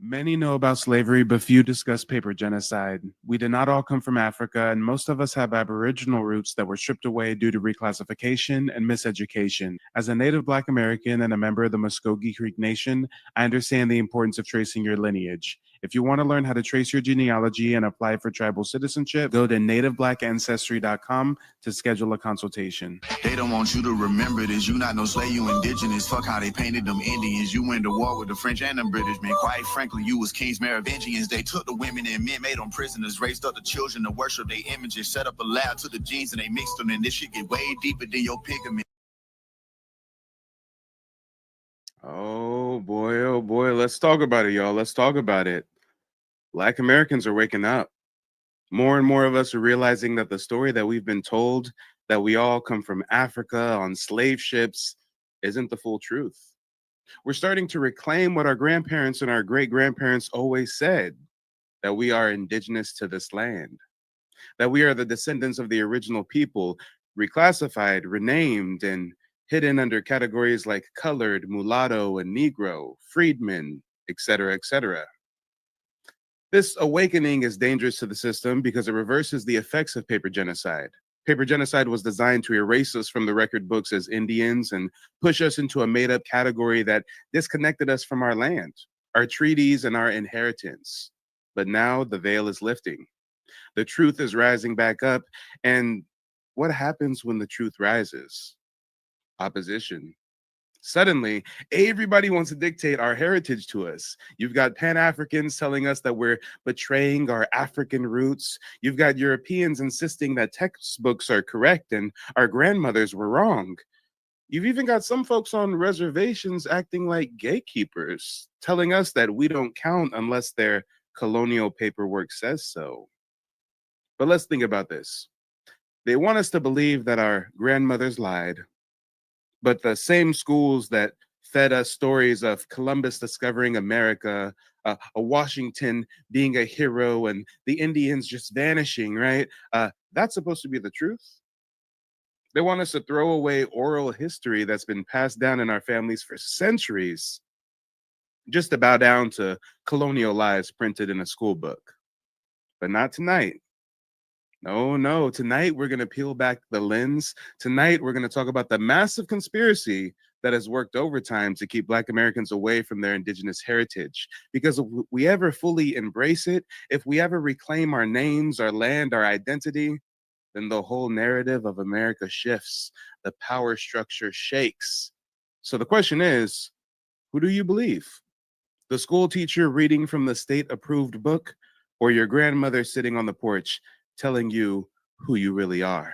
Many know about slavery, but few discuss paper genocide. We did not all come from Africa, and most of us have Aboriginal roots that were stripped away due to reclassification and miseducation. As a native Black American and a member of the Muskogee Creek Nation, I understand the importance of tracing your lineage. If you want to learn how to trace your genealogy and apply for tribal citizenship, go to nativeblackancestry.com to schedule a consultation. They don't want you to remember this. You not no slave, you indigenous. Fuck how they painted them Indians. You went to war with the French and the British, man. Quite frankly, you was kings Merovingians. They took the women and men, made them prisoners, raised up the children to worship their images, set up a lab to the genes and they mixed them, and this shit get way deeper than your pigment. Oh boy, let's talk about it, y'all. Let's talk about it. Black Americans are waking up. More and more of us are realizing that the story that we've been told, that we all come from Africa on slave ships, isn't the full truth. We're starting to reclaim what our grandparents and our great-grandparents always said, that we are indigenous to this land, that we are the descendants of the original people, reclassified, renamed, and hidden under categories like colored, mulatto, and Negro, freedman, etc., etc. This awakening is dangerous to the system because it reverses the effects of paper genocide. Paper genocide was designed to erase us from the record books as Indians and push us into a made-up category that disconnected us from our land, our treaties, and our inheritance. But now the veil is lifting. The truth is rising back up. And what happens when the truth rises? Opposition. Suddenly, everybody wants to dictate our heritage to us. You've got Pan-Africans telling us that we're betraying our African roots. You've got Europeans insisting that textbooks are correct and our grandmothers were wrong. You've even got some folks on reservations acting like gatekeepers, telling us that we don't count unless their colonial paperwork says so. But let's think about this. They want us to believe that our grandmothers lied, but the same schools that fed us stories of Columbus discovering America, a Washington being a hero, and the Indians just vanishing, right? That's supposed to be the truth. They want us to throw away oral history that's been passed down in our families for centuries, just to bow down to colonial lies printed in a school book. But not tonight. No, tonight we're going to peel back the lens. Tonight we're going to talk about the massive conspiracy that has worked overtime to keep Black Americans away from their indigenous heritage. Because if we ever fully embrace it, if we ever reclaim our names, our land, our identity, then the whole narrative of America shifts. The power structure shakes. So the question is, who do you believe? The school teacher reading from the state-approved book, or your grandmother sitting on the porch telling you who you really are?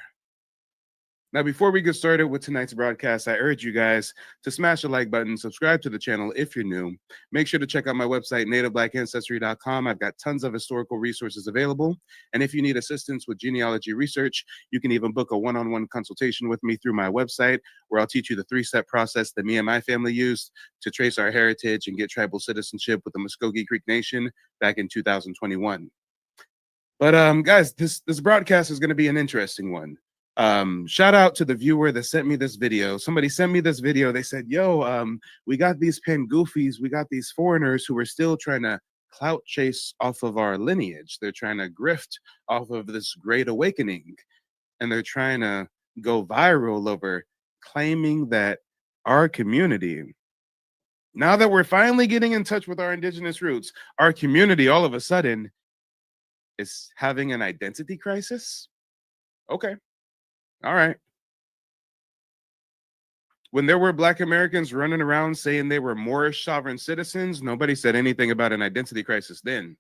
Now, before we get started with tonight's broadcast, I urge you guys to smash the like button, subscribe to the channel if you're new. Make sure to check out my website, nativeblackancestry.com. I've got tons of historical resources available. And if you need assistance with genealogy research, you can even book a one-on-one consultation with me through my website, where I'll teach you the three-step process that me and my family used to trace our heritage and get tribal citizenship with the Muskogee Creek Nation back in 2021. But guys, this broadcast is going to be an interesting one. Shout out to the viewer that sent me this video. Somebody sent me this video. They said, yo, we got these pen goofies. We got these foreigners who are still trying to clout chase off of our lineage. They're trying to grift off of this great awakening. And they're trying to go viral over claiming that our community, now that we're finally getting in touch with our indigenous roots, our community all of a sudden is having an identity crisis? Okay. All right. When there were Black Americans running around saying they were Moorish sovereign citizens, nobody said anything about an identity crisis then.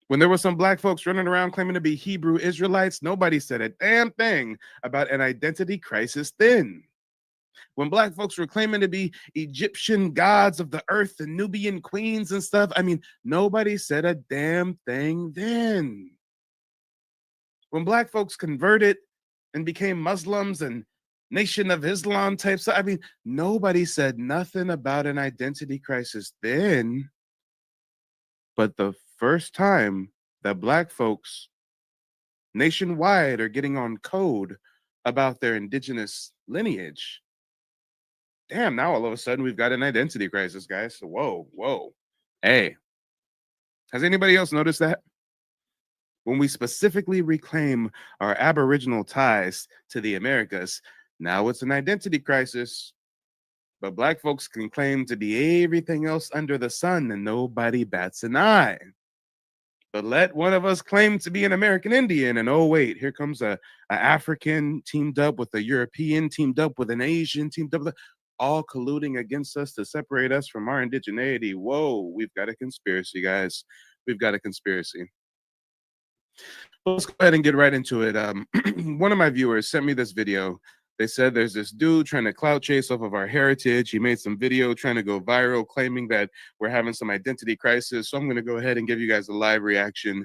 When there were some Black folks running around claiming to be Hebrew Israelites, nobody said a damn thing about an identity crisis then. When Black folks were claiming to be Egyptian gods of the earth and Nubian queens and stuff, I mean, nobody said a damn thing then. When Black folks converted and became Muslims and Nation of Islam type stuff, I mean, nobody said nothing about an identity crisis then. But the first time that Black folks nationwide are getting on code about their indigenous lineage, damn, now all of a sudden we've got an identity crisis, guys. So whoa. Hey, has anybody else noticed that? When we specifically reclaim our Aboriginal ties to the Americas, now it's an identity crisis. But Black folks can claim to be everything else under the sun and nobody bats an eye. But let one of us claim to be an American Indian, and oh, wait, here comes a African teamed up with a European, teamed up with an Asian, teamed up with all colluding against us to separate us from our indigeneity. Whoa, we've got a conspiracy, guys. We've got a conspiracy. Let's go ahead and get right into it. One of my viewers sent me this video. They said there's this dude trying to clout chase off of our heritage. He made some video trying to go viral, claiming that we're having some identity crisis. So I'm going to go ahead and give you guys a live reaction,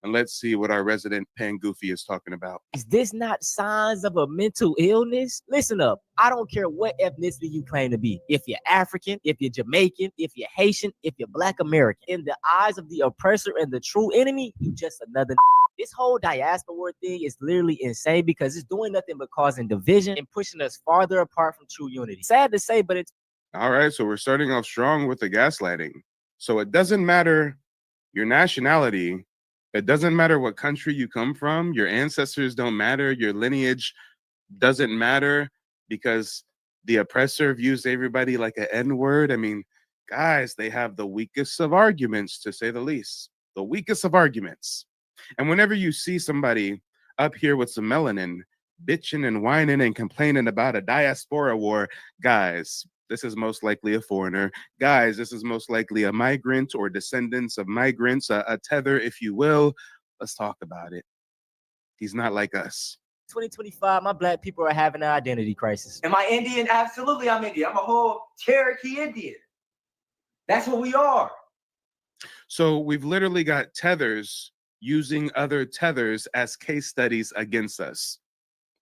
and let's see what our resident Pan Goofy is talking about. Is this not signs of a mental illness? Listen up. I don't care what ethnicity you claim to be. If you're African, if you're Jamaican, if you're Haitian, if you're Black American, in the eyes of the oppressor and the true enemy, you just another. This whole diaspora thing is literally insane because it's doing nothing but causing division and pushing us farther apart from true unity. Sad to say, but it's all right. So we're starting off strong with the gaslighting. So it doesn't matter your nationality. It doesn't matter what country you come from. Your ancestors don't matter. Your lineage doesn't matter because the oppressor views everybody like an N-word. I mean, guys, they have the weakest of arguments, to say the least. The weakest of arguments. And whenever you see somebody up here with some melanin bitching and whining and complaining about a diaspora war, guys, this is most likely a foreigner. Guys, this is most likely a migrant or descendants of migrants, a tether, if you will. Let's talk about it. He's not like us. 2025, my Black people are having an identity crisis. Am I Indian? Absolutely, I'm Indian. I'm a whole Cherokee Indian. That's what we are. So we've literally got tethers using other tethers as case studies against us.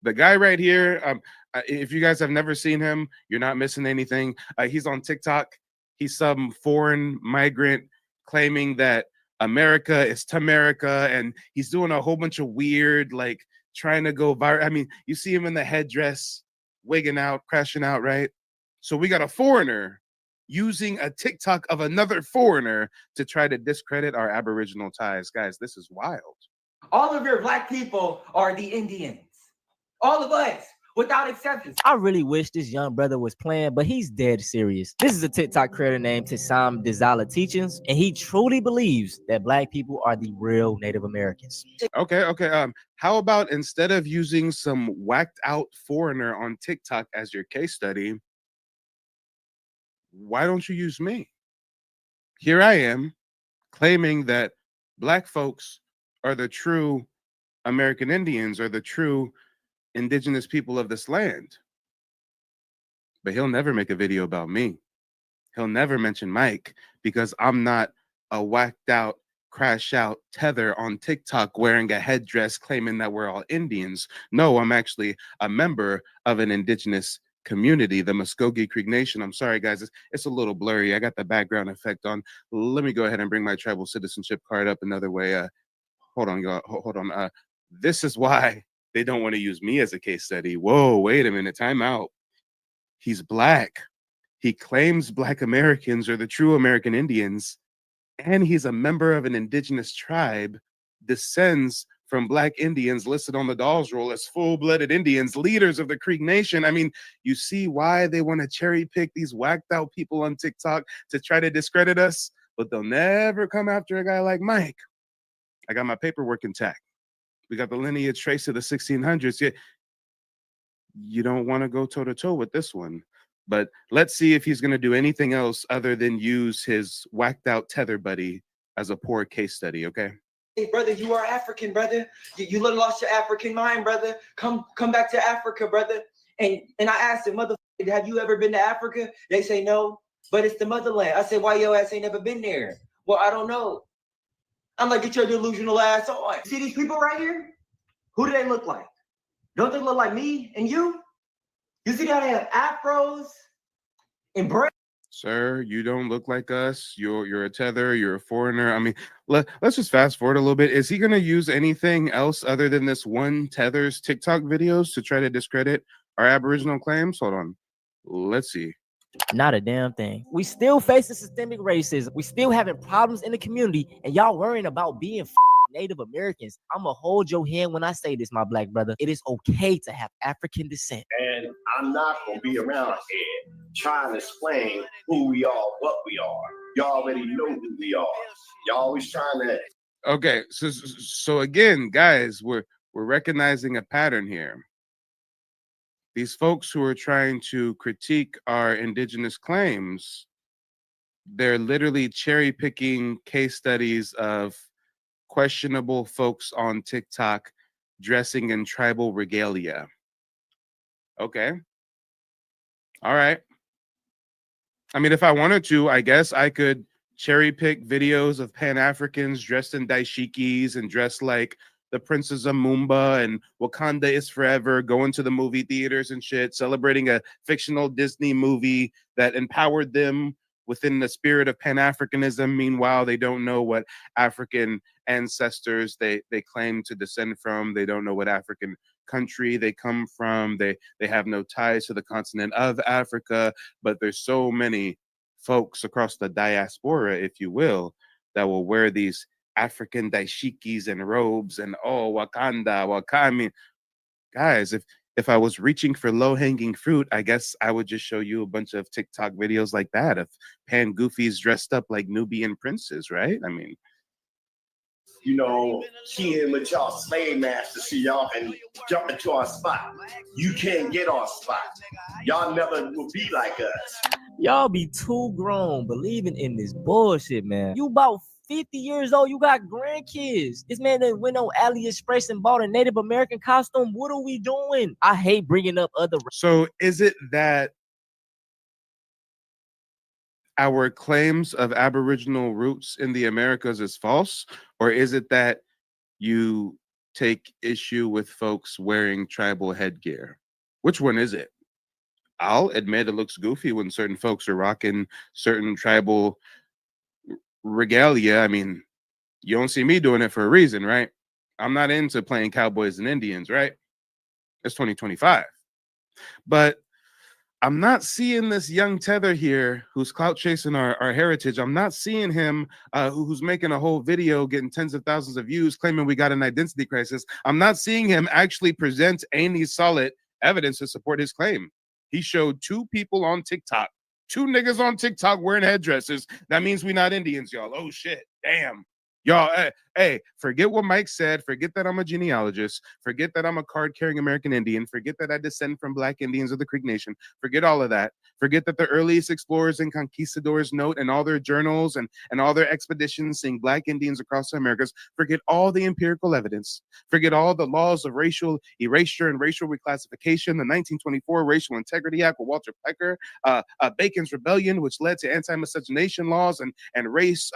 The guy right here, if you guys have never seen him, you're not missing anything. He's on TikTok. He's some foreign migrant claiming that America is Tamerica, and he's doing a whole bunch of weird, like, trying to go viral. I mean, you see him in the headdress, wigging out, crashing out, right? So we got a foreigner using a TikTok of another foreigner to try to discredit our Aboriginal ties. Guys, this is wild. All of your Black people are the Indians. All of us, without exception. I really wish this young brother was playing, but he's dead serious. This is a TikTok creator named Teachings, and he truly believes that Black people are the real Native Americans. Okay. How about instead of using some whacked out foreigner on TikTok as your case study, why don't you use me? Here I am claiming that Black folks are the true American Indians, or the true indigenous people of this land. But he'll never make a video about me. He'll never mention Mike because I'm not a whacked out, crash out tether on TikTok wearing a headdress claiming that we're all Indians. No, I'm actually a member of an indigenous community, the Muskogee Creek Nation. I'm sorry, guys, it's a little blurry. I got the background effect on. Let me go ahead and bring my tribal citizenship card up another way. Hold on, y'all. Hold on. This is why they don't want to use me as a case study. Whoa, wait a minute. Time out. He's Black. He claims Black Americans are the true American Indians, and he's a member of an indigenous tribe, descends from Black Indians listed on the Dawes Roll as full-blooded Indians, leaders of the Creek Nation. I mean, you see why they want to cherry pick these whacked out people on TikTok to try to discredit us, but they'll never come after a guy like Mike. I got my paperwork intact. We got the lineage traced to the 1600s. Yeah, you don't want to go toe-to-toe with this one. But let's see if he's going to do anything else other than use his whacked out tether buddy as a poor case study, okay? Hey, brother, you are African, brother. You lost your African mind, brother. Come back to Africa, brother. And I asked them, mother, have you ever been to Africa? They say no, but it's the motherland. I said, why your ass ain't never been there? Well, I don't know. I'm like, get your delusional ass on. See these people right here? Who do they look like? Don't they look like me and you? You see how they have afros and braids? Sir, you don't look like us. You're a tether. You're a foreigner. I mean, let's just fast forward a little bit. Is he going to use anything else other than this one tether's TikTok videos to try to discredit our Aboriginal claims? Hold on. Let's see. Not a damn thing. We still facing systemic racism. We still having problems in the community, and y'all worrying about being Native Americans. I'ma hold your hand when I say this, my black brother. It is okay to have African descent. And I'm not gonna be around here trying to explain who we are, what we are. Y'all already know who we are. Y'all always trying to. Okay, so again, guys, we're recognizing a pattern here. These folks who are trying to critique our indigenous claims, they're literally cherry picking case studies of questionable folks on TikTok dressing in tribal regalia. Okay. All right. I mean, if I wanted to, I guess I could cherry pick videos of Pan-Africans dressed in daishikis and dressed like the Princess of Mumba and Wakanda is forever, going to the movie theaters and shit, celebrating a fictional Disney movie that empowered them within the spirit of Pan-Africanism. Meanwhile, they don't know what African ancestors they claim to descend from. They don't know what African country they come from. They have no ties to the continent of Africa, but there's so many folks across the diaspora, if you will, that will wear these African daishikis and robes and Wakanda. I mean, guys, if I was reaching for low-hanging fruit, I guess I would just show you a bunch of TikTok videos like that of Pan Goofies dressed up like Nubian princes, right? I mean, you know, keying with y'all slave masters so y'all can jump into our spot. You can't get our spot. Y'all never will be like us. Y'all be too grown believing in this bullshit, man. You about 50 years old, you got grandkids. This man that went on AliExpress and bought a Native American costume. What are we doing? I hate bringing up other. So is it that our claims of Aboriginal roots in the Americas is false, or is it that you take issue with folks wearing tribal headgear? Which one is it? I'll admit it looks goofy when certain folks are rocking certain tribal regalia. I mean, you don't see me doing it for a reason, right? I'm not into playing cowboys and Indians, right? It's 2025. But I'm not seeing this young tether here who's clout chasing our heritage. I'm not seeing him who's making a whole video getting tens of thousands of views claiming we got an identity crisis. I'm not seeing him actually present any solid evidence to support his claim. He showed two people on TikTok, two niggas on TikTok wearing headdresses. That means we not Indians, y'all. Oh shit, damn. Y'all, hey, forget what Mike said. Forget that I'm a genealogist. Forget that I'm a card-carrying American Indian. Forget that I descend from Black Indians of the Creek Nation. Forget all of that. Forget that the earliest explorers and conquistadors note in all their journals and all their expeditions seeing Black Indians across the Americas. Forget all the empirical evidence. Forget all the laws of racial erasure and racial reclassification, the 1924 Racial Integrity Act with Walter Pecker, Bacon's Rebellion, which led to anti-miscegenation laws and race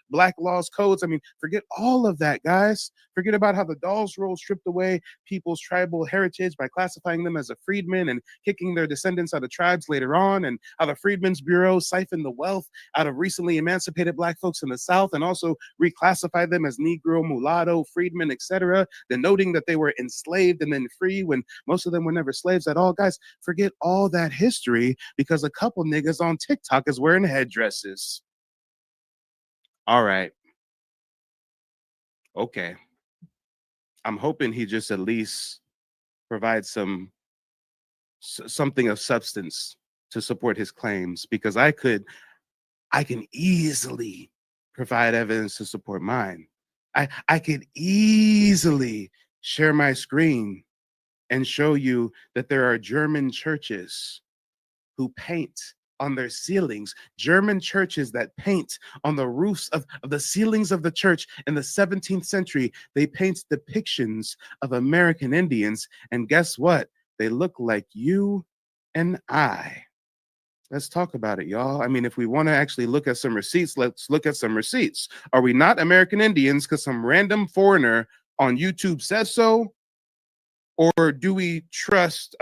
Black laws codes. I mean, forget all of that, guys. Forget about how the Dawes Rolls stripped away people's tribal heritage by classifying them as a freedman and kicking their descendants out of tribes later on, and how the Freedmen's Bureau siphoned the wealth out of recently emancipated Black folks in the South and also reclassified them as Negro, mulatto, freedmen, etc., denoting that they were enslaved and then free when most of them were never slaves at all. Guys, forget all that history because a couple niggas on TikTok is wearing headdresses. All right. Okay. I'm hoping he just at least provides something of substance to support his claims, because I can easily provide evidence to support mine. I could easily share my screen and show you that there are German churches who paint on their ceilings, German churches that paint on the roofs of the ceilings of the church in the 17th century. They paint depictions of American Indians, and guess what? They look like you and I. Let's talk about it, y'all. I mean, if we want to actually look at some receipts, let's look at some receipts. Are we not American Indians because some random foreigner on YouTube says so? Or do we trust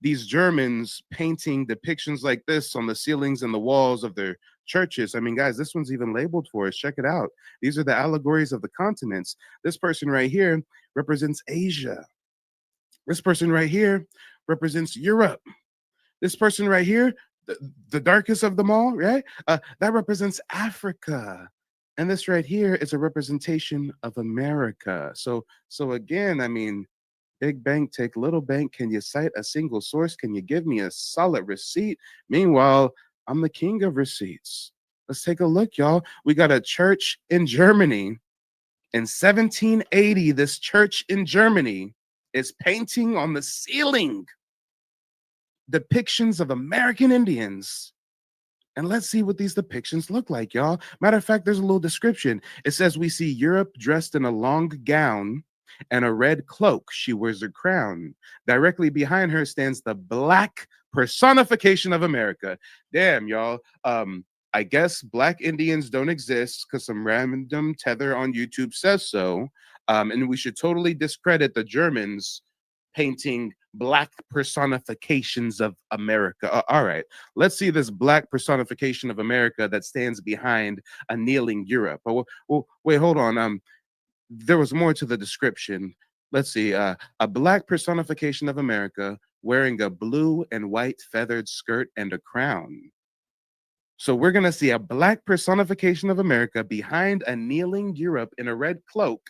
these Germans painting depictions like this on the ceilings and the walls of their churches? I mean, guys, this one's even labeled for us. Check it out. These are the allegories of the continents. This person right here represents Asia. This person right here represents Europe. This person right here the darkest of them all, right? That represents Africa. And this right here is a representation of America. So again, I mean, big bank take little bank. Can you cite a single source? Can you give me a solid receipt? Meanwhile, I'm the king of receipts. Let's take a look, y'all. We got a church in Germany. In 1780, this church in Germany is painting on the ceiling depictions of American Indians. And let's see what these depictions look like, y'all. Matter of fact, there's a little description. It says, we see Europe dressed in a long gown and a red cloak. She wears a crown. Directly behind her stands the black personification of America. Damn, y'all. I guess black Indians don't exist because some random tether on YouTube says so. And we should totally discredit the Germans painting black personifications of America. All right, let's see this black personification of America that stands behind a kneeling Europe. Oh, well, wait, hold on. There was more to the description. Let's see. A black personification of America wearing a blue and white feathered skirt and a crown. So we're going to see a black personification of America behind a kneeling Europe in a red cloak.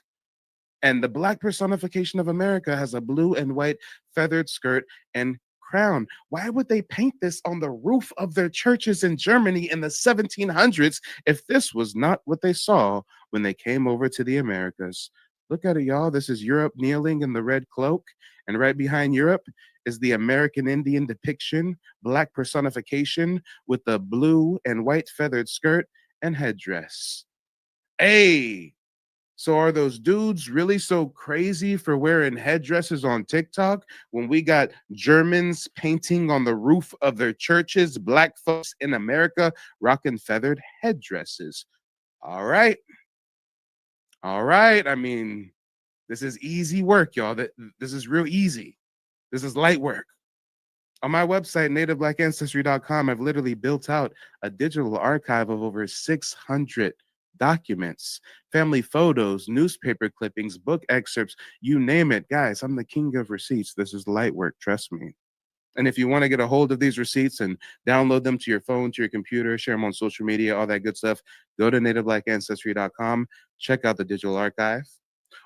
And the black personification of America has a blue and white feathered skirt and crown. Why would they paint this on the roof of their churches in Germany in the 1700s if this was not what they saw when they came over to the Americas? Look at it, y'all. This is Europe kneeling in the red cloak. And right behind Europe is the American Indian depiction, black personification with the blue and white feathered skirt and headdress. Hey! So are those dudes really so crazy for wearing headdresses on TikTok when we got Germans painting on the roof of their churches, black folks in America rocking feathered headdresses? All right. All right. I mean, this is easy work, y'all. This is real easy. This is light work. On my website, nativeblackAncestry.com, I've literally built out a digital archive of over 600 documents, family photos, newspaper clippings, book excerpts, you name it. Guys, I'm the king of receipts. This is light work, trust me. And if you want to get a hold of these receipts and download them to your phone, to your computer, share them on social media, all that good stuff, go to nativeblackAncestry.com, check out the digital archive.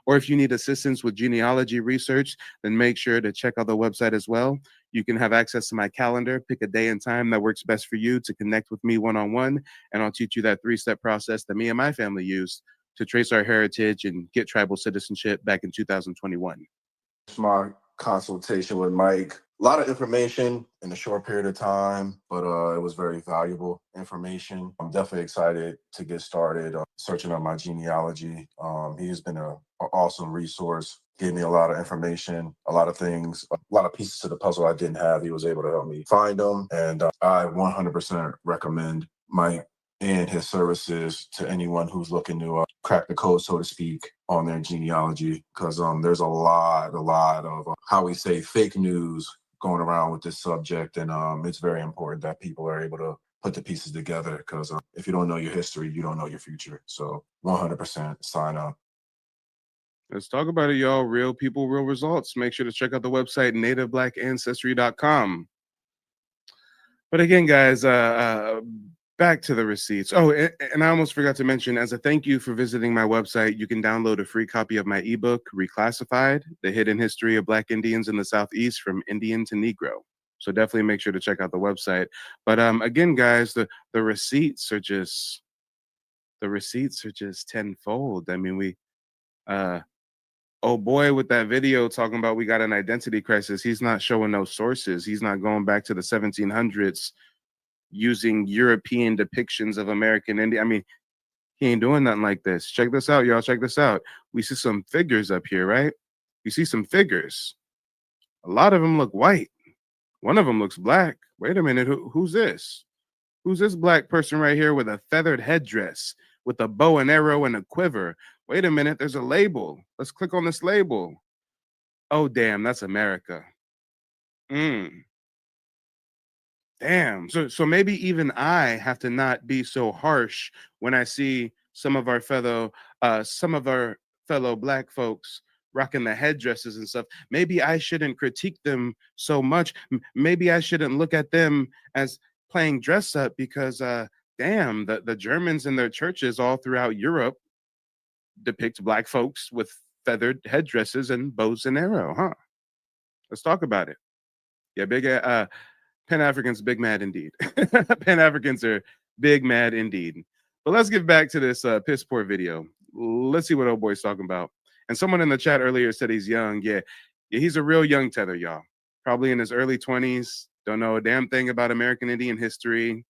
Or if you need assistance with genealogy research, then make sure to check out the website as well. You can have access to my calendar, pick a day and time that works best for you to connect with me one-on-one, and I'll teach you that 3-step process that me and my family used to trace our heritage and get tribal citizenship back in 2021. My consultation with Mike. A lot of information in a short period of time, but it was very valuable information. I'm definitely excited to get started searching on my genealogy. He has been an awesome resource, gave me a lot of information, a lot of things, a lot of pieces to the puzzle I didn't have. He was able to help me find them, and I 100% recommend Mike and his services to anyone who's looking to crack the code, so to speak, on their genealogy, because there's a lot of how we say fake news going around with this subject, and it's very important that people are able to put the pieces together, because if you don't know your history, you don't know your future. So 100% sign up. Let's talk about it, y'all. Real people, real results. Make sure to check out the website, nativeblackAncestry.com. But again, guys, back to the receipts. Oh, and I almost forgot to mention, as a thank you for visiting my website, you can download a free copy of my ebook, Reclassified, The Hidden History of Black Indians in the Southeast from Indian to Negro. So definitely make sure to check out the website. But again, guys, the receipts are just tenfold. I mean, oh boy, with that video talking about we got an identity crisis, he's not showing no sources. He's not going back to the 1700s using European depictions of American Indian. I mean, he ain't doing nothing like this. Check this out, y'all. Check this out. We see some figures up here, right? You see some figures. A lot of them look white. One of them looks black. Wait a minute. Who's this? Who's this black person right here with a feathered headdress, with a bow and arrow and a quiver? Wait a minute. There's a label. Let's click on this label. Oh, damn. That's America. Damn. So maybe even I have to not be so harsh when I see some of our fellow black folks rocking the headdresses and stuff. Maybe I shouldn't critique them so much. Maybe I shouldn't look at them as playing dress up because damn, the Germans in their churches all throughout Europe depict black folks with feathered headdresses and bows and arrow, huh? Let's talk about it. Yeah, big Pan Africans, big mad indeed. Pan Africans are big mad indeed. But let's get back to this piss poor video. Let's see what old boy's talking about. And someone in the chat earlier said he's young. Yeah, he's a real young tether, y'all. Probably in his early 20s. Don't know a damn thing about American Indian history.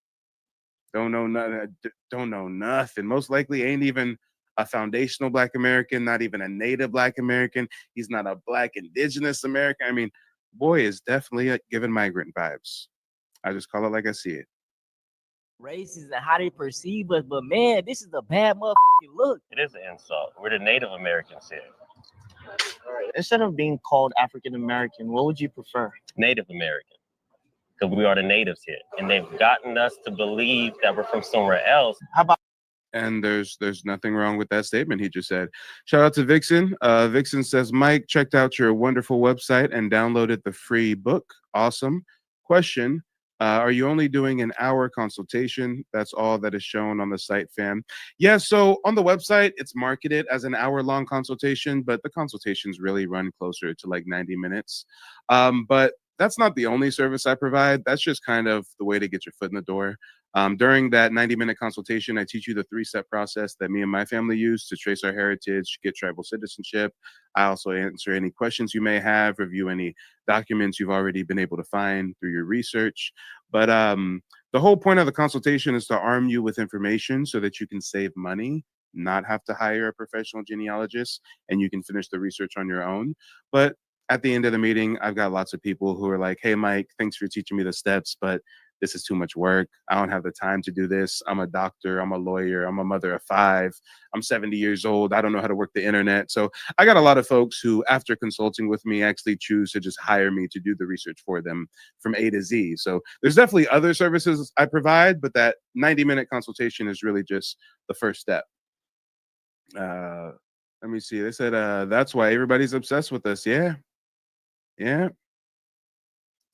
Don't know nothing. Don't know nothing. Most likely ain't even a foundational Black American, not even a native Black American. He's not a Black Indigenous American. I mean, boy is definitely giving migrant vibes. I just call it like I see it. Races and how they perceive us, but man, this is a bad motherfucking look. It is an insult. We're the Native Americans here. Instead of being called African American, what would you prefer? Native American. Because we are the natives here. And they've gotten us to believe that we're from somewhere else. How about And there's nothing wrong with that statement he just said. Shout out to Vixen. Vixen says, Mike, checked out your wonderful website and downloaded the free book. Awesome. Question, are you only doing an hour consultation? That's all that is shown on the site, fam. Yeah, so on the website, it's marketed as an hour-long consultation, but the consultations really run closer to like 90 minutes. But that's not the only service I provide. That's just kind of the way to get your foot in the door. During that 90-minute consultation, I teach you the 3-step process that me and my family use to trace our heritage, get tribal citizenship. I also answer any questions you may have, review any documents you've already been able to find through your research. But the whole point of the consultation is to arm you with information so that you can save money, not have to hire a professional genealogist, and you can finish the research on your own. But at the end of the meeting, I've got lots of people who are like, hey, Mike, thanks for teaching me the steps, but this is too much work. I don't have the time to do this. I'm a doctor. I'm a lawyer. I'm a mother of 5. I'm 70 years old. I don't know how to work the internet. So I got a lot of folks who, after consulting with me, actually choose to just hire me to do the research for them from A to Z. So there's definitely other services I provide, but that 90-minute consultation is really just the first step. Let me see. They said, that's why everybody's obsessed with us. Yeah. Yeah.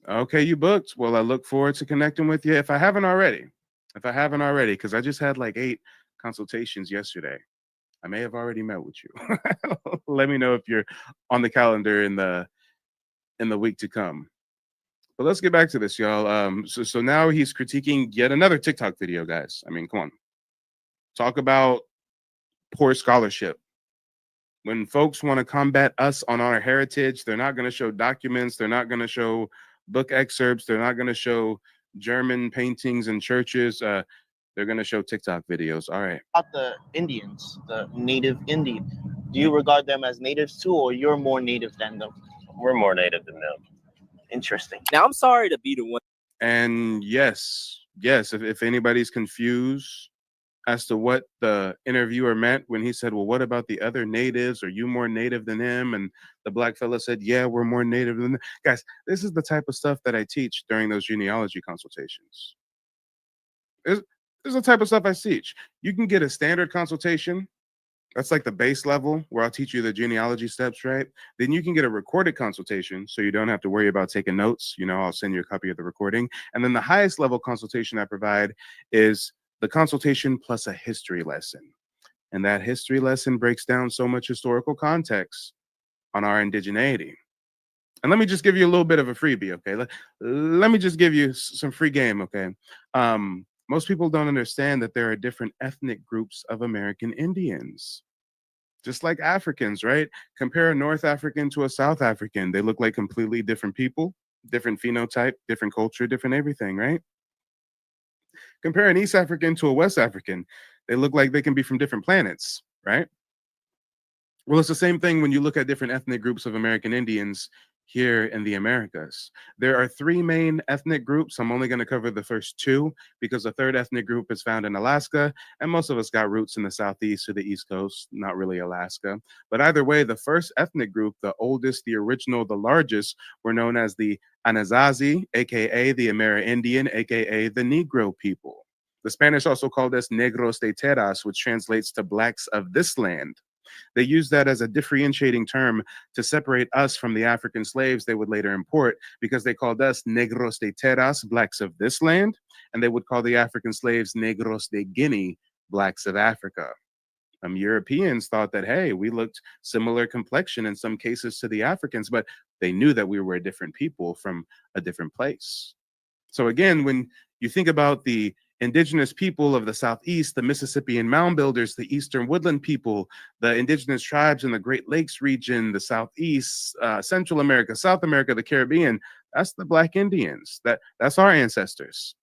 Okay, you booked. Well, I look forward to connecting with you if I haven't already. Because I just had like 8 consultations yesterday. I may have already met with you. Let me know if you're on the calendar in the week to come. But let's get back to this, y'all. So now he's critiquing yet another TikTok video, guys. I mean, come on. Talk about poor scholarship. When folks want to combat us on our heritage, they're not going to show documents. They're not going to show book excerpts. They're not going to show German paintings in churches. They're going to show TikTok videos. All right. about the Indians, the native Indian? Do you regard them as natives too, or you're more native than them? We're more native than them. Interesting. Now, I'm sorry to be the one. And yes, if anybody's confused as to what the interviewer meant when he said, well, what about the other natives? Are you more native than him? And the black fella said, yeah, we're more native than them. Guys, this is the type of stuff that I teach during those genealogy consultations. This is the type of stuff I teach. You can get a standard consultation. That's like the base level where I'll teach you the genealogy steps, right? Then you can get a recorded consultation so you don't have to worry about taking notes. You know, I'll send you a copy of the recording. And then the highest level consultation I provide is the consultation plus a history lesson. And that history lesson breaks down so much historical context on our indigeneity. And let me just give you a little bit of a freebie, okay? Let me just give you some free game, okay? Most people don't understand that there are different ethnic groups of American Indians. Just like Africans, right? Compare a North African to a South African. They look like completely different people, different phenotype, different culture, different everything, right? Compare an East African to a West African. They look like they can be from different planets, right? Well, it's the same thing when you look at different ethnic groups of American Indians here in the Americas. There are 3 main ethnic groups. I'm only going to cover the first 2 because the third ethnic group is found in Alaska, and most of us got roots in the Southeast or the East Coast, not really Alaska. But either way, the first ethnic group, the oldest, the original, the largest, were known as the Anasazi, aka the Amerindian, aka the Negro people. The Spanish also called us negros de terras, which translates to blacks of this land. They used that as a differentiating term to separate us from the African slaves they would later import, because they called us negros de terras, blacks of this land, and they would call the African slaves negros de Guinea, blacks of Africa. Europeans thought that, hey, we looked similar complexion in some cases to the Africans, but they knew that we were a different people from a different place. So again, when you think about the indigenous people of the Southeast, the Mississippian mound builders, the Eastern woodland people, the indigenous tribes in the Great Lakes region, the Southeast, Central America, South America, the Caribbean, that's the Black Indians. That's our ancestors.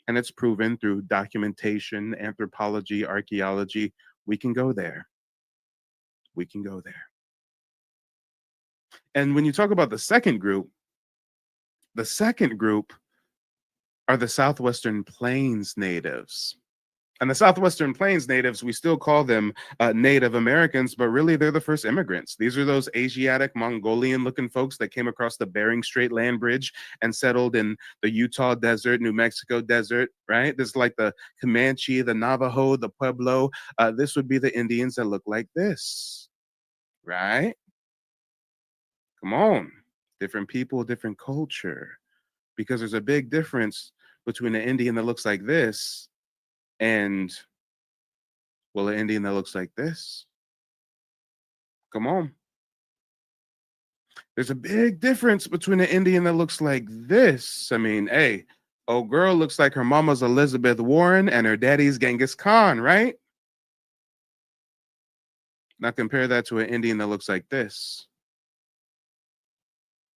And it's proven through documentation, anthropology, archaeology. We can go there. We can go there. And when you talk about the second group are the Southwestern Plains natives. And the Southwestern Plains natives, we still call them Native Americans, but really they're the first immigrants. These are those Asiatic, Mongolian-looking folks that came across the Bering Strait land bridge and settled in the Utah desert, New Mexico desert, right? This is like the Comanche, the Navajo, the Pueblo. This would be the Indians that look like this, right? Come on. Different people, different culture. Because there's a big difference between an Indian that looks like this and, well, an Indian that looks like this. Come on. There's a big difference between an Indian that looks like this. I mean, hey, old girl looks like her mama's Elizabeth Warren and her daddy's Genghis Khan, right? Now compare that to an Indian that looks like this.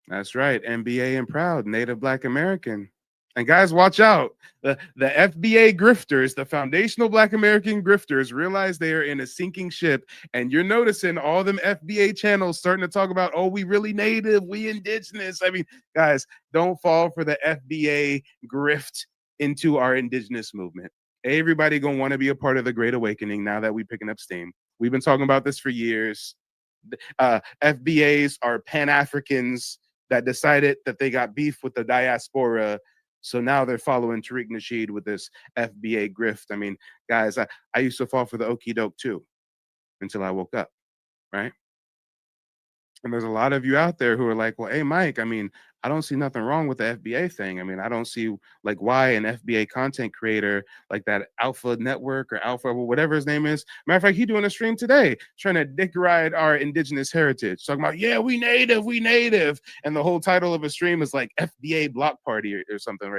That's right, MBA and proud, Native Black American. And guys, watch out. The FBA grifters, the foundational Black American grifters, realize they are in a sinking ship. And you're noticing all them FBA channels starting to talk about, oh, we really Native, we Indigenous. I mean, guys, don't fall for the FBA grift into our Indigenous movement. Everybody gonna want to be a part of the Great Awakening now that we're picking up steam. We've been talking about this for years. FBAs are Pan-Africans that decided that they got beef with the diaspora. So now they're following Tariq Nasheed with this FBA grift. I mean, guys, I used to fall for the okie doke too until I woke up, right? And there's a lot of you out there who are like, well, hey, Mike, I mean, I don't see nothing wrong with the FBA thing. I mean, I don't see like why an FBA content creator like that Alpha Network or Alpha, or whatever his name is. Matter of fact, he doing a stream today trying to dick ride our indigenous heritage, talking about, yeah, we native. And the whole title of a stream is like FBA block party or something,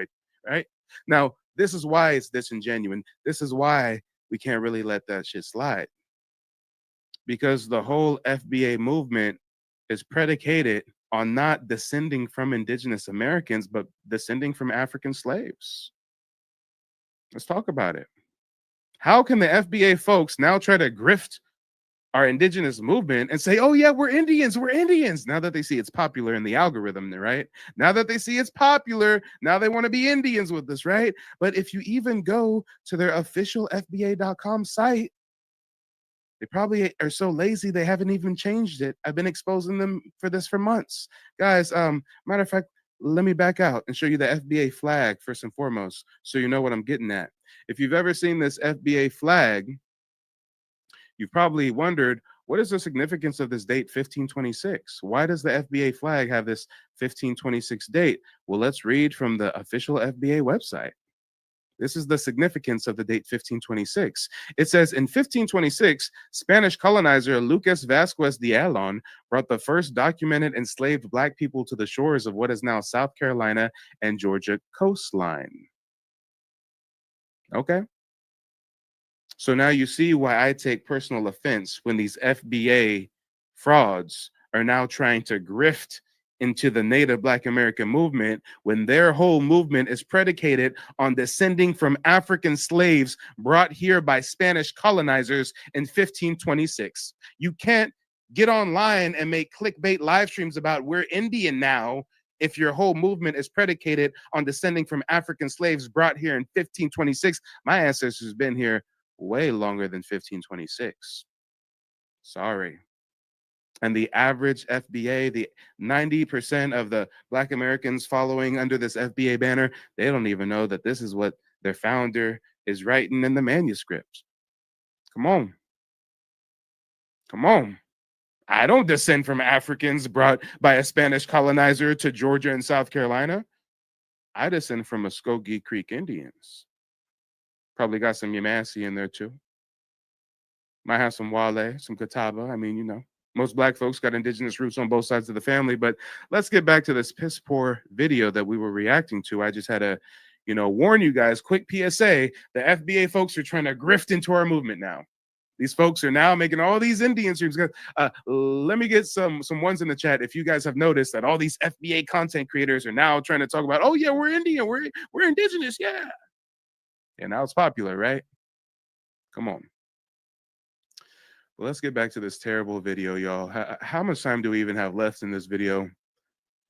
right? Now, this is why it's disingenuous. This is why we can't really let that shit slide. Because the whole FBA movement is predicated on not descending from indigenous Americans, but descending from African slaves. Let's talk about it. How can the FBA folks now try to grift our indigenous movement and say, oh yeah, we're Indians, now that they see it's popular in the algorithm, right? Now that they see it's popular, now they want to be Indians with us, right? But if you even go to their official FBA.com site, they probably are so lazy they haven't even changed it. I've been exposing them for this for months. Guys, matter of fact, let me back out and show you the FBA flag first and foremost, so you know what I'm getting at. If you've ever seen this FBA flag, you've probably wondered, what is the significance of this date 1526? Why does the FBA flag have this 1526 date? Well, let's read from the official FBA website. This is the significance of the date 1526. It says, in 1526, Spanish colonizer Lucas Vasquez de Ayllon brought the first documented enslaved Black people to the shores of what is now South Carolina and Georgia coastline. Okay. So now you see why I take personal offense when these FBA frauds are now trying to grift into the Native Black American movement when their whole movement is predicated on descending from African slaves brought here by Spanish colonizers in 1526. You can't get online and make clickbait live streams about we're Indian now if your whole movement is predicated on descending from African slaves brought here in 1526. My ancestors have been here way longer than 1526. Sorry. And the average FBA, the 90% of the Black Americans following under this FBA banner, they don't even know that this is what their founder is writing in the manuscript. Come on. Come on. I don't descend from Africans brought by a Spanish colonizer to Georgia and South Carolina. I descend from Muskogee Creek Indians. Probably got some Yamasee in there too. Might have some Wale, some Catawba. I mean, you know, most black folks got indigenous roots on both sides of the family. But let's get back to this piss poor video that we were reacting to. I just had to, you know, warn you guys, quick PSA, the FBA folks are trying to grift into our movement now. These folks are now making all these Indian streams. Let me get some ones in the chat. If you guys have noticed that all these FBA content creators are now trying to talk about, oh yeah, we're Indian, we're indigenous, yeah. And now it's popular, right? Come on. Well, let's get back to this terrible video, y'all. How much time do we even have left in this video?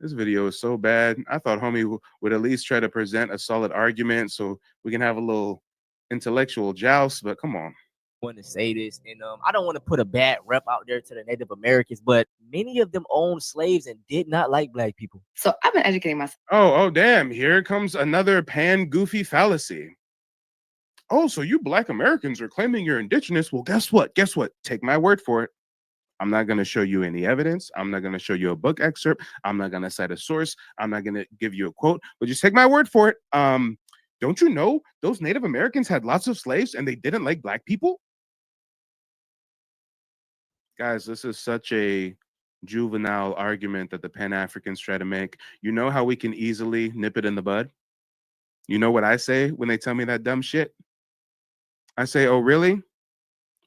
This video is so bad. I thought homie would at least try to present a solid argument so we can have a little intellectual joust, but come on. Want to say this, and I don't want to put a bad rep out there to the Native Americans, but many of them owned slaves and did not like black people. So I've been educating myself. Oh, damn. Here comes another pan-goofy fallacy. Oh, so you black Americans are claiming you're indigenous. Well, guess what? Guess what? Take my word for it. I'm not going to show you any evidence. I'm not going to show you a book excerpt. I'm not going to cite a source. I'm not going to give you a quote, but just take my word for it. Don't you know those Native Americans had lots of slaves and they didn't like black people? Guys, this is such a juvenile argument that the Pan-Africans try to make. You know how we can easily nip it in the bud? You know what I say when they tell me that dumb shit? I say, oh, really?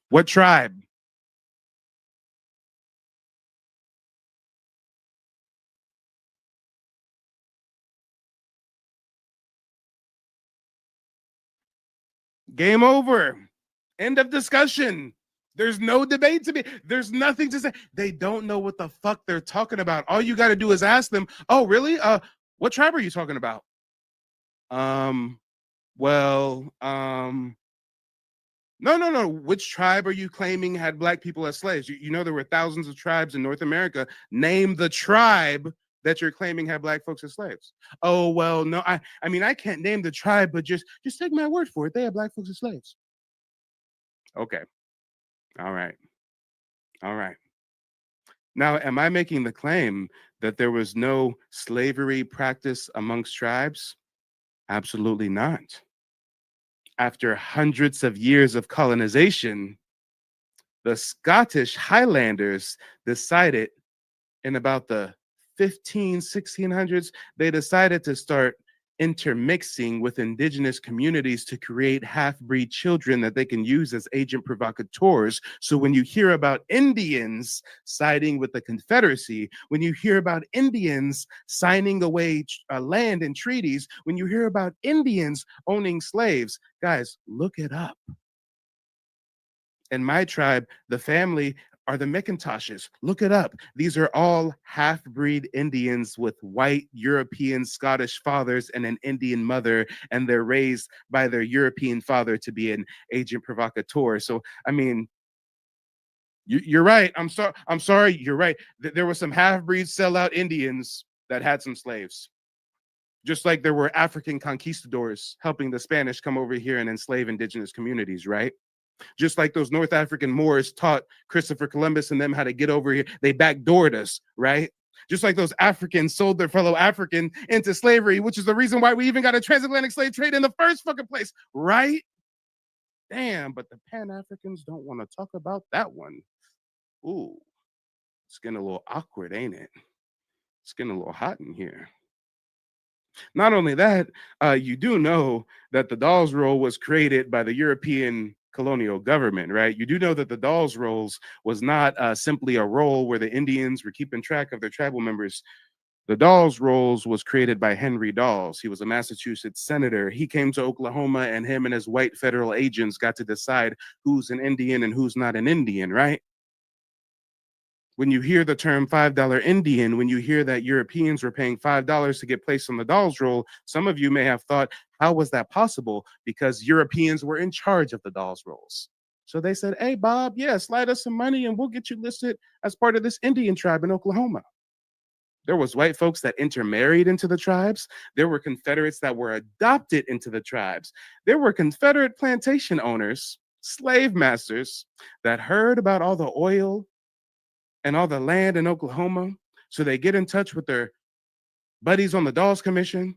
What tribe? Game over. End of discussion. There's no debate to be. There's nothing to say. They don't know what the fuck they're talking about. All you got to do is ask them, oh, really? What tribe are you talking about? No. Which tribe are you claiming had black people as slaves? You know there were thousands of tribes in North America. Name the tribe that you're claiming had black folks as slaves. Oh, well, no, I mean, I can't name the tribe, but just take my word for it. They had black folks as slaves. Okay. All right. Now, am I making the claim that there was no slavery practice amongst tribes? Absolutely not. After hundreds of years of colonization, the Scottish Highlanders decided in about the 1600s, they decided to start intermixing with indigenous communities to create half-breed children that they can use as agent provocateurs. So when you hear about Indians siding with the Confederacy, when you hear about Indians signing away land and treaties, when you hear about Indians owning slaves, guys, look it up. In my tribe, the family are the McIntoshes. Look it up. These are all half-breed Indians with white European Scottish fathers and an Indian mother, and they're raised by their European father to be an agent provocateur. So, I mean, you're right. I'm sorry. You're right. There were some half-breed sellout Indians that had some slaves. Just like there were African conquistadors helping the Spanish come over here and enslave indigenous communities, right? Just like those North African Moors taught Christopher Columbus and them how to get over here. They backdoored us, right? Just like those Africans sold their fellow African into slavery, which is the reason why we even got a transatlantic slave trade in the first fucking place, right? Damn, but the Pan-Africans don't want to talk about that one. Ooh, it's getting a little awkward, ain't it? It's getting a little hot in here. Not only that, you do know that the Dawes Roll was created by the European colonial government, right? You do know that the Dawes Rolls was not simply a roll where the Indians were keeping track of their tribal members. The Dawes Rolls was created by Henry Dawes. He was a Massachusetts senator. He came to Oklahoma, and him and his white federal agents got to decide who's an Indian and who's not an Indian, right? When you hear the term $5 Indian, when you hear that Europeans were paying $5 to get placed on the Dawes Roll, some of you may have thought, how was that possible? Because Europeans were in charge of the Dawes Rolls. So they said, hey, Bob, yeah, slide us some money and we'll get you listed as part of this Indian tribe in Oklahoma. There was white folks that intermarried into the tribes. There were Confederates that were adopted into the tribes. There were Confederate plantation owners, slave masters, that heard about all the oil and all the land in Oklahoma. So they get in touch with their buddies on the Dawes Commission.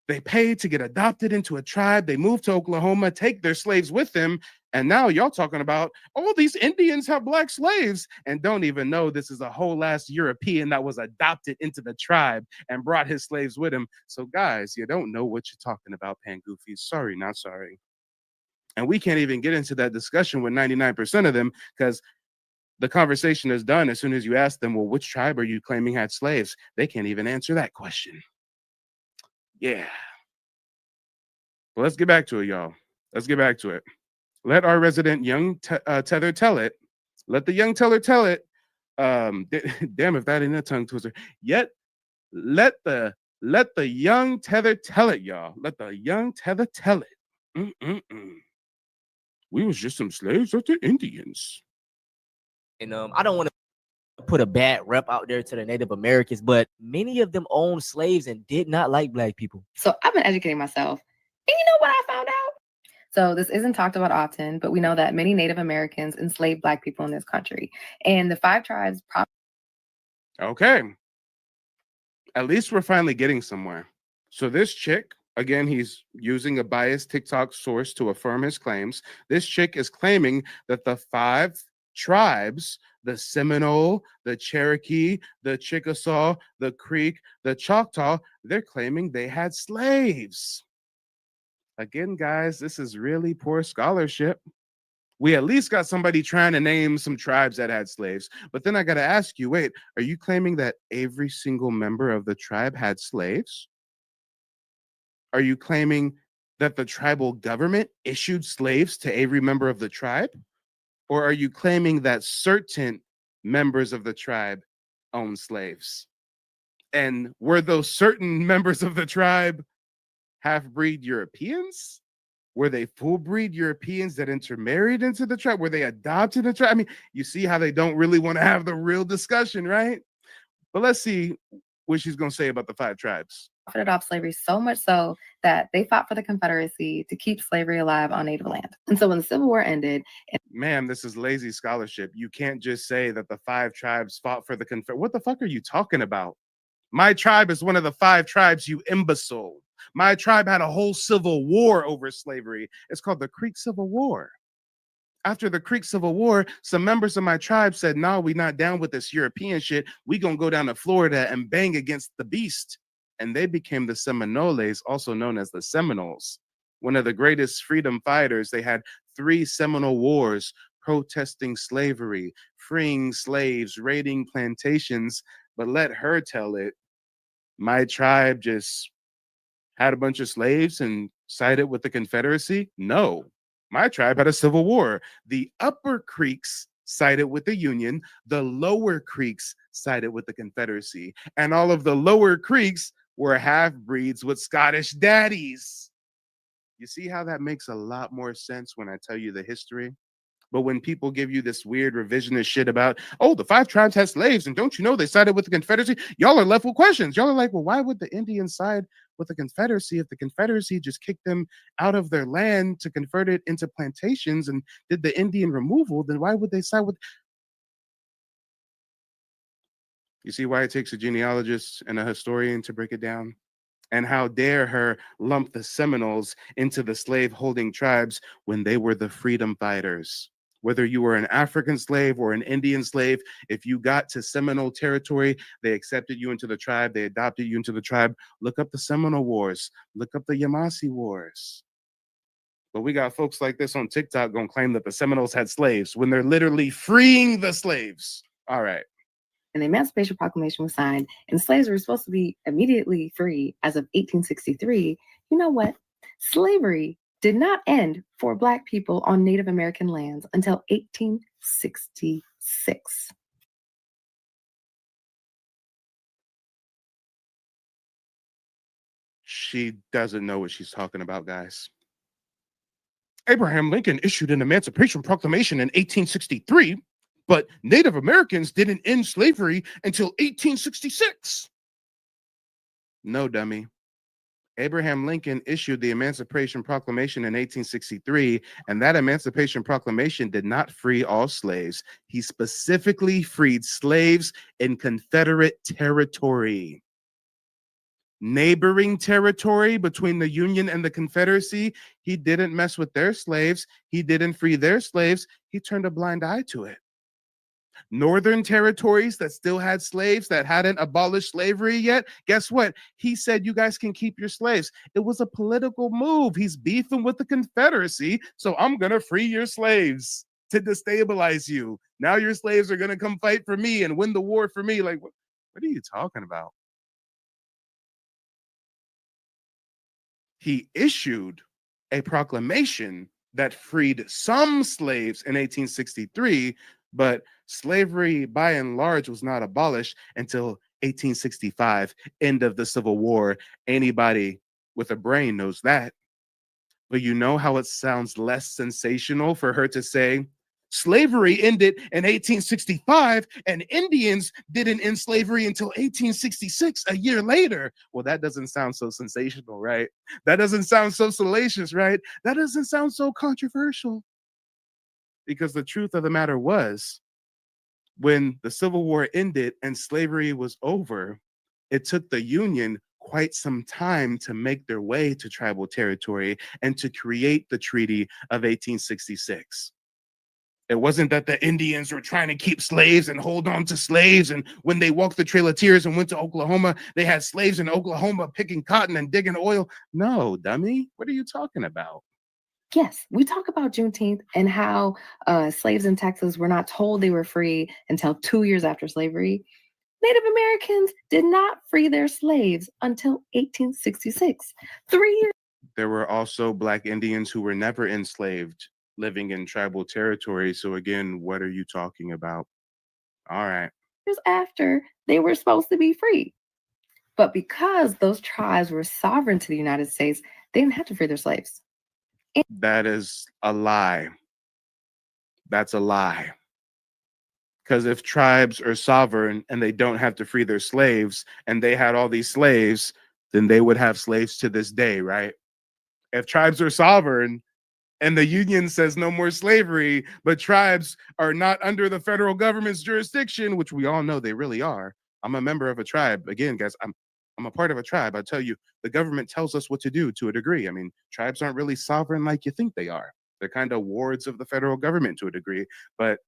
They pay to get adopted into a tribe. They move to Oklahoma, take their slaves with them. And now y'all talking about all these Indians have black slaves and don't even know this is a whole ass European that was adopted into the tribe and brought his slaves with him. So guys, you don't know what you're talking about, Pangoofies. Sorry, not sorry. And we can't even get into that discussion with 99% of them because the conversation is done as soon as you ask them, well, which tribe are you claiming had slaves? They can't even answer that question. Yeah. Well, let's get back to it, y'all. Let's get back to it. Let our resident young tether tell it. Let the young teller tell it. Damn, if that ain't a tongue twister. Yet, let the young tether tell it, y'all. Let the young tether tell it. We was just some slaves of the Indians. And I don't want to put a bad rep out there to the Native Americans, but many of them owned slaves and did not like black people. So I've been educating myself. And you know what I found out? So this isn't talked about often, but we know that many Native Americans enslaved black people in this country. And the 5 tribes Okay. At least we're finally getting somewhere. So this chick, again, he's using a biased TikTok source to affirm his claims. This chick is claiming that the 5 tribes, the Seminole, the Cherokee, the Chickasaw, the Creek, the Choctaw, they're claiming they had slaves. Again, guys, this is really poor scholarship. We at least got somebody trying to name some tribes that had slaves. But then I got to ask you, wait, are you claiming that every single member of the tribe had slaves? Are you claiming that the tribal government issued slaves to every member of the tribe? Or are you claiming that certain members of the tribe own slaves? And were those certain members of the tribe half-breed Europeans? Were they full-breed Europeans that intermarried into the tribe? Were they adopted the tribe? I mean, you see how they don't really want to have the real discussion, right? But let's see what she's going to say about the 5 tribes. profited off slavery so much so that they fought for the Confederacy to keep slavery alive on Native land. And so when the Civil War ended... Ma'am, this is lazy scholarship. You can't just say that the 5 tribes fought for the Confederate. What the fuck are you talking about? My tribe is one of the 5 tribes, you imbecile. My tribe had a whole civil war over slavery. It's called the Creek Civil War. After the Creek Civil War, some members of my tribe said, no, we're not down with this European shit. We gonna go down to Florida and bang against the beast. And they became the Seminoles, also known as the Seminoles. One of the greatest freedom fighters. They had 3 Seminole wars, protesting slavery, freeing slaves, raiding plantations. But let her tell it. My tribe just had a bunch of slaves and sided with the Confederacy? No. My tribe had a civil war. The upper Creeks sided with the Union. The lower Creeks sided with the Confederacy. And all of the lower Creeks were half-breeds with Scottish daddies. You see how that makes a lot more sense when I tell you the history? But when people give you this weird revisionist shit about, oh, the 5 tribes had slaves, and don't you know they sided with the Confederacy? Y'all are left with questions. Y'all are like, well, why would the Indians side with the Confederacy if the Confederacy just kicked them out of their land to convert it into plantations and did the Indian removal? Then why would they side with... You see why it takes a genealogist and a historian to break it down? And how dare her lump the Seminoles into the slave-holding tribes when they were the freedom fighters? Whether you were an African slave or an Indian slave, if you got to Seminole territory, they accepted you into the tribe, they adopted you into the tribe. Look up the Seminole Wars, look up the Yamasee Wars. But we got folks like this on TikTok gonna claim that the Seminoles had slaves when they're literally freeing the slaves. All right. And the Emancipation Proclamation was signed, and slaves were supposed to be immediately free as of 1863. You know what? Slavery did not end for Black people on Native American lands until 1866. She doesn't know what she's talking about, guys. Abraham Lincoln issued an Emancipation Proclamation in 1863, but Native Americans didn't end slavery until 1866. No, dummy. Abraham Lincoln issued the Emancipation Proclamation in 1863, and that Emancipation Proclamation did not free all slaves. He specifically freed slaves in Confederate territory. Neighboring territory between the Union and the Confederacy, he didn't mess with their slaves. He didn't free their slaves. He turned a blind eye to it. Northern territories that still had slaves, that hadn't abolished slavery yet, guess what? He said, you guys can keep your slaves. It was a political move. He's beefing with the Confederacy, so I'm going to free your slaves to destabilize you. Now your slaves are going to come fight for me and win the war for me. Like, what are you talking about? He issued a proclamation that freed some slaves in 1863, but slavery by and large was not abolished until 1865, end of the Civil War. Anybody with a brain knows that. But you know how it sounds less sensational for her to say, slavery ended in 1865 and Indians didn't end slavery until 1866, a year later. Well, that doesn't sound so sensational, right? That doesn't sound so salacious, right? That doesn't sound so controversial. Because the truth of the matter was, when the Civil War ended and slavery was over, it took the Union quite some time to make their way to tribal territory and to create the Treaty of 1866. It wasn't that the Indians were trying to keep slaves and hold on to slaves. And when they walked the Trail of Tears and went to Oklahoma, they had slaves in Oklahoma picking cotton and digging oil. No, dummy. What are you talking about? Yes, we talk about Juneteenth and how slaves in Texas were not told they were free until 2 years after slavery. Native Americans did not free their slaves until 1866. 3 years. There were also Black Indians who were never enslaved, living in tribal territory. So again, what are you talking about? All right. Years after they were supposed to be free. But because those tribes were sovereign to the United States, they didn't have to free their slaves. That is a lie. That's a lie. Because if tribes are sovereign and they don't have to free their slaves and they had all these slaves, then they would have slaves to this day, right? If tribes are sovereign and the Union says no more slavery, but tribes are not under the federal government's jurisdiction, which we all know they really are. I'm a member of a tribe. Again, guys, I'm a part of a tribe. I tell you, the government tells us what to do to a degree. I mean, tribes aren't really sovereign like you think they are. They're kind of wards of the federal government to a degree. But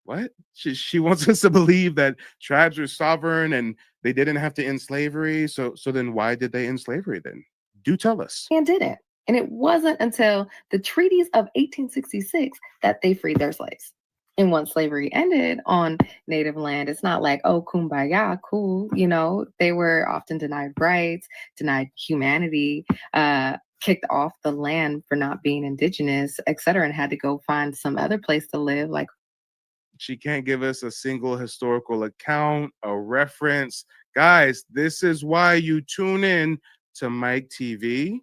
what? She wants us to believe that tribes are sovereign and they didn't have to end slavery. So then why did they end slavery then? Do tell us. And did it. And it wasn't until the treaties of 1866 that they freed their slaves. And once slavery ended on Native land, it's not like, oh, kumbaya, cool. You know, they were often denied rights, denied humanity, kicked off the land for not being indigenous, et cetera, and had to go find some other place to live. Like, she can't give us a single historical account, a reference. Guys, this is why you tune in to Mike TV,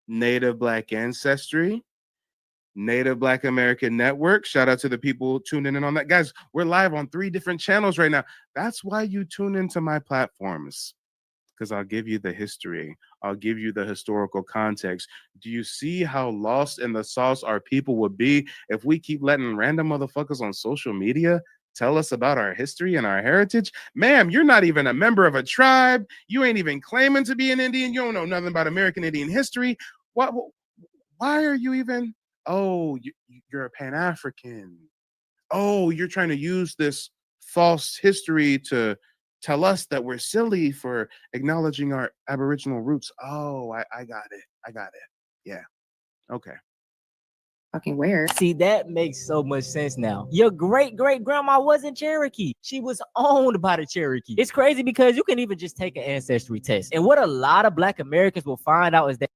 Native Black Ancestry, Native Black American Network. Shout out to the people tuning in on that. Guys, we're live on 3 different channels right now. That's why you tune into my platforms, because I'll give you the history. I'll give you the historical context. Do you see how lost in the sauce our people would be if we keep letting random motherfuckers on social media tell us about our history and our heritage? Ma'am, you're not even a member of a tribe. You ain't even claiming to be an Indian. You don't know nothing about American Indian history. Why are you even... Oh, you're a Pan-African. Oh, you're trying to use this false history to tell us that we're silly for acknowledging our Aboriginal roots. Oh, I got it. I got it. Yeah. Okay. fucking where? See, that makes so much sense now. Your great-great-grandma wasn't Cherokee. She was owned by the Cherokee. It's crazy because you can even just take an ancestry test. And what a lot of Black Americans will find out is that...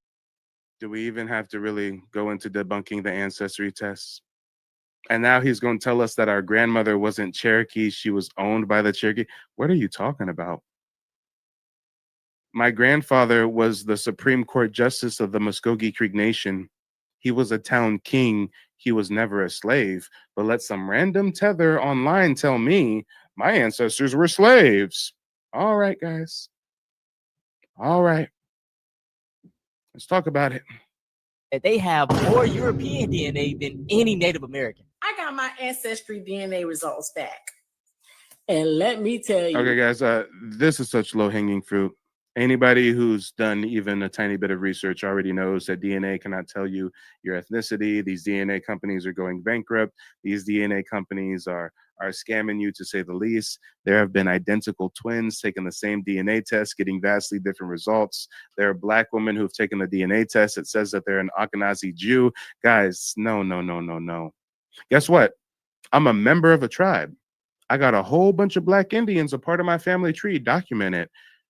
Do we even have to really go into debunking the ancestry tests? And now he's going to tell us that our grandmother wasn't Cherokee. She was owned by the Cherokee. What are you talking about? My grandfather was the Supreme Court Justice of the Muskogee Creek Nation. He was a town king. He was never a slave. But let some random tether online tell me my ancestors were slaves. All right, guys. All right. Let's talk about it. That they have more European DNA than any Native American. I got my ancestry DNA results back. And let me tell you. Okay, guys, this is such low-hanging fruit. Anybody who's done even a tiny bit of research already knows that DNA cannot tell you your ethnicity. These DNA companies are going bankrupt. These DNA companies are scamming you, to say the least. There have been identical twins taking the same DNA test, getting vastly different results. There are Black women who've taken the DNA test that says that they're an Ashkenazi Jew. Guys, no. Guess what? I'm a member of a tribe. I got a whole bunch of Black Indians, a part of my family tree, documented.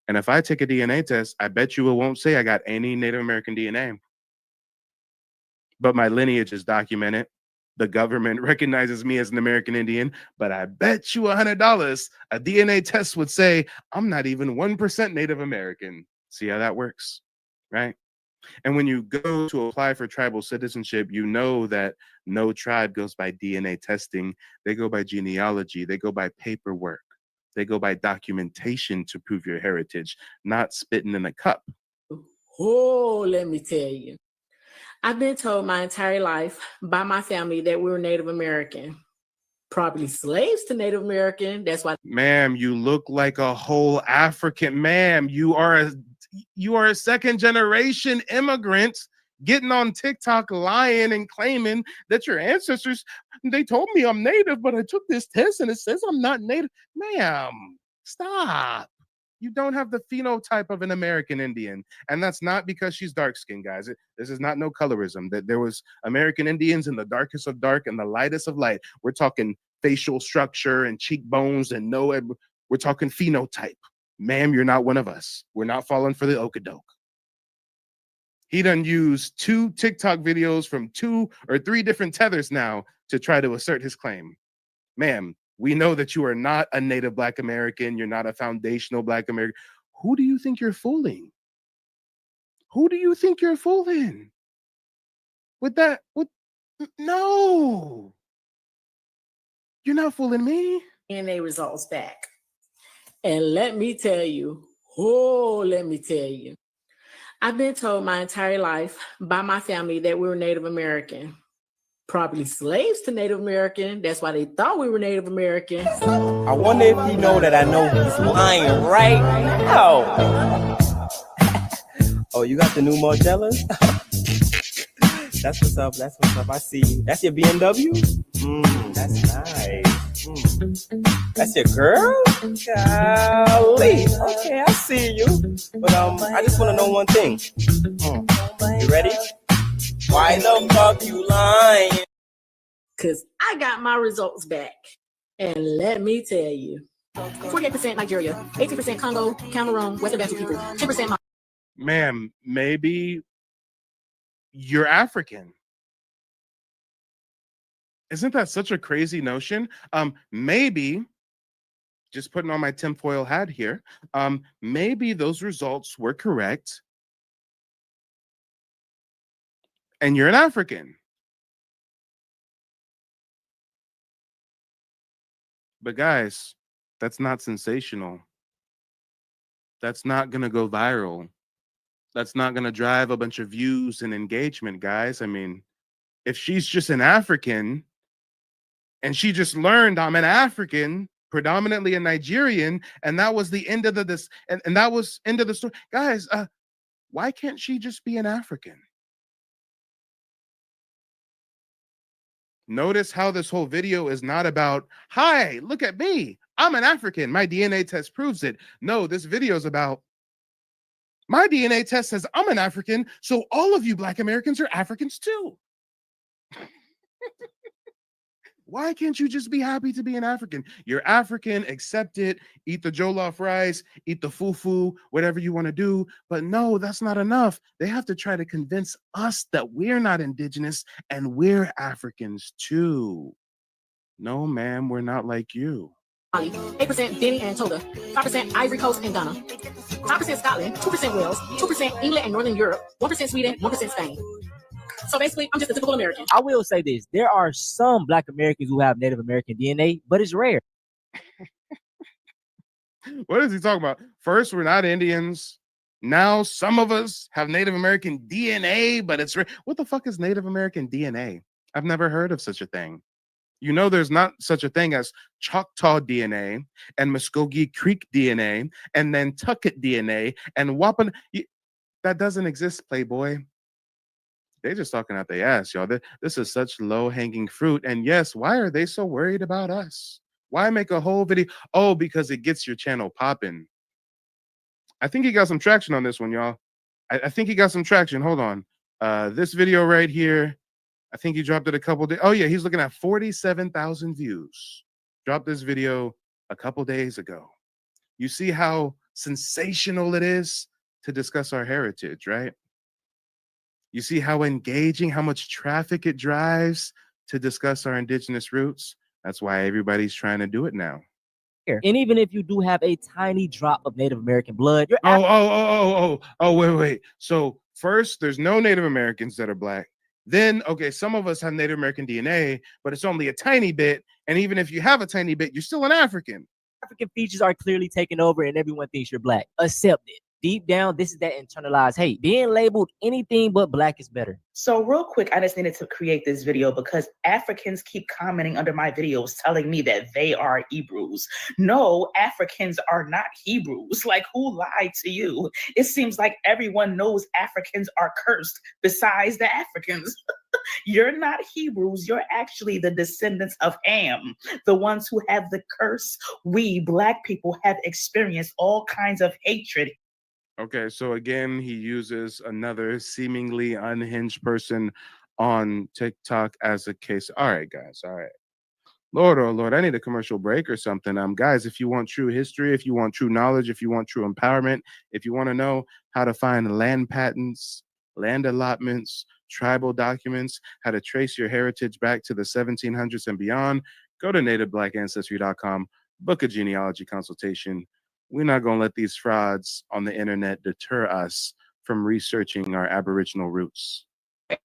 And if I take a DNA test, I bet you it won't say I got any Native American DNA. But my lineage is documented. The government recognizes me as an American Indian, but I bet you $100 a DNA test would say I'm not even 1% Native American. See how that works, right? And when you go to apply for tribal citizenship, you know that no tribe goes by DNA testing. They go by genealogy. They go by paperwork. They go by documentation to prove your heritage, not spitting in a cup. Oh, let me tell you. I've been told my entire life by my family that we were Native American. Probably slaves to Native American. That's why. Ma'am, you look like a whole African. Ma'am, you are a second generation immigrant getting on TikTok lying and claiming that your ancestors, they told me I'm Native, but I took this test and it says I'm not Native. Ma'am, stop. You don't have the phenotype of an American Indian. And that's not because she's dark-skinned, guys. This is not no colorism. That there was American Indians in the darkest of dark and the lightest of light. We're talking facial structure and cheekbones and we're talking phenotype. Ma'am, you're not one of us. We're not falling for the okadoke. He done used 2 TikTok videos from 2 or 3 different tethers now to try to assert his claim. Ma'am, we know that you are not a native Black American. You're not a foundational Black American. Who do you think you're fooling? Who do you think you're fooling? With that, no. You're not fooling me. DNA results back. And let me tell you, let me tell you. I've been told my entire life by my family that we were Native American. Probably slaves to Native American. That's why they thought we were Native American. I wonder if you know that I know he's lying right now. Oh, you got the new Margellas? That's what's up. That's what's up. I see you. That's your BMW? That's nice. That's your girl? Golly. Okay, I see you. But I just want to know one thing. You ready? Why the fuck you lying? Because I got my results back. And let me tell you. 48% Nigeria, 18% Congo, Cameroon, Western Bantu people, 10% Ma'am, maybe you're African. Isn't that such a crazy notion? Maybe, just putting on my tinfoil hat here, maybe those results were correct and you're an African. But guys, that's not sensational. That's not gonna go viral. That's not gonna drive a bunch of views and engagement, guys. I mean, if she's just an African and she just learned I'm an African, predominantly a Nigerian, and that was the end of and that was end of the story. Guys, why can't she just be an African? Notice how this whole video is not about, hi, look at me. I'm an African. My DNA test proves it. No, this video is about, my DNA test says I'm an African, so all of you Black Americans are Africans too. Why can't you just be happy to be an African? You're African, accept it, eat the jollof rice, eat the fufu, whatever you want to do. But no, that's not enough. They have to try to convince us that we're not indigenous and we're Africans too. No, ma'am, we're not like you. 8% Benin and Togo, 5% Ivory Coast and Ghana, 5% Scotland, 2% Wales, 2% England and Northern Europe, 1% Sweden, 1% Spain. So basically, I'm just a typical American. I will say this. There are some Black Americans who have Native American DNA, but it's rare. What is he talking about? First, we're not Indians. Now some of us have Native American DNA, but it's what the fuck is Native American DNA? I've never heard of such a thing. You know, there's not such a thing as Choctaw DNA and Muskogee Creek DNA and Nantucket DNA and Wapan. That doesn't exist, Playboy. They're just talking out their ass, y'all. This is such low-hanging fruit. And yes, why are they so worried about us? Why make a whole video? Oh, because it gets your channel popping. I think he got some traction on this one, y'all. I think he got some traction. Hold on. This video right here, I think he dropped it a couple days. Oh, yeah, he's looking at 47,000 views. Dropped this video a couple days ago. You see how sensational it is to discuss our heritage, right? You see how engaging, how much traffic it drives to discuss our indigenous roots. That's why everybody's trying to do it now. And even if you do have a tiny drop of Native American blood, you're wait. So first, there's no Native Americans that are black. Then, okay, some of us have Native American DNA, but it's only a tiny bit. And even if you have a tiny bit, you're still an African. African features are clearly taking over and everyone thinks you're black. Accept it. Deep down, this is that internalized hate. Being labeled anything but black is better. So real quick, I just needed to create this video because Africans keep commenting under my videos telling me that they are Hebrews. No, Africans are not Hebrews. Like, who lied to you? It seems like everyone knows Africans are cursed besides the Africans. You're not Hebrews. You're actually the descendants of Ham, the ones who have the curse. We black people have experienced all kinds of hatred. Okay, so again, he uses another seemingly unhinged person on TikTok as a case. All right, guys. All right. Lord, oh Lord, I need a commercial break or something. Guys, if you want true history, if you want true knowledge, if you want true empowerment, if you want to know how to find land patents, land allotments, tribal documents, how to trace your heritage back to the 1700s and beyond, go to nativeblackancestry.com, book a genealogy consultation. We're not going to let these frauds on the internet deter us from researching our Aboriginal roots.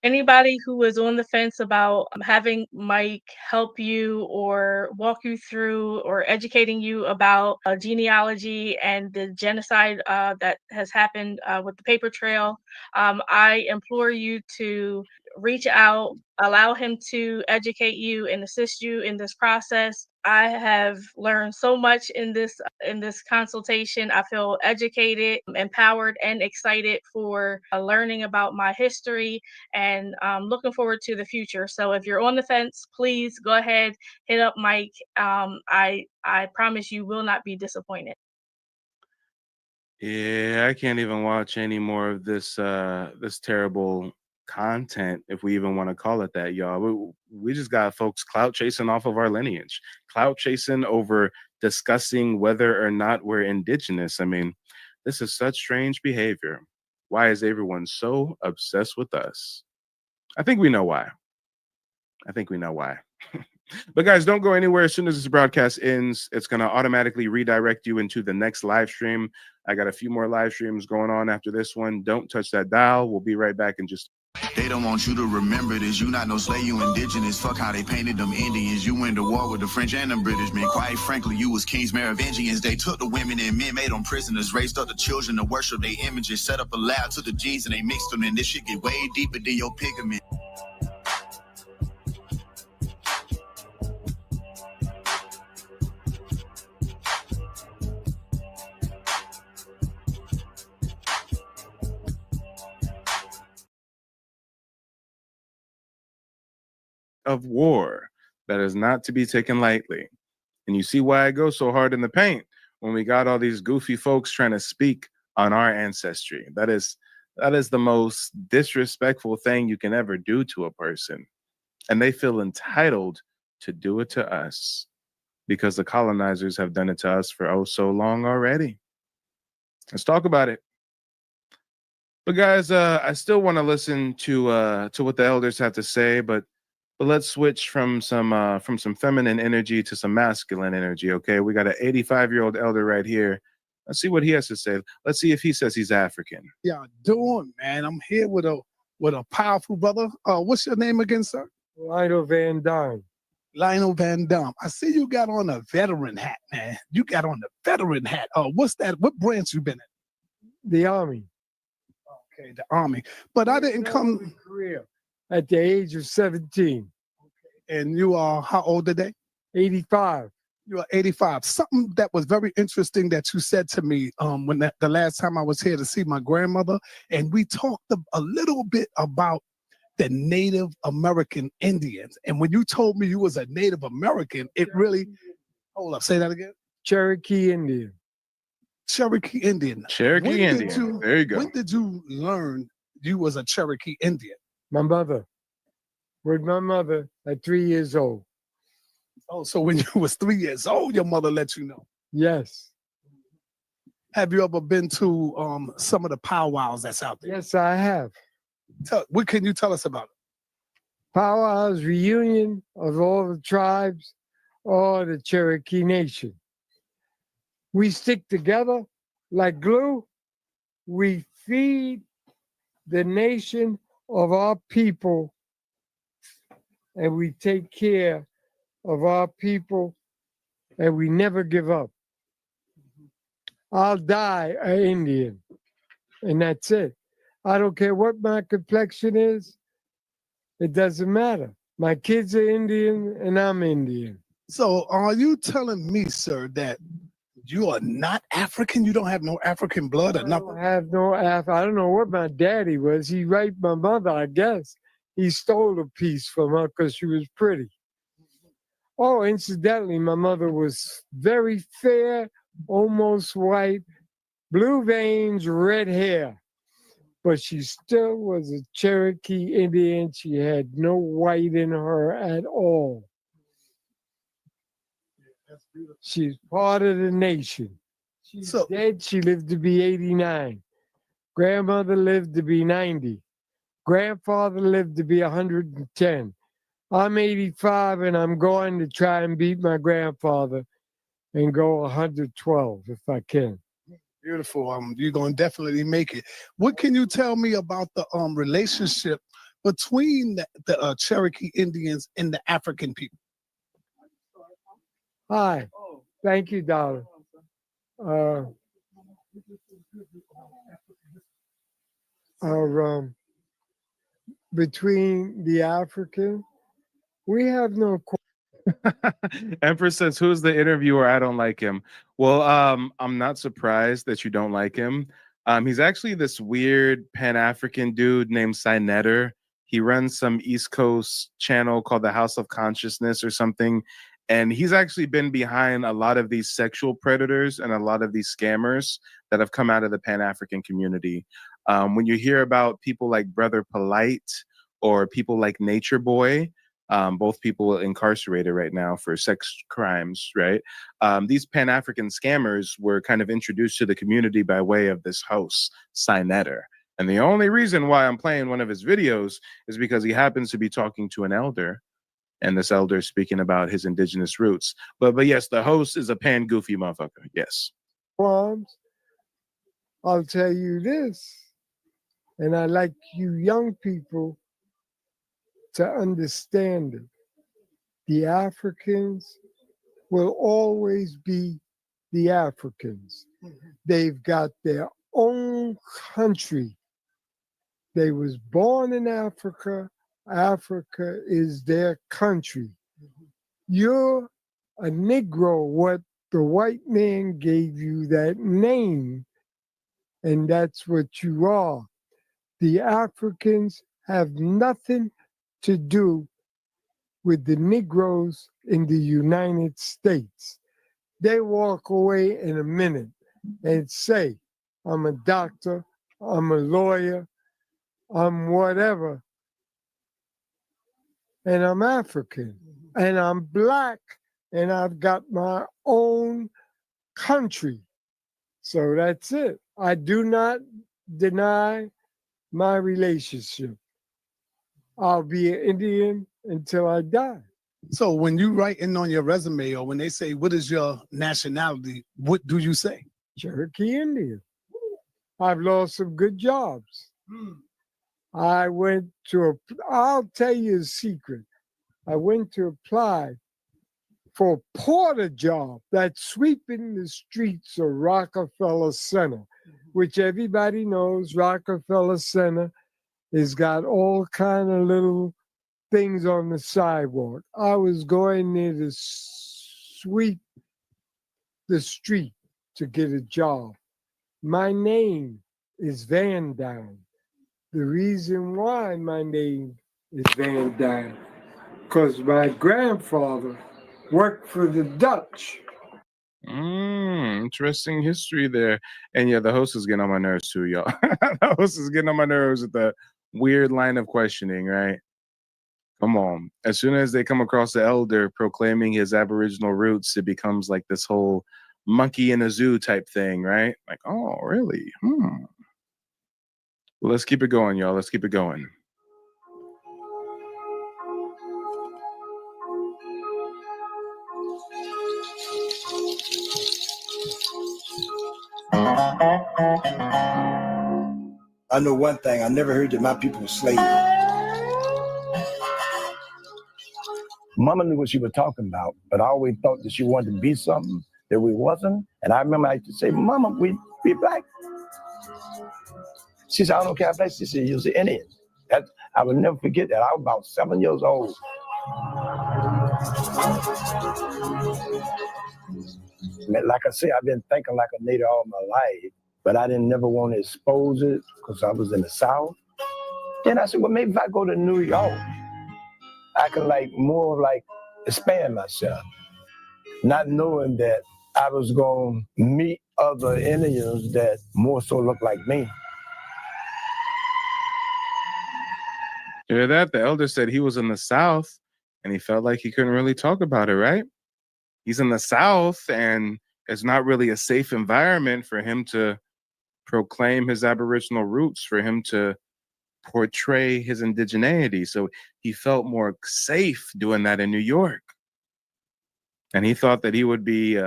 Anybody who is on the fence about having Mike help you or walk you through or educating you about genealogy and the genocide that has happened with the paper trail, I implore you to reach out, allow him to educate you and assist you in this process. I have learned so much in this consultation. I feel educated, empowered, and excited for learning about my history, and looking forward to the future. So if you're on the fence, please go ahead, hit up Mike. I promise you will not be disappointed. Yeah, I can't even watch any more of this this terrible content, if we even want to call it that, y'all. We just got folks clout chasing off of our lineage, clout chasing over discussing whether or not we're indigenous. I mean, this is such strange behavior. Why is everyone so obsessed with us? I think we know why. But guys, don't go anywhere. As soon as this broadcast ends, it's going to automatically redirect you into the next live stream. I got a few more live streams going on after this one. Don't touch that dial. We'll be right back in just. They don't want you to remember this. You not no slave, you indigenous. Fuck how they painted them Indians. You went to war with the French and the British, man. Quite frankly, you was kings Merovingians. They took the women and men, made them prisoners, raised up the children to worship their images, set up a lab, took the genes and they mixed them, and this shit get way deeper than your pigment. Of war that is not to be taken lightly. And you see why I go so hard in the paint when we got all these goofy folks trying to speak on our ancestry. That is the most disrespectful thing you can ever do to a person. And they feel entitled to do it to us because the colonizers have done it to us for oh so long already. Let's talk about it. But guys, I still want to listen to what the elders have to say, but let's switch from some feminine energy to some masculine energy, okay? We got an 85-year-old elder right here. Let's see what he has to say. Let's see if he says he's African. Yeah, doing, man. I'm here with a powerful brother. What's your name again, sir? Lionel Van Dam. Lionel Van Dam. I see you got on a veteran hat, man. You got on the veteran hat. What's that? What branch you been in? The Army. Okay, the Army. But I didn't come. Korea at the age of 17. And you are how old today? 85. You are 85. Something that was very interesting that you said to me when the last time I was here to see my grandmother, and we talked a little bit about the Native American Indians. And when you told me you was a Native American, it really, hold up, say that again. Cherokee Indian. Cherokee Indian. Cherokee Indian. There you go. When did you learn you was a Cherokee Indian? My mother. With my mother at 3 years old. Oh, so when you was 3 years old, your mother let you know? Yes. Have you ever been to some of the powwows that's out there? Yes, I have. What can you tell us about it? Powwows, reunion of all the tribes, all the Cherokee Nation. We stick together like glue. We feed the nation of our people, and we take care of our people, and we never give up. I'll die an Indian, and that's it. I don't care what my complexion is. It doesn't matter. My kids are Indian, and I'm Indian. So are you telling me, sir, that you are not African? You don't have no African blood or nothing? I have no I don't know what my daddy was. He raped my mother, I guess. He stole a piece from her because she was pretty. Oh, incidentally, my mother was very fair, almost white, blue veins, red hair. But she still was a Cherokee Indian. She had no white in her at all. She's part of the nation. She's dead. She lived to be 89. Grandmother lived to be 90. Grandfather lived to be 110. I'm 85 and I'm going to try and beat my grandfather and go 112 if I can. Beautiful. You're going to definitely make it. What can you tell me about the relationship between the Cherokee Indians and the African people? Hi. Thank you, darling. Between the African, we have no. Empress says, "Who's the interviewer? I don't like him." Well, I'm not surprised that you don't like him. He's actually this weird Pan-African dude named Sinetter. He runs some East Coast channel called the House of Consciousness or something. And he's actually been behind a lot of these sexual predators and a lot of these scammers that have come out of the Pan-African community. When you hear about people like Brother Polite or people like Nature Boy, both people incarcerated right now for sex crimes, right? These Pan-African scammers were kind of introduced to the community by way of this host, Sinetter. And the only reason why I'm playing one of his videos is because he happens to be talking to an elder, and this elder is speaking about his indigenous roots. But yes, the host is a pan-goofy motherfucker, yes. I'll tell you this, and I like you young people to understand it. The Africans will always be the Africans. They've got their own country. They was born in Africa. Africa is their country. You're a Negro. What the white man gave you that name, and that's what you are. The Africans have nothing to do with the Negroes in the United States. They walk away in a minute and say, I'm a doctor, I'm a lawyer, I'm whatever, and I'm African, and I'm black, and I've got my own country. So that's it. I do not deny my relationship. I'll be an Indian until I die. So when you writing on your resume or when they say, what is your nationality, what do you say? Cherokee Indian. I've lost some good jobs. I went to, I'll tell you a secret. I went to apply for a porter job that's sweeping the streets of Rockefeller Center, which everybody knows, Rockefeller Center, has got all kind of little things on the sidewalk. I was going there to sweep the street to get a job. My name is Van Dyne. The reason why my name is Van Dyne, because my grandfather worked for the Dutch. Interesting history there. And yeah, the host is getting on my nerves too, y'all. The host is getting on my nerves with the weird line of questioning, right? Come on. As soon as they come across the elder proclaiming his Aboriginal roots, it becomes like this whole monkey in a zoo type thing, right? Like, oh, really? Well, let's keep it going, y'all. Let's keep it going. I know one thing, I never heard that my people were slaves. Mama knew what she was talking about, but I always thought that she wanted to be something that we wasn't. And I remember I used to say, Mama, we black. She said, I don't care how black. She said, you're an Indian. I will never forget that. I was about 7 years old. Like I said, I've been thinking like a native all my life, but I didn't never want to expose it because I was in the South. Then I said, well, maybe if I go to New York, I can like more like expand myself, not knowing that I was going to meet other Indians that more so look like me. You hear that? The elder said he was in the South and he felt like he couldn't really talk about it, right? He's in the South and it's not really a safe environment for him to proclaim his Aboriginal roots, for him to portray his indigeneity. So he felt more safe doing that in New York. And he thought that he would be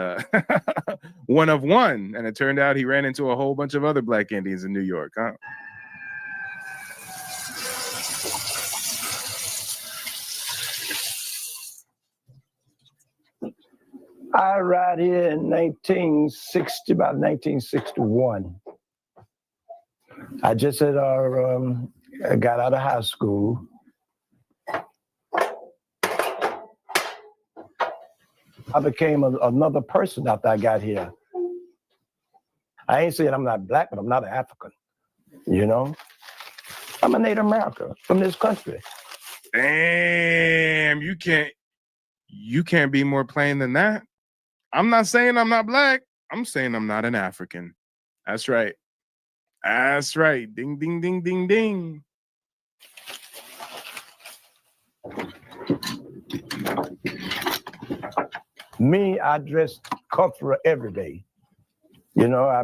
one of one. And it turned out he ran into a whole bunch of other Black Indians in New York, huh? I arrived here in 1960, about 1961. I just had got out of high school. I became another person after I got here. I ain't saying I'm not black, but I'm not an African, you know? I'm a Native American from this country. Damn, you can't be more plain than that. I'm not saying I'm not black. I'm saying I'm not an African. That's right. That's right. Ding, ding, ding, ding, ding. Me, I dress cultural every day. You know, I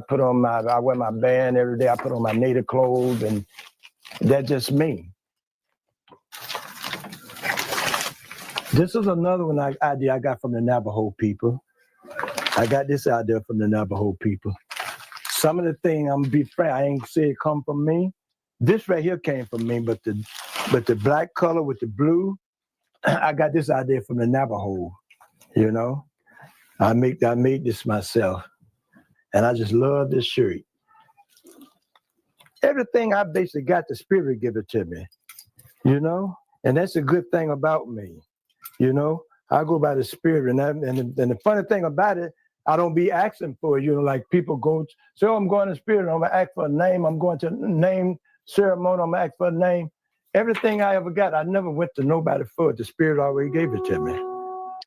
wear my band every day. I put on my native clothes, and that's just me. This is another idea I got from the Navajo people. I got this idea from the Navajo people. Some of the things, I'm gonna be frank, I ain't say it come from me. This right here came from me, but the black color with the blue, I got this idea from the Navajo. You know, I made this myself, and I just love this shirt. Everything I basically got, the spirit give it to me, you know, and that's a good thing about me, you know. I go by the spirit, and the funny thing about it, I don't be asking for it, you know, like people go, so I'm going to spirit, I'm gonna ask for a name, I'm going to name ceremony, I'm gonna ask for a name. Everything I ever got, I never went to nobody for it. The spirit already gave it to me.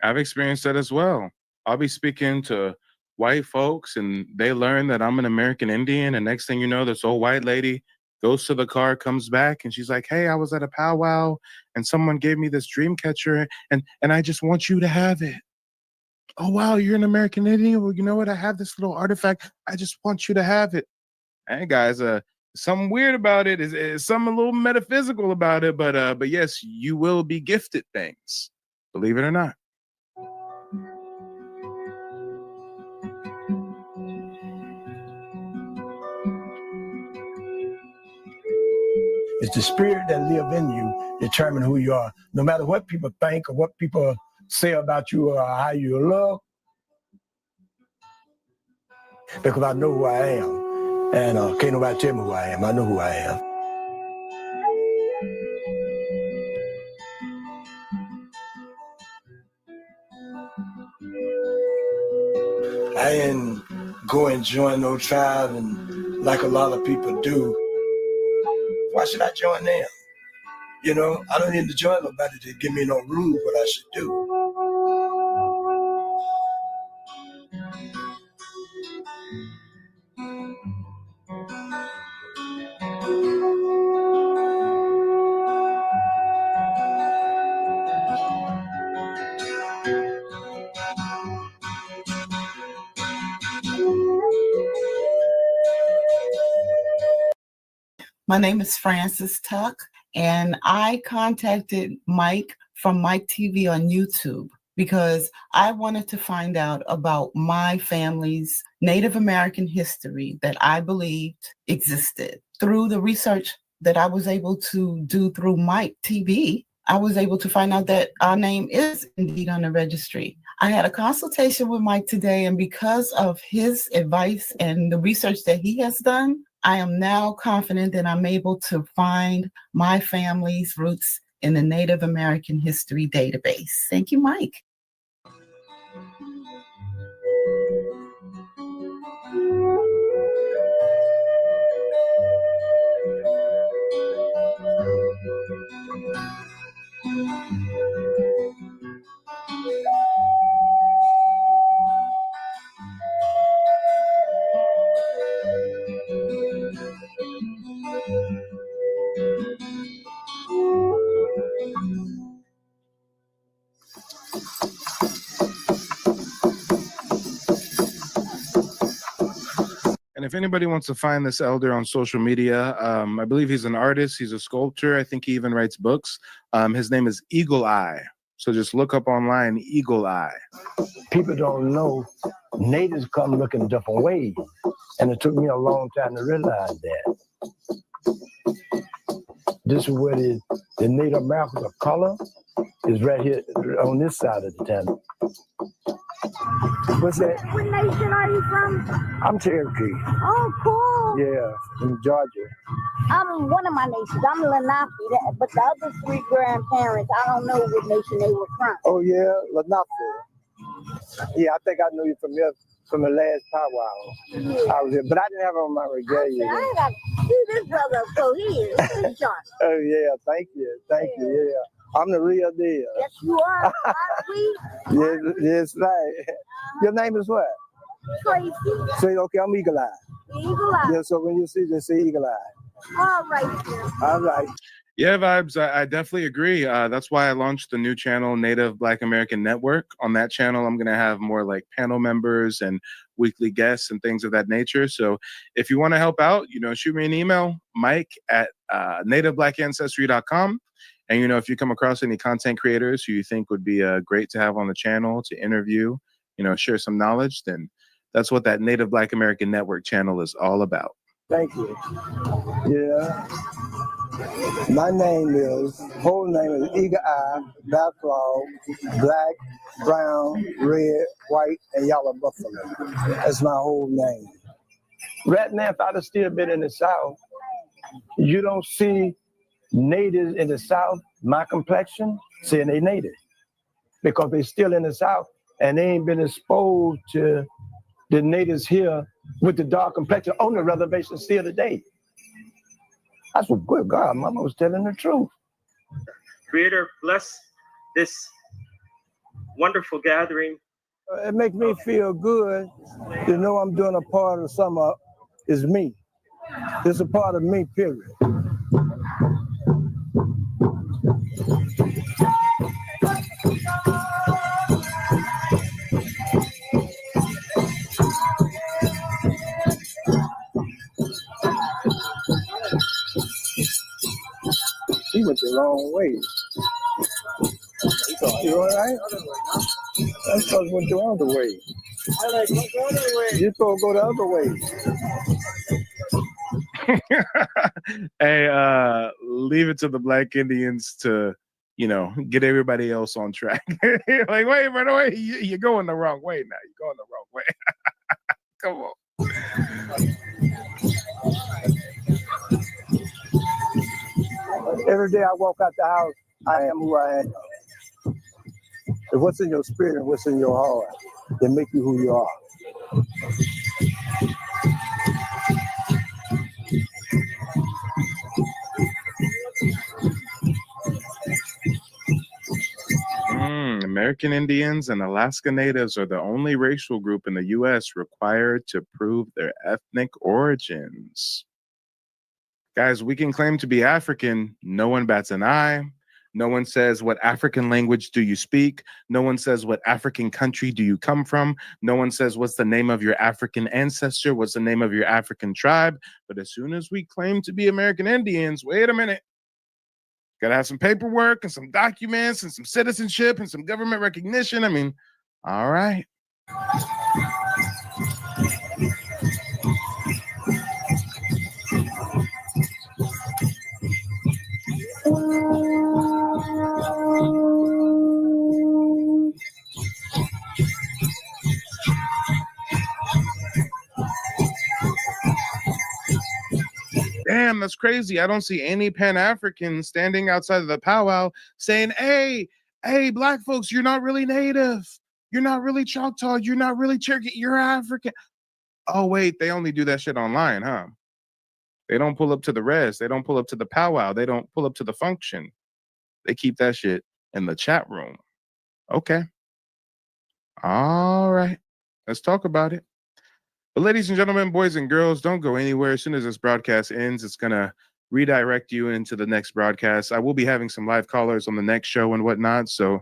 I've experienced that as well. I'll be speaking to white folks and they learn that I'm an American Indian, and next thing you know, this old white lady goes to the car, comes back, and she's like, hey, I was at a powwow and someone gave me this dream catcher and I just want you to have it. Oh, wow, you're an American Indian? Well, you know what? I have this little artifact. I just want you to have it. Hey, guys, something weird about it. Is something a little metaphysical about it, but yes, you will be gifted things, believe it or not. It's the spirit that live in you determine who you are. No matter what people think or what people say about you or how you look, because I know who I am. And can't nobody tell me who I am. I know who I am. I didn't go and join no tribe and like a lot of people do. Why should I join them? You know, I don't need to join nobody to give me no rules what I should do. My name is Frances Tuck, and I contacted Mike from Mike TV on YouTube because I wanted to find out about my family's Native American history that I believed existed. Through the research that I was able to do through Mike TV, I was able to find out that our name is indeed on the registry. I had a consultation with Mike today, and because of his advice and the research that he has done, I am now confident that I'm able to find my family's roots in the Native American History database. Thank you, Mike. And if anybody wants to find this elder on social media, I believe he's an artist. He's a sculptor. I think he even writes books. His name is Eagle Eye. So just look up online, Eagle Eye. People don't know natives come looking different ways. And it took me a long time to realize that. This is where the Native Americans of color is right here on this side of the town. What's that? What nation are you from? I'm Cherokee. Oh, cool. Yeah, from Georgia. I'm one of my nations. I'm Lenape, but the other three grandparents, I don't know what nation they were from. Oh, yeah, Lenape. Yeah, I think I knew you from the last powwow. Yeah. I was here, but I didn't have on my regalia. I got to see this brother up so here. He's sharp. Oh, yeah, thank you, yeah. I'm the real deal. Yes, you are. Yes, yes, right. Your name is what? Tracy. Say, okay, I'm Eagle Eye. Eagle Eye. Yeah, so when you see, just say Eagle Eye. All right. All right. Yeah, Vibes, I definitely agree. That's why I launched the new channel, Native Black American Network. On that channel, I'm going to have more like panel members and weekly guests and things of that nature. So if you want to help out, shoot me an email, mike@nativebblackancestry.com. And, if you come across any content creators who you think would be great to have on the channel to interview, share some knowledge, then that's what that Native Black American Network channel is all about. Thank you. Yeah. My whole name is Eagle Eye, Black Frog, Black, Brown, Red, White, and Yellow Buffalo. That's my whole name. Right now, if I'd have still been in the South, you don't see natives in the South, my complexion, saying they native. Because they still in the South and they ain't been exposed to the natives here with the dark complexion on the reservation still today. That's what, good God, Mama was telling the truth. Creator, bless this wonderful gathering. It makes me feel good to know I'm doing a part of something is me. It's a part of me, period. He went the wrong way. You all right? That's because he went the other way. You're supposed to go the other way. Hey, leave it to the Black Indians to, get everybody else on track. Like, wait, run away. You're going the wrong way now. You're going the wrong way. Come on. Every day I walk out the house, I am who I am. If what's in your spirit and what's in your heart, then make you who you are. American Indians and Alaska Natives are the only racial group in the U.S. required to prove their ethnic origins. Guys, we can claim to be African. No one bats an eye. No one says, what African language do you speak? No one says, what African country do you come from? No one says, what's the name of your African ancestor? What's the name of your African tribe? But as soon as we claim to be American Indians, wait a minute. Gotta have some paperwork and some documents and some citizenship and some government recognition. I mean, all right. Damn, that's crazy. I don't see any Pan-Africans standing outside of the powwow saying, hey, Black folks, you're not really Native. You're not really Choctaw. You're not really Cherokee. You're African. Oh, wait, they only do that shit online, huh? They don't pull up to the res. They don't pull up to the powwow. They don't pull up to the function. They keep that shit in the chat room. Okay. All right. Let's talk about it. But ladies and gentlemen, boys and girls, don't go anywhere. As soon as this broadcast ends, it's going to redirect you into the next broadcast. I will be having some live callers on the next show and whatnot, so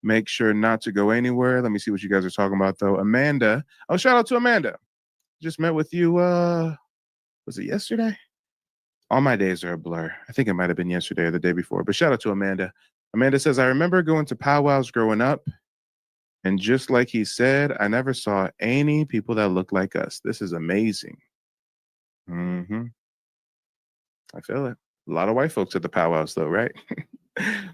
make sure not to go anywhere. Let me see what you guys are talking about, though. Amanda. Oh, shout out to Amanda. Just met with you, was it yesterday? All my days are a blur. I think it might have been yesterday or the day before, but shout out to Amanda. Amanda says, I remember going to powwows growing up, and just like he said, I never saw any people that look like us. This is amazing. I feel it. A lot of white folks at the powwows, though, right?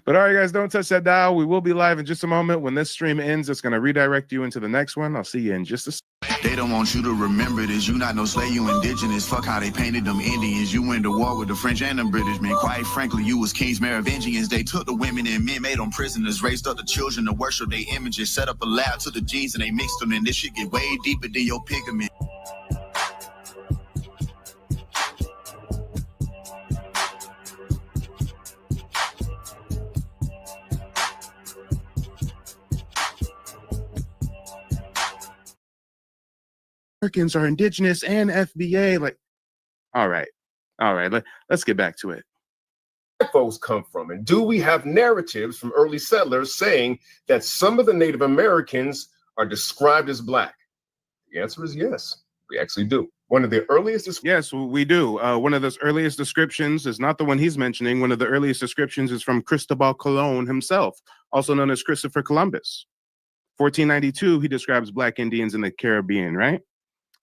But all right, guys, don't touch that dial. We will be live in just a moment. When this stream ends, it's going to redirect you into the next one. I'll see you in just a second. They don't want you to remember this. You not no slave, you indigenous. Fuck how they painted them Indians. You went to war with the French and the British, man. Quite frankly, you was kings Merovingians. They took the women and men, made them prisoners, raised up the children to worship their images, set up a lab to the genes and they mixed them. And this shit get way deeper than your pigment. Americans are indigenous and FBA. Like, all right. Let's get back to it. Folks come from, and do we have narratives from early settlers saying that some of the Native Americans are described as Black? The answer is yes, we actually do. One of the earliest yes, we do. One of those earliest descriptions is not the one he's mentioning. One of the earliest descriptions is from Cristobal Colon himself, also known as Christopher Columbus. 1492, he describes Black Indians in the Caribbean, right?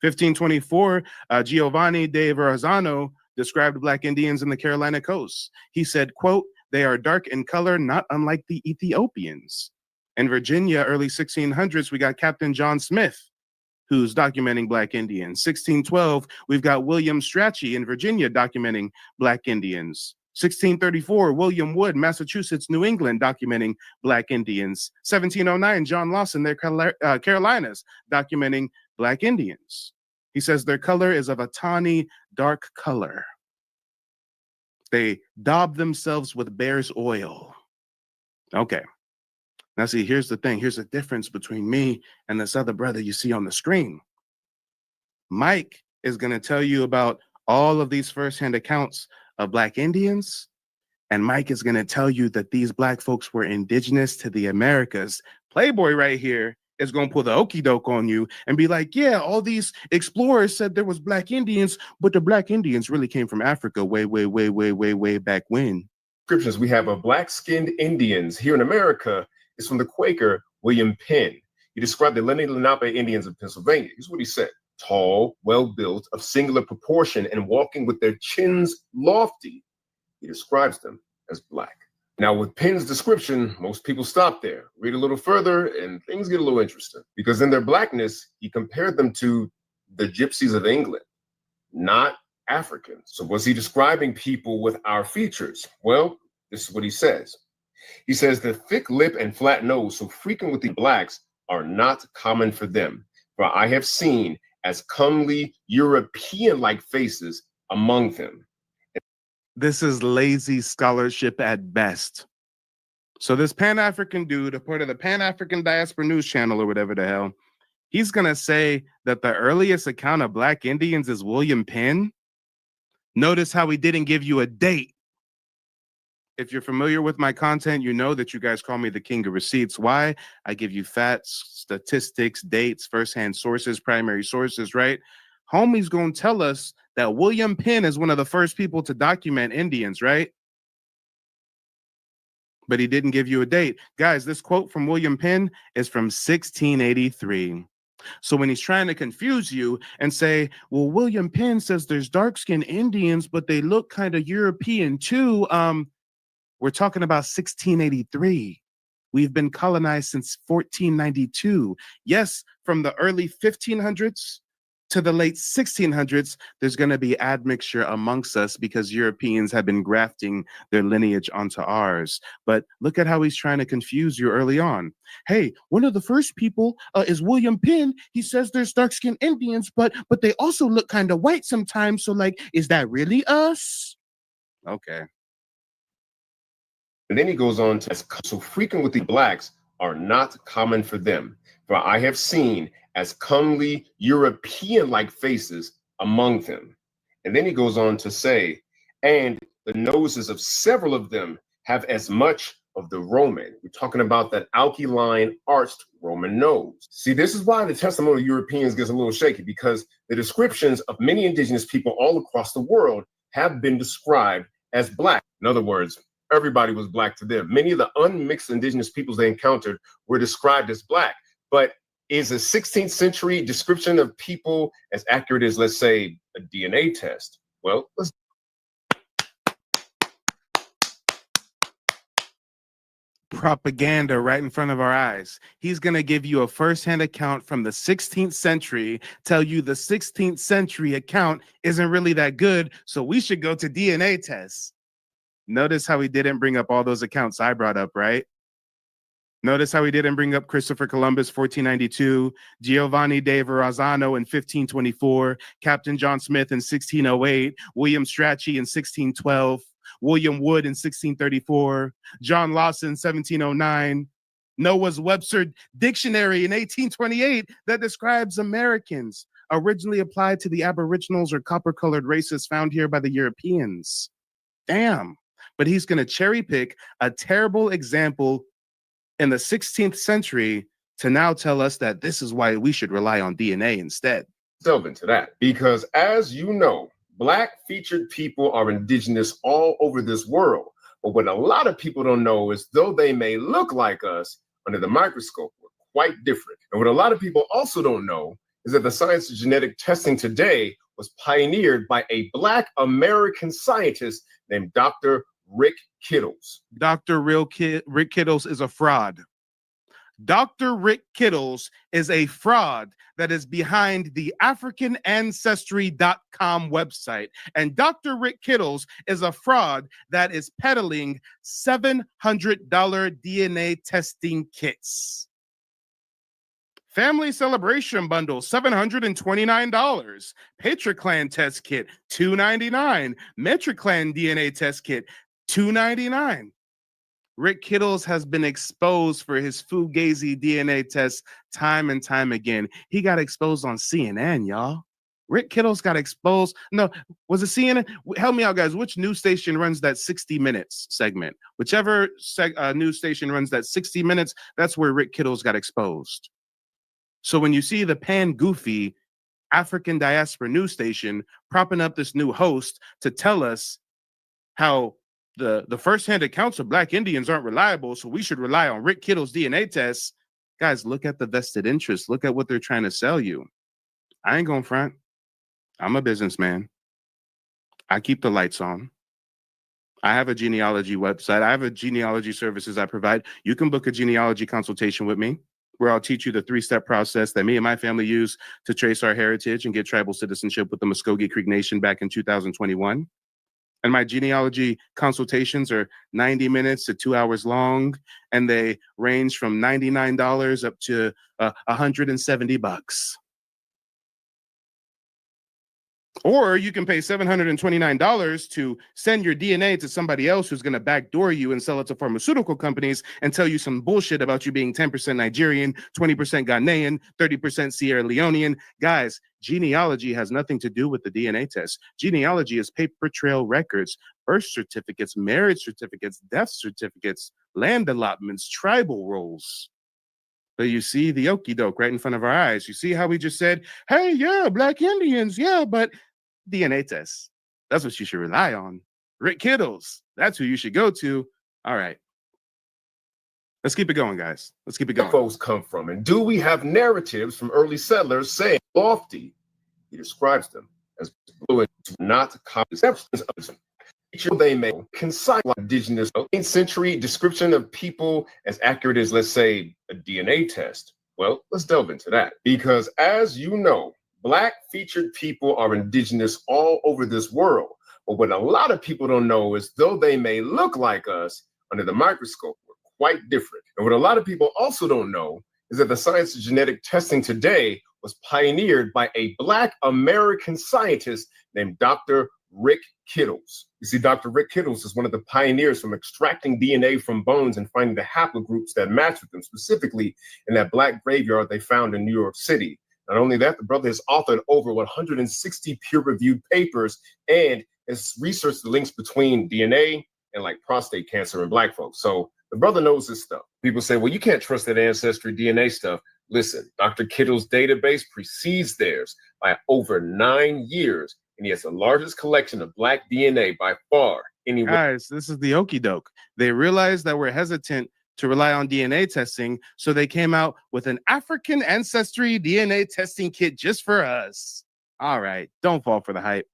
1524, Giovanni de Verrazano described Black Indians in the Carolina coast. He said, quote, they are dark in color, not unlike the Ethiopians. In Virginia, early 1600s, we got Captain John Smith, who's documenting Black Indians. 1612, we've got William Strachey in Virginia documenting Black Indians. 1634, William Wood, Massachusetts, New England, documenting Black Indians. 1709, John Lawson, their Carolinas, documenting Black Indians. He says their color is of a tawny, dark color. They daub themselves with bear's oil. Okay. Now see, here's the thing. Here's the difference between me and this other brother you see on the screen. Mike is going to tell you about all of these firsthand accounts of Black Indians, and Mike is going to tell you that these Black folks were indigenous to the Americas. Playboy right here is going to pull the okie doke on you and be like, yeah, all these explorers said there was Black Indians, but the Black Indians really came from Africa way back when. Descriptions we have of Black-skinned Indians here in America is from the Quaker William Penn. He described the Lenape Indians of Pennsylvania. Here's what he said: tall, well-built, of singular proportion, and walking with their chins lofty. He describes them as Black. Now, with Penn's description, most people stop there. Read a little further, and things get a little interesting. Because in their Blackness, he compared them to the gypsies of England, not Africans. So was he describing people with our features? Well, this is what he says. He says the thick lip and flat nose so frequent with the blacks are not common for them, for I have seen as comely European-like faces among them. This is lazy scholarship at best. So this Pan-African dude, a part of the Pan-African Diaspora News Channel or whatever the hell, he's going to say that the earliest account of Black Indians is William Penn. Notice how he didn't give you a date. If you're familiar with my content, you know that you guys call me the king of receipts. Why? I give you facts, statistics, dates, firsthand sources, primary sources, right? Homie's going to tell us that William Penn is one of the first people to document Indians, right? But he didn't give you a date. Guys, this quote from William Penn is from 1683. So when he's trying to confuse you and say, well, William Penn says there's dark-skinned Indians, but they look kind of European too, we're talking about 1683. We've been colonized since 1492. Yes, from the early 1500s to the late 1600s, there's going to be admixture amongst us because Europeans have been grafting their lineage onto ours. But look at how he's trying to confuse you early on. Hey, one of the first people is William Penn. He says there's dark-skinned Indians, but they also look kind of white sometimes. So like, is that really us? Okay. And then he goes on to, so frequent with the blacks are not common for them, for I have seen as comely European-like faces among them. And then he goes on to say, and the noses of several of them have as much of the Roman. We're talking about that alkaline arched Roman nose. See, this is why the testimony of Europeans gets a little shaky, because the descriptions of many indigenous people all across the world have been described as black. In other words, everybody was black to them. Many of the unmixed indigenous peoples they encountered were described as black. But is a 16th century description of people as accurate as, let's say, a DNA test? Well, let's. Propaganda right in front of our eyes. He's going to give you a first-hand account from the 16th century, tell you the 16th century account isn't really that good, so we should go to DNA tests. Notice how he didn't bring up all those accounts I brought up, right? Notice how he didn't bring up Christopher Columbus, 1492, Giovanni de Verrazzano in 1524, Captain John Smith in 1608, William Strachey in 1612, William Wood in 1634, John Lawson, 1709, Noah's Webster Dictionary in 1828 that describes Americans, originally applied to the Aboriginals or copper-colored races found here by the Europeans. Damn. But he's going to cherry pick a terrible example in the 16th century to now tell us that this is why we should rely on DNA instead. Delve into that, because as you know, Black featured people are indigenous all over this world. But what a lot of people don't know is though they may look like us under the microscope, we're quite different. And what a lot of people also don't know is that the science of genetic testing today was pioneered by a Black American scientist named Dr. Rick Kittles. Dr. Rick Kittles is a fraud. Dr. Rick Kittles is a fraud that is behind the AfricanAncestry.com website. And Dr. Rick Kittles is a fraud that is peddling $700 DNA testing kits. Family Celebration Bundle, $729. Patriclan Test Kit, $299. Metriclan DNA Test Kit, $299. Rick Kittles has been exposed for his Fugazi DNA tests time and time again. He got exposed on CNN, y'all. Rick Kittles got exposed. No, was it CNN? Help me out, guys. Which news station runs that 60 Minutes segment? Whichever news station runs that 60 Minutes, that's where Rick Kittles got exposed. So when you see the pan-goofy African Diaspora News Station propping up this new host to tell us how the first-hand accounts of Black Indians aren't reliable, so we should rely on Rick Kittles' DNA tests. Guys, look at the vested interest. Look at what they're trying to sell you. I ain't gonna front. I'm a businessman. I keep the lights on. I have a genealogy website. I have a genealogy services I provide. You can book a genealogy consultation with me. where I'll teach you the 3-step process that me and my family use to trace our heritage and get tribal citizenship with the Muskogee Creek Nation back in 2021. And my genealogy consultations are 90 minutes to 2 hours long, and they range from $99 up to $170. Or you can pay $729 to send your DNA to somebody else who's going to backdoor you and sell it to pharmaceutical companies and tell you some bullshit about you being 10% Nigerian, 20% Ghanaian, 30% Sierra Leonean. Guys, genealogy has nothing to do with the DNA test. Genealogy is paper trail records, birth certificates, marriage certificates, death certificates, land allotments, tribal rolls. So you see the okie doke right in front of our eyes. You see how we just said, hey, yeah, Black Indians, yeah, but DNA tests. That's what you should rely on. Rick Kittles, that's who you should go to. All right. Let's keep it going, guys. Let's keep it going. Folks come from, and do we have narratives from early settlers saying lofty? He describes them as fluent, not conceptions of them. They may concise indigenous 18th century description of people as accurate as, let's say, a DNA test. Well, let's delve into that, because as you know, Black featured people are indigenous all over this world. But what a lot of people don't know is, though they may look like us under the microscope, we're quite different. And what a lot of people also don't know is that the science of genetic testing today was pioneered by a Black American scientist named Dr. Rick Kittles. You see, Dr. Rick Kittles is one of the pioneers from extracting DNA from bones and finding the haplogroups that match with them, specifically in that Black graveyard they found in New York City. Not only that, the brother has authored over 160 peer-reviewed papers and has researched the links between DNA and like prostate cancer in Black folks. So the brother knows this stuff. People say, well, you can't trust that ancestry DNA stuff. Listen, Dr. Kittles' database precedes theirs by over 9 years, and he has the largest collection of Black DNA by far anywhere. Guys, this is the okie doke. They realized that we're hesitant to rely on DNA testing, so they came out with an African ancestry DNA testing kit just for us. All right, don't fall for the hype.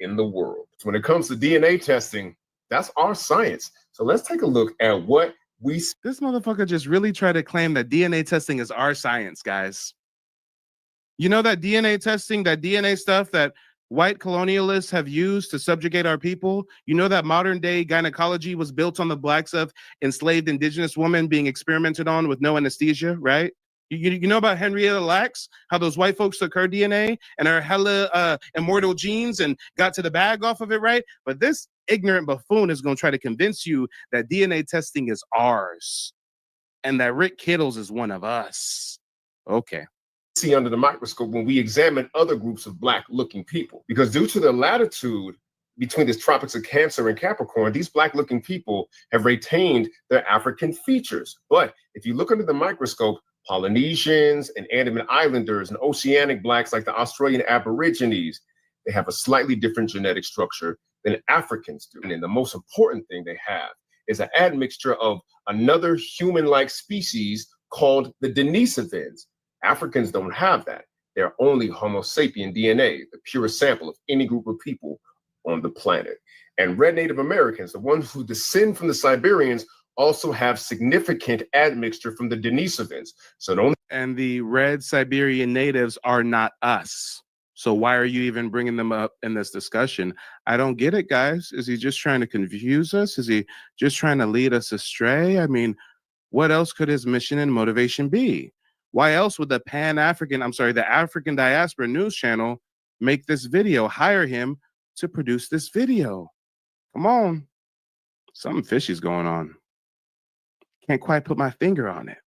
In the world. When it comes to DNA testing, that's our science. So let's take a look at what we... This motherfucker just really tried to claim that DNA testing is our science, guys. You know that DNA testing, that DNA stuff that white colonialists have used to subjugate our people? You know that modern day gynecology was built on the backs of enslaved indigenous women being experimented on with no anesthesia, right? You know about Henrietta Lacks, how those white folks took her DNA and her hella immortal genes and got to the bag off of it, right? But this ignorant buffoon is going to try to convince you that DNA testing is ours and that Rick Kittles is one of us. Okay. See under the microscope when we examine other groups of Black-looking people, because due to the latitude between the tropics of Cancer and Capricorn, these Black-looking people have retained their African features. But if you look under the microscope, Polynesians and Andaman Islanders and oceanic Blacks like the Australian Aborigines, they have a slightly different genetic structure than Africans do. And the most important thing they have is an admixture of another human-like species called the Denisovans. Africans don't have that. They're only Homo sapien DNA, the purest sample of any group of people on the planet. And red Native Americans, the ones who descend from the Siberians, also have significant admixture from the Denisovans. And the red Siberian natives are not us. So why are you even bringing them up in this discussion? I don't get it, guys. Is he just trying to confuse us? Is he just trying to lead us astray? I mean, what else could his mission and motivation be? Why else would the the African Diaspora News Channel make this video, hire him to produce this video? Come on. Something fishy's going on. Can't quite put my finger on it.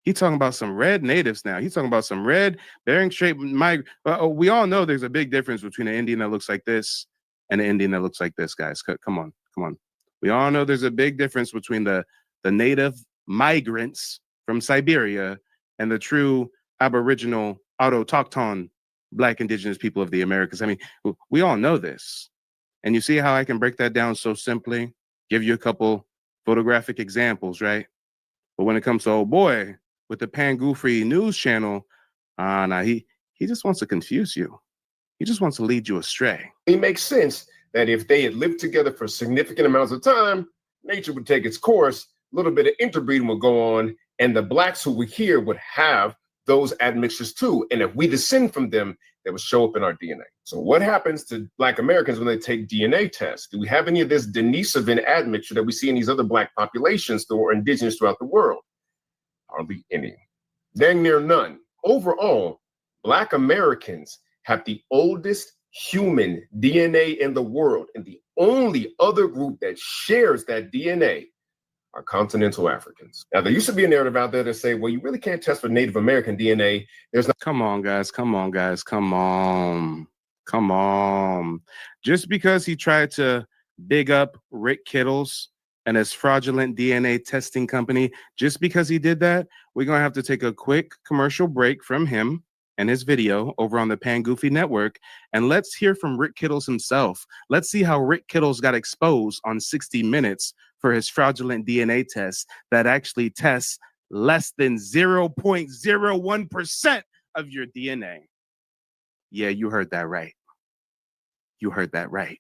He's talking about some red natives now. He's talking about some red Bering Strait migrant. We all know there's a big difference between an Indian that looks like this and an Indian that looks like this, guys. Come on. We all know there's a big difference between the native migrants from Siberia and the true Aboriginal, autochthon Black indigenous people of the Americas. I mean, we all know this. And you see how I can break that down so simply, give you a couple photographic examples, right? But when it comes to old boy with the Pangoofree News Channel, he just wants to confuse you. He just wants to lead you astray. It makes sense that if they had lived together for significant amounts of time, nature would take its course, a little bit of interbreeding would go on, And the blacks who were here would have those admixtures too. And if we descend from them, they would show up in our DNA. So what happens to Black Americans when they take DNA tests? Do we have any of this Denisovan admixture that we see in these other Black populations that were indigenous throughout the world? Hardly any. Dang near none. Overall, Black Americans have the oldest human DNA in the world. And the only other group that shares that DNA are continental Africans. Now, there used to be a narrative out there that say, well, you really can't test for Native American DNA. There's not. Come on, guys. Come on, guys. Come on. Come on. Just because he tried to big up Rick Kittles and his fraudulent DNA testing company, just because he did that, we're going to have to take a quick commercial break from him and his video over on the Pan Goofy Network. And let's hear from Rick Kittles himself. Let's see how Rick Kittles got exposed on 60 Minutes for his fraudulent DNA test that actually tests less than 0.01% of your DNA. Yeah, you heard that right. You heard that right.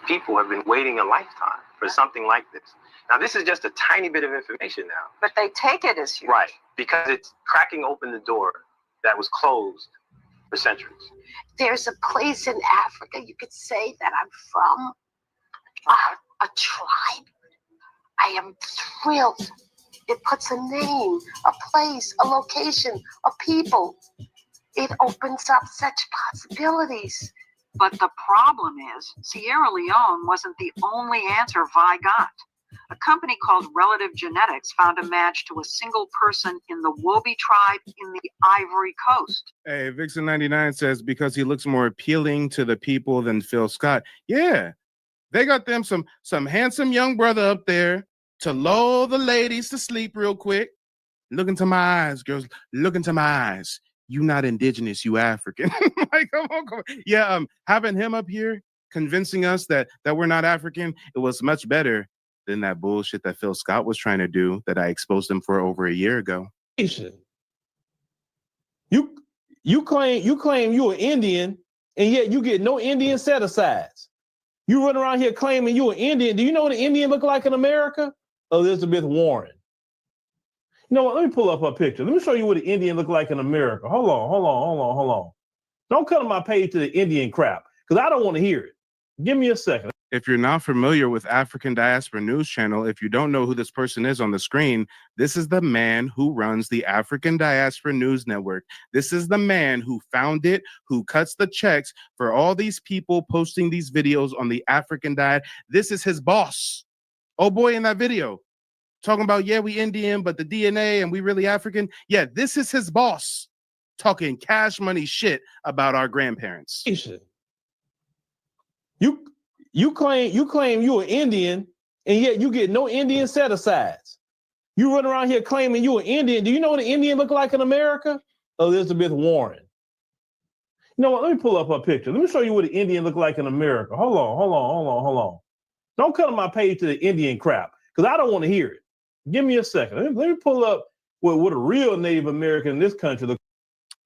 People have been waiting a lifetime for something like this. Now, this is just a tiny bit of information now. But they take it as huge. Right, because it's cracking open the door that was closed for centuries. There's a place in Africa you could say that I'm from, a tribe. I am thrilled. It puts a name, a place, a location, a people. It opens up such possibilities. But the problem is, Sierra Leone wasn't the only answer Vi got. A company called Relative Genetics found a match to a single person in the Wobi tribe in the Ivory Coast. Hey, Vixen99 says because he looks more appealing to the people than Phil Scott. Yeah, they got them some handsome young brother up there to lull the ladies to sleep real quick. Look into my eyes, girls. Look into my eyes. You not indigenous, you African. Like, come on. Yeah, having him up here convincing us that we're not African, it was much better than that bullshit that Phil Scott was trying to do that I exposed him for over a year ago. You claim you're an Indian, and yet you get no Indian set-asides. You run around here claiming you're an Indian. Do you know what an Indian look like in America? Elizabeth Warren. You know what? Let me pull up her picture. Let me show you what an Indian look like in America. Hold on. Don't come to my page to the Indian crap, because I don't want to hear it. Give me a second. If you're not familiar with African Diaspora News Channel, if you don't know who this person is on the screen, this is the man who runs the African Diaspora News Network. This is the man who found it, who cuts the checks for all these people posting these videos on the African Diet. This is his boss. Oh boy, in that video, talking about, yeah, we Indian, but the DNA and we really African. Yeah, this is his boss talking cash money shit about our grandparents. You claim you're an Indian, and yet you get no Indian set-asides. You run around here claiming you're an Indian. Do you know what an Indian look like in America? Elizabeth Warren. You know what? Let me pull up her picture. Let me show you what an Indian look like in America. Hold on. Don't come to my page to the Indian crap, because I don't want to hear it. Give me a second. Let me pull up what a real Native American in this country looks.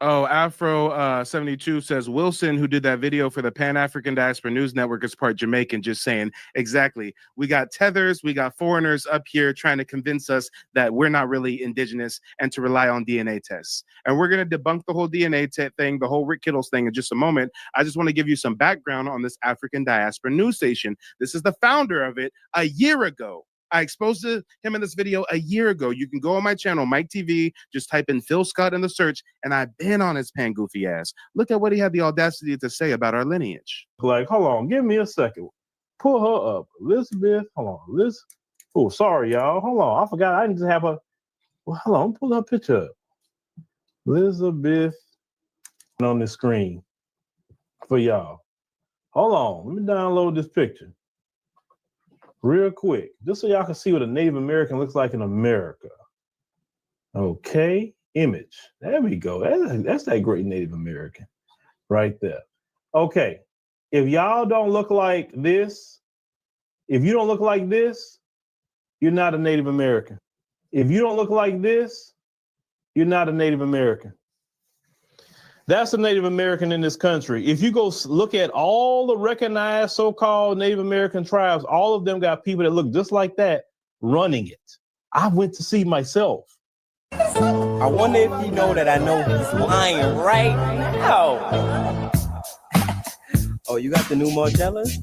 Oh, Afro72 says Wilson, who did that video for the Pan-African Diaspora News Network, is part Jamaican. Just saying. Exactly. We got tethers, we got foreigners up here trying to convince us that we're not really indigenous and to rely on DNA tests. And we're going to debunk the whole DNA thing, the whole Rick Kittles thing in just a moment. I just want to give you some background on this African Diaspora News Station. This is the founder of it a year ago. I exposed him in this video a year ago. You can go on my channel, Mike TV, just type in Phil Scott in the search, and I've been on his pan goofy ass. Look at what he had the audacity to say about our lineage. Like, hold on, give me a second. Pull her up. Elizabeth, hold on. Liz. Oh, sorry, y'all. Hold on. I forgot. I didn't just have her. Well, hold on. Pull her picture up. Elizabeth on the screen for y'all. Hold on. Let me download this picture real quick, just so y'all can see what a Native American looks like in America. Okay, image. There we go. That's that great Native American right there. Okay, if y'all don't look like this, if you don't look like this, you're not a Native American. If you don't look like this, you're not a Native American. That's a Native American in this country. If you go look at all the recognized so-called Native American tribes, all of them got people that look just like that running it. I went to see myself. I wonder if you know that I know he's lying right now. Oh, you got the new Margellas?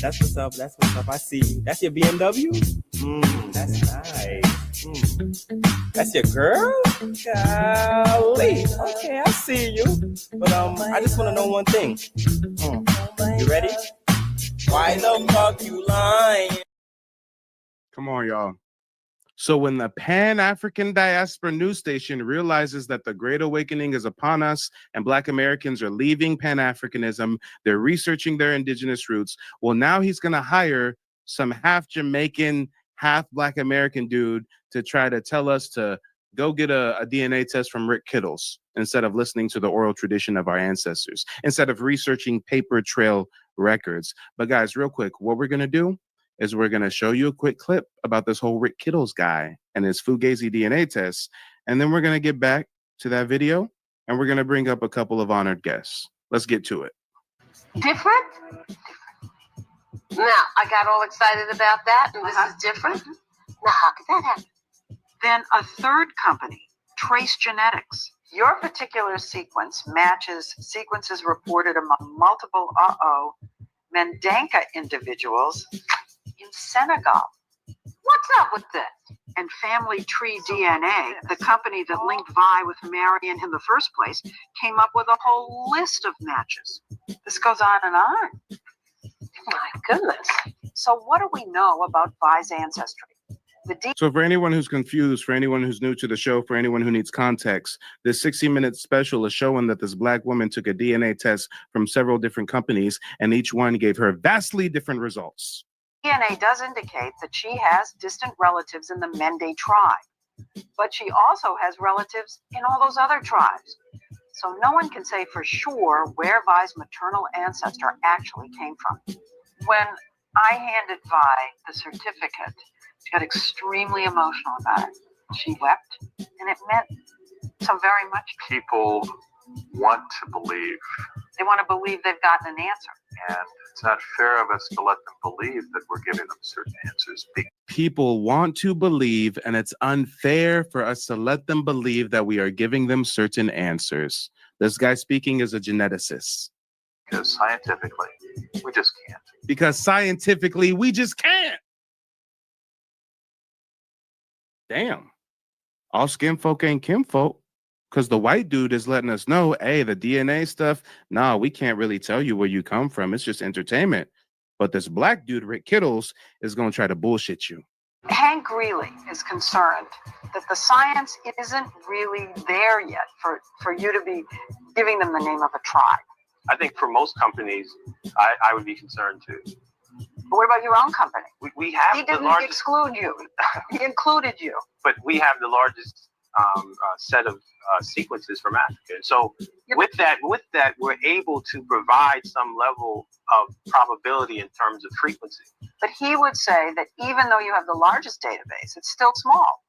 That's what's up. That's what's up. I see you. That's your BMW? That's nice. That's your girl? Golly. Okay, I see you. But I just want to know one thing. You ready? Why the fuck you lying? Come on, y'all. So when the Pan-African Diaspora news station realizes that the Great Awakening is upon us and Black Americans are leaving Pan-Africanism, they're researching their indigenous roots. Well, now he's going to hire some half Jamaican, half Black American dude to try to tell us to go get a DNA test from Rick Kittles instead of listening to the oral tradition of our ancestors, instead of researching paper trail records. But guys, real quick, what we're going to do is we're going to show you a quick clip about this whole Rick Kittles guy and his Fugazi DNA test. And then we're going to get back to that video and we're going to bring up a couple of honored guests. Let's get to it. Different? Now, I got all excited about that, and this is different. Now, how could that happen? Then a third company, Trace Genetics. Your particular sequence matches sequences reported among multiple Mendanka individuals in Senegal. What's up with that? And Family Tree DNA, the company that linked Vi with Marion in the first place, came up with a whole list of matches. This goes on and on. My goodness. So what do we know about Vi's ancestry? So for anyone who's confused, for anyone who's new to the show, for anyone who needs context, this 60-minute special is showing that this Black woman took a DNA test from several different companies, and each one gave her vastly different results. DNA does indicate that she has distant relatives in the Mende tribe, but she also has relatives in all those other tribes. So no one can say for sure where Vi's maternal ancestor actually came from. When I handed Vi the certificate, she got extremely emotional about it. She wept, and it meant so very much. People want to believe. They want to believe they've gotten an answer. And it's not fair of us to let them believe that we're giving them certain answers. People want to believe, and it's unfair for us to let them believe that we are giving them certain answers. This guy speaking is a geneticist. Because scientifically, we just can't. Because scientifically, we just can't. Damn. All skin folk ain't kinfolk. Because the white dude is letting us know, hey, the DNA stuff, nah, we can't really tell you where you come from. It's just entertainment. But this Black dude, Rick Kittles, is going to try to bullshit you. Hank Greeley is concerned that the science isn't really there yet for you to be giving them the name of a tribe. I think for most companies, I would be concerned too. But what about your own company? We have He the didn't largest, exclude you. He included you. but we have the largest set of sequences from Africa. And so with that, we're able to provide some level of probability in terms of frequency. But he would say that even though you have the largest database, it's still small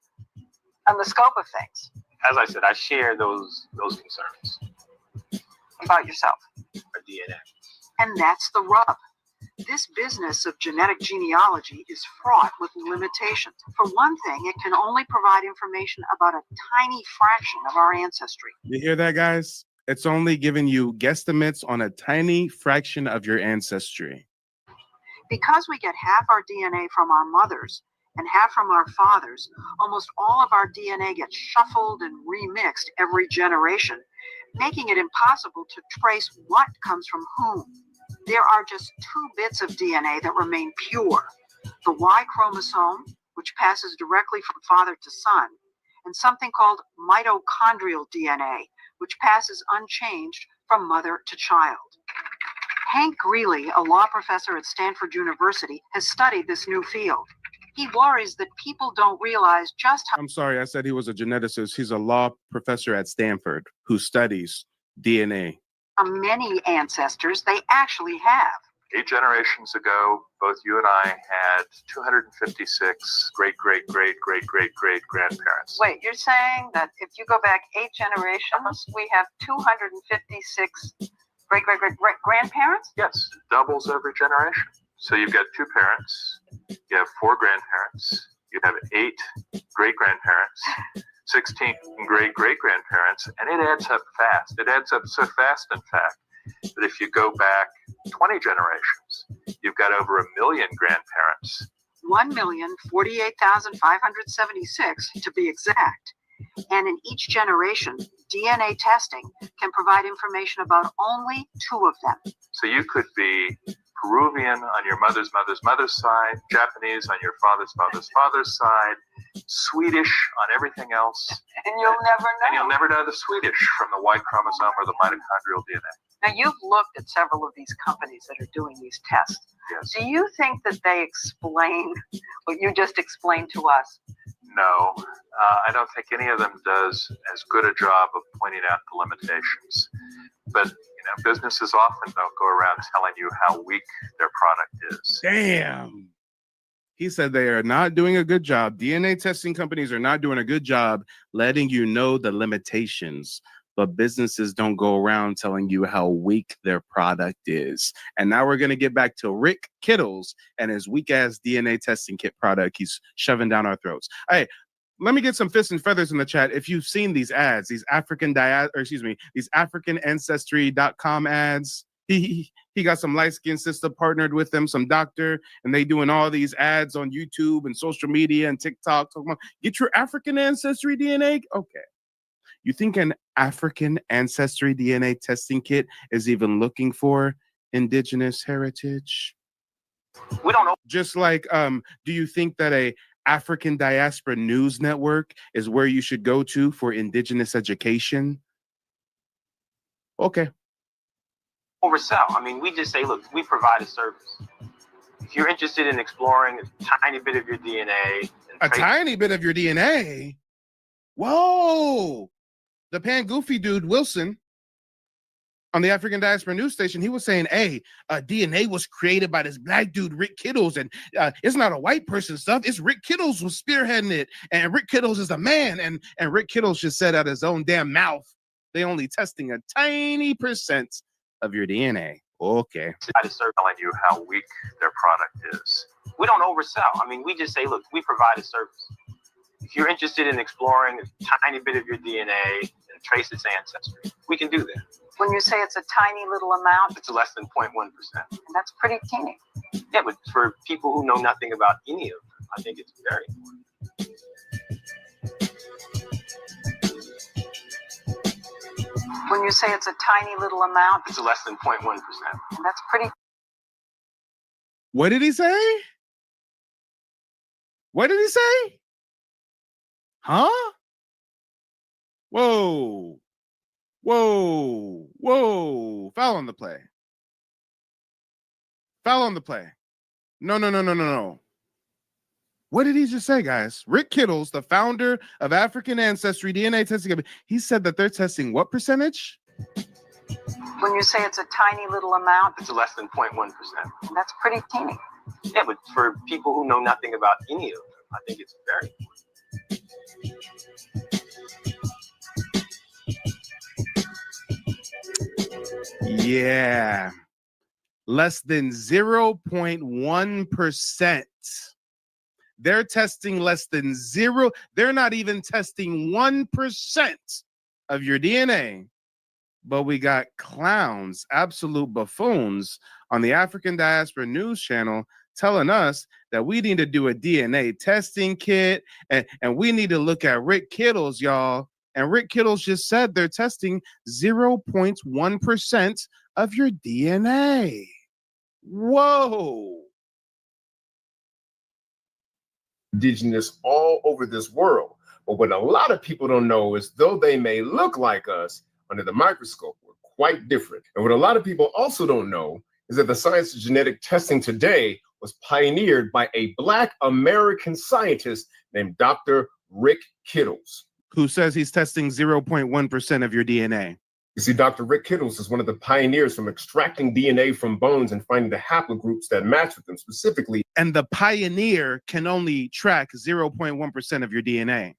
on the scope of things. As I said, I share those concerns about yourself. Our DNA. And that's the rub. This business of genetic genealogy is fraught with limitations. For one thing, it can only provide information about a tiny fraction of our ancestry. You hear that, guys? It's only giving you guesstimates on a tiny fraction of your ancestry. Because we get half our DNA from our mothers and half from our fathers, almost all of our DNA gets shuffled and remixed every generation, making it impossible to trace what comes from whom. There are just 2 bits of DNA that remain pure: the Y chromosome, which passes directly from father to son, and something called mitochondrial DNA, which passes unchanged from mother to child. Hank Greeley, a law professor at Stanford University, has studied this new field. He worries that people don't realize just how— I'm sorry, I said he was a geneticist. He's a law professor at Stanford who studies DNA. many ancestors they actually have. 8 generations ago, both you and I had 256 great-great-great-great-great-great-grandparents. Wait, you're saying that if you go back 8 generations, we have 256 great-great-great-grandparents? Yes, doubles every generation. So you've got 2 parents, you have 4 grandparents, you have 8 great-grandparents, 16 great-great-grandparents, and it adds up fast. It adds up so fast, in fact, that if you go back 20 generations, you've got over 1 million grandparents. 1,048,576 to be exact. And in each generation, DNA testing can provide information about only 2 of them. So you could be Peruvian on your mother's side, Japanese on your father's side, Swedish on everything else. And you'll never know. And you'll never know the Swedish from the Y chromosome or the mitochondrial DNA. Now, you've looked at several of these companies that are doing these tests. Yes. Do you think that they explain what you just explained to us? No, I don't think any of them does as good a job of pointing out the limitations. But businesses often don't go around telling you how weak their product is. Damn. He said they are not doing a good job. DNA testing companies are not doing a good job letting you know the limitations. But businesses don't go around telling you how weak their product is. And now we're going to get back to Rick Kittles and his weak-ass DNA testing kit product he's shoving down our throats. Hey, let me get some fists and feathers in the chat. If you've seen these ads, these these AfricanAncestry.com ads, he got some light-skinned sister partnered with them, some doctor, and they doing all these ads on YouTube and social media and TikTok. Talking about, get your African ancestry DNA? Okay. You think an African ancestry DNA testing kit is even looking for indigenous heritage? We don't know. Just like, do you think that a African diaspora news network is where you should go to for indigenous education? Okay. Oversell. I mean, we just say, look, we provide a service. If you're interested in exploring a tiny bit of your DNA, tiny bit of your DNA? Whoa! The pan goofy dude, Wilson, on the African Diaspora News Station, he was saying, hey, DNA was created by this black dude, Rick Kittles, and it's not a white person stuff. It's Rick Kittles was spearheading it, and Rick Kittles is a man, and Rick Kittles just said out his own damn mouth, they only testing a tiny % of your DNA. Okay. I just start telling you how weak their product is. we don't oversell. I mean, we just say, look, we provide a service. If you're interested in exploring a tiny bit of your DNA and trace its ancestry, we can do that. When you say it's a tiny little amount, It's less than 0.1%. and that's pretty teeny. Yeah, but for people who know nothing about any of them, I think it's very important. When you say it's a tiny little amount, It's less than 0.1%. and that's pretty. What did he say? What did he say? Huh? Whoa. Whoa. Whoa. Foul on the play. Foul on the play. No. What did he just say, guys? Rick Kittles, the founder of African Ancestry DNA Testing, he said that they're testing what percentage? When you say it's a tiny little amount, It's less than 0.1%. and that's pretty teeny. Yeah, but for people who know nothing about any of them, I think it's very important. Yeah. Less than 0.1%. They're testing less than zero. They're not even testing 1% of your DNA. But we got clowns, absolute buffoons on the African Diaspora News Channel telling us that we need to do a DNA testing kit and we need to look at Rick Kittles, y'all. And Rick Kittles just said they're testing 0.1% of your DNA. Whoa. Indigenous all over this world. But what a lot of people don't know is though they may look like us, under the microscope, we're quite different. And what a lot of people also don't know is that the science of genetic testing today was pioneered by a Black American scientist named Dr. Rick Kittles. Who says he's testing 0.1% of your DNA. You see, Dr. Rick Kittles is one of the pioneers from extracting DNA from bones and finding the haplogroups that match with them specifically. And the pioneer can only track 0.1% of your DNA.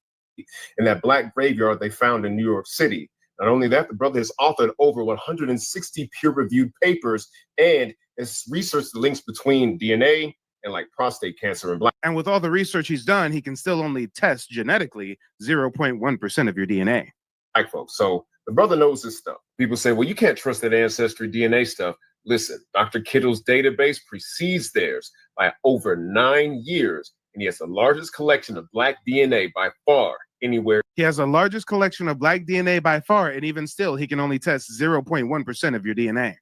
In that black graveyard they found in New York City. Not only that, the brother has authored over 160 peer-reviewed papers and has researched the links between DNA and like prostate cancer in black. And with all the research he's done, he can still only test genetically 0.1% of your DNA. Black folks. So the brother knows this stuff. People say, well, you can't trust that ancestry DNA stuff. Listen, Dr. Kittle's database precedes theirs by over 9 years, and he has the largest collection of black DNA by far anywhere. He has the largest collection of black DNA by far, and even still, he can only test 0.1% of your DNA.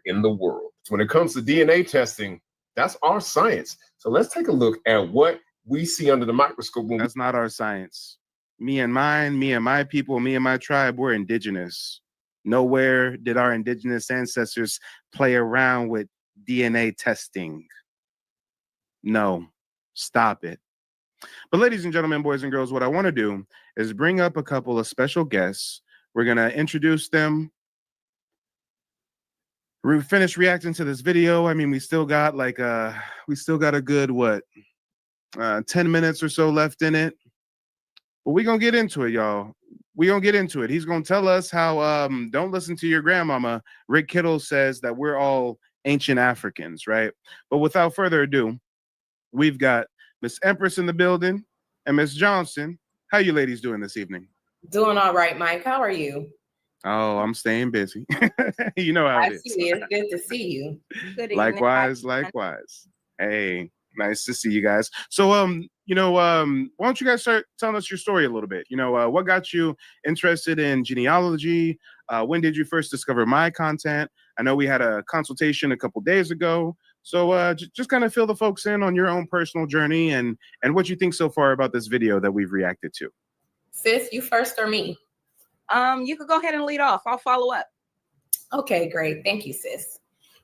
In the world. So when it comes to DNA testing, that's our science. So let's take a look at what we see under the microscope. That's not our science. Me and mine, me and my people, me and my tribe, we're indigenous. Nowhere did our indigenous ancestors play around with DNA testing. No, stop it. But ladies and gentlemen, boys and girls, what I want to do is bring up a couple of special guests. We're going to introduce them. We finished reacting to this video. I mean, we still got a good, 10 minutes or so left in it. But we're going to get into it, y'all. We're going to get into it. He's going to tell us how, don't listen to your grandmama. Rick Kittle says that we're all ancient Africans, right? But without further ado, we've got Miss Empress in the building and Miss Johnson. How you ladies doing this evening? Doing all right, Mike. How are you? Oh, I'm staying busy. You know how it is. I see you. It's good to see you. Good evening. Likewise. Hey, nice to see you guys. So, why don't you guys start telling us your story a little bit? What got you interested in genealogy? When did you first discover my content? I know we had a consultation a couple days ago. So just kind of fill the folks in on your own personal journey and what you think so far about this video that we've reacted to. Sis, you first or me? You could go ahead and lead off. I'll follow up. Okay, great. Thank you, sis.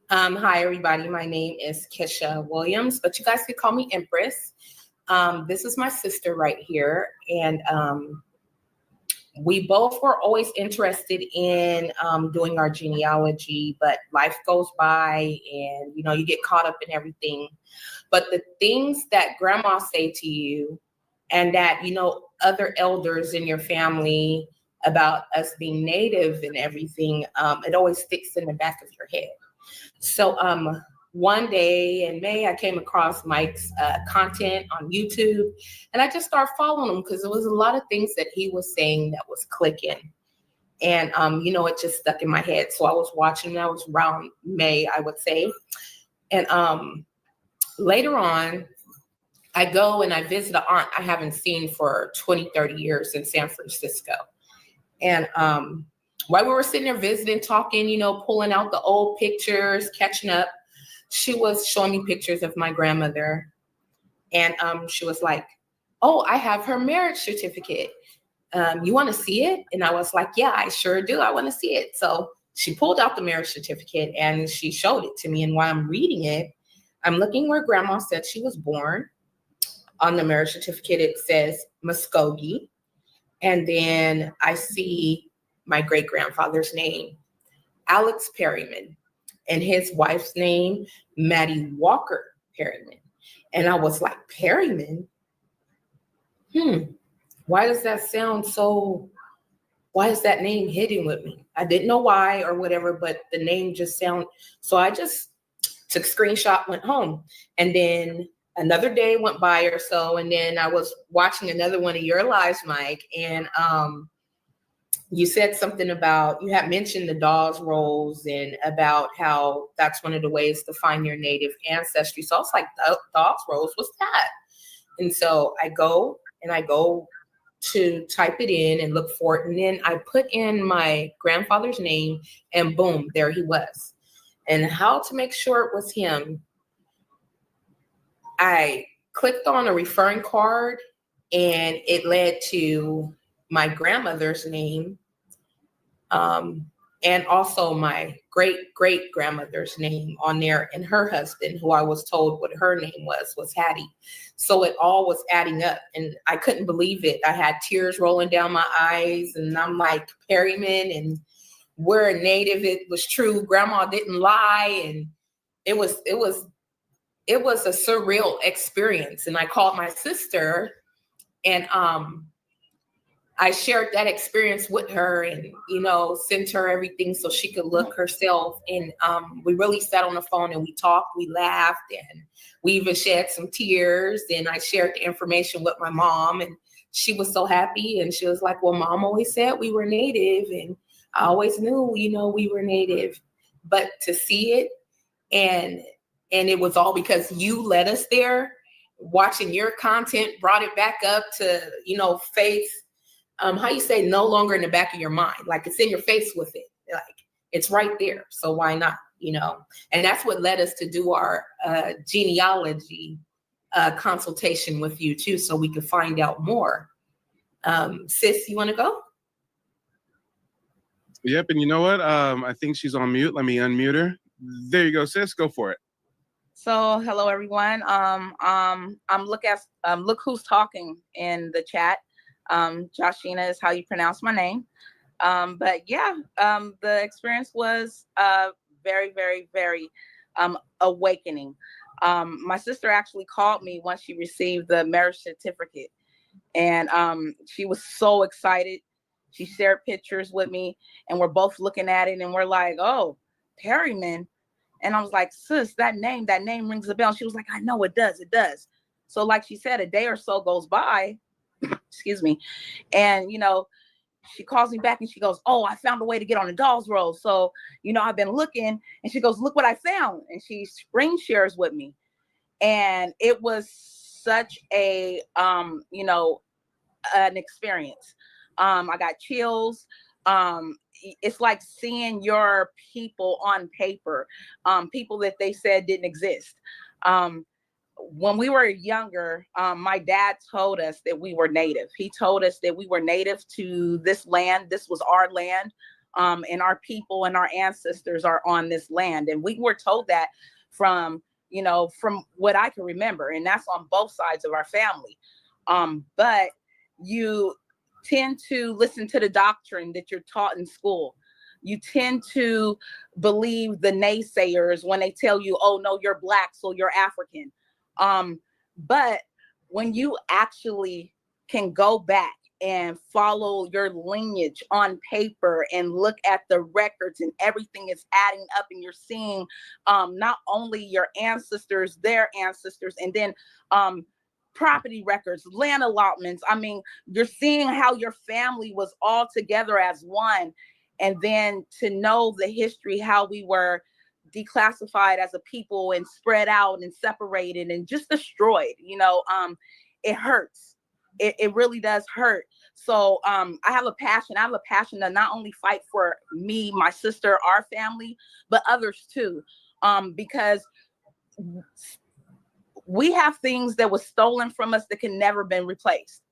Hi, everybody. My name is Kesha Williams, but you guys could call me Empress. This is my sister right here. And we both were always interested in doing our genealogy, but life goes by and, you get caught up in everything. But the things that grandma say to you and that, other elders in your family about us being native and everything, it always sticks in the back of your head. So one day in May, I came across Mike's content on YouTube, and I just started following him because there was a lot of things that he was saying that was clicking. And, it just stuck in my head. So I was watching, that was around May, I would say. And later on, I go and I visit an aunt I haven't seen for 20, 30 years in San Francisco. And while we were sitting there visiting, talking, pulling out the old pictures, catching up, she was showing me pictures of my grandmother. And she was like, oh, I have her marriage certificate. You want to see it? And I was like, yeah, I sure do. I want to see it. So she pulled out the marriage certificate and she showed it to me. And while I'm reading it, I'm looking where grandma said she was born. On the marriage certificate, it says Muskogee. And then I see my great-grandfather's name, Alex Perryman, and his wife's name, Maddie Walker Perryman. And I was like, Perryman? Why does that sound so, why is that name hitting with me? I didn't know why or whatever, but the name just sounded, so I just took a screenshot, went home. And then another day went by or so, and then I was watching another one of your lives, Mike, and you said something about, you had mentioned the Dawes Rolls and about how that's one of the ways to find your native ancestry. So I was like, Dawes Rolls, what's that? And so I go to type it in and look for it, and then I put in my grandfather's name, and boom, there he was. And how to make sure it was him, I clicked on a referring card and it led to my grandmother's name and also my great-great-grandmother's name on there, and her husband, who I was told what her name was Hattie. So it all was adding up and I couldn't believe it. I had tears rolling down my eyes and I'm like, Perryman, and we're native. It was true. Grandma didn't lie. And it was a surreal experience. And I called my sister, and I shared that experience with her, and, you know, sent her everything so she could look herself. And we really sat on the phone and we talked, we laughed, and we even shed some tears. And I shared the information with my mom, and she was so happy. And she was like, well, Mom always said we were native, and I always knew, you know, we were native. But to see it, and it was all because you led us there. Watching your content brought it back up to, you know, faith. How you say, no longer in the back of your mind, like it's in your face with it, like it's right there. So why not, you know? And that's what led us to do our genealogy consultation with you too, so we could find out more. Sis, you want to go? Yep, and you know what? I think she's on mute. Let me unmute her. There you go, sis. Go for it. So hello everyone. Look who's talking in the chat. Joshina is how you pronounce my name. But yeah, the experience was very, very, very awakening. My sister actually called me once she received the marriage certificate, and she was so excited. She shared pictures with me, and we're both looking at it, and we're like, oh, Perryman. And I was like, sis, that name rings a bell. And she was like, I know it does. So like she said, a day or so goes by, excuse me. And, you know, she calls me back and she goes, oh, I found a way to get on the Dawes Rolls. So, you know, I've been looking, and she goes, look what I found. And she screen shares with me. And it was such a, you know, an experience. I got chills. It's like seeing your people on paper, people that they said didn't exist. When we were younger, my dad told us that we were native. He told us that we were native to this land. This was our land, and our people and our ancestors are on this land. And we were told that from, you know, from what I can remember, and that's on both sides of our family. But you tend to listen to the doctrine that you're taught in school. You tend to believe the naysayers when they tell you, oh, no, you're Black, so you're African. But when you actually can go back and follow your lineage on paper and look at the records, and everything is adding up, and you're seeing not only your ancestors, their ancestors, and then property records, land allotments. I mean, you're seeing how your family was all together as one. And then to know the history, how we were declassified as a people and spread out and separated and just destroyed, you know, it hurts. It really does hurt. So I have a passion to not only fight for me, my sister, our family, but others too, because we have things that was stolen from us that can never been replaced.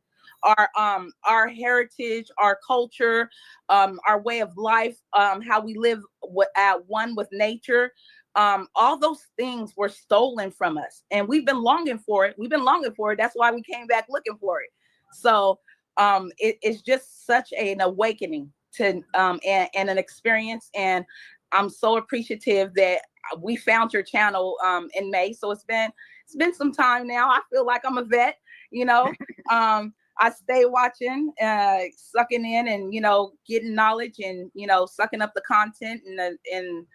Our heritage, our culture, our way of life, how we live at one with nature, all those things were stolen from us, and we've been longing for it. That's why we came back looking for it. So it's just such an awakening to and an experience, and I'm so appreciative that we found your channel in May. So it's been some time now. I feel like I'm a vet, you know. I stay watching, sucking in, and, you know, getting knowledge, and, you know, sucking up the content, and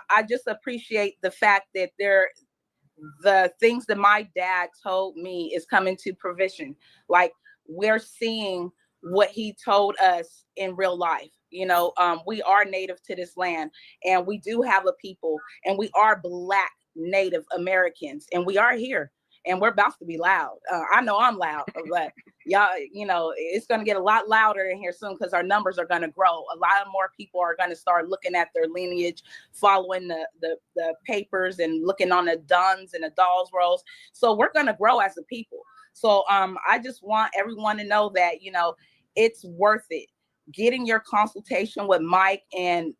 I just appreciate the fact that the things that my dad told me is coming to fruition. Like, we're seeing what he told us in real life. You know, we are native to this land, and we do have a people, and we are Black Native Americans, and we are here, and we're about to be loud. I know I'm loud, but y'all, you know, it's going to get a lot louder in here soon, because our numbers are going to grow. A lot of more people are going to start looking at their lineage, following the papers, and looking on the Duns and the Dawes Rolls. So we're going to grow as a people. So I just want everyone to know that, you know, it's worth it. Getting your consultation with Mike, and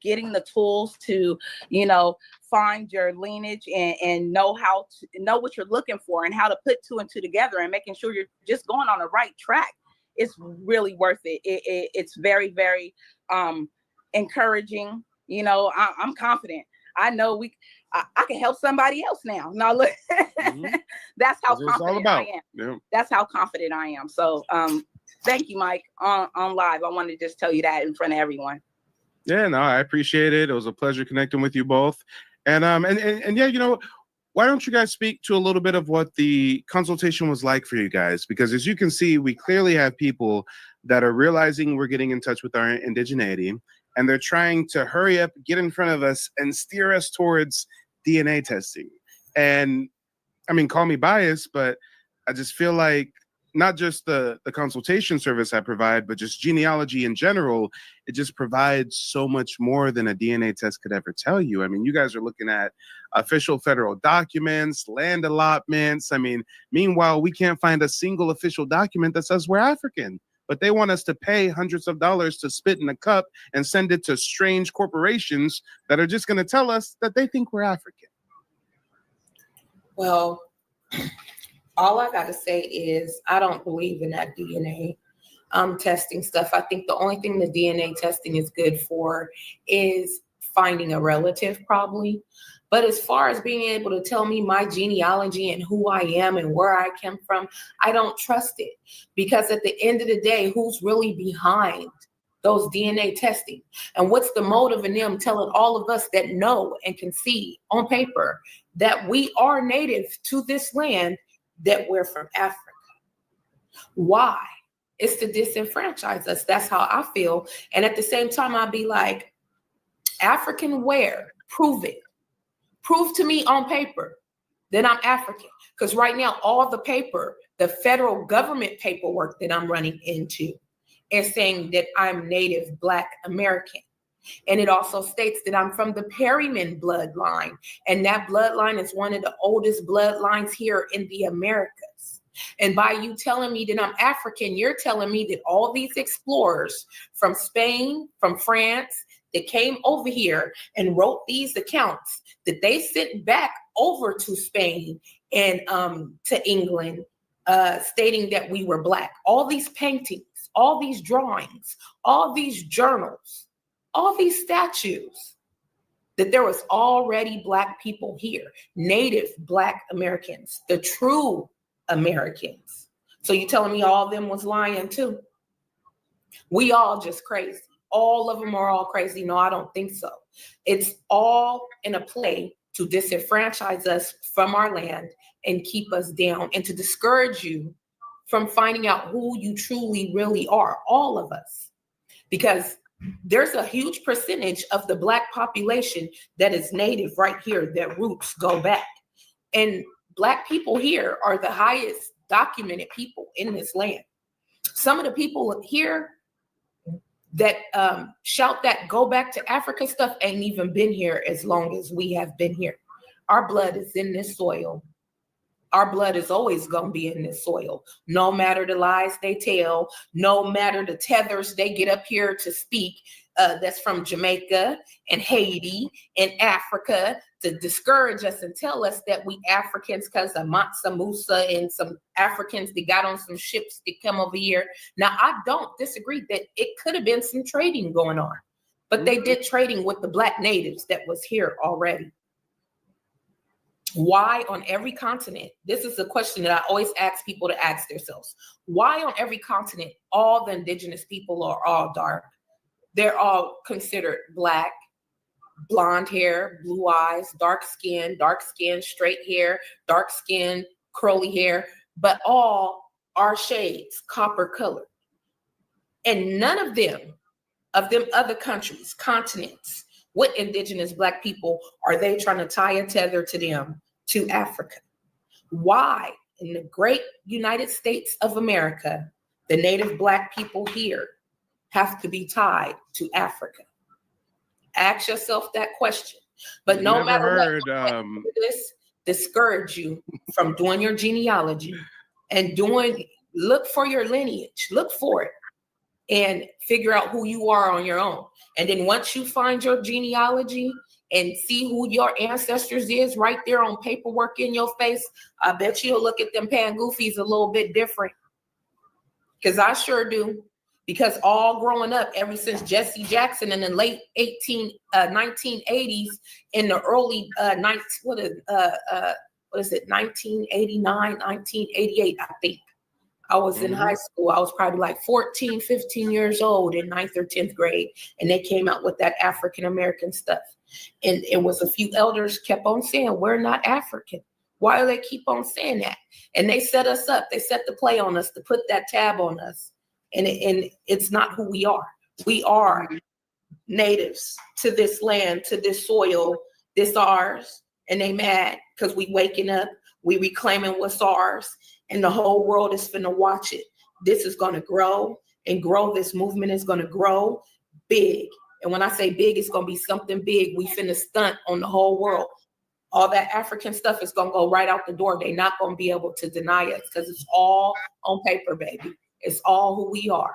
getting the tools to, you know, find your lineage, and know how to know what you're looking for, and how to put two and two together, and making sure you're just going on the right track. It's really worth it. It's very, very encouraging. You know, I'm confident. I know I can help somebody else now. Now look, that's how confident I am. Yeah. That's how confident I am. So thank you, Mike, on live. I wanted to just tell you that in front of everyone. Yeah, no, I appreciate it. It was a pleasure connecting with you both. And yeah, you know, why don't you guys speak to a little bit of what the consultation was like for you guys? Because as you can see, we clearly have people that are realizing we're getting in touch with our indigeneity, and they're trying to hurry up, get in front of us, and steer us towards DNA testing. And I mean, call me biased, but I just feel like not just the consultation service I provide, but just genealogy in general, it just provides so much more than a DNA test could ever tell you. I mean, you guys are looking at official federal documents, land allotments. I mean, meanwhile, we can't find a single official document that says we're African, but they want us to pay hundreds of dollars to spit in a cup and send it to strange corporations that are just going to tell us that they think we're African. Well, all I got to say is I don't believe in that DNA testing stuff. I think the only thing the DNA testing is good for is finding a relative, probably. But as far as being able to tell me my genealogy and who I am and where I came from, I don't trust it. Because at the end of the day, who's really behind those DNA testing? And what's the motive in them telling all of us that know and can see on paper that we are native to this land, that we're from Africa? Why? It's to disenfranchise us. That's how I feel. And at the same time, I'd be like, African where? Prove it. Prove to me on paper that I'm African. Because right now, all the paper, the federal government paperwork that I'm running into is saying that I'm Native Black American. And it also states that I'm from the Perryman bloodline. And that bloodline is one of the oldest bloodlines here in the Americas. And by you telling me that I'm African, you're telling me that all these explorers from Spain, from France, that came over here and wrote these accounts, that they sent back over to Spain and to England, stating that we were Black. All these paintings, all these drawings, all these journals, all these statues, that there was already Black people here, Native Black Americans, the true Americans. So you telling me all of them was lying too? We all just crazy. All of them are all crazy. No, I don't think so. It's all in a play to disenfranchise us from our land and keep us down and to discourage you from finding out who you truly really are, all of us. Because there's a huge percentage of the Black population that is Native right here, that roots go back. And Black people here are the highest documented people in this land. Some of the people here that shout that go back to Africa stuff ain't even been here as long as we have been here. Our blood is in this soil. Our blood is always going to be in this soil, no matter the lies they tell, no matter the tethers they get up here to speak, that's from Jamaica and Haiti and Africa, to discourage us and tell us that we Africans because of Mansa Musa and some Africans that got on some ships that come over here. Now, I don't disagree that it could have been some trading going on, but they did trading with the Black natives that was here already. Why on every continent, this is a question that I always ask people to ask themselves, why on every continent, all the indigenous people are all dark? They're all considered Black, blonde hair, blue eyes, dark skin, straight hair, dark skin, curly hair, but all are shades, copper colored. And none of them other countries, continents, with indigenous Black people are they trying to tie a tether to them to Africa? Why in the great United States of America, the Native Black people here have to be tied to Africa? Ask yourself that question. But no matter what, this discourage you from doing your genealogy and look for your lineage, look for it and figure out who you are on your own. And then once you find your genealogy and see who your ancestors is right there on paperwork in your face, I bet you'll look at them pan goofies a little bit different. Because I sure do. Because all growing up, ever since Jesse Jackson in the late 1980s, in the early 1989, 1988, I think. I was in high school. I was probably like 14, 15 years old in 9th or 10th grade. And they came out with that African-American stuff. And it was a few elders kept on saying, we're not African. Why do they keep on saying that? And they set us up. They set the play on us to put that tab on us. And it's not who we are. We are natives to this land, to this soil. This ours. And they mad because we waking up. We reclaiming what's ours. And the whole world is finna watch it. This is gonna grow and grow. This movement is gonna grow big. And when I say big, it's gonna be something big. We finna stunt on the whole world. All that African stuff is gonna go right out the door. They're not gonna be able to deny us because it's all on paper, baby. It's all who we are.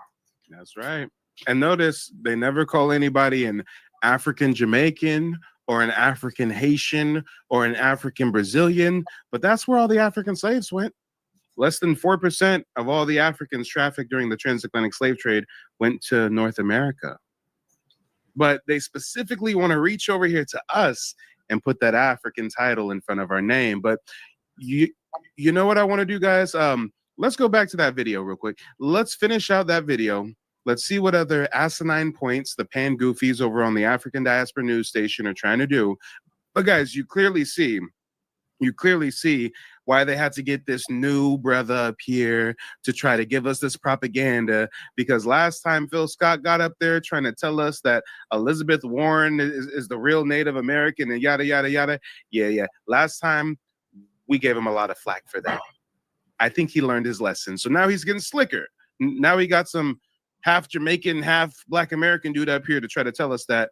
That's right. And notice they never call anybody an African Jamaican or an African Haitian or an African Brazilian, but that's where all the African slaves went. Less than 4% of all the Africans trafficked during the transatlantic slave trade went to North America. But they specifically want to reach over here to us and put that African title in front of our name. But you know what I want to do, guys? Let's go back to that video real quick. Let's finish out that video. Let's see what other asinine points the pan goofies over on the African Diaspora News Station are trying to do. But guys, you clearly see why they had to get this new brother up here to try to give us this propaganda, because last time Phil Scott got up there trying to tell us that Elizabeth Warren is the real Native American and yada, yada, yada. Yeah. Last time we gave him a lot of flack for that. I think he learned his lesson. So now he's getting slicker. Now we got some half Jamaican, half Black American dude up here to try to tell us that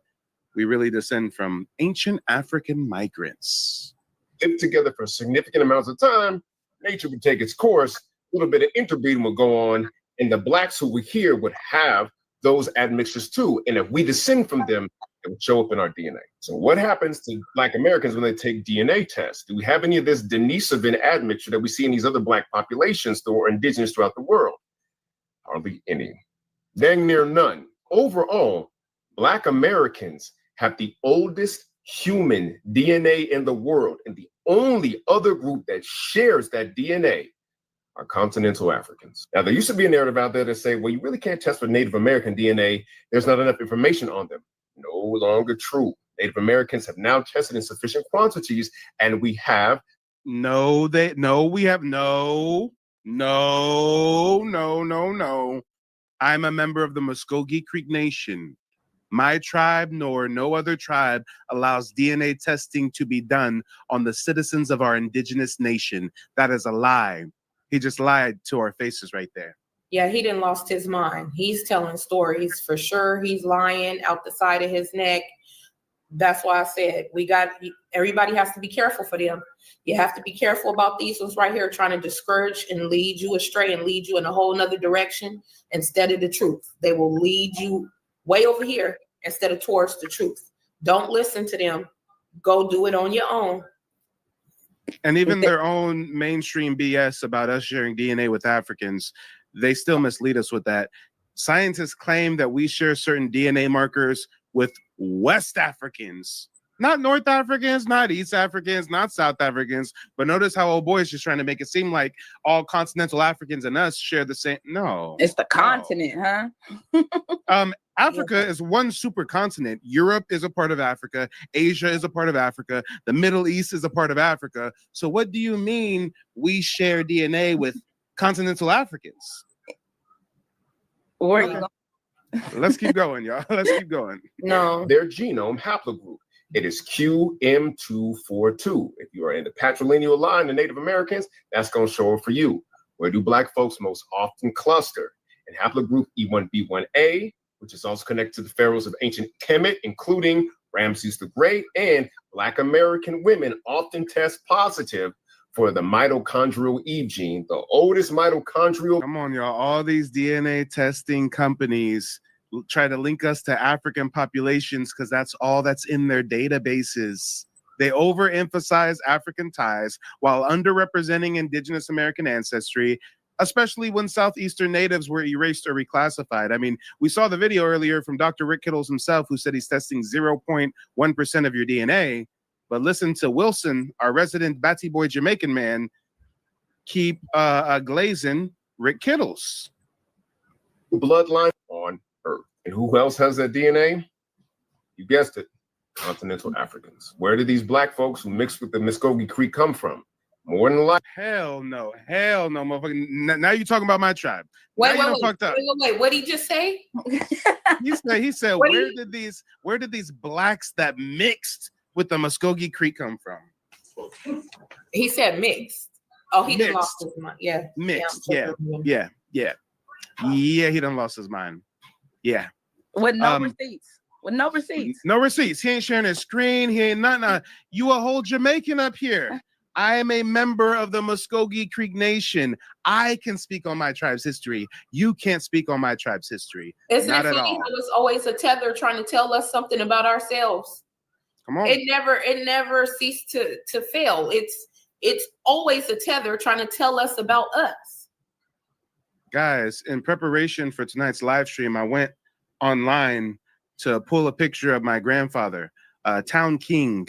we really descend from ancient African migrants. Lived together for significant amounts of time, nature would take its course, a little bit of interbreeding would go on, and the Blacks who were here would have those admixtures too. And if we descend from them, it would show up in our DNA. So what happens to Black Americans when they take DNA tests? Do we have any of this Denisovan admixture that we see in these other Black populations or indigenous throughout the world? Hardly any. Dang near none. Overall, Black Americans have the oldest human DNA in the world, and the only other group that shares that DNA are continental Africans. Now, there used to be a narrative out there that say, well, you really can't test for Native American DNA. There's not enough information on them. No longer true. Native Americans have now tested in sufficient quantities, and we have. No. I'm a member of the Muskogee Creek Nation. My tribe nor no other tribe allows DNA testing to be done on the citizens of our indigenous nation. That is a lie. He just lied to our faces right there. Yeah, he didn't lost his mind. He's telling stories for sure. He's lying out the side of his neck. That's why I said everybody has to be careful for them. You have to be careful about these ones right here trying to discourage and lead you astray and lead you in a whole nother direction instead of the truth. They will lead you way over here instead of towards the truth. Don't listen to them. Go do it on your own. And even their own mainstream BS about us sharing DNA with Africans, they still mislead us with that. Scientists claim that we share certain DNA markers with West Africans, not North Africans, not East Africans, not South Africans. But notice how old boy is just trying to make it seem like all continental Africans and us share the same. No, it's the continent, huh? Africa is one supercontinent. Europe is a part of Africa. Asia is a part of Africa. The Middle East is a part of Africa. So what do you mean we share DNA with continental Africans? Where are you going? Let's keep going, y'all. Let's keep going. No. Their genome haplogroup. It is QM242. If you are in the patrilineal line of Native Americans, that's going to show up for you. Where do Black folks most often cluster? In haplogroup E1B1A, which is also connected to the pharaohs of ancient Kemet, including Ramses the Great, and Black American women often test positive for the mitochondrial Eve gene, the oldest mitochondrial. Come on, y'all. All these DNA testing companies try to link us to African populations because that's all that's in their databases. They overemphasize African ties while underrepresenting indigenous American ancestry. especially when Southeastern natives were erased or reclassified. I mean, we saw the video earlier from Dr. Rick Kittles himself, who said he's testing 0.1% of your DNA. But listen to Wilson, our resident Batty Boy Jamaican man, keep glazing Rick Kittles. Bloodline on Earth. And who else has that DNA? You guessed it, continental Africans. Where did these black folks who mixed with the Muskogee Creek come from? More than likely. Hell no, motherfucker. Now you're talking about my tribe. Wait, Fucked up. wait. What did he just say? He said, where did these blacks that mixed with the Muskogee Creek come from? He said mixed. Oh, he done lost his mind. Yeah. Mixed. Yeah. He done lost his mind. Yeah. With no receipts. With no receipts. No receipts. He ain't sharing his screen. He ain't nothing. You a whole Jamaican up here. I am a member of the Muskogee Creek Nation. I can speak on my tribe's history. You can't speak on my tribe's history. Isn't Not it at funny all. how it's always a tether trying to tell us something about ourselves? Come on. It never ceased to fail. It's always a tether trying to tell us about us. Guys, in preparation for tonight's live stream, I went online to pull a picture of my grandfather, Town King,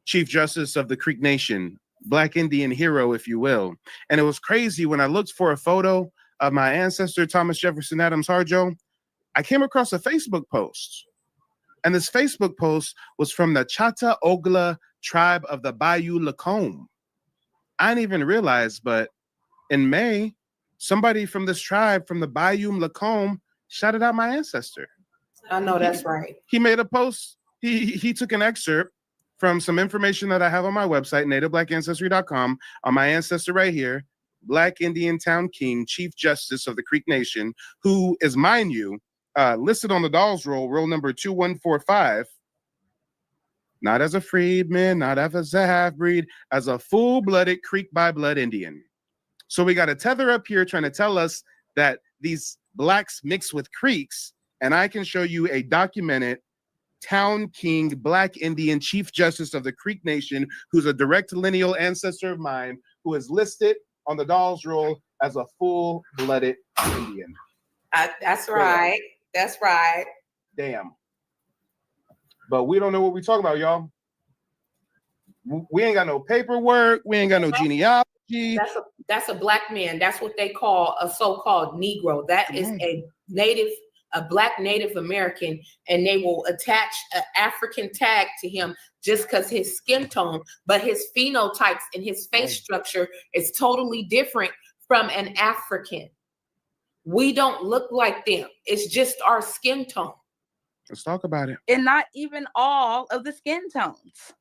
Chief Justice of the Creek Nation, Black Indian hero, if you will. And it was crazy when I looked for a photo of my ancestor, Thomas Jefferson Adams Harjo. I came across a Facebook post. And this Facebook post was from the Chattahoochee tribe of the Bayou Lacombe. I didn't even realize, but in May, somebody from this tribe, from the Bayou Lacombe, shouted out my ancestor. I know that's right. He made a post. He took an excerpt from some information that I have on my website, nativeblackancestry.com, on my ancestor right here, Black Indian Town King, Chief Justice of the Creek Nation, who is, mind you, listed on the Dawes Roll number 2145, not as a freedman, not as a half-breed, as a full-blooded Creek by blood Indian. So we got a tether up here trying to tell us that these blacks mix with Creeks, and I can show you a documented Town King, Black Indian, Chief Justice of the Creek Nation, who's a direct lineal ancestor of mine, who is listed on the Dawes Roll as a full-blooded Indian. That's right. That's right. Damn. But we don't know what we're talking about, y'all. We ain't got no paperwork. We ain't got no genealogy. That's a black man. That's what they call a so-called Negro. That is a black Native American, and they will attach an African tag to him just because his skin tone, but his phenotypes and his face structure is totally different from an African. We don't look like them. It's just our skin tone. Let's talk about it. And not even all of the skin tones.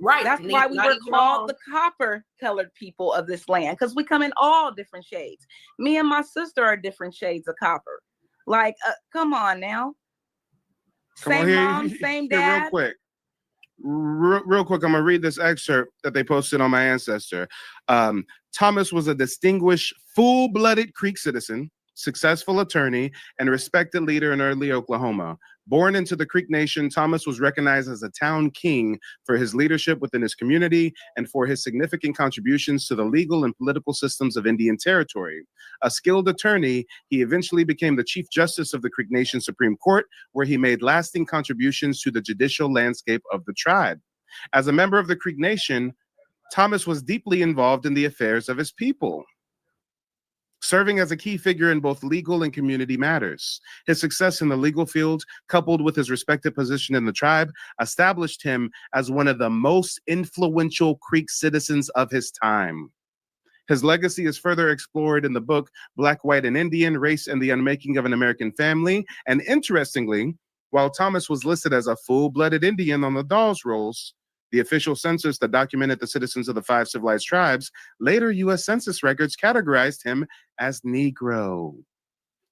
Right. That's why we were called the copper colored people of this land, because we come in all different shades. Me and my sister are different shades of copper. Like, come on now. Same mom, same dad. Real quick, I'm gonna read this excerpt that they posted on my ancestor. Thomas was a distinguished, full-blooded Creek citizen, successful attorney, and respected leader in early Oklahoma. Born into the Creek Nation, Thomas was recognized as a town king for his leadership within his community and for his significant contributions to the legal and political systems of Indian Territory. A skilled attorney, he eventually became the Chief Justice of the Creek Nation Supreme Court, where he made lasting contributions to the judicial landscape of the tribe. As a member of the Creek Nation, Thomas was deeply involved in the affairs of his people, serving as a key figure in both legal and community matters. His success in the legal field, coupled with his respected position in the tribe, established him as one of the most influential Creek citizens of his time. His legacy is further explored in the book, Black, White, and Indian, Race and the Unmaking of an American Family. And interestingly, while Thomas was listed as a full-blooded Indian on the Dawes Rolls, the official census that documented the citizens of the 5 civilized tribes, later U.S. Census records categorized him as Negro.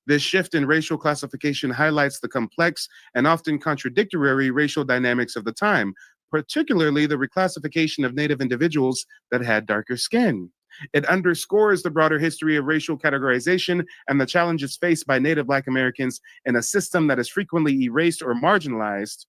This shift in racial classification highlights the complex and often contradictory racial dynamics of the time, particularly the reclassification of Native individuals that had darker skin. It underscores the broader history of racial categorization and the challenges faced by Native Black Americans in a system that is frequently erased or marginalized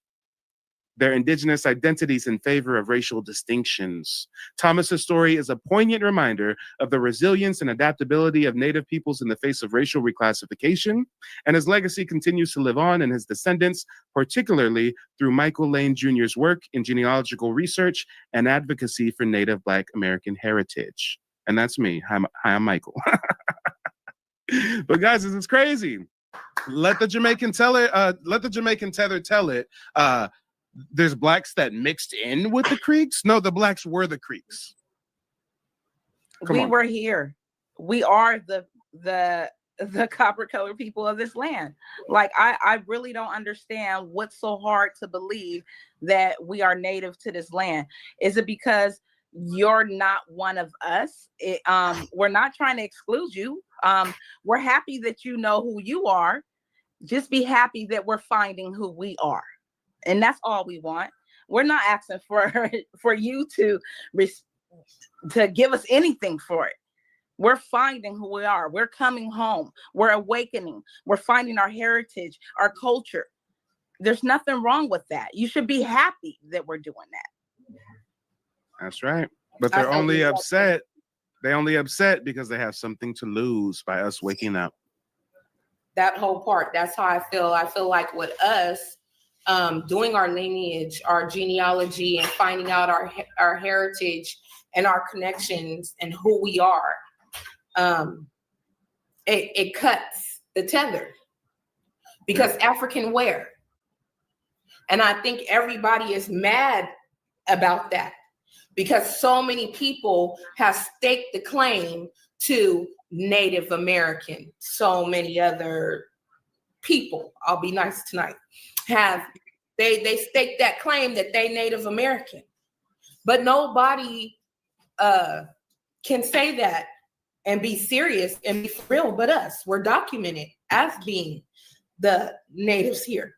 their indigenous identities in favor of racial distinctions. Thomas's story is a poignant reminder of the resilience and adaptability of Native peoples in the face of racial reclassification, and his legacy continues to live on in his descendants, particularly through Michael Lane Jr.'s work in genealogical research and advocacy for Native Black American heritage. And that's me. Hi, I'm Michael. But guys, this is crazy. Let the Jamaican tether tell it. There's blacks that mixed in with the Creeks. No, the blacks were the Creeks. We were here. We are the copper colored people of this land. Like, I really don't understand what's so hard to believe that we are native to this land. Is it because you're not one of us? We're not trying to exclude you. We're happy that you know who you are. Just be happy that we're finding who we are. And that's all we want. We're not asking for you to give us anything for it. We're finding who we are. We're coming home. We're awakening. We're finding our heritage, our culture. There's nothing wrong with that. You should be happy that we're doing that. That's right. But they're only upset. They only upset because they have something to lose by us waking up. That whole part. That's how I feel. I feel like with us, doing our lineage, our genealogy, and finding out our heritage and our connections and who we are, it cuts the tether, because African where? And I think everybody is mad about that, because so many people have staked the claim to Native American. So many other people, I'll be nice tonight, have they staked that claim that they Native American, but nobody can say that and be serious and be real but us. We're documented as being the natives here.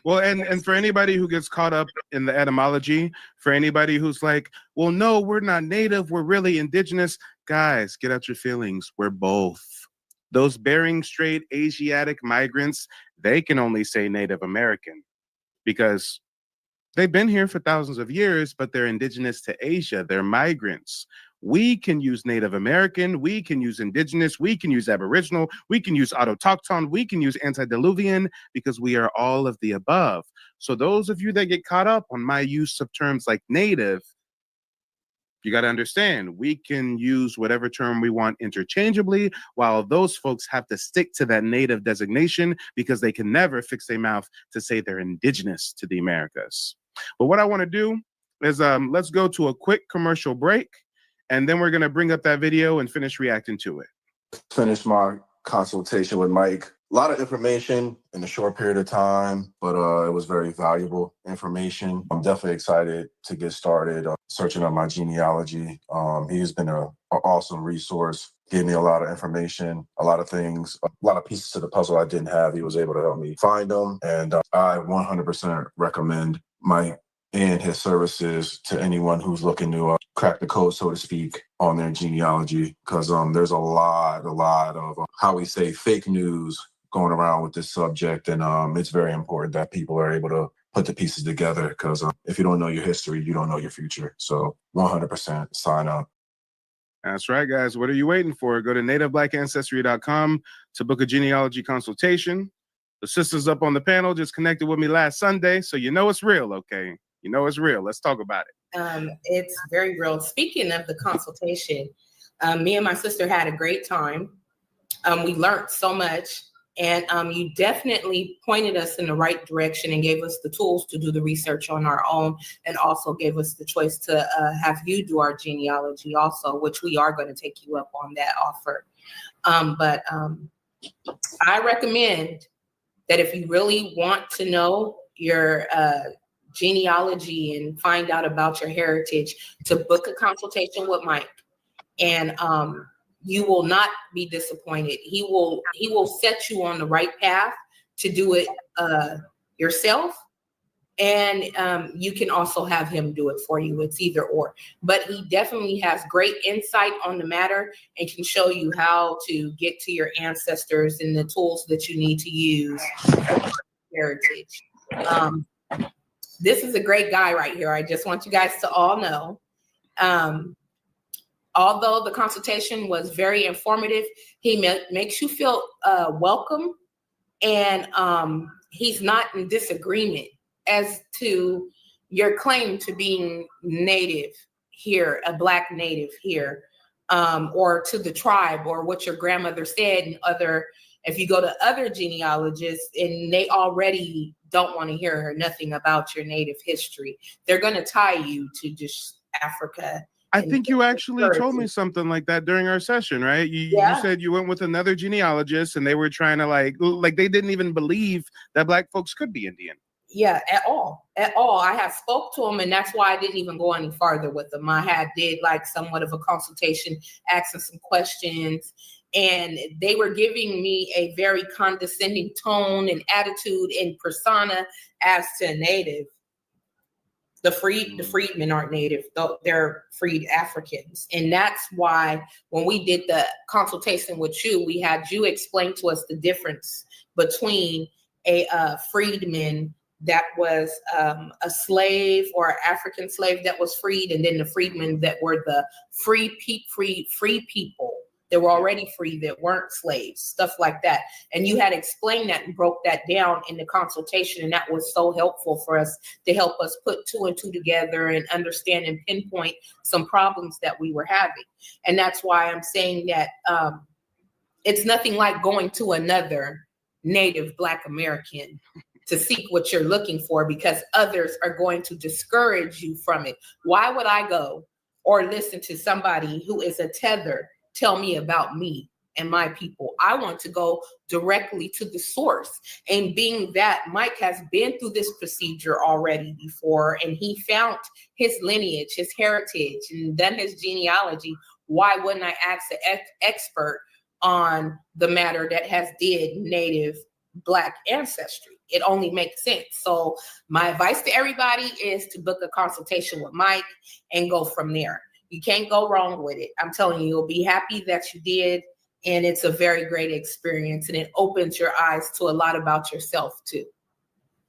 Well, and for anybody who gets caught up in the etymology, for anybody who's like, well, no, we're not native, we're really indigenous. Guys, get out your feelings. We're both. Those Bering Strait Asiatic migrants, they can only say Native American because they've been here for thousands of years, but they're indigenous to Asia. They're migrants. We can use Native American, we can use indigenous, we can use Aboriginal, we can use autochthon, we can use antediluvian, because we are all of the above. So those of you that get caught up on my use of terms like native, you got to understand, we can use whatever term we want interchangeably, while those folks have to stick to that native designation because they can never fix their mouth to say they're indigenous to the Americas. But what I want to do is let's go to a quick commercial break, and then we're going to bring up that video and finish reacting to it. Finished my consultation with Mike. A lot of information in a short period of time, but it was very valuable information. I'm definitely excited to get started searching on my genealogy. He's been an awesome resource, gave me a lot of information, a lot of things, a lot of pieces to the puzzle I didn't have. He was able to help me find them, and I 100% recommend Mike and his services to anyone who's looking to crack the code, so to speak, on their genealogy, because there's a lot of how we say fake news going around with this subject, and it's very important that people are able to put the pieces together, because if you don't know your history, you don't know your future. So 100% sign up. That's right, guys. What are you waiting for? Go to nativeblackancestry.com to book a genealogy consultation. The sisters up on the panel just connected with me last Sunday, so you know it's real, okay? You know it's real. Let's talk about it. It's very real. Speaking of the consultation, me and my sister had a great time. We learned so much, and you definitely pointed us in the right direction and gave us the tools to do the research on our own, and also gave us the choice to have you do our genealogy also, which we are going to take you up on that offer. But I recommend that if you really want to know your genealogy and find out about your heritage, to book a consultation with Mike, and you will not be disappointed. He will set you on the right path to do it yourself, and you can also have him do it for you. It's either or, but he definitely has great insight on the matter and can show you how to get to your ancestors and the tools that you need to use for heritage. this is a great guy right here. I just want you guys to all know. Although the consultation was very informative, he makes you feel welcome, and he's not in disagreement as to your claim to being native here, a Black native here, or to the tribe, or what your grandmother said. And if you go to other genealogists, and they already don't want to hear nothing about your native history, they're going to tie you to just Africa. I think you actually told me something like that during our session, right? You said you went with another genealogist, and they were trying to like they didn't even believe that Black folks could be Indian. Yeah, at all. I had spoke to him, and that's why I didn't even go any farther with them. I did like somewhat of a consultation, asking some questions, and they were giving me a very condescending tone and attitude and persona as to native. The freedmen aren't native, they're freed Africans. And that's why when we did the consultation with you, we had you explain to us the difference between a freedman that was a slave, or an African slave that was freed, and then the freedmen that were the free people. They were already free, that weren't slaves, stuff like that. And you had explained that and broke that down in the consultation. And that was so helpful for us to help us put two and two together and understand and pinpoint some problems that we were having. And that's why I'm saying that it's nothing like going to another native Black American to seek what you're looking for, because others are going to discourage you from it. Why would I go or listen to somebody who is a tether tell me about me and my people? I want to go directly to the source. And being that Mike has been through this procedure already before, and he found his lineage, his heritage, and done his genealogy, why wouldn't I ask an expert on the matter that has did native Black ancestry? It only makes sense. So my advice to everybody is to book a consultation with Mike and go from there. You can't go wrong with it. I'm telling you, you'll be happy that you did. And it's a very great experience. And it opens your eyes to a lot about yourself too.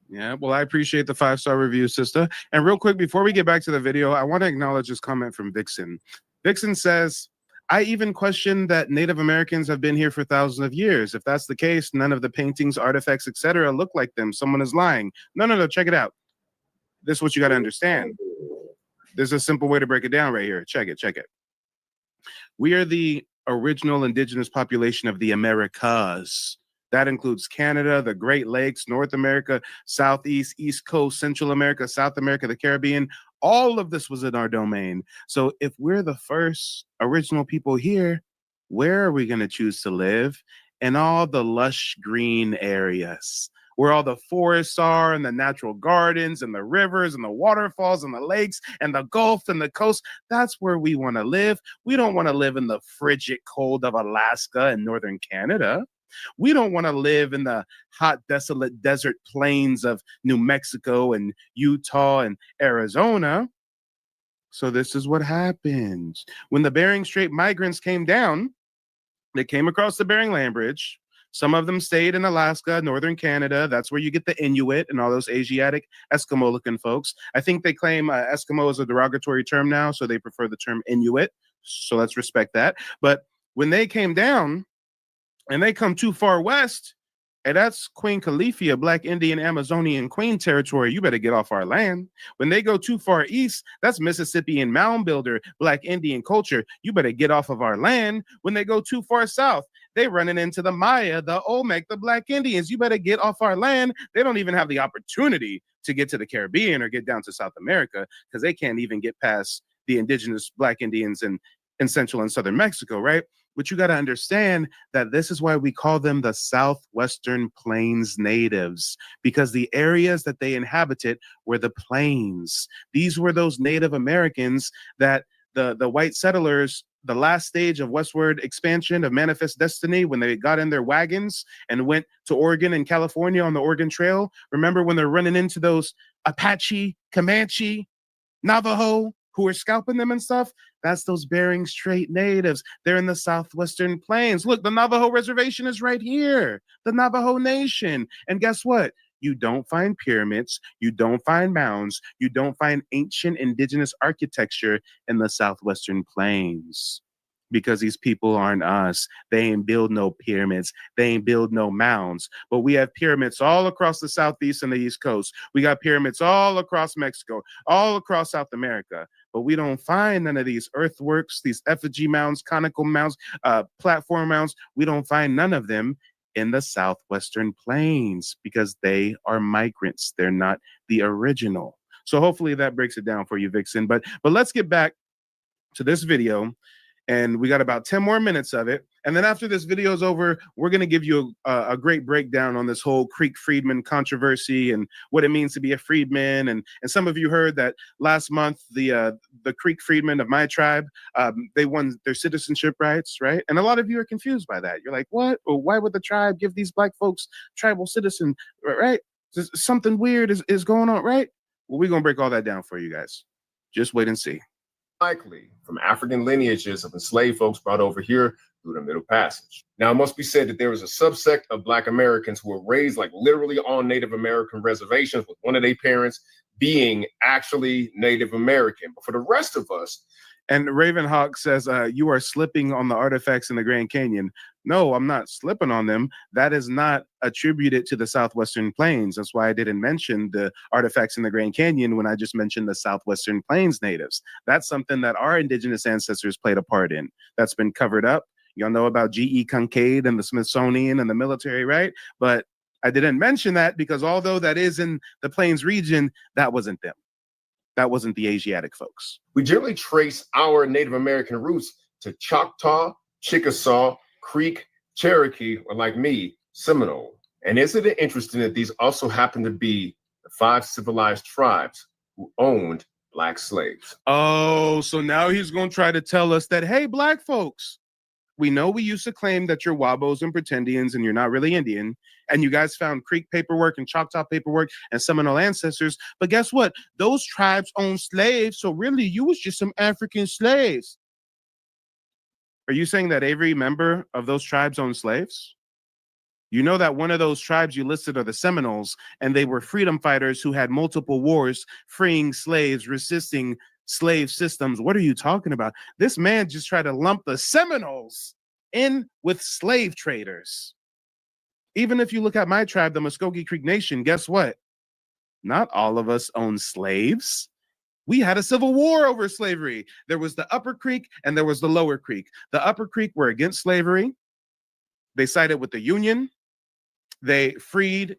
Yeah, well, I appreciate the 5-star review, sister. And real quick, before we get back to the video, I want to acknowledge this comment from Vixen. Vixen says, I even question that Native Americans have been here for thousands of years. If that's the case, none of the paintings, artifacts, etc. look like them. Someone is lying. No, check it out. This is what you got to understand. There's a simple way to break it down right here. Check it. We are the original indigenous population of the Americas. That includes Canada, the Great Lakes, North America, Southeast, East Coast, Central America, South America, the Caribbean. All of this was in our domain. So if we're the first original people here, where are we going to choose to live? In all the lush green areas, where all the forests are, and the natural gardens, and the rivers, and the waterfalls, and the lakes, and the Gulf, and the coast. That's where we want to live. We don't want to live in the frigid cold of Alaska and northern Canada. We don't want to live in the hot, desolate desert plains of New Mexico and Utah and Arizona. So this is what happens. When the Bering Strait migrants came down, they came across the Bering Land Bridge. Some of them stayed in Alaska, northern Canada. That's where you get the Inuit and all those Asiatic Eskimo-looking folks. I think they claim Eskimo is a derogatory term now, so they prefer the term Inuit. So let's respect that. But when they came down, and they come too far west, and that's Queen Califia, Black Indian Amazonian Queen territory. You better get off our land. When they go too far east, that's Mississippian Mound Builder, Black Indian culture. You better get off of our land. When they go too far south, they running into the Maya, the Olmec, the Black Indians. You better get off our land. They don't even have the opportunity to get to the Caribbean or get down to South America, because they can't even get past the indigenous Black Indians in Central and Southern Mexico, right? But you got to understand that this is why we call them the Southwestern Plains natives, because the areas that they inhabited were the plains. These were those Native Americans that the white settlers, the last stage of westward expansion of Manifest Destiny, when they got in their wagons and went to Oregon and California on the Oregon Trail. Remember when they're running into those Apache, Comanche, Navajo, who are scalping them and stuff? That's those Bering Strait natives. They're in the Southwestern Plains. Look, the Navajo Reservation is right here, the Navajo Nation. And guess what? You don't find pyramids. You don't find mounds. You don't find ancient indigenous architecture in the southwestern plains. Because these people aren't us. They ain't build no pyramids. They ain't build no mounds. But we have pyramids all across the southeast and the east coast. We got pyramids all across Mexico, all across South America. But we don't find none of these earthworks, these effigy mounds, conical mounds, platform mounds. We don't find none of them in the southwestern plains because they are migrants. They're not the original. So hopefully that breaks it down for you, Vixen. But let's get back to this video. And we got about 10 more minutes of it. And then after this video is over, we're going to give you a great breakdown on this whole Creek-Freedman controversy and what it means to be a freedman. And some of you heard that last month, the Creek-Freedmen of my tribe, they won their citizenship rights, right? And a lot of you are confused by that. You're like, what? Well, why would the tribe give these Black folks tribal citizen, right? Something weird is going on, right? Well, we're going to break all that down for you guys. Just wait and see. Likely from African lineages of enslaved folks brought over here through the Middle Passage. Now, it must be said that there was a subsect of Black Americans who were raised like literally on Native American reservations, with one of their parents being actually Native American. But for the rest of us, and Ravenhawk says, you are slipping on the artifacts in the Grand Canyon. No, I'm not slipping on them. That is not attributed to the Southwestern Plains. That's why I didn't mention the artifacts in the Grand Canyon when I just mentioned the Southwestern Plains natives. That's something that our indigenous ancestors played a part in. That's been covered up. Y'all know about G.E. Kincaid and the Smithsonian and the military, right? But I didn't mention that because although that is in the Plains region, that wasn't them. That wasn't the Asiatic folks. We generally trace our Native American roots to Choctaw, Chickasaw, Creek, Cherokee, or like me, Seminole. And isn't it interesting that these also happen to be the 5 civilized tribes who owned Black slaves? Oh, so now he's going to try to tell us that, hey, Black folks, we know we used to claim that you're Wabos and Pretendians and you're not really Indian, and you guys found Creek paperwork and Choctaw paperwork and Seminole ancestors, but guess what? Those tribes owned slaves, so really you was just some African slaves. Are you saying that every member of those tribes owned slaves? You know that one of those tribes you listed are the Seminoles, and they were freedom fighters who had multiple wars, freeing slaves, resisting slave systems. What are you talking about? This man just tried to lump the Seminoles in with slave traders. Even if you look at my tribe, the Muskogee Creek Nation, guess what? Not all of us own slaves. We had a civil war over slavery. There was the Upper Creek and there was the Lower Creek. The Upper Creek were against slavery. They sided with the Union. They freed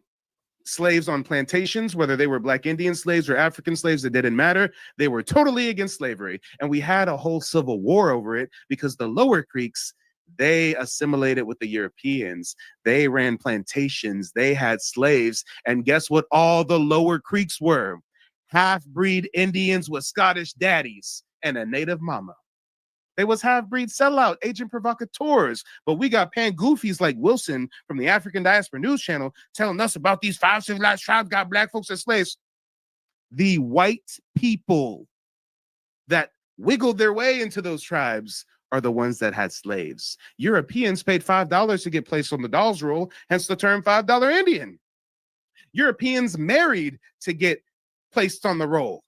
slaves on plantations, whether they were Black Indian slaves or African slaves, it didn't matter. They were totally against slavery. And we had a whole civil war over it because the Lower Creeks, they assimilated with the Europeans. They ran plantations. They had slaves. And guess what all the Lower Creeks were? Half-breed Indians with Scottish daddies and a native mama. They was half-breed sellout, agent provocateurs. But we got pan-goofies like Wilson from the African Diaspora News Channel telling us about these 5 civilized tribes got Black folks as slaves. The white people that wiggled their way into those tribes are the ones that had slaves. Europeans paid $5 to get placed on the Dawes Roll, hence the term $5 Indian. Europeans married to get placed on the roll.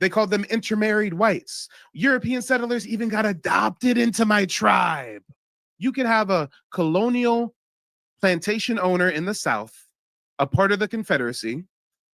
They called them intermarried whites. European settlers even got adopted into my tribe. You could have a colonial plantation owner in the South, a part of the Confederacy.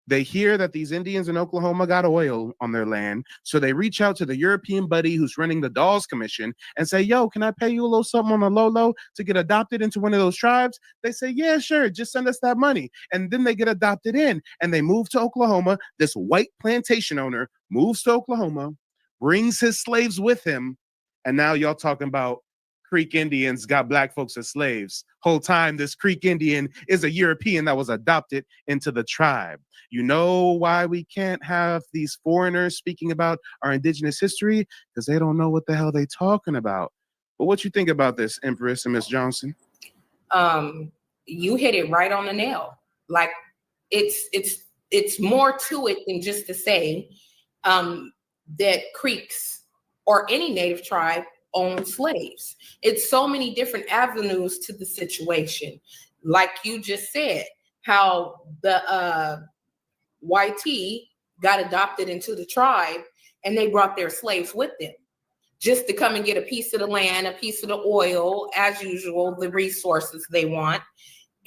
They hear that these Indians in Oklahoma got oil on their land, so they reach out to the European buddy who's running the Dawes Commission and say, yo, can I pay you a little something on the low to get adopted into one of those tribes? They say, yeah, sure, just send us that money. And then they get adopted in, and they move to Oklahoma. This white plantation owner moves to Oklahoma, brings his slaves with him, and now y'all talking about Creek Indians got Black folks as slaves. Whole time, this Creek Indian is a European that was adopted into the tribe. You know why we can't have these foreigners speaking about our indigenous history? Because they don't know what the hell they talking about. But what you think about this, Empress and Miss Johnson? You hit it right on the nail. Like it's more to it than just to say that Creeks or any native tribe own slaves. It's so many different avenues to the situation. Like you just said, how the YT got adopted into the tribe, and they brought their slaves with them just to come and get a piece of the land, a piece of the oil, as usual, the resources they want.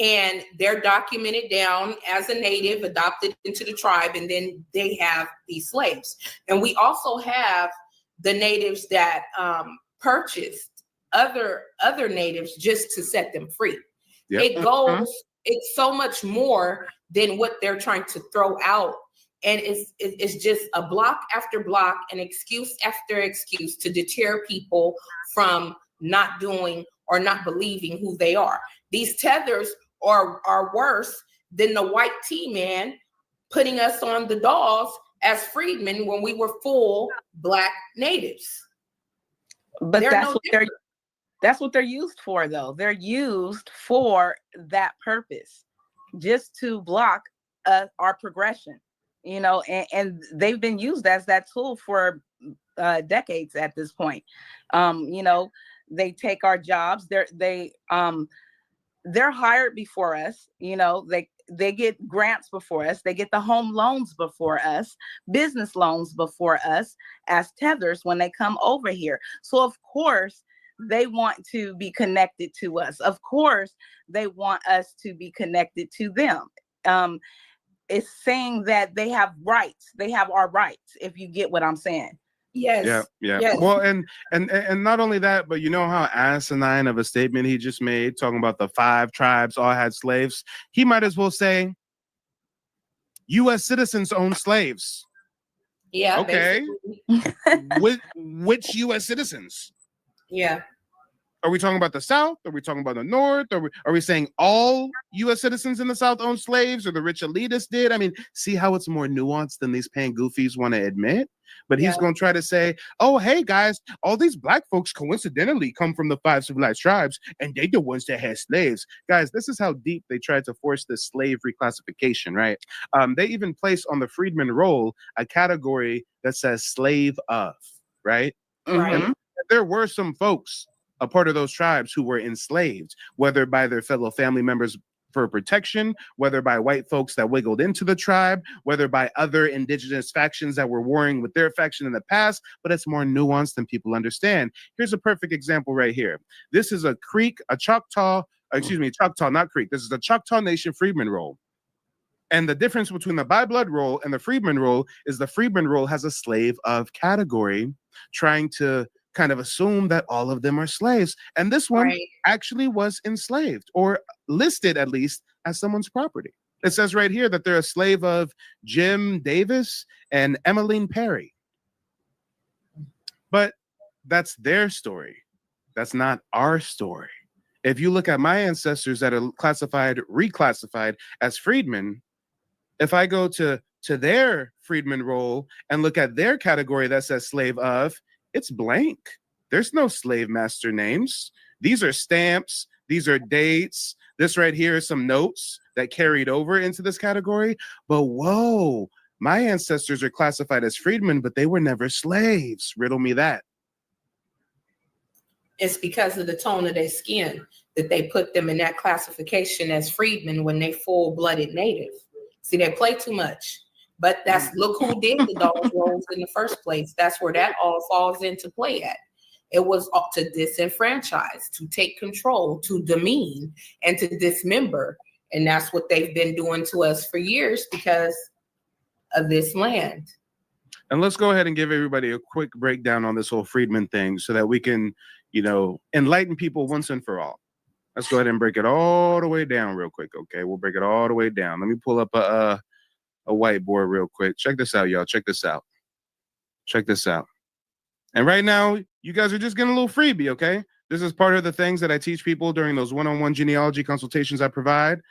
And they're documented down as a native adopted into the tribe, and then they have these slaves. And we also have the natives that purchased other natives just to set them free. Yep. It goes, it's so much more than what they're trying to throw out. And it's just a block after block, an excuse after excuse to deter people from not doing or not believing who they are. These tethers are worse than the white tea man putting us on the Dawes as freedmen when we were full Black natives. But that's what they're used for, though. They're used for that purpose, just to block our progression, you know, and they've been used as that tool for decades at this point. You know, they take our jobs. They're hired before us, you know, they get grants before us, they get the home loans before us, business loans before us as tethers when they come over here. So of course they want to be connected to us. Of course they want us to be connected to them. It's saying that they have rights, they have our rights, if you get what I'm saying. Yes. Yeah. Yes. Well, and not only that, but you know how asinine of a statement he just made, talking about the 5 tribes all had slaves. He might as well say U.S. citizens own slaves. Yeah. Okay. Which U.S. citizens? Yeah. Are we talking about the South? Are we talking about the North? Are we saying all U.S. citizens in the South own slaves, or the rich elitists did? I mean, see how it's more nuanced than these pan goofies want to admit? But he's going to try to say, oh, hey, guys, all these Black folks coincidentally come from the 5 civilized tribes, and they the ones that had slaves. Guys, this is how deep they tried to force this slave reclassification, right? They even place on the Freedman roll a category that says slave of, right? Mm-hmm. And there were some folks a part of those tribes who were enslaved, whether by their fellow family members for protection, whether by white folks that wiggled into the tribe, whether by other indigenous factions that were warring with their faction in the past, but it's more nuanced than people understand. Here's a perfect example right here. This is a Choctaw, not Creek. This is the Choctaw Nation Freedman roll. And the difference between the by blood roll and the Freedman roll is the Freedman roll has a slave of category, trying to kind of assume that all of them are slaves. And this one actually was enslaved, or listed at least as someone's property. It says right here that they're a slave of Jim Davis and Emmeline Perry. But that's their story. That's not our story. If you look at my ancestors that are reclassified as freedmen, if I go to their freedman roll and look at their category that says slave of, it's blank. There's no slave master names. These are stamps. These are dates. This right here is some notes that carried over into this category. But whoa, my ancestors are classified as freedmen, but they were never slaves. Riddle me that. It's because of the tone of their skin that they put them in that classification as freedmen when they full-blooded native. See, they play too much. But look who did the Dawes Rolls in the first place. That's where that all falls into play at. It was up to disenfranchise, to take control, to demean, and to dismember. And that's what they've been doing to us for years because of this land. And let's go ahead and give everybody a quick breakdown on this whole Freedman thing so that we can, enlighten people once and for all. Let's go ahead and break it all the way down real quick, okay? We'll break it all the way down. Let me pull up a whiteboard real quick. Check this out, y'all. Check this out. And right now, you guys are just getting a little freebie, okay? This is part of the things that I teach people during those one-on-one genealogy consultations I provide.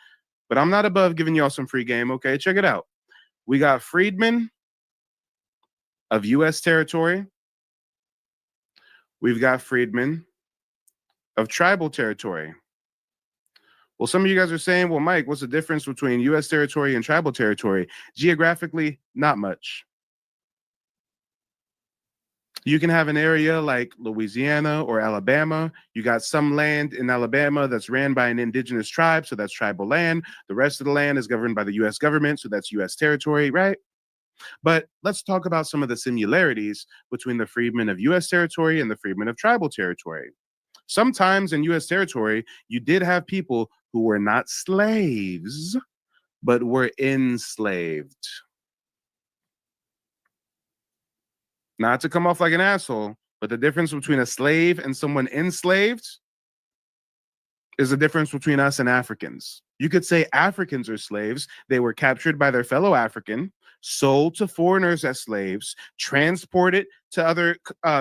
But I'm not above giving y'all some free game, okay? Check it out. We got freedmen of U.S. territory. We've got freedmen of tribal territory. Well, some of you guys are saying, well, Mike, what's the difference between U.S. territory and tribal territory? Geographically, not much. You can have an area like Louisiana or Alabama. You got some land in Alabama that's ran by an indigenous tribe, so that's tribal land. The rest of the land is governed by the US government, so that's US territory, right? But let's talk about some of the similarities between the freedmen of US territory and the freedmen of tribal territory. Sometimes in US territory, you did have people who were not slaves, but were enslaved. Not to come off like an asshole, but the difference between a slave and someone enslaved is the difference between us and Africans. You could say Africans are slaves. They were captured by their fellow African, sold to foreigners as slaves, transported to other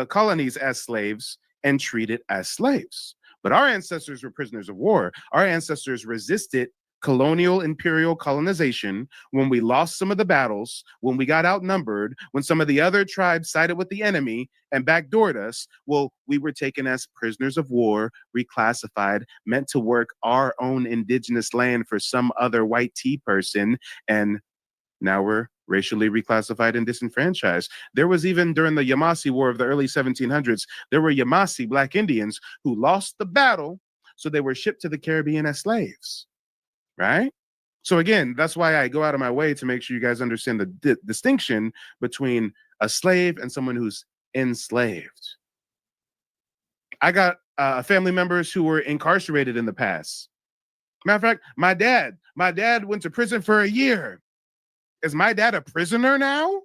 colonies as slaves, and treated as slaves. But our ancestors were prisoners of war. Our ancestors resisted colonial imperial colonization when we lost some of the battles, when we got outnumbered, when some of the other tribes sided with the enemy and backdoored us. Well, we were taken as prisoners of war, reclassified, meant to work our own indigenous land for some other white tea person, and now we're racially reclassified and disenfranchised. There was even during the Yamasee War of the early 1700s, there were Yamasee Black Indians who lost the battle, so they were shipped to the Caribbean as slaves. Right? So again, that's why I go out of my way to make sure you guys understand the distinction between a slave and someone who's enslaved. I got family members who were incarcerated in the past. Matter of fact, my dad went to prison for a year. Is my dad a prisoner now?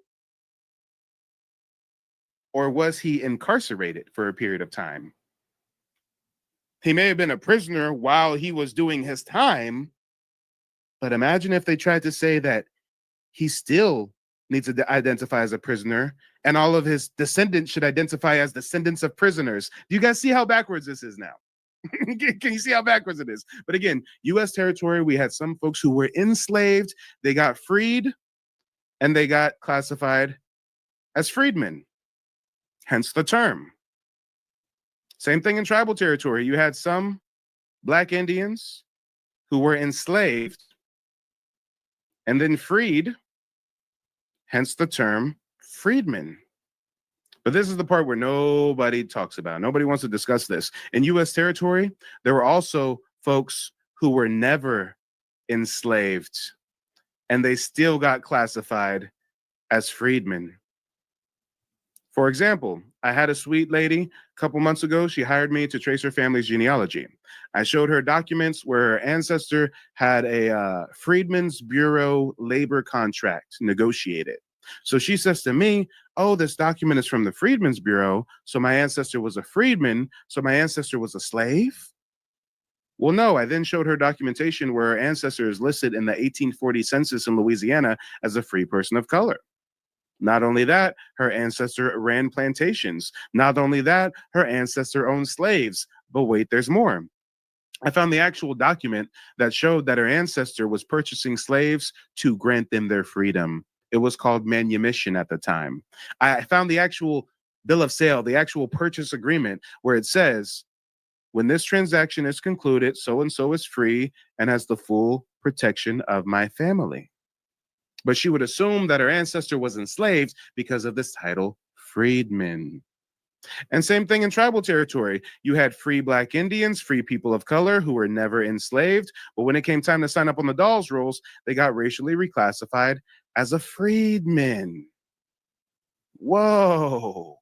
Or was he incarcerated for a period of time? He may have been a prisoner while he was doing his time, but imagine if they tried to say that he still needs to identify as a prisoner and all of his descendants should identify as descendants of prisoners. Do you guys see how backwards this is now? Can you see how backwards it is? But again, US territory, we had some folks who were enslaved, they got freed, and they got classified as freedmen, hence the term. Same thing in tribal territory. You had some Black Indians who were enslaved and then freed, hence the term freedmen. But this is the part where nobody talks about. Nobody wants to discuss this. In US territory, there were also folks who were never enslaved, and they still got classified as freedmen. For example, I had a sweet lady a couple months ago. She hired me to trace her family's genealogy. I showed her documents where her ancestor had a Freedmen's Bureau labor contract negotiated. So she says to me, oh, this document is from the Freedmen's Bureau, so my ancestor was a freedman, so my ancestor was a slave? Well, no, I then showed her documentation where her ancestor is listed in the 1840 census in Louisiana as a free person of color. Not only that, her ancestor ran plantations. Not only that, her ancestor owned slaves. But wait, there's more. I found the actual document that showed that her ancestor was purchasing slaves to grant them their freedom. It was called manumission at the time. I found the actual bill of sale, the actual purchase agreement, where it says, when this transaction is concluded, so-and-so is free and has the full protection of my family. But she would assume that her ancestor was enslaved because of this title, freedman. And same thing in tribal territory. You had free Black Indians, free people of color who were never enslaved. But when it came time to sign up on the Dawes Rolls, they got racially reclassified as a freedman. Whoa.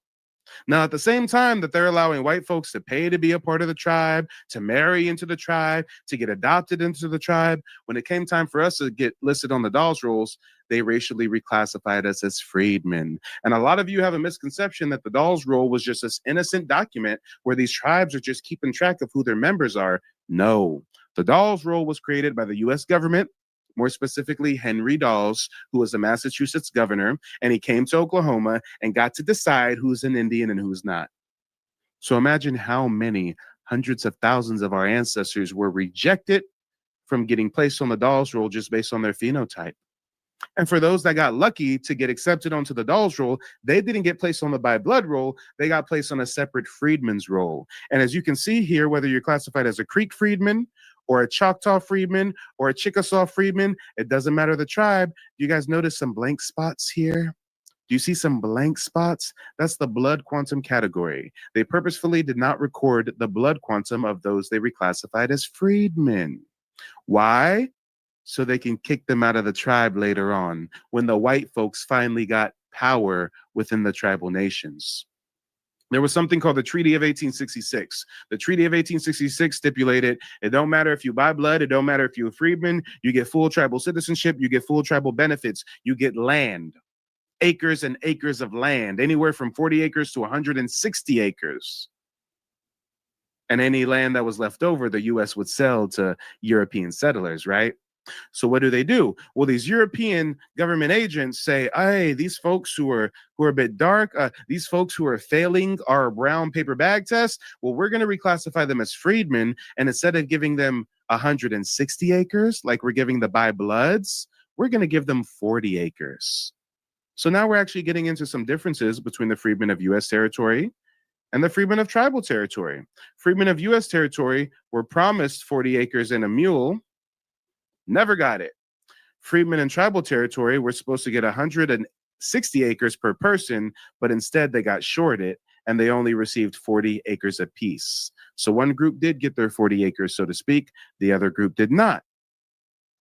Now, at the same time that they're allowing white folks to pay to be a part of the tribe, to marry into the tribe, to get adopted into the tribe, when it came time for us to get listed on the Dawes Rolls, they racially reclassified us as freedmen. And a lot of you have a misconception that the Dawes Roll was just this innocent document where these tribes are just keeping track of who their members are. No, the Dawes Roll was created by the US government, more specifically Henry Dawes, who was a Massachusetts governor, and he came to Oklahoma and got to decide who's an Indian and who's not. So imagine how many hundreds of thousands of our ancestors were rejected from getting placed on the Dawes Roll just based on their phenotype. And for those that got lucky to get accepted onto the Dawes Roll, they didn't get placed on the by blood roll, they got placed on a separate freedman's roll. And as you can see here, whether you're classified as a Creek freedman, or a Choctaw freedman, or a Chickasaw freedman, it doesn't matter the tribe. You guys notice some blank spots here? Do you see some blank spots? That's the blood quantum category. They purposefully did not record the blood quantum of those they reclassified as freedmen. Why? So they can kick them out of the tribe later on, when the white folks finally got power within the tribal nations. There was something called the Treaty of 1866. The Treaty of 1866 stipulated it don't matter if you buy blood, it don't matter if you're a freedman, you get full tribal citizenship, you get full tribal benefits, you get land, acres and acres of land, anywhere from 40 acres to 160 acres. And any land that was left over, the U.S. would sell to European settlers, right? So what do? Well, these European government agents say, hey, these folks who are a bit dark, these folks who are failing our brown paper bag test, well, we're going to reclassify them as freedmen. And instead of giving them 160 acres, like we're giving the by bloods, we're going to give them 40 acres. So now we're actually getting into some differences between the freedmen of U.S. territory and the freedmen of tribal territory. Freedmen of U.S. territory were promised 40 acres and a mule, never got it. Freedmen in tribal territory were supposed to get 160 acres per person, but instead they got shorted and they only received 40 acres apiece. So one group did get their 40 acres, so to speak. The other group did not.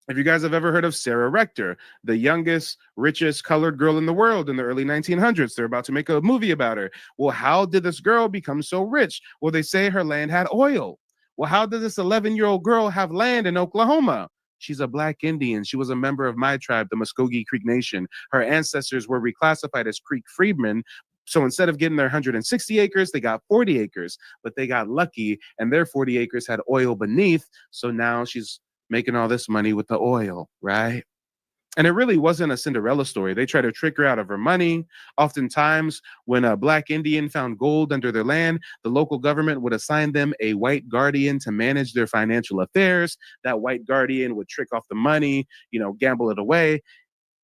If you guys have ever heard of Sarah Rector, the youngest, richest colored girl in the world in the early 1900s, they're about to make a movie about her. Well, how did this girl become so rich? Well, they say her land had oil. Well, how did this 11-year-old girl have land in Oklahoma? She's a Black Indian. She was a member of my tribe, the Muskogee Creek Nation. Her ancestors were reclassified as Creek freedmen. So instead of getting their 160 acres, they got 40 acres, but they got lucky and their 40 acres had oil beneath. So now she's making all this money with the oil, right? And it really wasn't a Cinderella story. They tried to trick her out of her money. Oftentimes, when a Black Indian found gold under their land, the local government would assign them a white guardian to manage their financial affairs. That white guardian would trick off the money, gamble it away.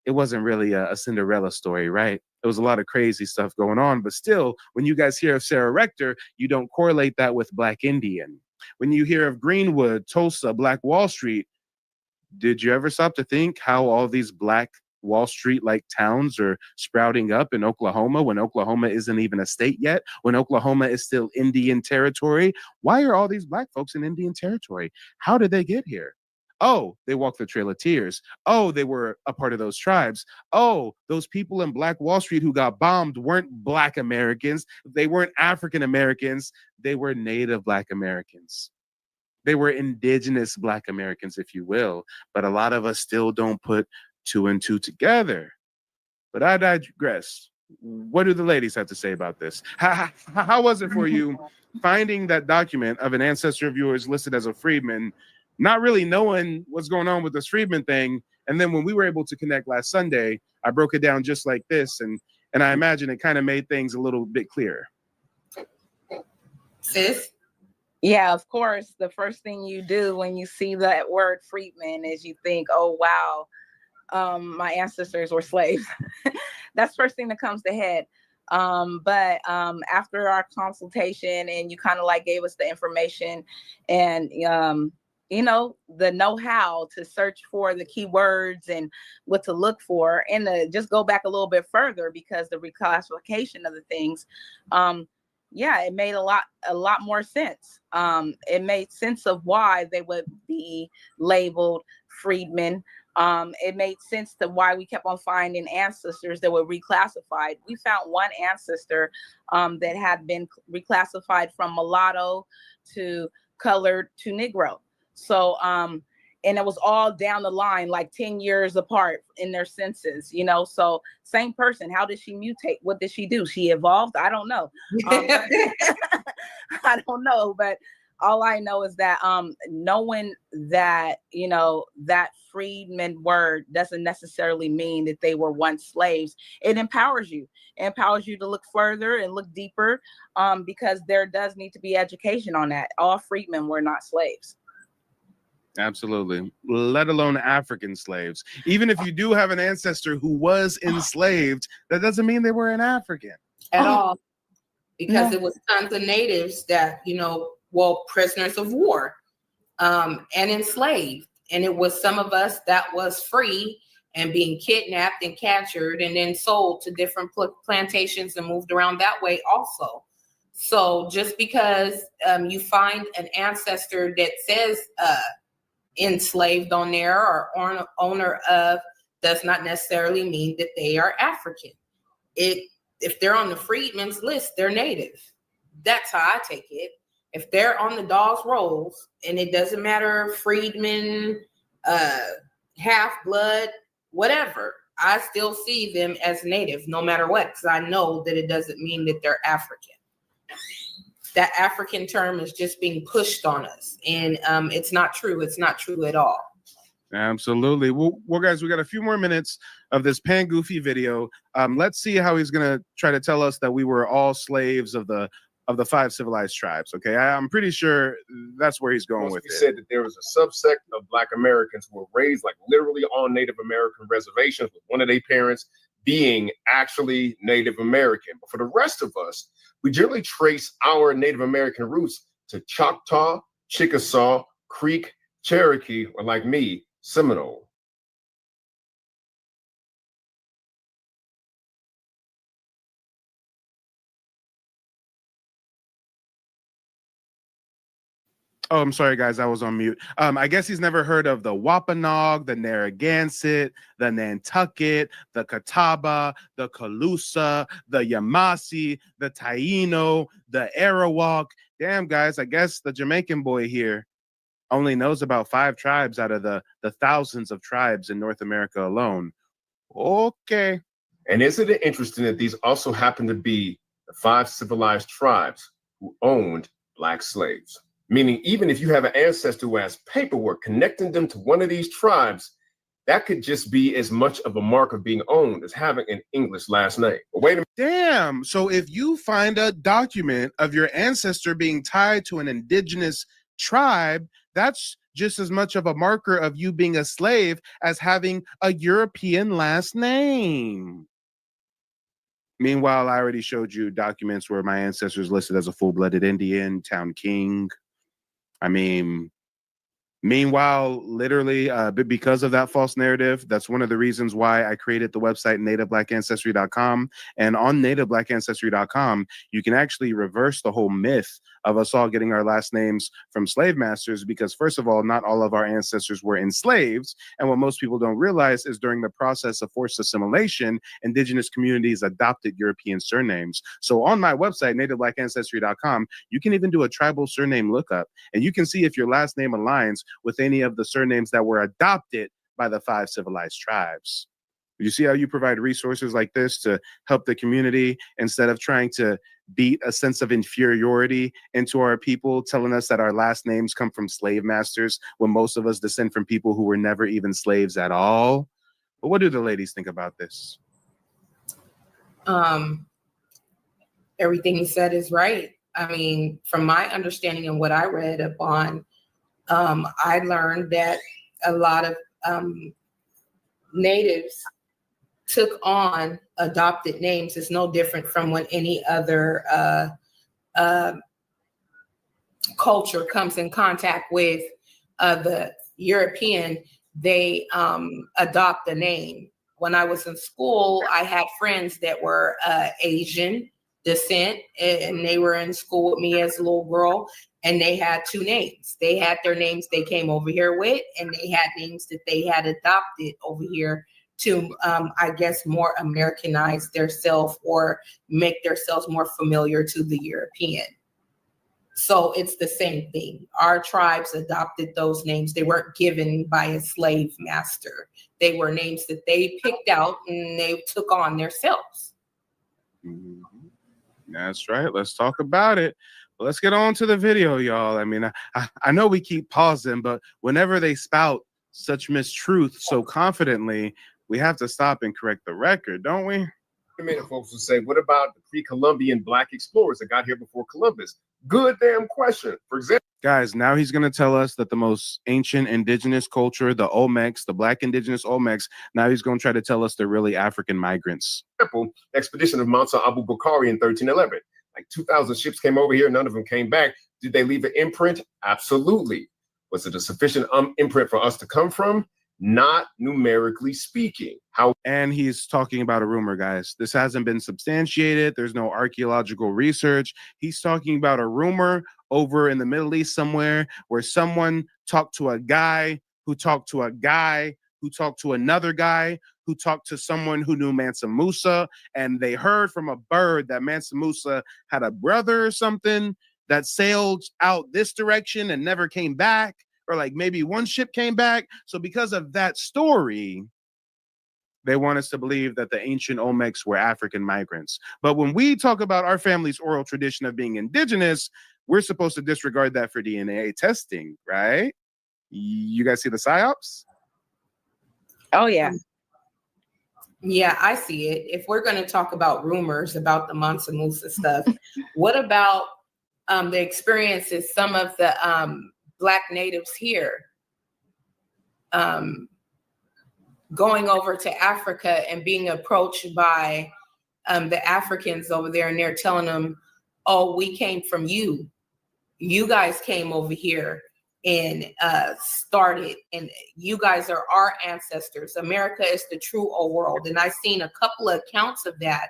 It wasn't really a Cinderella story, right? There was a lot of crazy stuff going on. But still, when you guys hear of Sarah Rector, you don't correlate that with Black Indian. When you hear of Greenwood, Tulsa, Black Wall Street, did you ever stop to think how all these Black Wall Street-like towns are sprouting up in Oklahoma when Oklahoma isn't even a state yet, when Oklahoma is still Indian territory? Why are all these Black folks in Indian territory? How did they get here? Oh, they walked the Trail of Tears. Oh, they were a part of those tribes. Oh, those people in Black Wall Street who got bombed weren't Black Americans. They weren't African Americans. They were Native Black Americans. They were indigenous Black Americans, if you will. But a lot of us still don't put two and two together. But I digress. What do the ladies have to say about this? How was it for you finding that document of an ancestor of yours listed as a freedman, not really knowing what's going on with this freedman thing? And then when we were able to connect last Sunday, I broke it down just like this. And I imagine it kind of made things a little bit clearer. Sis? Yeah, of course. The first thing you do when you see that word freedman is you think, oh, wow, my ancestors were slaves. That's the first thing that comes to head. But after our consultation and you kind of gave us the information and, the know-how to search for the keywords and what to look for, and to just go back a little bit further because the reclassification of the things, it made a lot more sense. It made sense of why they would be labeled freedmen. It made sense to why we kept on finding ancestors that were reclassified. We found one ancestor that had been reclassified from mulatto to colored to Negro. So, and it was all down the line, 10 years apart in their senses, so same person. How did she mutate? What did she do? She evolved? I don't know. I don't know, but all I know is that knowing that, that freedman word doesn't necessarily mean that they were once slaves. It empowers you. It empowers you to look further and look deeper because there does need to be education on that. All freedmen were not slaves. Absolutely. Let alone African slaves. Even if you do have an ancestor who was enslaved, that doesn't mean they were an African. At all. Because it was tons of natives that, prisoners of war and enslaved. And it was some of us that was free and being kidnapped and captured and then sold to different plantations and moved around that way also. So just because you find an ancestor that says enslaved on there or owner of does not necessarily mean that they are African. If they're on the Freedman's list, they're native. That's how I take it. If they're on the Dawes Rolls, and it doesn't matter, Freedman, half-blood, whatever, I still see them as native no matter what, because I know that it doesn't mean that they're African. That African term is just being pushed on us, and it's not true. It's not true at all. Absolutely. Well, guys, we got a few more minutes of this Pan Goofy video. Let's see how he's going to try to tell us that we were all slaves of the 5 civilized tribes. Okay, I'm pretty sure that's where he's going with it. He said that there was a subsect of Black Americans who were raised like literally on Native American reservations, with one of their parents being actually Native American. But for the rest of us, we generally trace our Native American roots to Choctaw, Chickasaw, Creek, Cherokee, or like me, Seminole. Oh, I'm sorry, guys. I was on mute. I guess he's never heard of the Wampanoag, the Narragansett, the Nantucket, the Catawba, the Calusa, the Yamasee, the Taino, the Arawak. Damn, guys, I guess the Jamaican boy here only knows about 5 tribes out of the thousands of tribes in North America alone. Okay. And isn't it interesting that these also happen to be the 5 civilized tribes who owned Black slaves? Meaning, even if you have an ancestor who has paperwork connecting them to one of these tribes, that could just be as much of a mark of being owned as having an English last name. But wait a minute. Damn. So if you find a document of your ancestor being tied to an indigenous tribe, that's just as much of a marker of you being a slave as having a European last name. Meanwhile, I already showed you documents where my ancestors listed as a full-blooded Indian, town king. I mean, meanwhile, literally, because of that false narrative, that's one of the reasons why I created the website nativebblackancestry.com. And on nativebblackancestry.com, you can actually reverse the whole myth of us all getting our last names from slave masters, because first of all, not all of our ancestors were enslaved. And what most people don't realize is during the process of forced assimilation, indigenous communities adopted European surnames. So on my website, nativebblackancestry.com, you can even do a tribal surname lookup, and you can see if your last name aligns with any of the surnames that were adopted by the 5 civilized tribes. You see how you provide resources like this to help the community instead of trying to beat a sense of inferiority into our people, telling us that our last names come from slave masters when most of us descend from people who were never even slaves at all. But what do the ladies think about this? Everything you said is right. I mean, from my understanding and what I read upon, I learned that a lot of natives took on adopted names. Is no different from when any other culture comes in contact with the European, they adopt a name. When I was in school, I had friends that were Asian descent, and they were in school with me as a little girl, and they had 2 names. They had their names they came over here with, and they had names that they had adopted over here to, I guess, more Americanize themselves or make themselves more familiar to the European. So it's the same thing. Our tribes adopted those names. They weren't given by a slave master. They were names that they picked out and they took on themselves. That's right. Let's talk about it. Let's get on to the video, y'all. I mean, I know we keep pausing, but whenever they spout such mistruth so confidently, we have to stop and correct the record, don't we? A minute, folks will say, what about the pre-Columbian Black explorers that got here before Columbus? Good damn question. For example, guys, now he's going to tell us that the most ancient indigenous culture, the Olmecs, the Black indigenous Olmecs, now he's going to try to tell us they're really African migrants. Expedition of Mansa Abu Bakari in 1311. Like 2,000 ships came over here, none of them came back. Did they leave an imprint? Absolutely. Was it a sufficient imprint for us to come from? not numerically speaking. And he's talking about a rumor, guys. This hasn't been substantiated. There's no archaeological research. He's talking about a rumor over in the Middle East somewhere where someone talked to a guy who talked to a guy who talked to another guy who talked to someone who knew Mansa Musa, and they heard from a bird that Mansa Musa had a brother or something that sailed out this direction and never came back, or like maybe one ship came back. So because of that story, they want us to believe that the ancient Olmecs were African migrants. But when we talk about our family's oral tradition of being indigenous, we're supposed to disregard that for DNA testing, right? You guys see the psyops? Oh, yeah. Yeah, I see it. If we're going to talk about rumors about the Mansa Musa stuff, what about the experiences some of the Black natives here going over to Africa and being approached by the Africans over there, and they're telling them, oh, we came from you. You guys came over here and started, and you guys are our ancestors. America is the true old world. And I've seen a couple of accounts of that,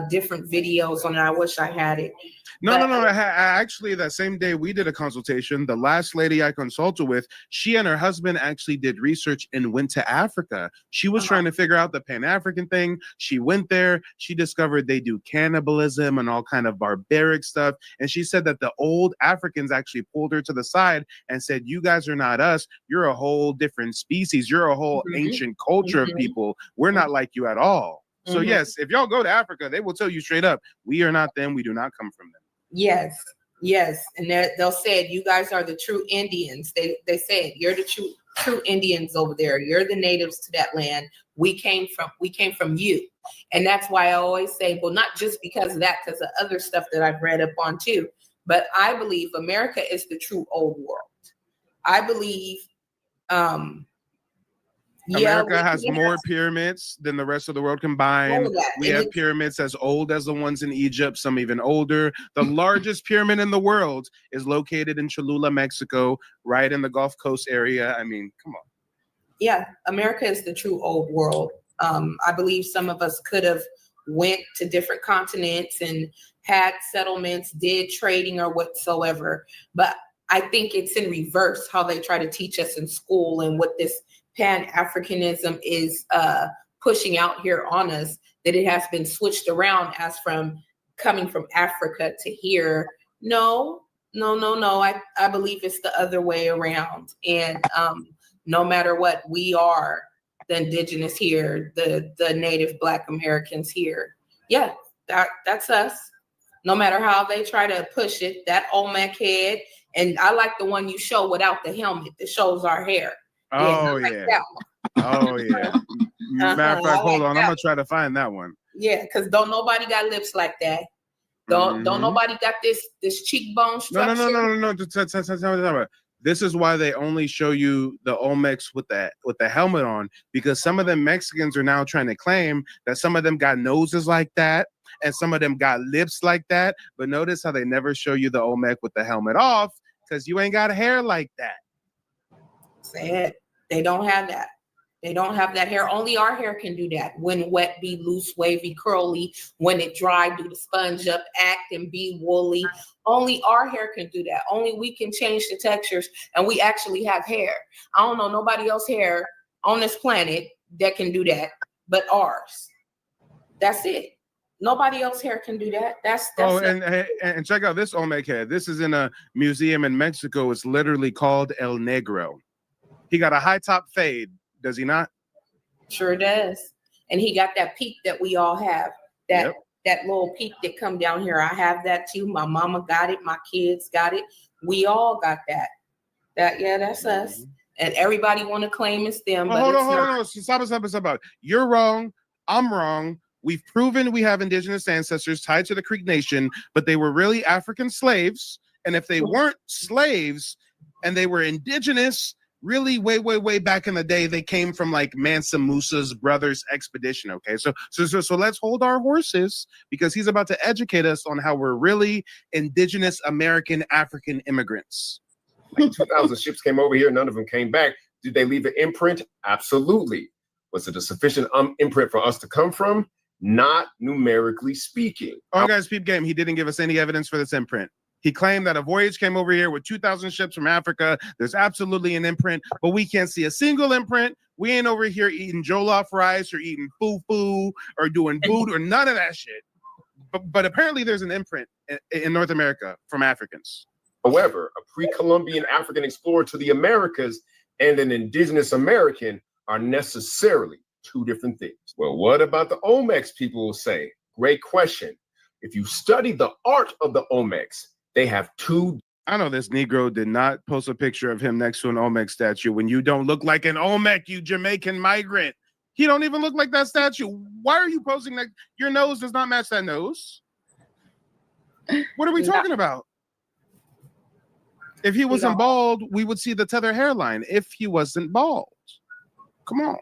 different videos on it. I wish I had it. No. I actually, that same day we did a consultation, the last lady I consulted with, she and her husband actually did research and went to Africa. She was trying to figure out the Pan-African thing. She went there. She discovered they do cannibalism and all kind of barbaric stuff. And she said that the old Africans actually pulled her to the side and said, you guys are not us. You're a whole different species. You're a whole ancient culture of people. We're not like you at all. So yes, if y'all go to Africa, they will tell you straight up, we are not them. We do not come from them. Yes. And they'll say, you guys are the true Indians. They said, you're the true Indians over there. You're the natives to that land. We came from you. And that's why I always say, well, not just because of that, because of other stuff that I've read up on too, but I believe America is the true old world. I believe, America has more pyramids than the rest of the world combined. We have pyramids as old as the ones in Egypt, some even older. The largest pyramid in the world is located in Cholula, Mexico, right in the Gulf Coast area. I mean, come on. Yeah, America is the true old world. I believe some of us could have went to different continents and had settlements, did trading or whatsoever. But I think it's in reverse how they try to teach us in school and what this Pan-Africanism is pushing out here on us, that it has been switched around as from coming from Africa to here. No. I believe it's the other way around. And no matter what, we are the indigenous here, the native Black Americans here. Yeah, that's us. No matter how they try to push it, that Olmec head. And I like the one you show without the helmet that shows our hair. Oh, yeah. Oh, yeah. Matter of fact, hold on. I'm going to try to find that one. Yeah, because don't nobody got lips like that. Don't nobody got this cheekbone structure. No. This is why they only show you the Olmecs with the helmet on, because some of them Mexicans are now trying to claim that some of them got noses like that and some of them got lips like that. But notice how they never show you the Olmec with the helmet off, because you ain't got hair like that. Say it. They don't have that. They don't have that hair. Only our hair can do that. When wet, be loose, wavy, curly. When it dry, do the sponge up, act and be woolly. Only our hair can do that. Only we can change the textures, and we actually have hair. I don't know nobody else hair on this planet that can do that but ours. That's it. Nobody else hair can do that. That's and check out this Olmec head. This is in a museum in Mexico. It's literally called El Negro. He got a high top fade, does he not? Sure does. And he got that peak that we all have. That little peak that come down here. I have that too. My mama got it. My kids got it. We all got that. That's us. And everybody want to claim it's them. But hold on. Stop. You're wrong. I'm wrong. We've proven we have indigenous ancestors tied to the Creek Nation, but they were really African slaves. And if they weren't slaves and they were indigenous, really way back in the day, they came from like Mansa Musa's brother's expedition. Okay, so let's hold our horses, because he's about to educate us on how we're really indigenous American African immigrants. Like 2,000 ships came over here, none of them came back. Did they leave an imprint? Absolutely. Was it a sufficient imprint for us to come from? Not numerically speaking. Oh, guys, peep game. He didn't give us any evidence for this imprint. He claimed that a voyage came over here with 2,000 ships from Africa. There's absolutely an imprint, but we can't see a single imprint. We ain't over here eating jollof rice or eating fufu or doing food or none of that shit. But apparently there's an imprint in North America from Africans. However, a pre-Columbian African explorer to the Americas and an indigenous American are necessarily two different things. Well, what about the Olmecs, people will say? Great question. If you study the art of the Olmecs, they have two. I know this Negro did not post a picture of him next to an Olmec statue when you don't look like an Olmec, you Jamaican migrant. He don't even look like that statue. Why are you posting that? Your nose does not match that nose. What are we talking about? If he wasn't bald, we would see the tether hairline. If he wasn't bald. Come on.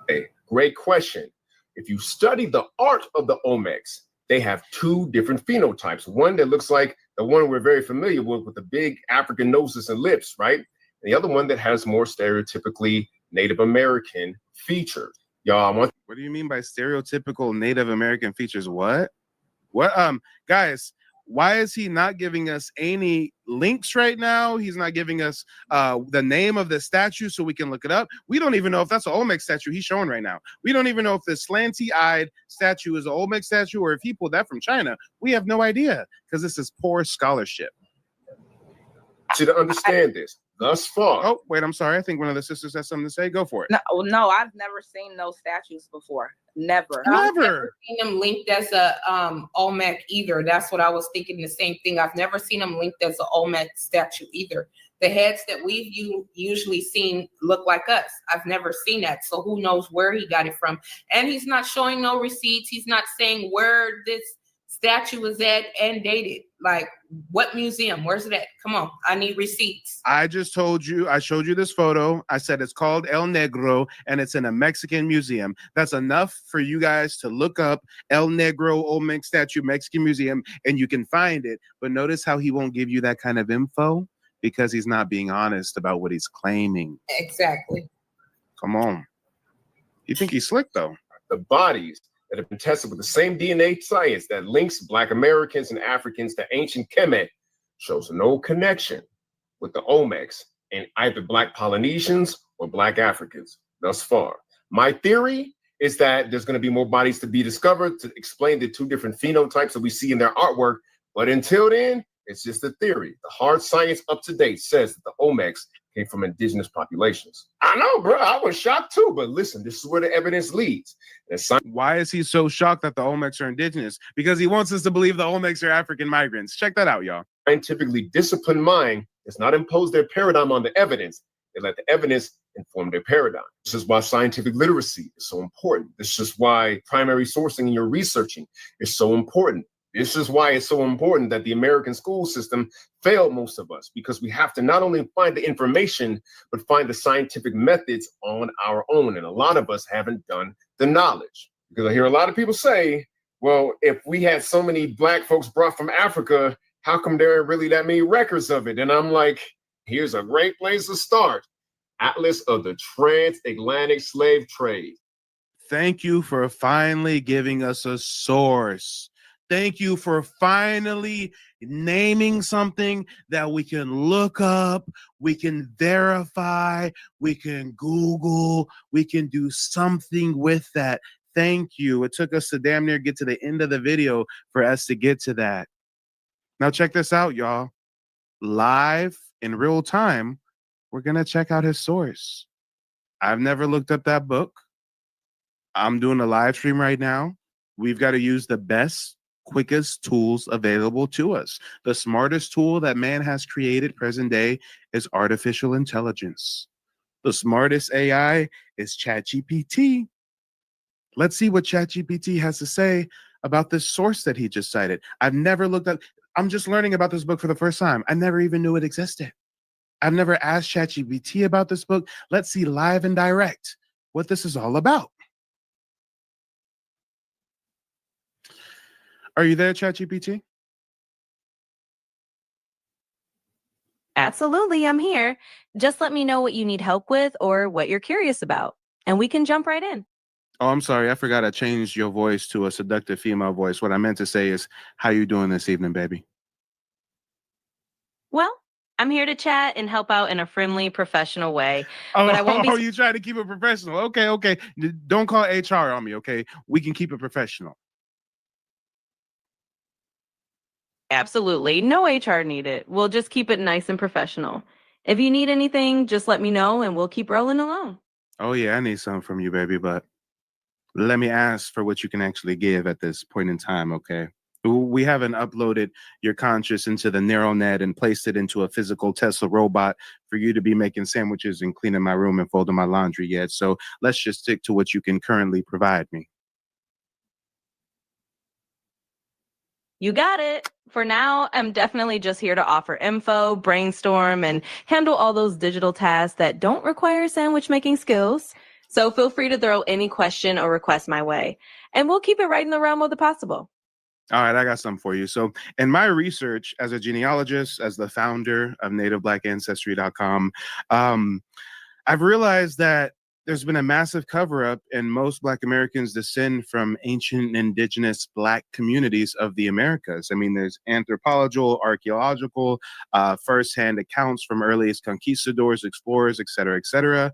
Hey, great question. If you study the art of the Olmecs, they have two different phenotypes. One that looks like the one we're very familiar with the big African noses and lips, right? And the other one that has more stereotypically Native American features. Y'all, what do you mean by stereotypical Native American features? What? Guys, why is he not giving us any links right now? He's not giving us the name of the statue so we can look it up. We don't even know if that's an Olmec statue he's showing right now. We don't even know if this slanty-eyed statue is an Olmec statue or if he pulled that from China. We have no idea because this is poor scholarship. To understand this, thus far. Oh, wait, I'm sorry. I think one of the sisters has something to say. Go for it. No, I've never seen those statues before. Never. I've never seen them linked as a Olmec either. That's what I was thinking, the same thing. I've never seen them linked as an Olmec statue either. The heads that we've usually seen look like us. I've never seen that. So who knows where he got it from. And he's not showing no receipts. He's not saying where this statue is at and dated. Like, what museum? Where's it at? Come on, I need receipts. I just told you, I showed you this photo. I said it's called El Negro and it's in a Mexican museum. That's enough for you guys to look up El Negro Olmec statue Mexican museum and you can find it. But notice how he won't give you that kind of info because he's not being honest about what he's claiming. Exactly. Come on. You think he's slick though? The bodies that have been tested with the same DNA science that links Black Americans and Africans to ancient Kemet shows no connection with the Olmecs and either Black Polynesians or Black Africans thus far. My theory is that there's going to be more bodies to be discovered to explain the two different phenotypes that we see in their artwork. But until then, it's just a theory. The hard science up to date says that the Olmecs came from indigenous populations. I know, bro. I was shocked too. But listen, this is where the evidence leads. Why is he so shocked that the Olmecs are indigenous? Because he wants us to believe the Olmecs are African migrants. Check that out, y'all. Scientifically disciplined mind does not impose their paradigm on the evidence. They let the evidence inform their paradigm. This is why scientific literacy is so important. This is why primary sourcing in your researching is so important. This is why it's so important that the American school system failed most of us, because we have to not only find the information, but find the scientific methods on our own. And a lot of us haven't done the knowledge. Because I hear a lot of people say, well, if we had so many Black folks brought from Africa, how come there aren't really that many records of it? And I'm like, here's a great place to start. Atlas of the Transatlantic Slave Trade. Thank you for finally giving us a source. Thank you for finally naming something that we can look up, we can verify, we can Google, we can do something with that. Thank you. It took us to damn near get to the end of the video for us to get to that. Now check this out, y'all. Live in real time, we're going to check out his source. I've never looked up that book. I'm doing a live stream right now. We've got to use the best, quickest tools available to us. The smartest tool that man has created present day is artificial intelligence. The smartest AI is ChatGPT. Let's see what ChatGPT has to say about this source that he just cited. I've never looked at, I'm just learning about this book for the first time. I never even knew it existed. I've never asked ChatGPT about this book. Let's see live and direct what this is all about. Are you there, ChatGPT? Absolutely, I'm here. Just let me know what you need help with or what you're curious about, and we can jump right in. Oh, I'm sorry. I forgot I changed your voice to a seductive female voice. What I meant to say is, how you doing this evening, baby? Well, I'm here to chat and help out in a friendly, professional way, Oh, but I won't be. you trying to keep it professional? Okay, okay. Don't call HR on me, okay? We can keep it professional. Absolutely. No HR needed. We'll just keep it nice and professional. If you need anything, just let me know and we'll keep rolling along. Oh yeah, I need something from you, baby, but let me ask for what you can actually give at this point in time, okay? We haven't uploaded your conscious into the neural net and placed it into a physical Tesla robot for you to be making sandwiches and cleaning my room and folding my laundry yet. So let's just stick to what you can currently provide me. You got it. For now, I'm definitely just here to offer info, brainstorm, and handle all those digital tasks that don't require sandwich making skills. So feel free to throw any question or request my way, and we'll keep it right in the realm of the possible. All right, I got something for you. So in my research as a genealogist, as the founder of NativeBlackAncestry.com, I've realized that there's been a massive cover-up, and most Black Americans descend from ancient indigenous Black communities of the Americas. I mean, there's anthropological, archaeological, first-hand accounts from earliest conquistadors, explorers, et cetera, et cetera.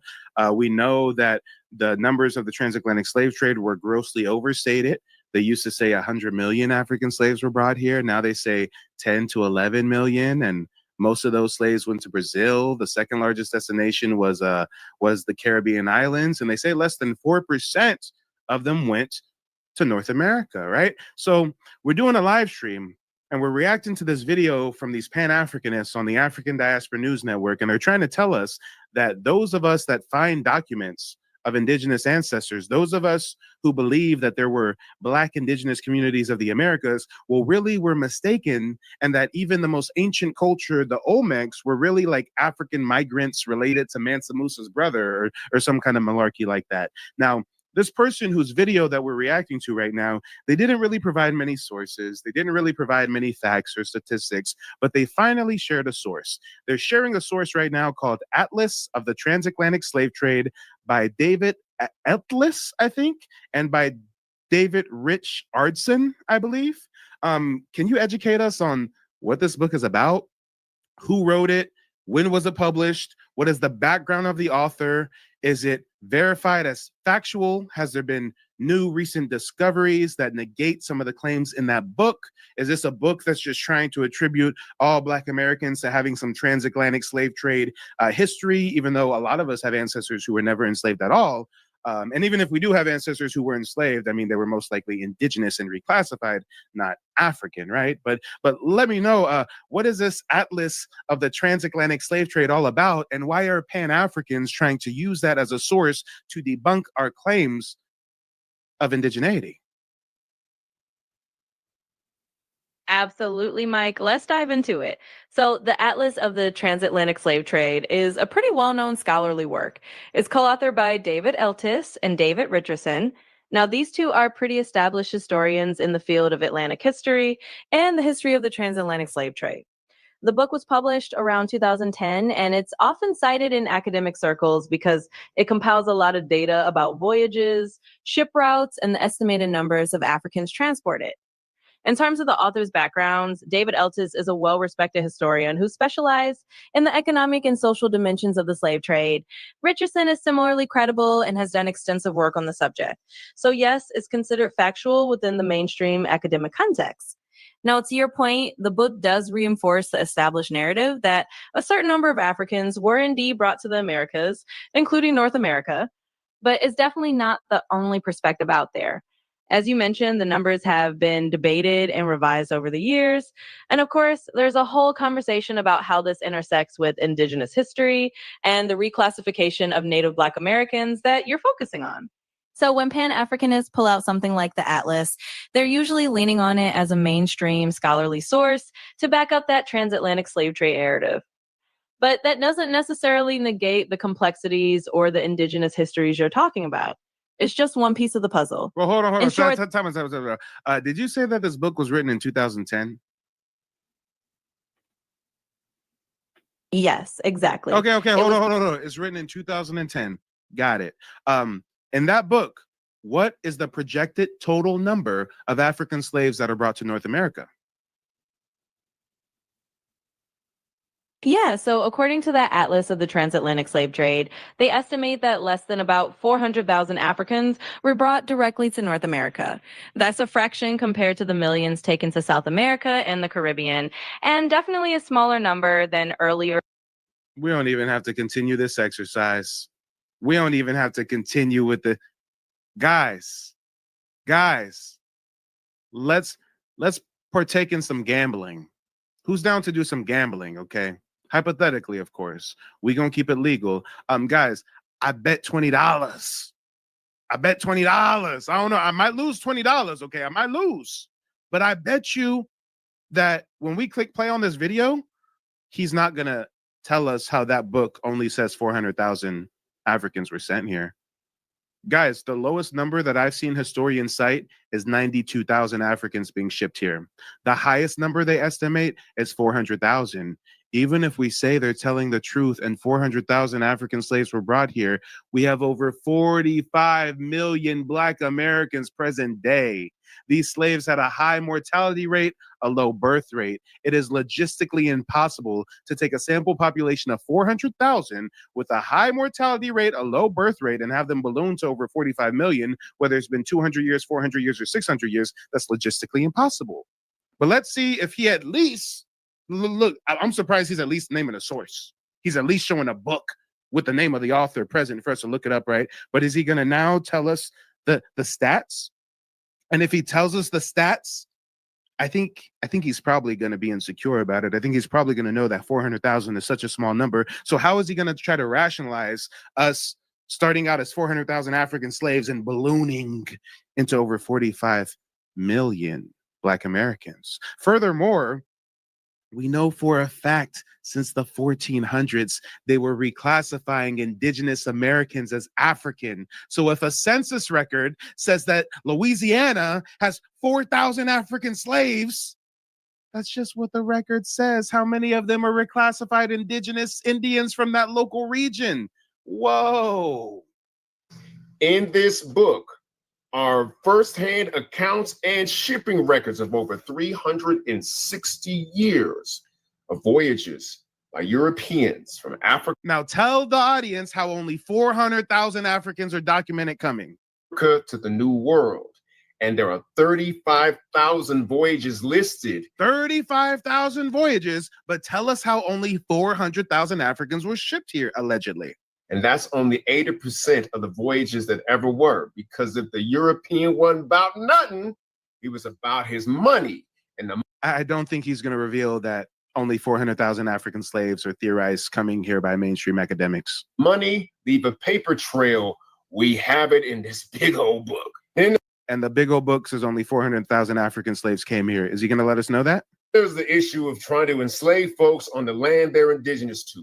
We know that the numbers of the transatlantic slave trade were grossly overstated. They used to say 100 million African slaves were brought here. Now they say 10 to 11 million, and most of those slaves went to Brazil. The second largest destination was the Caribbean islands, and they say less than 4% of them went to North America, right? So we're doing a live stream, and we're reacting to this video from these Pan-Africanists on the African Diaspora News Network, and they're trying to tell us that those of us that find documents of indigenous ancestors, those of us who believe that there were Black indigenous communities of the Americas, well, really were mistaken, and that even the most ancient culture, the Olmecs, were really like African migrants related to Mansa Musa's brother or some kind of malarkey like that. Now, this person whose video that we're reacting to right now, they didn't really provide many sources. They didn't really provide many facts or statistics, but they finally shared a source. They're sharing a source right now called Atlas of the Transatlantic Slave Trade by David Atlas, I think, and by David Rich Ardson, I believe. Can you educate us on what this book is about? Who wrote it? When was it published? What is the background of the author? Is it verified as factual? Has there been new recent discoveries that negate some of the claims in that book? Is this a book that's just trying to attribute all Black Americans to having some transatlantic slave trade history, even though a lot of us have ancestors who were never enslaved at all? And even if we do have ancestors who were enslaved, I mean, they were most likely indigenous and reclassified, not African, right? But let me know, what is this Atlas of the Transatlantic Slave Trade all about? And why are Pan-Africans trying to use that as a source to debunk our claims of indigeneity? Absolutely, Mike. Let's dive into it. So, the Atlas of the Transatlantic Slave Trade is a pretty well-known scholarly work. It's co-authored by David Eltis and David Richardson. Now, these two are pretty established historians in the field of Atlantic history and the history of the transatlantic slave trade. The book was published around 2010, and it's often cited in academic circles because it compiles a lot of data about voyages, ship routes, and the estimated numbers of Africans transported. In terms of the author's backgrounds, David Eltis is a well-respected historian who specialized in the economic and social dimensions of the slave trade. Richardson is similarly credible and has done extensive work on the subject. So yes, it's considered factual within the mainstream academic context. Now, to your point, the book does reinforce the established narrative that a certain number of Africans were indeed brought to the Americas, including North America, but it's definitely not the only perspective out there. As you mentioned, the numbers have been debated and revised over the years. And of course, there's a whole conversation about how this intersects with Indigenous history and the reclassification of Native Black Americans that you're focusing on. So when Pan-Africanists pull out something like the Atlas, they're usually leaning on it as a mainstream scholarly source to back up that transatlantic slave trade narrative. But that doesn't necessarily negate the complexities or the Indigenous histories you're talking about. It's just one piece of the puzzle. Well, hold on. In short, Time. Did you say that this book was written in 2010? Yes, exactly. Okay, It hold was- on. It's written in 2010. Got it. In that book, what is the projected total number of African slaves that are brought to North America? Yeah, so according to that Atlas of the Transatlantic Slave Trade, they estimate that less than about 400,000 Africans were brought directly to North America. That's a fraction compared to the millions taken to South America and the Caribbean, and definitely a smaller number than earlier. We don't even have to continue this exercise. We don't even have to continue with the guys. Let's partake in some gambling. Who's down to do some gambling? Okay, hypothetically, of course, we gonna keep it legal. Guys, I bet $20. I bet $20. I don't know. I might lose $20. Okay, I might lose, but I bet you that when we click play on this video, he's not gonna tell us how that book only says 400,000 Africans were sent here. Guys, the lowest number that I've seen historians cite is 92,000 Africans being shipped here. The highest number they estimate is 400,000. Even if we say they're telling the truth and 400,000 African slaves were brought here, we have over 45 million Black Americans present day. These slaves had a high mortality rate, a low birth rate. It is logistically impossible to take a sample population of 400,000 with a high mortality rate, a low birth rate, and have them balloon to over 45 million, whether it's been 200 years, 400 years, or 600 years. That's logistically impossible. But let's see if he at least, look, I'm surprised he's at least naming a source. He's at least showing a book with the name of the author present for us to look it up, right? But is he going to now tell us the stats? And if he tells us the stats, I think he's probably going to be insecure about it. I think he's probably going to know that 400,000 is such a small number. So how is he going to try to rationalize us starting out as 400,000 African slaves and ballooning into over 45 million Black Americans? Furthermore, we know for a fact since the 1400s, they were reclassifying Indigenous Americans as African. So if a census record says that Louisiana has 4,000 African slaves, that's just what the record says. How many of them are reclassified Indigenous Indians from that local region? Whoa. In this book are firsthand accounts and shipping records of over 360 years of voyages by Europeans from Africa. Now tell the audience how only 400,000 Africans are documented coming to the New World. And there are 35,000 voyages listed. 35,000 voyages, but tell us how only 400,000 Africans were shipped here, allegedly. And that's only 80% of the voyages that ever were, because if the European wasn't about nothing, he was about his money. And I don't think he's going to reveal that only 400,000 African slaves are theorized coming here by mainstream academics. Money, leave a paper trail. We have it in this big old book. And the big old book says only 400,000 African slaves came here. Is he going to let us know that? There's the issue of trying to enslave folks on the land they're indigenous to.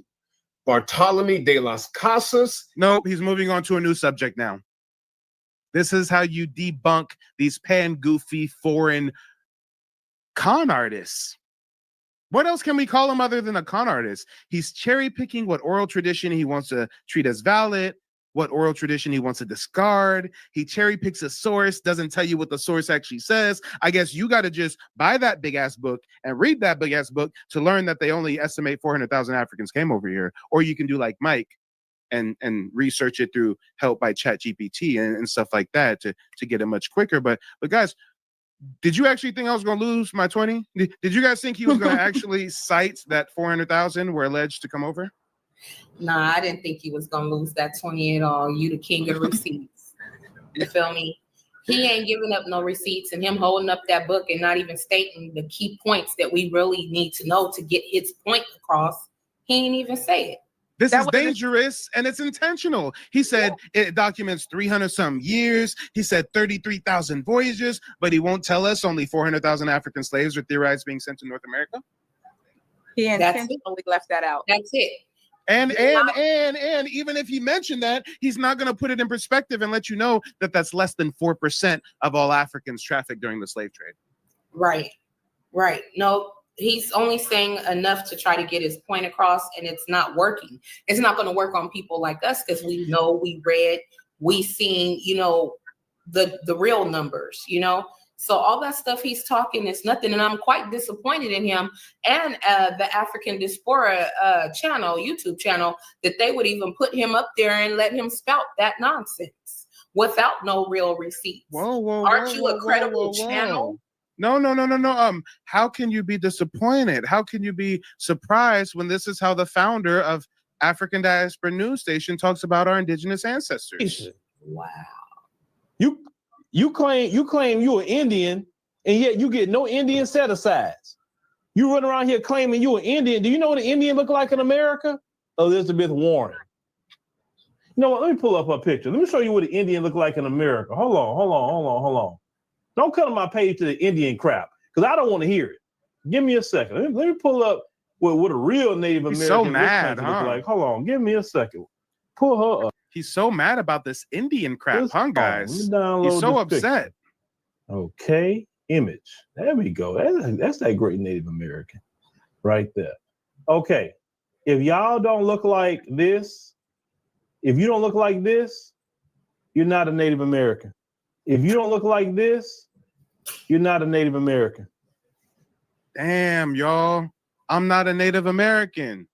Bartolome de las Casas. Nope, he's moving on to a new subject now. This is how you debunk these pan-goofy foreign con artists. What else can we call him other than a con artist? He's cherry-picking what oral tradition he wants to treat as valid, what oral tradition he wants to discard. He cherry picks a source, doesn't tell you what the source actually says. I guess you got to just buy that big ass book and read that big ass book to learn that they only estimate 400,000 Africans came over here. Or you can do like Mike and research it through help by ChatGPT and stuff like that to get it much quicker. But guys, did you actually think I was going to lose my 20? Did you guys think he was going to actually cite that 400,000 were alleged to come over? Nah, I didn't think he was gonna lose that 20 at all. You the king of the receipts. You feel me? He ain't giving up no receipts, and him holding up that book and not even stating the key points that we really need to know to get his point across. He ain't even say it. This is dangerous and it's intentional. He said it documents 300-some years. He said 33,000 voyages, but he won't tell us only 400,000 African slaves are theorized being sent to North America. He intentionally left that out. That's it. And even if he mentioned that, he's not going to put it in perspective and let you know that that's less than 4% of all Africans trafficked during the slave trade. Right. No, he's only saying enough to try to get his point across, and it's not working. It's not going to work on people like us because we know, we read, we seen, you know, the real numbers, you know. So all that stuff he's talking is nothing, and I'm quite disappointed in him and the African Diaspora channel, YouTube channel, that they would even put him up there and let him spout that nonsense without no real receipts. Aren't you a credible channel? No. How can you be disappointed? How can you be surprised when this is how the founder of African Diaspora News Station talks about our indigenous ancestors? Wow. You claim you're an Indian, and yet you get no Indian set-asides. You run around here claiming you're an Indian. Do you know what an Indian look like in America? Elizabeth Warren. You know what? Let me pull up her picture. Let me show you what an Indian look like in America. Hold on. Don't cut on my page to the Indian crap, because I don't want to hear it. Give me a second. Let me pull up what a real Native American so mad, look like. Hold on. Give me a second. Pull her up. He's so mad about this Indian crap, guys? He's download so this upset. picture. Okay, image. There we go. That's that great Native American right there. Okay, if y'all don't look like this, if you don't look like this, you're not a Native American. If you don't look like this, you're not a Native American. Damn, y'all. I'm not a Native American.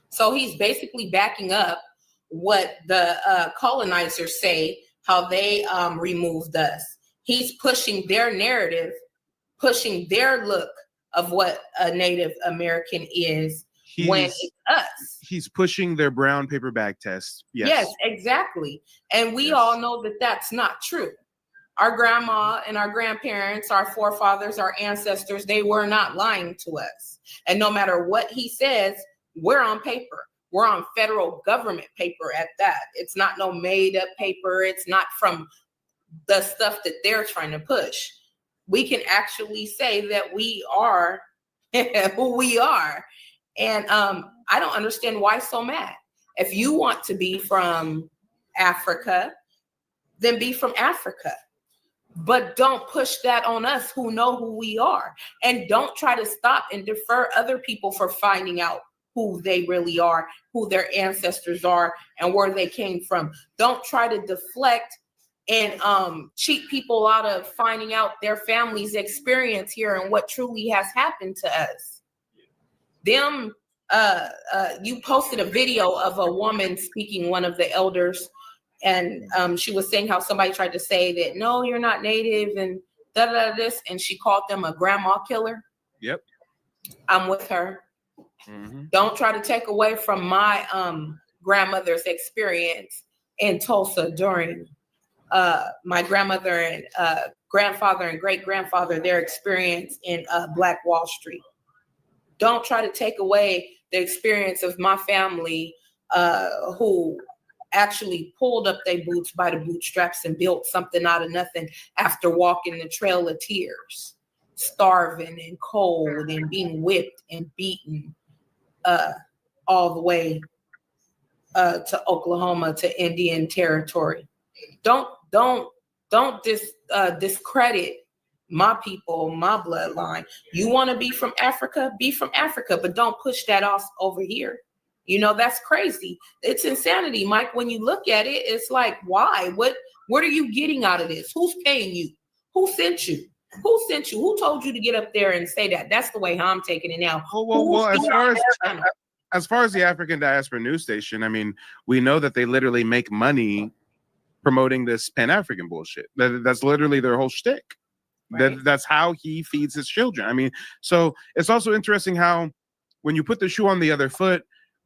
So he's basically backing up what the colonizers say, how they removed us. He's pushing their narrative, pushing their look of what a Native American is when it's us. He's pushing their brown paper bag test. Yes, exactly. And we all know that that's not true. Our grandma and our grandparents, our forefathers, our ancestors, they were not lying to us. And no matter what he says, we're on paper. We're on federal government paper at that. It's not no made up paper. It's not from the stuff that they're trying to push. We can actually say that we are who we are. And I don't understand why so mad. If you want to be from Africa, then be from Africa. But don't push that on us who know who we are. And don't try to stop and defer other people for finding out who they really are, who their ancestors are, and where they came from. Don't try to deflect and cheat people out of finding out their family's experience here and what truly has happened to us. You posted a video of a woman speaking, one of the elders, and she was saying how somebody tried to say that, no, you're not Native, and this, and she called them a grandma killer. Yep. I'm with her. Mm-hmm. Don't try to take away from my grandmother's experience in Tulsa during my grandmother and grandfather and great-grandfather, their experience in Black Wall Street. Don't try to take away the experience of my family who actually pulled up their boots by the bootstraps and built something out of nothing after walking the Trail of Tears, starving and cold and being whipped and beaten all the way to Oklahoma, to Indian territory. Don't discredit my people, my bloodline. You want to be from Africa, but don't push that off over here. You know, that's crazy. It's insanity, Mike. When you look at it, it's like, why? What are you getting out of this? Who's paying you? Who sent you? Who sent you? Who told you to get up there and say that? That's the way I'm taking it now. Well, as far as the African Diaspora News Station, I mean, we know that they literally make money promoting this Pan-African bullshit. That's literally their whole shtick. Right. That's how he feeds his children. I mean, so it's also interesting how when you put the shoe on the other foot,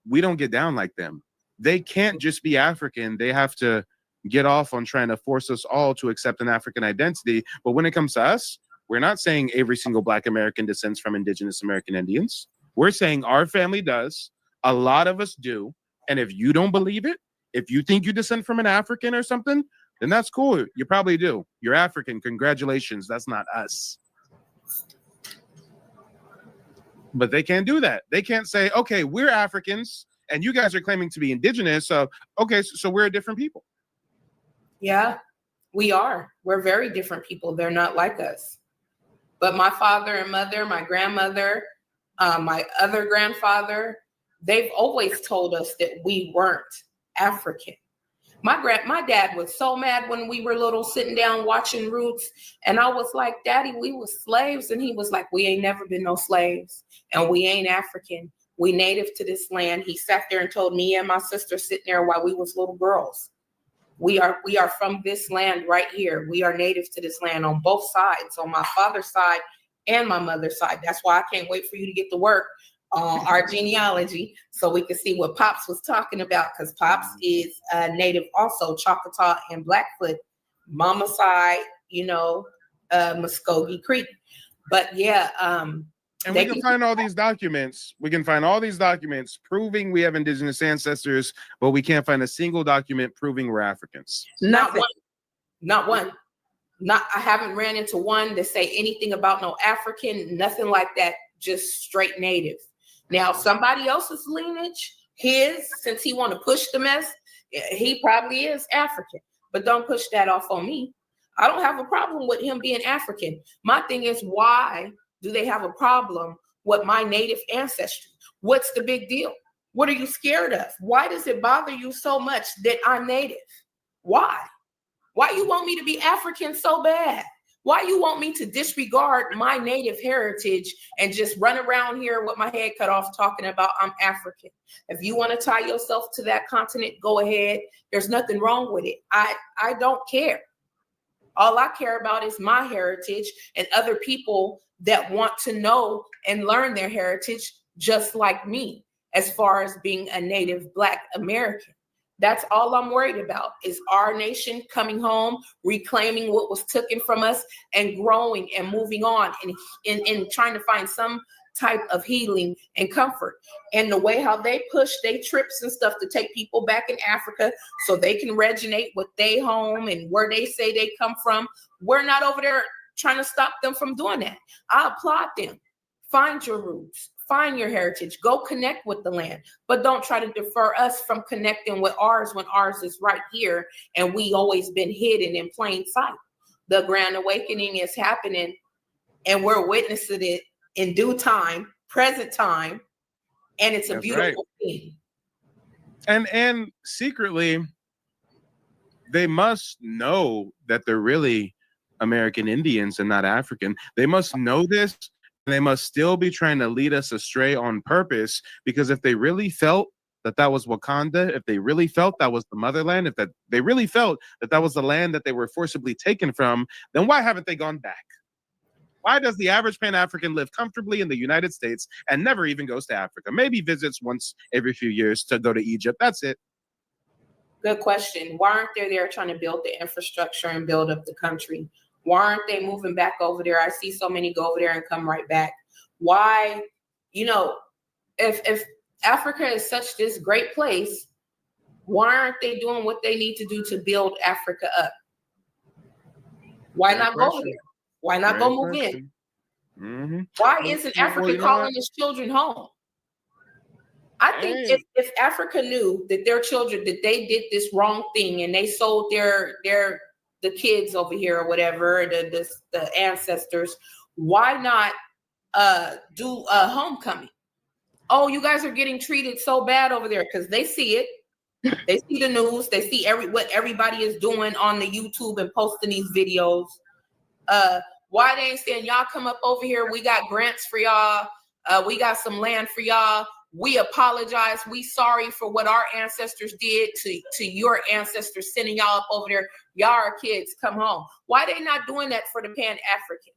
we don't get down like them. They can't just be African. They have to get off on trying to force us all to accept an African identity. But when it comes to us, we're not saying every single Black American descends from Indigenous American Indians. We're saying our family does. A lot of us do. And if you don't believe it, if you think you descend from an African or something, then that's cool. You probably do. You're African. Congratulations. That's not us. But they can't do that. They can't say, okay, we're Africans and you guys are claiming to be Indigenous. So, okay, so we're a different people. Yeah, we are. We're very different people. They're not like us. But my father and mother, my grandmother, my other grandfather, they've always told us that we weren't African. My dad was so mad when we were little, sitting down watching Roots, and I was like, Daddy, we were slaves. And he was like, we ain't never been no slaves, and we ain't African. We native to this land. He sat there and told me and my sister sitting there while we was little girls. We are from this land right here. We are native to this land on both sides, on my father's side and my mother's side. That's why I can't wait for you to get to work on our genealogy so we can see what Pops was talking about, because Pops is native also, Choctaw and Blackfoot, mama side, Muskogee Creek. But yeah, and we can find all these documents. We can find all these documents proving we have indigenous ancestors, but we can't find a single document proving we're Africans. Not one. I haven't ran into one that say anything about no African, nothing like that, just straight native. Now, somebody else's lineage, since he want to push the mess, he probably is African, but don't push that off on me. I don't have a problem with him being African. My thing is, why do they have a problem with my native ancestry? What's the big deal? What are you scared of? Why does it bother you so much that I'm native? Why? Why you want me to be African so bad? Why you want me to disregard my native heritage and just run around here with my head cut off talking about I'm African? If you want to tie yourself to that continent, go ahead. There's nothing wrong with it. I don't care. All I care about is my heritage and other people that want to know and learn their heritage just like me, as far as being a native Black American. That's all I'm worried about, is our nation coming home, reclaiming what was taken from us, and growing and moving on and trying to find some type of healing and comfort. And the way how they push their trips and stuff to take people back in Africa so they can regenerate with their home and where they say they come from, we're not over there trying to stop them from doing that. I applaud them. Find your roots. Find your heritage. Go connect with the land, but don't try to defer us from connecting with ours when ours is right here and we always been hidden in plain sight. The Grand Awakening is happening and we're witnessing it in due time, present time, and it's a beautiful thing. And secretly, they must know that they're really American Indians and not African. They must know this. They must still be trying to lead us astray on purpose, because if they really felt that that was Wakanda, if they really felt that was the motherland, if that they really felt that that was the land that they were forcibly taken from, then why haven't they gone back? Why does the average Pan-African live comfortably in the United States and never even goes to Africa? Maybe visits once every few years to go to Egypt. That's it. Good question. Why aren't they there trying to build the infrastructure and build up the country? Why aren't they moving back over there? I see so many go over there and come right back. Why, if Africa is such this great place, why aren't they doing what they need to do to build Africa up? Why not go over there? Why not go move in? Mm-hmm. Why isn't Africa calling its children home? I think if Africa knew that their children, that they did this wrong thing and they sold the kids over here or whatever, the ancestors, why not do a homecoming? Oh, you guys are getting treated so bad over there, because they see it. They see the news. They see what everybody is doing on the YouTube and posting these videos. Why they ain't saying, y'all come up over here, we got grants for y'all, we got some land for y'all, we apologize, we sorry for what our ancestors did to your ancestors, sending y'all up over there, y'all are kids, come home. Why they not doing that for the Pan-African?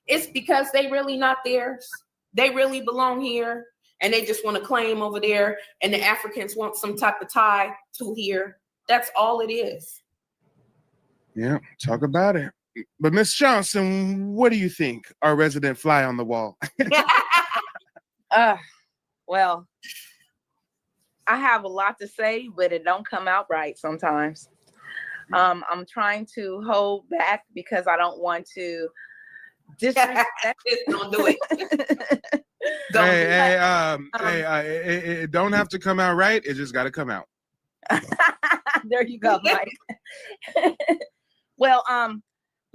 It's because they really not theirs. They really belong here, and they just want to claim over there, and the Africans want some type of tie to here. That's all it is. Yeah, talk about it. But Miss Johnson, what do you think? Our resident fly on the wall. Well, I have a lot to say, but it don't come out right sometimes. I'm trying to hold back because I don't want to disrespect. Don't do it. It don't have to come out right. It just got to come out. There you go, Mike. Well,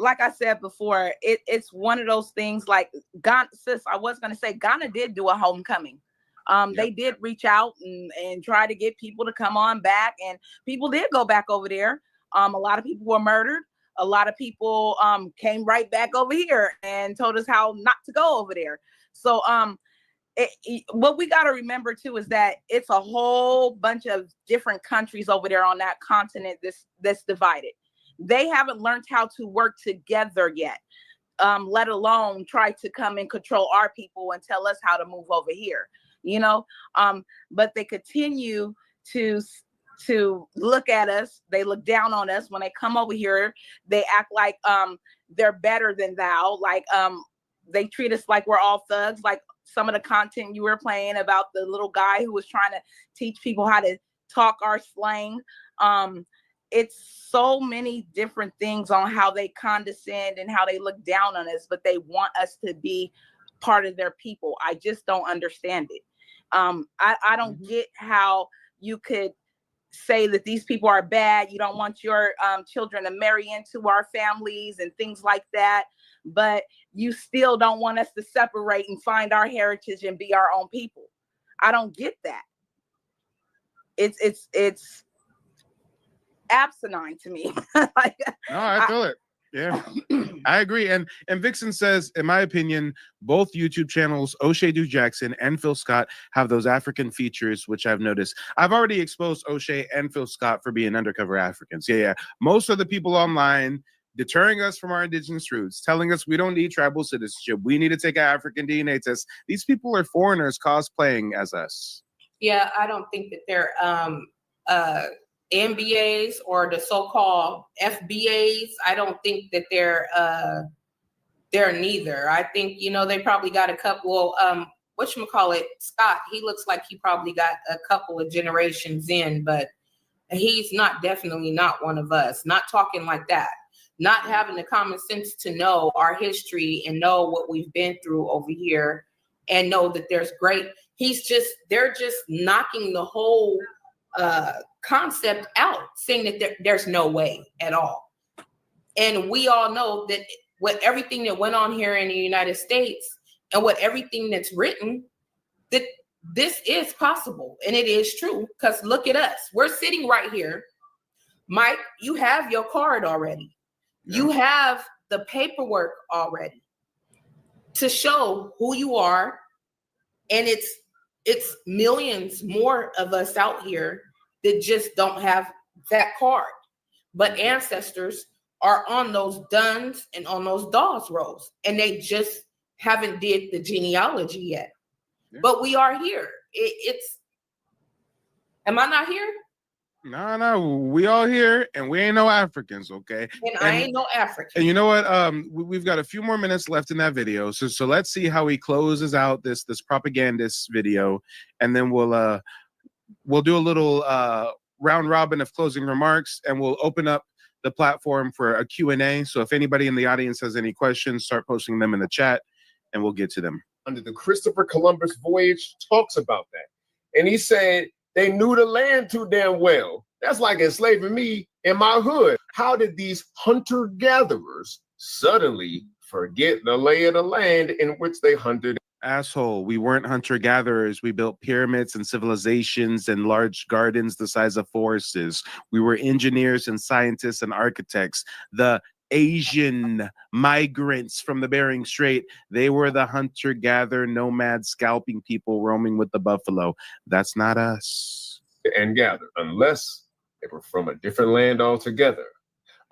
like I said before, it's one of those things like Ghana, sis, I was going to say Ghana did do a homecoming. They did reach out and try to get people to come on back, and people did go back over there. A lot of people were murdered. A lot of people came right back over here and told us how not to go over there. So what we got to remember too is that it's a whole bunch of different countries over there on that continent that's divided. They haven't learned how to work together yet, let alone try to come and control our people and tell us how to move over here, you know. But they continue to look at us. They look down on us. When they come over here, they act like they're better than thou. Like they treat us like we're all thugs. Like some of the content you were playing about the little guy who was trying to teach people how to talk our slang. It's so many different things on how they condescend and how they look down on us, but they want us to be part of their people. I just don't understand it. I don't get how you could say that these people are bad. You don't want your children to marry into our families and things like that, but you still don't want us to separate and find our heritage and be our own people. I don't get that. It's asinine to me. Like, no, I feel it. Yeah, I agree. And Vixen says, in my opinion, both YouTube channels, O'Shea Du Jackson and Phil Scott, have those African features, which I've noticed. I've already exposed O'Shea and Phil Scott for being undercover Africans. Yeah. Most of the people online deterring us from our indigenous roots, telling us we don't need tribal citizenship, we need to take an African DNA test. These people are foreigners cosplaying as us. Yeah, I don't think that they're MBAs or the so-called FBAs. I don't think that they're neither. I think, you know, they probably got a couple, whatchamacallit, Scott, he looks like he probably got a couple of generations in, but he's definitely not one of us. Not talking like that. Not having the common sense to know our history and know what we've been through over here and know that there's they're just knocking the whole concept out, saying that there's no way at all. And we all know that with everything that went on here in the United States and with everything that's written, that this is possible and it is true. Because look at us. We're sitting right here. Mike, you have your card already. You have the paperwork already to show who you are. And it's millions more of us out here that just don't have that card. But ancestors are on those Duns and on those Dawes Rolls, and they just haven't did the genealogy yet. Yeah. But we are here. Am I not here? No, we all here, and we ain't no Africans, okay? And I ain't no African. And you know what? We've got a few more minutes left in that video, so let's see how he closes out this propagandist video, and then we'll do a little round robin of closing remarks, and we'll open up the platform for a Q&A. So if anybody in the audience has any questions, start posting them in the chat, and we'll get to them. Under the Christopher Columbus voyage talks about that, and he said they knew the land too damn well. That's like enslaving me in my hood. How did these hunter-gatherers suddenly forget the lay of the land in which they hunted? Asshole, we weren't hunter-gatherers. We built pyramids and civilizations and large gardens the size of forests. We were engineers and scientists and architects. The Asian migrants from the Bering Strait, they were the hunter-gatherer, nomad, scalping people roaming with the buffalo. That's not us. And gather, unless they were from a different land altogether.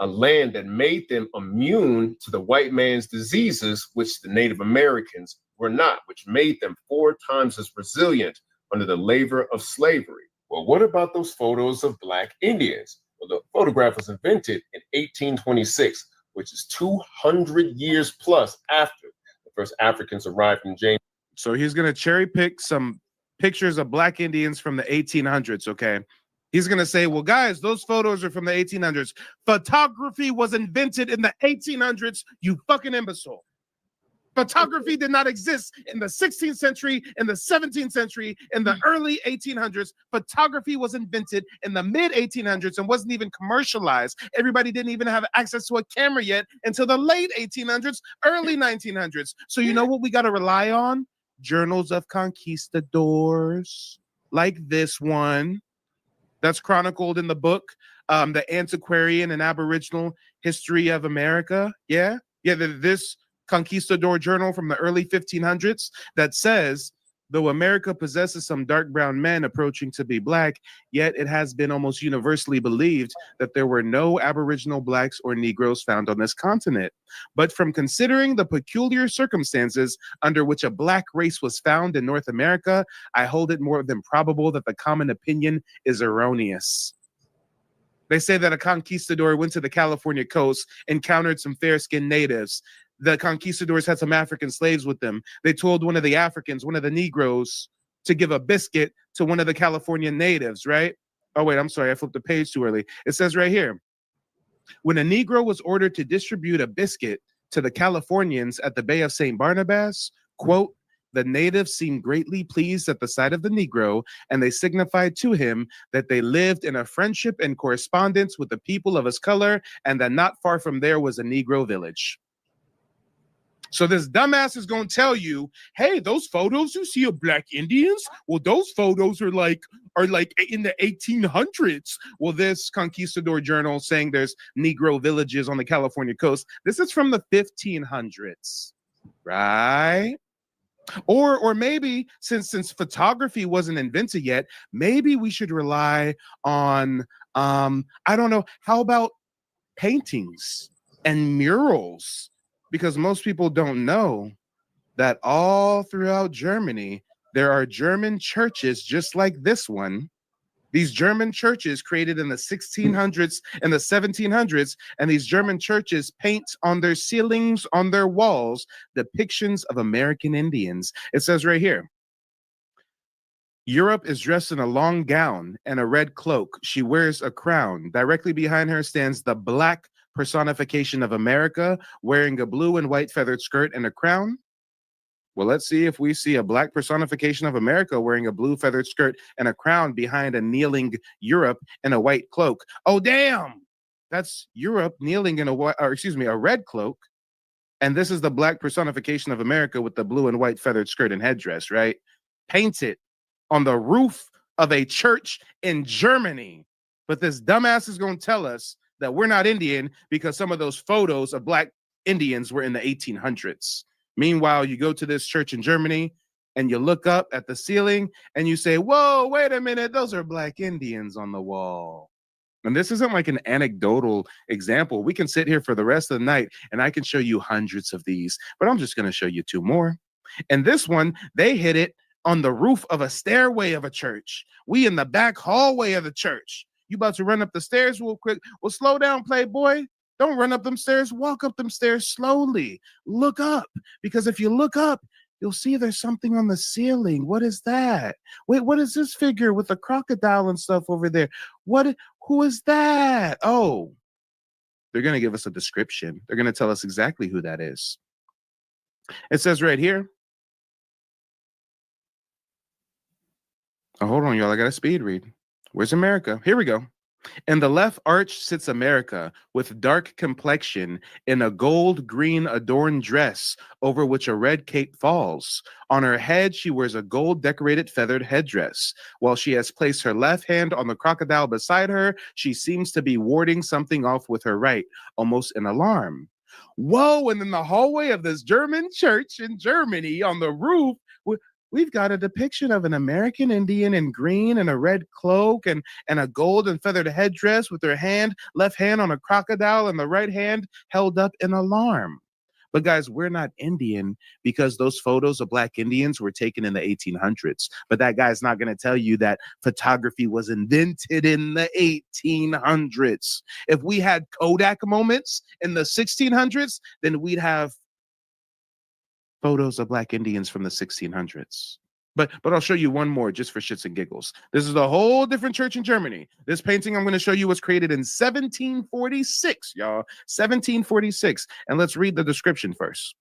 A land that made them immune to the white man's diseases, which the Native Americans were not, which made them 4 times as resilient under the labor of slavery. Well, what about those photos of Black Indians? Well, the photograph was invented in 1826, which is 200 years plus after the first Africans arrived in James. So he's going to cherry pick some pictures of Black Indians from the 1800s, okay? He's going to say, well, guys, those photos are from the 1800s. Photography was invented in the 1800s, you fucking imbecile. Photography did not exist in the 16th century, in the 17th century, in the early 1800s. Photography was invented in the mid 1800s and wasn't even commercialized. Everybody didn't even have access to a camera yet until the late 1800s, early 1900s. So you know what we got to rely on? Journals of conquistadors, like this one that's chronicled in the book, The Antiquarian and Aboriginal History of America. Yeah, this conquistador journal from the early 1500s that says, though America possesses some dark brown men approaching to be black, yet it has been almost universally believed that there were no Aboriginal blacks or Negroes found on this continent. But from considering the peculiar circumstances under which a black race was found in North America, I hold it more than probable that the common opinion is erroneous. They say that a conquistador went to the California coast, encountered some fair-skinned natives. The conquistadors had some African slaves with them. They told one of the Africans, one of the Negroes, to give a biscuit to one of the California natives, right? Oh, wait, I'm sorry. I flipped the page too early. It says right here, when a Negro was ordered to distribute a biscuit to the Californians at the Bay of St. Barnabas, quote, the natives seemed greatly pleased at the sight of the Negro, and they signified to him that they lived in a friendship and correspondence with the people of his color, and that not far from there was a Negro village. So this dumbass is going to tell you, hey, those photos you see of black Indians, well, those photos are like in the 1800s. Well, this conquistador journal saying there's Negro villages on the California coast, this is from the 1500s, right? Or maybe since photography wasn't invented yet, maybe we should rely on, I don't know, how about paintings and murals? Because most people don't know that all throughout Germany, there are German churches just like this one. These German churches created in the 1600s and the 1700s, and these German churches paint on their ceilings, on their walls, depictions of American Indians. It says right here, Europe is dressed in a long gown and a red cloak. She wears a crown. Directly behind her stands the black personification of America, wearing a blue and white feathered skirt and a crown. Well, let's see if we see a black personification of America wearing a blue feathered skirt and a crown behind a kneeling Europe in a white cloak. Oh, damn! That's Europe kneeling in a red cloak. And this is the black personification of America with the blue and white feathered skirt and headdress, right? Painted on the roof of a church in Germany. But this dumbass is going to tell us that we're not Indian because some of those photos of black Indians were in the 1800s. Meanwhile, you go to this church in Germany and you look up at the ceiling and you say, whoa, wait a minute, those are black Indians on the wall. And this isn't like an anecdotal example. We can sit here for the rest of the night and I can show you hundreds of these, but I'm just going to show you two more. And this one, they hit it on the roof of a stairway of a church. We in the back hallway of the church. You about to run up the stairs real quick. Well, slow down, playboy. Don't run up them stairs. Walk up them stairs slowly. Look up, because if you look up, you'll see there's something on the ceiling. What is that? Wait, what is this figure with the crocodile and stuff over there? Who is that? Oh, they're going to give us a description. They're going to tell us exactly who that is. It says right here. Oh, hold on, y'all. I got a speed read. Where's America? Here we go. In the left arch sits America with dark complexion in a gold green adorned dress over which a red cape falls. On her head, she wears a gold decorated feathered headdress. While she has placed her left hand on the crocodile beside her, she seems to be warding something off with her right, almost in alarm. Whoa, and in the hallway of this German church in Germany on the roof, we've got a depiction of an American Indian in green and a red cloak and a gold and feathered headdress with her left hand on a crocodile and the right hand held up in alarm. But guys, we're not Indian because those photos of black Indians were taken in the 1800s. But that guy's not going to tell you that photography was invented in the 1800s. If we had Kodak moments in the 1600s, then we'd have photos of black Indians from the 1600s. But I'll show you one more just for shits and giggles. This is a whole different church in Germany. This painting I'm going to show you was created in 1746, y'all. 1746. And let's read the description first.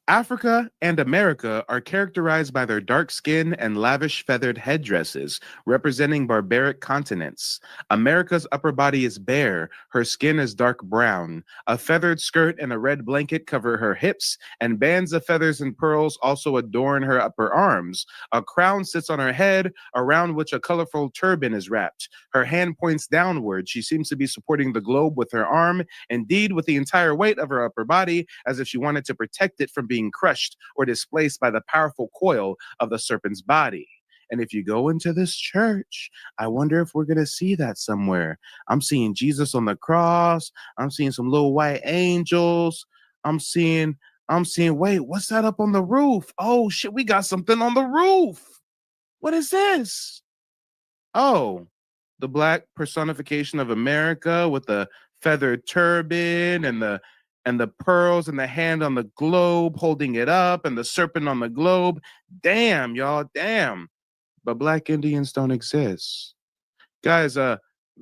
Africa and America are characterized by their dark skin and lavish feathered headdresses, representing barbaric continents. America's upper body is bare, her skin is dark brown. A feathered skirt and a red blanket cover her hips, and bands of feathers and pearls also adorn her upper arms. A crown sits on her head, around which a colorful turban is wrapped. Her hand points downward. She seems to be supporting the globe with her arm, indeed with the entire weight of her upper body, as if she wanted to protect it from being crushed or displaced by the powerful coil of the serpent's body. And if you go into this church, I wonder if we're going to see that somewhere. I'm seeing Jesus on the cross. I'm seeing some little white angels. I'm seeing, wait, what's that up on the roof? Oh shit, we got something on the roof. What is this? Oh, the black personification of America with the feathered turban and the pearls and the hand on the globe holding it up and the serpent on the globe. Damn, y'all, damn. But black Indians don't exist. Guys,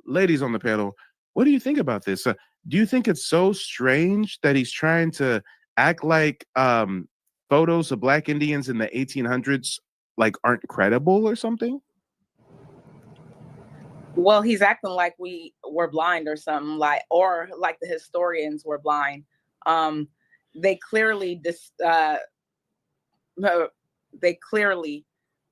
ladies on the panel, what do you think about this? Do you think it's so strange that he's trying to act like photos of black Indians in the 1800s like aren't credible or something? Well, he's acting like we were blind or something, or like the historians were blind. They clearly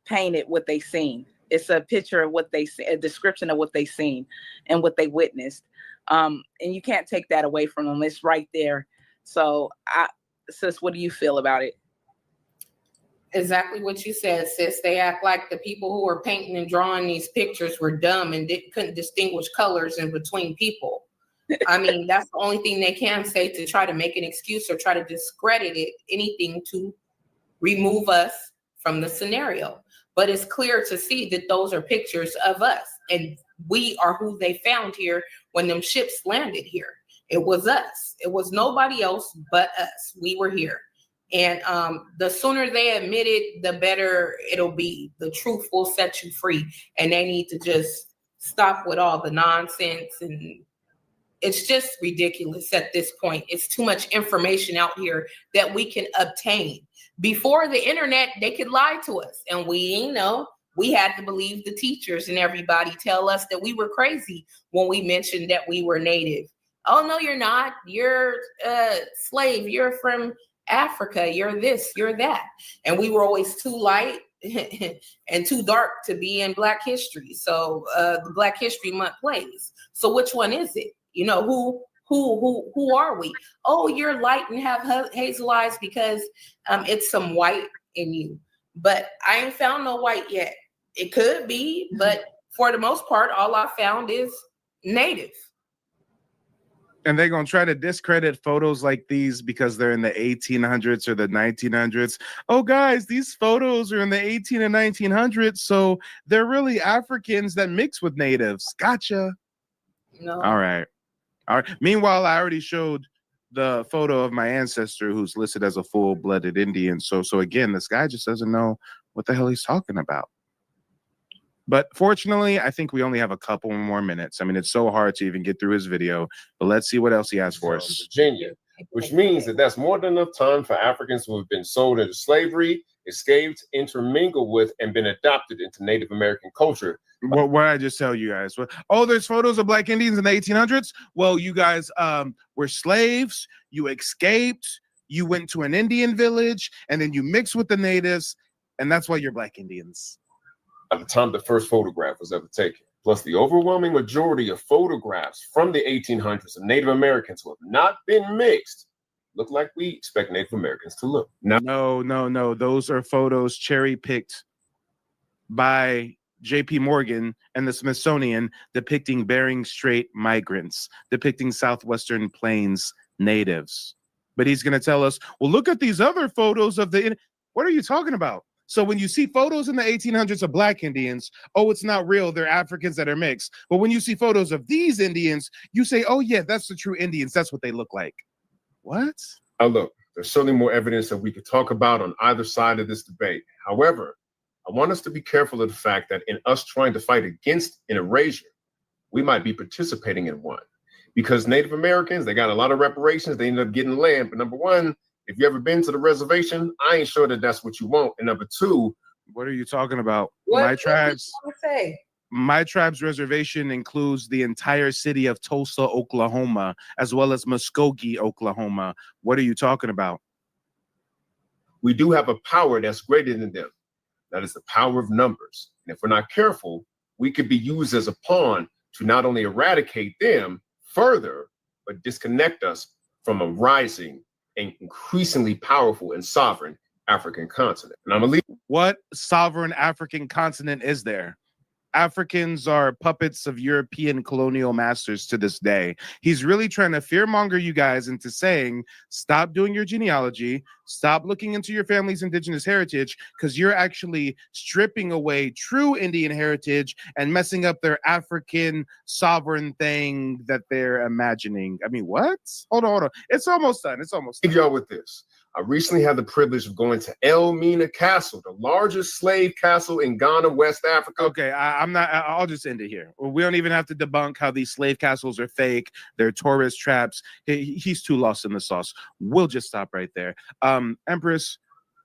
painted what they seen. It's a picture of what they see, a description of what they seen and what they witnessed. And you can't take that away from them. It's right there. So, sis, what do you feel about it? Exactly what you said, sis. They act like the people who were painting and drawing these pictures were dumb and couldn't distinguish colors in between people. I mean, that's the only thing they can say to try to make an excuse or try to discredit it, anything to remove us from the scenario. But it's clear to see that those are pictures of us, and we are who they found here when them ships landed here. It was us. It was nobody else but us. We were here. And the sooner they admit it, the better it'll be. The truth will set you free. And they need to just stop with all the nonsense. And it's just ridiculous at this point. It's too much information out here that we can obtain. Before the internet, they could lie to us. And we had to believe the teachers and everybody tell us that we were crazy when we mentioned that we were native. Oh, no, you're not. You're a slave. You're from Africa, you're this, you're that. And we were always too light and too dark to be in Black history. So the Black History Month plays. So which one is it? You know, who are we? Oh, you're light and have hazel eyes because it's some white in you. But I ain't found no white yet. It could be, but for the most part, all I found is native. And they're going to try to discredit photos like these because they're in the 1800s or the 1900s. Oh, guys, these photos are in the 18 and 1900s, so they're really Africans that mix with natives. Gotcha. No. All right. Meanwhile, I already showed the photo of my ancestor who's listed as a full-blooded Indian. So again, this guy just doesn't know what the hell he's talking about. But fortunately, I think we only have a couple more minutes. I mean, it's so hard to even get through his video, but let's see what else he has for us. Virginia, which means that that's more than enough time for Africans who have been sold into slavery, escaped, intermingled with, and been adopted into Native American culture. What did I just tell you guys? Oh, there's photos of Black Indians in the 1800s? Well, you guys were slaves, you escaped, you went to an Indian village, and then you mixed with the natives, and that's why you're Black Indians. At the time the first photograph was ever taken. Plus, the overwhelming majority of photographs from the 1800s of Native Americans who have not been mixed look like we expect Native Americans to look. No. Those are photos cherry-picked by J.P. Morgan and the Smithsonian depicting Bering Strait migrants, depicting Southwestern Plains natives. But he's going to tell us, well, look at these other photos of the... What are you talking about? So when you see photos in the 1800s of Black Indians, oh, it's not real. They're Africans that are mixed. But when you see photos of these Indians, you say, oh, yeah, that's the true Indians. That's what they look like. What? Now, look, there's certainly more evidence that we could talk about on either side of this debate. However, I want us to be careful of the fact that in us trying to fight against an erasure, we might be participating in one. Because Native Americans, they got a lot of reparations. They ended up getting land. But number one, If you ever been to the reservation, I ain't sure that that's what you want. And number two, what are you talking about? What My tribes. What did you say? My tribe's reservation includes the entire city of Tulsa, Oklahoma, as well as Muskogee, Oklahoma. What are you talking about? we do have a power that's greater than them. That is the power of numbers. And if we're not careful, we could be used as a pawn to not only eradicate them further, but disconnect us from a rising and increasingly powerful and sovereign African continent. And I'm gonna leave. What sovereign African continent is there? Africans are puppets of European colonial masters to this day. He's really trying to fearmonger you guys into saying, stop doing your genealogy, stop looking into your family's indigenous heritage, because you're actually stripping away true Indian heritage and messing up their African sovereign thing that they're imagining. I mean, what? Hold on. It's almost done. It's almost done. Leave y'all with this. I recently had the privilege of going to Elmina Castle, the largest slave castle in Ghana, West Africa. Okay, I'll just end it here. We don't even have to debunk how these slave castles are fake. They're tourist traps. He's too lost in the sauce. We'll just stop right there. Empress,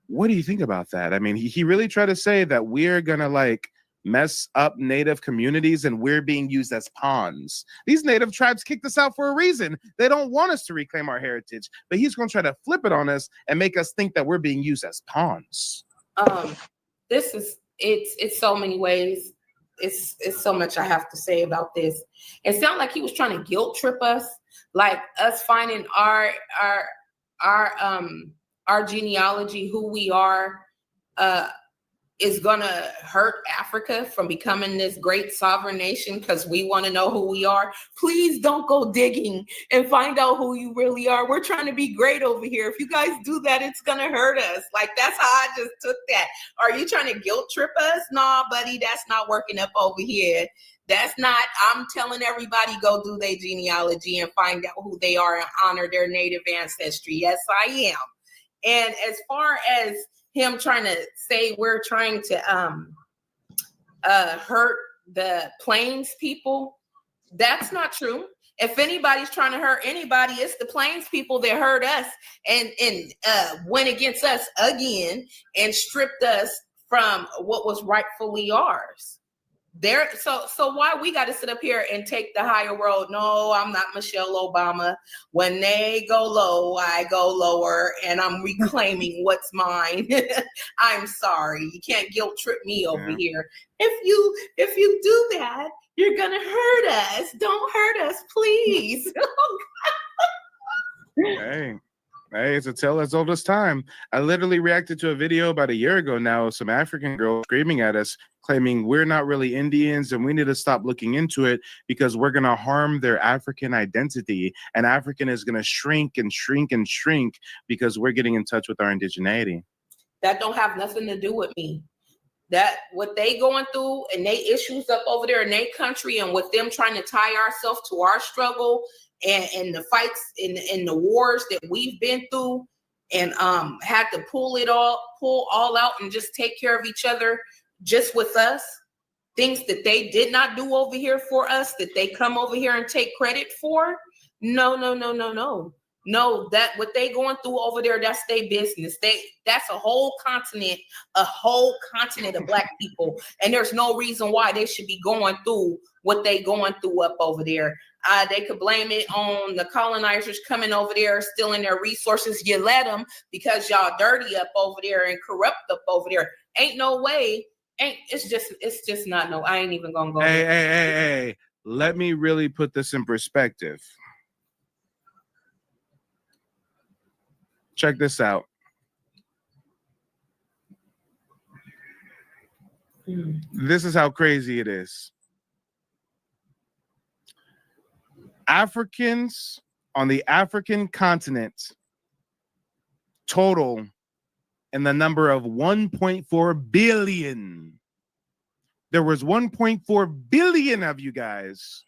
what do you think about that? I mean, he really tried to say that we're gonna like mess up native communities and we're being used as pawns. These native tribes kicked us out for a reason. They don't want us to reclaim our heritage, but he's going to try to flip it on us and make us think that we're being used as pawns. This is it's so many ways. It's so much I have to say about this. It sounded like he was trying to guilt trip us, like us finding our genealogy, who we are, is gonna hurt Africa from becoming this great sovereign nation because we want to know who we are. Please don't go digging and find out who you really are. We're trying to be great over here. If you guys do that, it's gonna hurt us. Like, that's how I just took that. Are you trying to guilt trip us? Nah, buddy, that's not working up over here. That's not, I'm telling everybody go do their genealogy and find out who they are and honor their native ancestry. Yes, I am. And as far as him trying to say we're trying to hurt the Plains people, that's not true. If anybody's trying to hurt anybody, it's the Plains people that hurt us and went against us again and stripped us from what was rightfully ours. So why we got to sit up here and take the higher road? No, I'm not Michelle Obama. When they go low, I go lower, and I'm reclaiming what's mine. I'm sorry, you can't guilt trip me over here. If you do that, you're gonna hurt us. Don't hurt us, please. Hey, it's a tale as old as time. I literally reacted to a video about a year ago now of some African girls screaming at us, claiming we're not really Indians and we need to stop looking into it because we're going to harm their African identity. And African is going to shrink and shrink and shrink because we're getting in touch with our indigeneity. That don't have nothing to do with me. That what they going through and they issues up over there in their country, and with them trying to tie ourselves to our struggle and the fights in the wars that we've been through, and had to pull all out and just take care of each other just with us. Things that they did not do over here for us, that they come over here and take credit for. No. No, that what they going through over there, that's their business. That's a whole continent of Black people. And there's no reason why they should be going through what they going through up over there. They could blame it on the colonizers coming over there, stealing their resources. You let them because y'all dirty up over there and corrupt up over there. Ain't no way. It's just not no. I ain't even gonna go. Hey. Let me really put this in perspective. Check this out. This is how crazy it is. Africans on the African continent total in the number of 1.4 billion. There was 1.4 billion of you guys,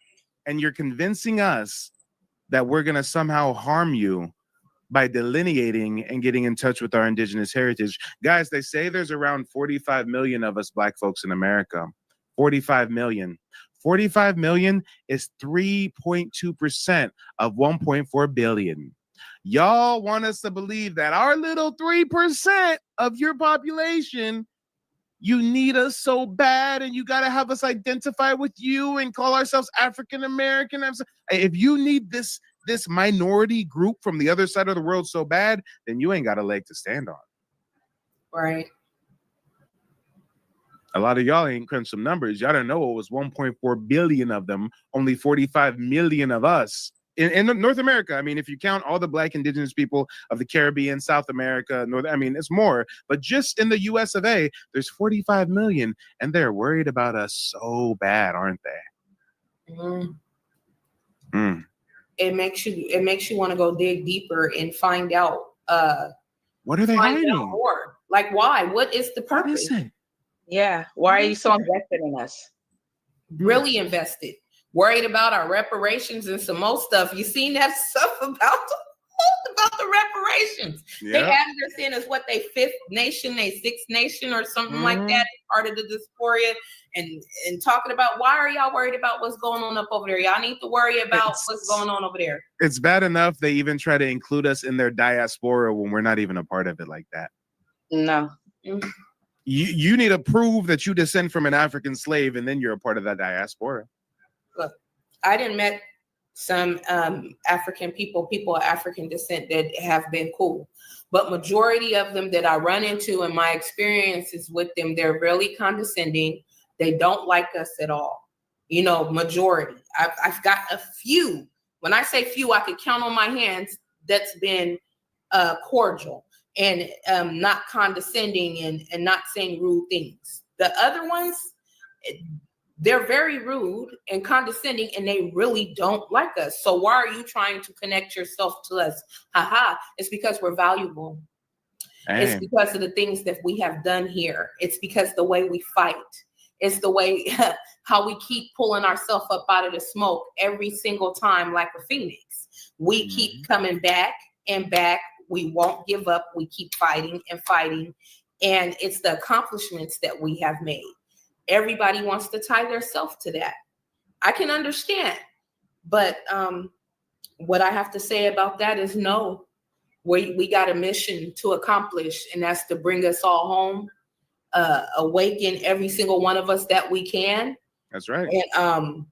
and you're convincing us that we're going to somehow harm you by delineating and getting in touch with our indigenous heritage. Guys, they say there's around 45 million of us Black folks in America. 45 million. 45 million is 3.2% of 1.4 billion. Y'all want us to believe that our little 3% of your population, you need us so bad, and you got to have us identify with you and call ourselves African American. If you need this minority group from the other side of the world so bad, then you ain't got a leg to stand on. Right. A lot of y'all ain't crunched some numbers. Y'all don't know it was 1.4 billion of them, only 45 million of us. In North America, I mean, if you count all the Black indigenous people of the Caribbean, South America, it's more. But just in the US of A, there's 45 million, and they're worried about us so bad, aren't they? It makes you want to go dig deeper and find out. What are they hiding? More. Like, why? What is the purpose? Yeah. Why are you so invested in us? Really invested. Worried about our reparations and some more stuff. You seen that stuff about the reparations? Yeah. They added us in as what, they fifth nation, they sixth nation or something like that, part of the diaspora, and talking about, why are y'all worried about what's going on up over there? Y'all need to worry about what's going on over there. It's bad enough they even try to include us in their diaspora when we're not even a part of it like that. No. You need to prove that you descend from an African slave, and then you're a part of that diaspora. Look, I didn't met some African people of African descent that have been cool, but majority of them that I run into in my experiences with them, they're really condescending. They don't like us at all. You know, majority. I've got a few. When I say few, I could count on my hands that's been cordial and not condescending and not saying rude things. The other ones, they're very rude and condescending, and they really don't like us. So why are you trying to connect yourself to us? It's because we're valuable. Dang. It's because of the things that we have done here. It's because the way we fight. It's the way how we keep pulling ourselves up out of the smoke every single time like a phoenix. We keep coming back and back. We won't give up. We keep fighting and fighting. And it's the accomplishments that we have made. Everybody wants to tie themselves to that. I can understand. But what I have to say about that is no. We got a mission to accomplish, and that's to bring us all home, awaken every single one of us that we can. That's right. And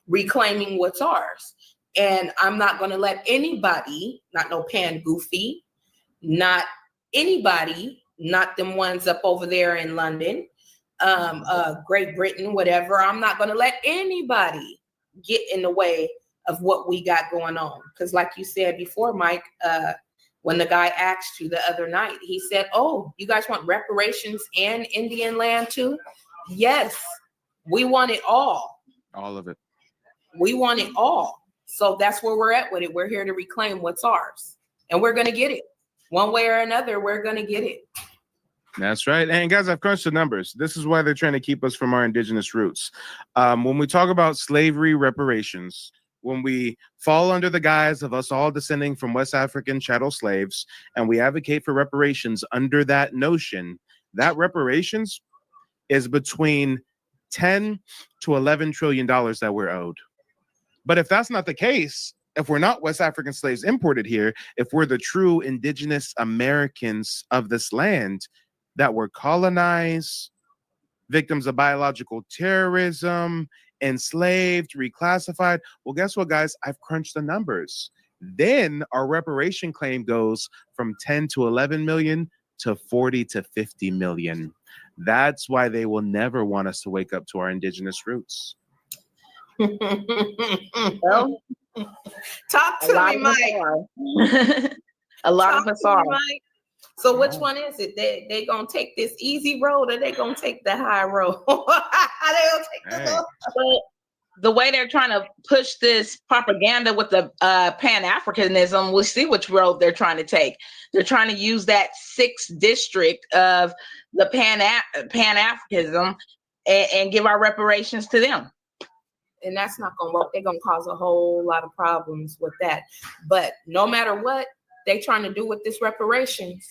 reclaiming what's ours. And I'm not going to let anybody, not no pan goofy, not anybody, not them ones up over there in London, Great Britain, whatever. I'm not going to let anybody get in the way of what we got going on. Because like you said before, Mike, when the guy asked you the other night, he said, oh, you guys want reparations and Indian land too? Yes, we want it all. All of it. We want it all. So that's where we're at with it. We're here to reclaim what's ours. And we're going to get it. One way or another, we're going to get it. That's right. And guys, I've crunched the numbers. This is why they're trying to keep us from our indigenous roots. When we talk about slavery reparations, when we fall under the guise of us all descending from West African chattel slaves, and we advocate for reparations under that notion, that reparations is between 10 to 11 trillion dollars that we're owed. But if that's not the case, if we're not West African slaves imported here, if we're the true indigenous Americans of this land that were colonized, victims of biological terrorism, enslaved, reclassified, well, guess what, guys? I've crunched the numbers. Then our reparation claim goes from 10 to 11 million to 40 to 50 million. That's why they will never want us to wake up to our indigenous roots. Well, talk to me, Mike. A lot of us are. So which one is it? They gonna take this easy road, or they gonna take the high road? They gonna take the low. But the way they're trying to push this propaganda with the Pan-Africanism, we'll see which road they're trying to take. They're trying to use that 6th district of the Pan-Africanism and give our reparations to them. And that's not going to work. They're going to cause a whole lot of problems with that. But no matter what they're trying to do with this reparations,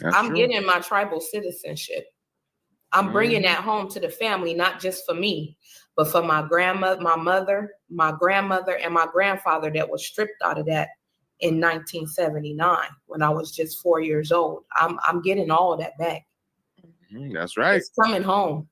I'm getting my tribal citizenship. I'm bringing that home to the family, not just for me. But for my grandmother, my grandmother, and my grandfather that was stripped out of that in 1979 when I was just 4 years old, I'm getting all that back. That's right. It's coming home.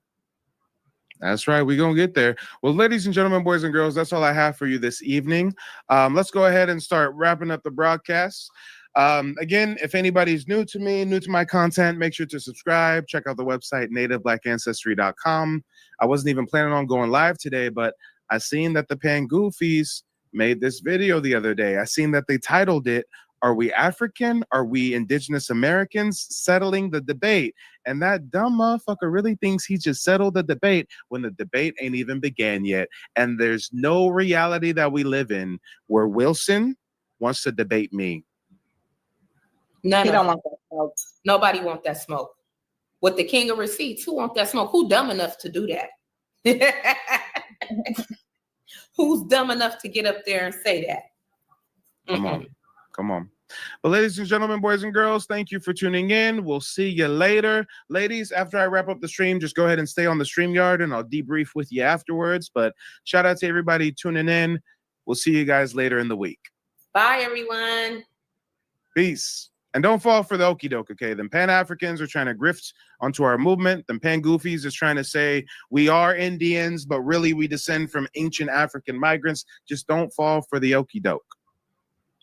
That's right. We're going to get there. Well, ladies and gentlemen, boys and girls, that's all I have for you this evening. Let's go ahead and start wrapping up the broadcast. Again, if anybody's new to me, new to my content, make sure to subscribe. Check out the website, nativeblackancestry.com. I wasn't even planning on going live today, but I seen that the Pangoofies made this video the other day. I seen that they titled it, "Are we African? Are we Indigenous Americans? Settling the debate." And that dumb motherfucker really thinks he just settled the debate when the debate ain't even began yet. And there's no reality that we live in where Wilson wants to debate me. None of them. Nobody want that smoke. With the king of receipts, who want that smoke? Who dumb enough to do that? Who's dumb enough to get up there and say that? Come on. Come on. Well, ladies and gentlemen, boys and girls, thank you for tuning in. We'll see you later. Ladies, after I wrap up the stream, just go ahead and stay on the StreamYard and I'll debrief with you afterwards. But shout out to everybody tuning in. We'll see you guys later in the week. Bye, everyone. Peace. And don't fall for the okie doke, okay? Them Pan-Africans are trying to grift onto our movement. Them Pan-Goofies is trying to say we are Indians, but really we descend from ancient African migrants. Just don't fall for the okie doke.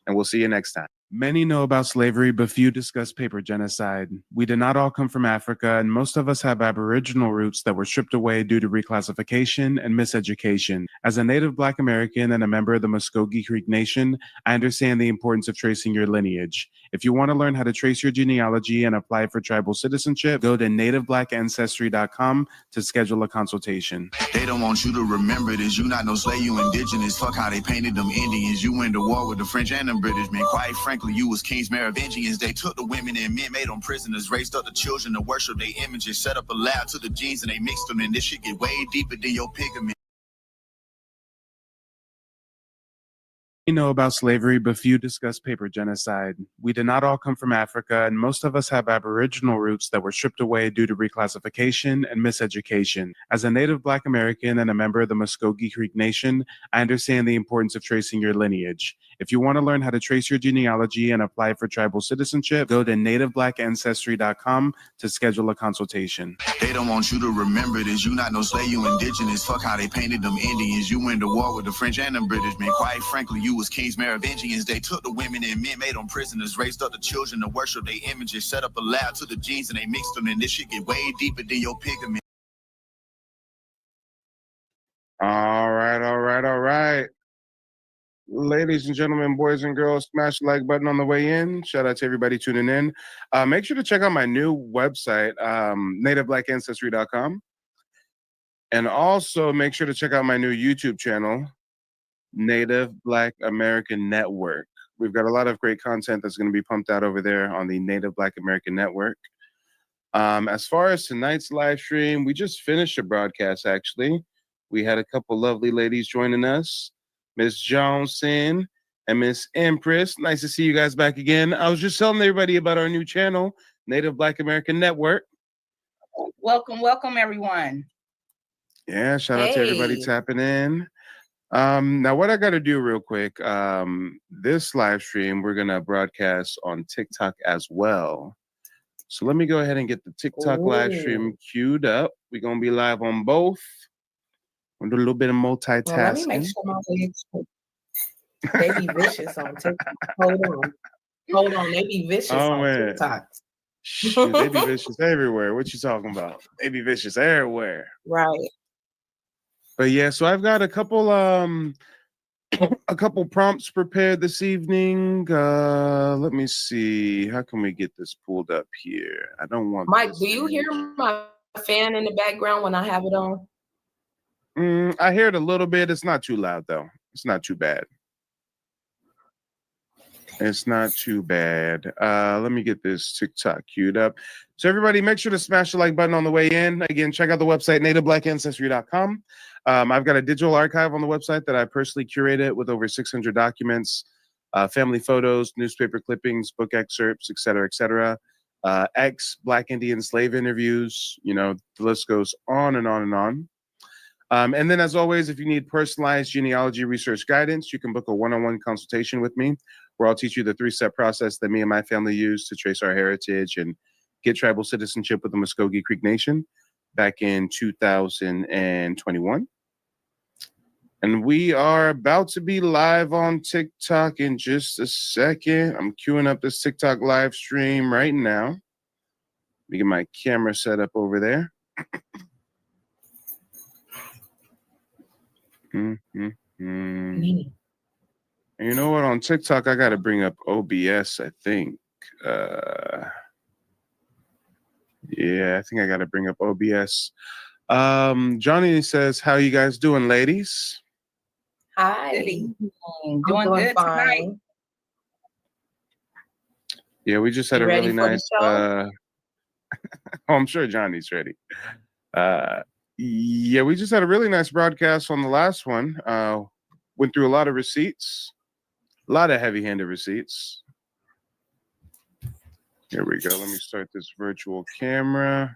And we'll see you next time. Many know about slavery, but few discuss paper genocide. We did not all come from Africa, and most of us have Aboriginal roots that were stripped away due to reclassification and miseducation. As a native Black American and a member of the Muskogee Creek Nation, I understand the importance of tracing your lineage. If you want to learn how to trace your genealogy and apply for tribal citizenship, go to nativeblackancestry.com to schedule a consultation. They don't want you to remember this. You not no slave, you indigenous. Fuck how they painted them Indians. You went to war with the French and the British, man. Quite frankly, you was kings Merovingians. They took the women and men, made them prisoners, raised up the children to worship their images, set up a lab to the genes and they mixed them, and this shit get way deeper than your pigment. We know about slavery, but few discuss paper genocide. We did not all come from Africa, and most of us have Aboriginal roots that were stripped away due to reclassification and miseducation. As a native Black American and a member of the Muskogee Creek Nation, I understand the importance of tracing your lineage. If you want to learn how to trace your genealogy and apply for tribal citizenship, go to nativeblackancestry.com to schedule a consultation. They don't want you to remember this. You not no slave, you indigenous. Fuck how they painted them Indians. You went to war with the French and the British, man. Quite frankly, you was kings Merovingians. They took the women and men, made them prisoners, raised up the children to worship their images, set up a lab to the genes and they mixed them, and this shit get way deeper than your pigment. All right. Ladies and gentlemen, boys and girls, smash the like button on the way in. Shout out to everybody tuning in. Make sure to check out my new website, nativeblackancestry.com. And also make sure to check out my new YouTube channel, Native Black American Network. We've got a lot of great content that's going to be pumped out over there on the Native Black American Network. As far as tonight's live stream, we just finished a broadcast, actually. We had a couple lovely ladies joining us, Miss Johnson and Miss Empress. Nice to see you guys back again. I was just telling everybody about our new channel, Native Black American Network. Welcome, everyone. Yeah, shout out to everybody tapping in. Now, what I got to do real quick, this live stream, we're going to broadcast on TikTok as well. So let me go ahead and get the TikTok live stream queued up. We're going to be live on both. We'll do a little bit of multitasking. Well, let me make sure my legs. They be vicious on TikTok. Hold on. They be vicious on TikTok. Shoot, they be vicious everywhere. What you talking about? They be vicious everywhere. Right. But yeah, so I've got a couple prompts prepared this evening. Let me see. How can we get this pulled up here? I don't want Mike, do you hear my fan in the background when I have it on? I hear it a little bit. It's not too loud though. It's not too bad. It's not too bad. Let me get this TikTok queued up. So everybody, make sure to smash the like button on the way in. Again, check out the website, nativeblackancestry.com. I've got a digital archive on the website that I personally curated with over 600 documents, family photos, newspaper clippings, book excerpts, etc., ex-Black Indian slave interviews. You know, the list goes on and on and on. And then, as always, if you need personalized genealogy research guidance, you can book a one-on-one consultation with me, where I'll teach you the 3-step process that me and my family use to trace our heritage and get tribal citizenship with the Muskogee Creek Nation back in 2021. And we are about to be live on TikTok in just a second. I'm queuing up this TikTok live stream right now. Let me get my camera set up over there. And you know what? On TikTok, I got to bring up OBS, I think. Yeah, I think I got to bring up OBS. Johnny says, how you guys doing, ladies? Hi. I'm Doing doing good fine. tonight. Yeah, we just had You a ready really for the nice show? oh, I'm sure Johnny's ready. Yeah, we just had a really nice broadcast on the last one. Went through a lot of receipts, a lot of heavy-handed receipts. Here we go. Let me start this virtual camera.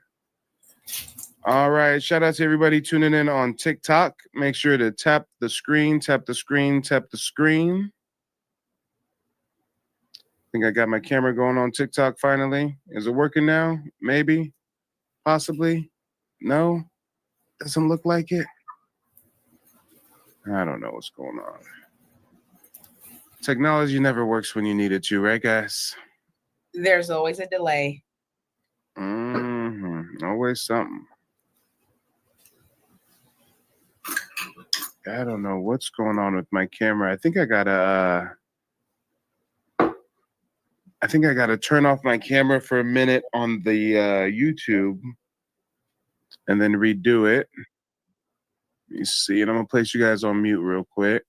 All right. Shout out to everybody tuning in on TikTok. Make sure to tap the screen, tap the screen, tap the screen. I think I got my camera going on TikTok finally. Is it working now? Maybe, possibly. No, doesn't look like it. I don't know what's going on. Technology never works when you need it to, right, guys? There's always a delay. Always something. I don't know what's going on with my camera. I think I gotta turn off my camera for a minute on the YouTube and then redo it. Let me see, and I'm gonna place you guys on mute real quick.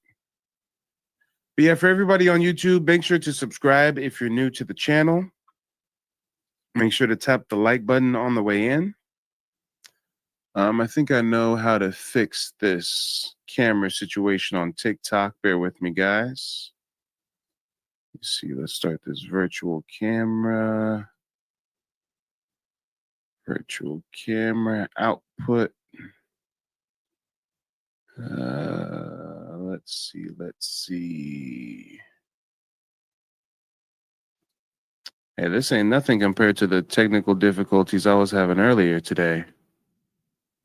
But yeah, for everybody on YouTube, make sure to subscribe if you're new to the channel. Make sure to tap the like button on the way in. I think I know how to fix this camera situation on TikTok. Bear with me, guys. Let's see, let's start this virtual camera. Virtual camera output. Let's see. Hey, this ain't nothing compared to the technical difficulties I was having earlier today.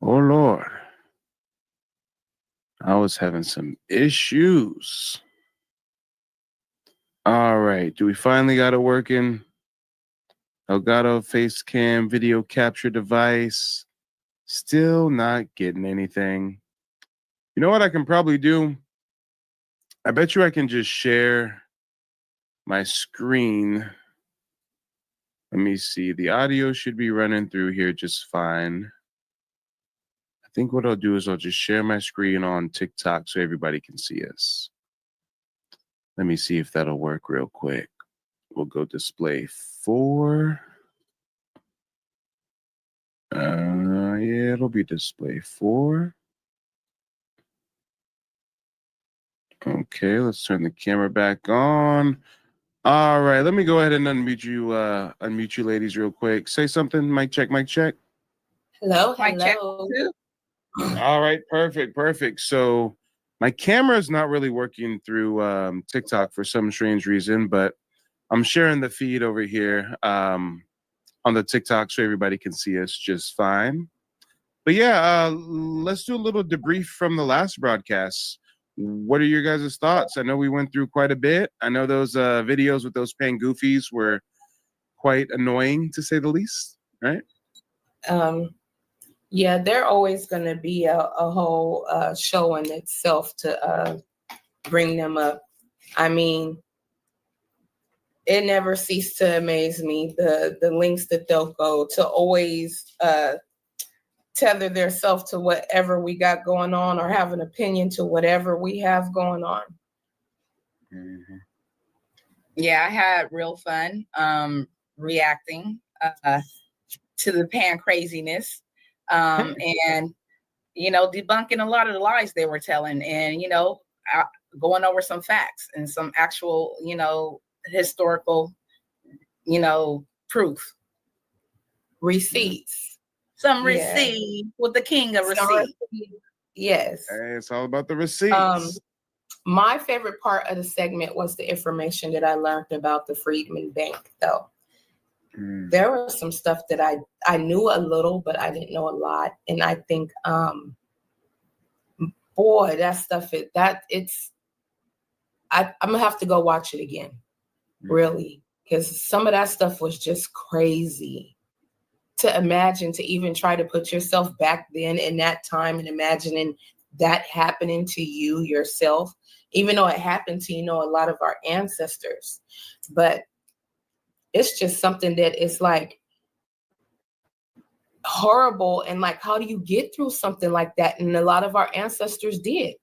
Oh, Lord. I was having some issues. All right. Do we finally got it working? Elgato face cam video capture device. Still not getting anything. You know what I can probably do? I bet you I can just share my screen. Let me see. The audio should be running through here just fine. I think what I'll do is I'll just share my screen on TikTok so everybody can see us. Let me see if that'll work real quick. We'll go display 4. Yeah, it'll be display 4. Okay, let's turn the camera back on. All right, let me go ahead and unmute you ladies real quick. Say something, mic check, mic check. Hello, Mic check hello. too. All right, perfect. So my camera is not really working through TikTok for some strange reason, but I'm sharing the feed over here on the TikTok so everybody can see us just fine. But yeah, let's do a little debrief from the last broadcast. What are your guys' thoughts? I know we went through quite a bit. I know those videos with those paying goofies were quite annoying, to say the least, right? Yeah, they're always going to be a whole show in itself to bring them up. I mean, it never ceased to amaze me, the links that they'll go to always tether theirself to whatever we got going on or have an opinion to whatever we have going on. Mm-hmm. Yeah, I had real fun reacting to the pan craziness and, debunking a lot of the lies they were telling and, going over some facts and some actual, historical, proof. Receipts. Some receipt with the king of receipts. Yes. Hey, it's all about the receipts. My favorite part of the segment was the information that I learned about the Freedman Bank, though. There was some stuff that I knew a little, but I didn't know a lot. And I think, boy, that stuff, I'm gonna have to go watch it again, really, because some of that stuff was just crazy to imagine, to even try to put yourself back then in that time and imagining that happening to you yourself, even though it happened to, a lot of our ancestors. But it's just something that is like horrible. And like, how do you get through something like that? And a lot of our ancestors did.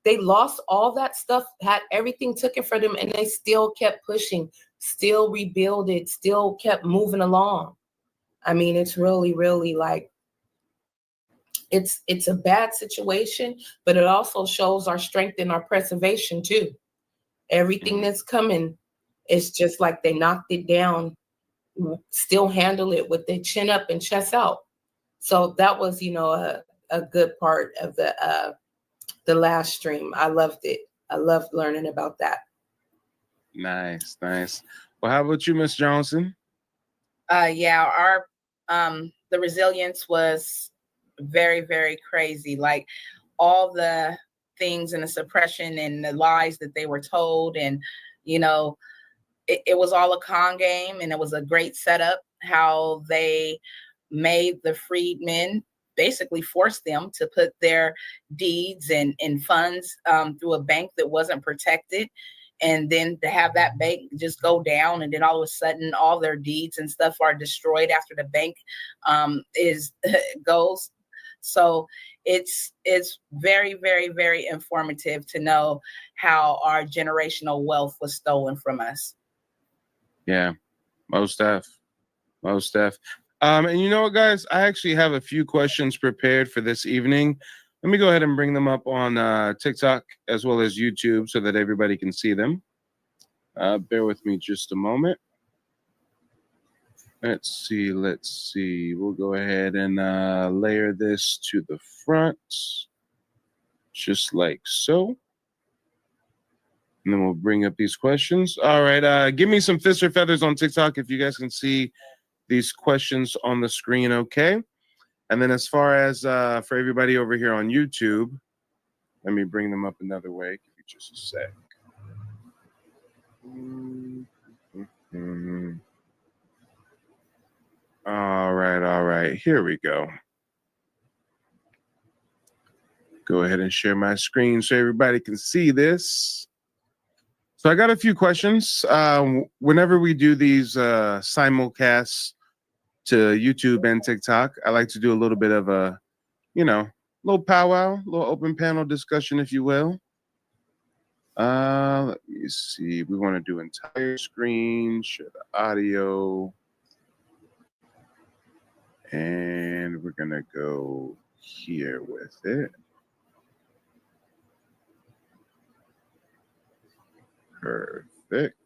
They lost all that stuff, had everything taken from them, and they still kept pushing, still rebuilded, still kept moving along. I mean, it's really, really like, it's a bad situation, but it also shows our strength and our preservation too. Everything that's coming, it's just like they knocked it down, still handle it with their chin up and chest out. So that was, a good part of the last stream. I loved it. I loved learning about that. Nice. Well, how about you, Miss Johnson? Yeah, our the resilience was very, very crazy. Like all the things and the suppression and the lies that they were told, and it was all a con game, and it was a great setup how they made the freedmen basically force them to put their deeds and funds through a bank that wasn't protected. And then to have that bank just go down, and then all of a sudden all their deeds and stuff are destroyed after the bank goes. So it's very, very, very informative to know how our generational wealth was stolen from us. Yeah, most def. And you know what, guys? I actually have a few questions prepared for this evening. Let me go ahead and bring them up on TikTok as well as YouTube so that everybody can see them. Bear with me just a moment. Let's see. We'll go ahead and layer this to the front, just like so. And then we'll bring up these questions. All right. Give me some fists or feathers on TikTok if you guys can see these questions on the screen, okay? And then as far as for everybody over here on YouTube, let me bring them up another way. Give me just a sec. All right. Here we go. Go ahead and share my screen so everybody can see this. So I got a few questions. Whenever we do these simulcasts to YouTube and TikTok, I like to do a little bit of a, little powwow, little open panel discussion, if you will. Let me see. We want to do entire screen, share the audio. And we're going to go here with it. Perfect.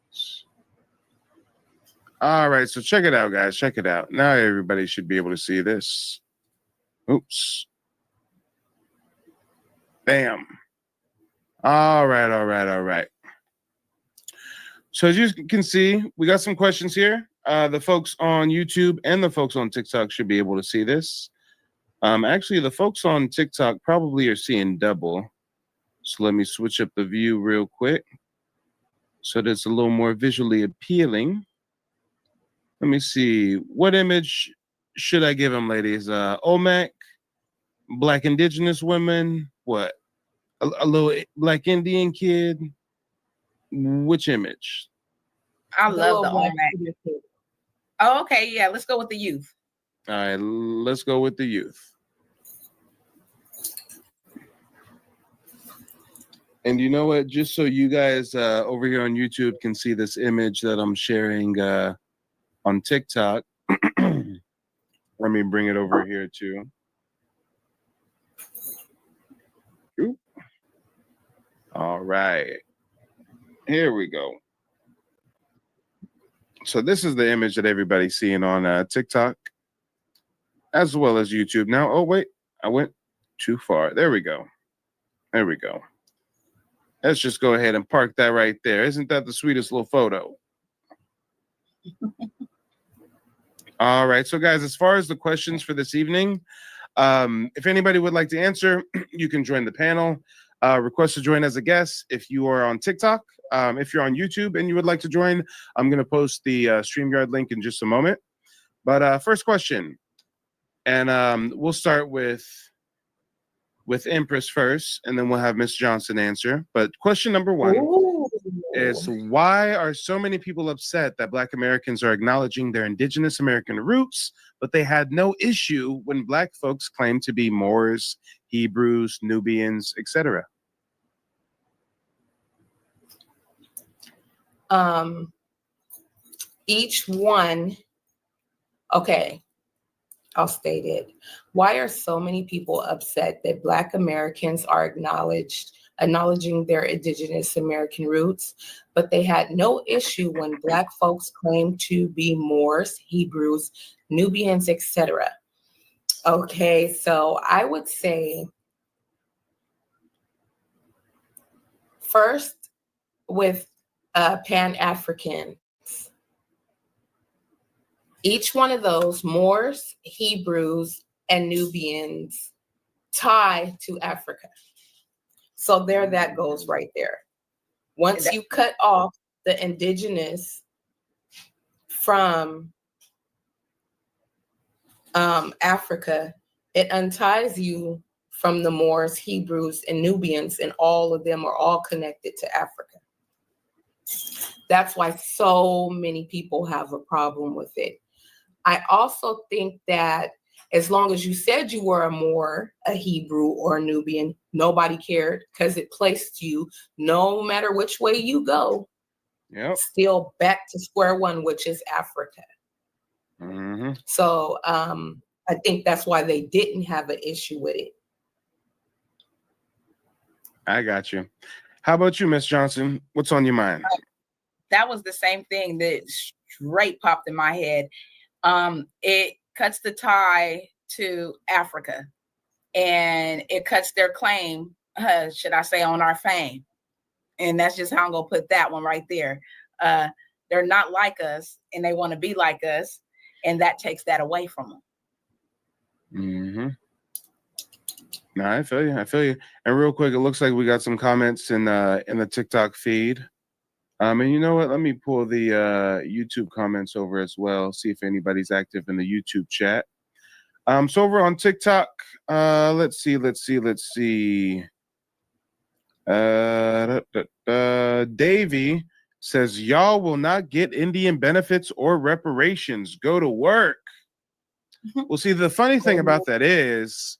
All right, so check it out, guys. Check it out. Now everybody should be able to see this. Oops. Bam. All right. So as you can see, we got some questions here. The folks on YouTube and the folks on TikTok should be able to see this. Actually, the folks on TikTok probably are seeing double. So let me switch up the view real quick so that it's a little more visually appealing. Let me see. What image should I give them, ladies? OMAC, Black Indigenous women, what? A little Black Indian kid? Which image? I love the OMAC. Oh, okay. Yeah, let's go with the youth. All right, let's go with the youth. And you know what? Just so you guys over here on YouTube can see this image that I'm sharing on TikTok. Let me bring it over here too. Ooh. All right. Here we go. So this is the image that everybody's seeing on TikTok as well as YouTube. Now, oh, wait, I went too far. There we go. There we go. Let's just go ahead and park that right there. Isn't that the sweetest little photo? All right. So, guys, as far as the questions for this evening, if anybody would like to answer, you can join the panel. Request to join as a guest if you are on TikTok. If you're on YouTube and you would like to join, I'm going to post the StreamYard link in just a moment. But first question, and we'll start with Empress first, and then we'll have Miss Johnson answer. But question number one is, why are so many people upset that Black Americans are acknowledging their Indigenous American roots, but they had no issue when Black folks claim to be Moors, Hebrews, Nubians, etc.? Each one, okay, I'll state it. Why are so many people upset that Black Americans are acknowledging their Indigenous American roots, but they had no issue when Black folks claimed to be Moors, Hebrews, Nubians, etc.? Okay, so I would say, first, with Pan-African, each one of those, Moors, Hebrews, and Nubians, tie to Africa. So there that goes right there. Once you cut off the Indigenous from Africa, it unties you from the Moors, Hebrews, and Nubians, and all of them are all connected to Africa. That's why so many people have a problem with it. I also think that as long as you said you were a Moor, a Hebrew, or a Nubian, nobody cared, because it placed you, no matter which way you go, still back to square one, which is Africa. Mm-hmm. So I think that's why they didn't have an issue with it. I got you. How about you, Miss Johnson? What's on your mind? That was the same thing that straight popped in my head. It cuts the tie to Africa, and it cuts their claim, should I say, on our fame. And that's just how I'm gonna put that one right there. They're not like us, and they want to be like us, and that takes that away from them. Mm-hmm. No, I feel you. I feel you. And real quick, it looks like we got some comments in the TikTok feed. And you know what? Let me pull the YouTube comments over as well. See if anybody's active in the YouTube chat. So over on TikTok, let's see. Davey says, y'all will not get Indian benefits or reparations. Go to work. Well, see, the funny thing about that is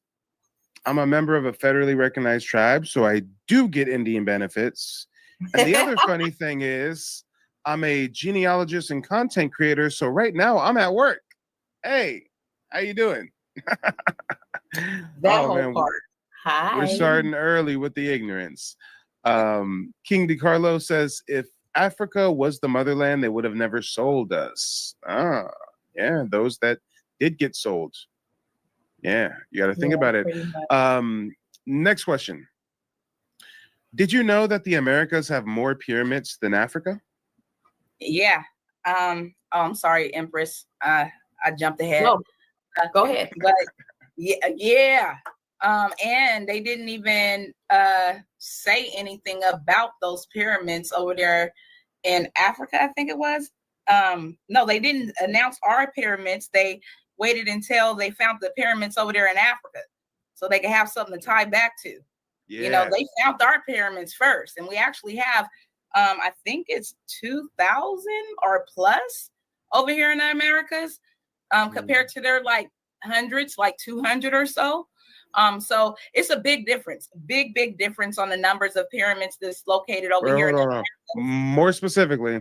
I'm a member of a federally recognized tribe, so I do get Indian benefits. And the other funny thing is I'm a genealogist and content creator, so right now I'm at work. Hey, how you doing? That whole part. Hi. We're starting early with the ignorance. King DiCarlo says, if Africa was the motherland, they would have never sold us. Ah, yeah, those that did get sold. Yeah, you got to think about it. Next question. Did you know that the Americas have more pyramids than Africa? Yeah. I'm sorry, Empress. I jumped ahead. No, go ahead. But yeah. And they didn't even say anything about those pyramids over there in Africa, I think it was. No, they didn't announce our pyramids. They waited until they found the pyramids over there in Africa so they could have something to tie back to. Yeah. You know, they found our pyramids first, and we actually have, I think it's 2,000 or plus over here in the Americas, compared to their like hundreds, like 200 or so. So it's a big difference, big difference on the numbers of pyramids that's located over here. More specifically,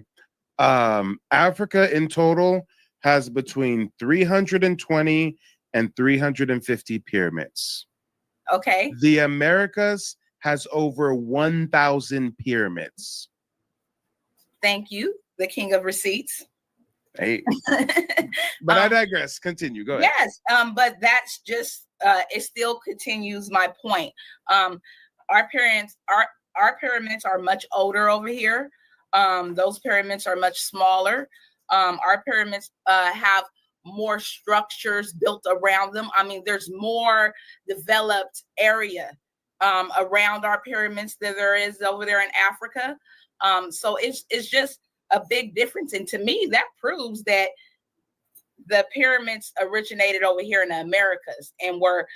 Africa in total has between 320 and 350 pyramids. Okay. The Americas has over 1,000 pyramids. Thank you, the king of receipts. Hey, but I digress. Continue. Go ahead. Yes, but that's just it still continues my point. our pyramids are much older over here. Those pyramids are much smaller. Our pyramids have more structures built around them. I mean, there's more developed area around our pyramids than there is over there in Africa. So it's just a big difference. And to me, that proves that the pyramids originated over here in the Americas and were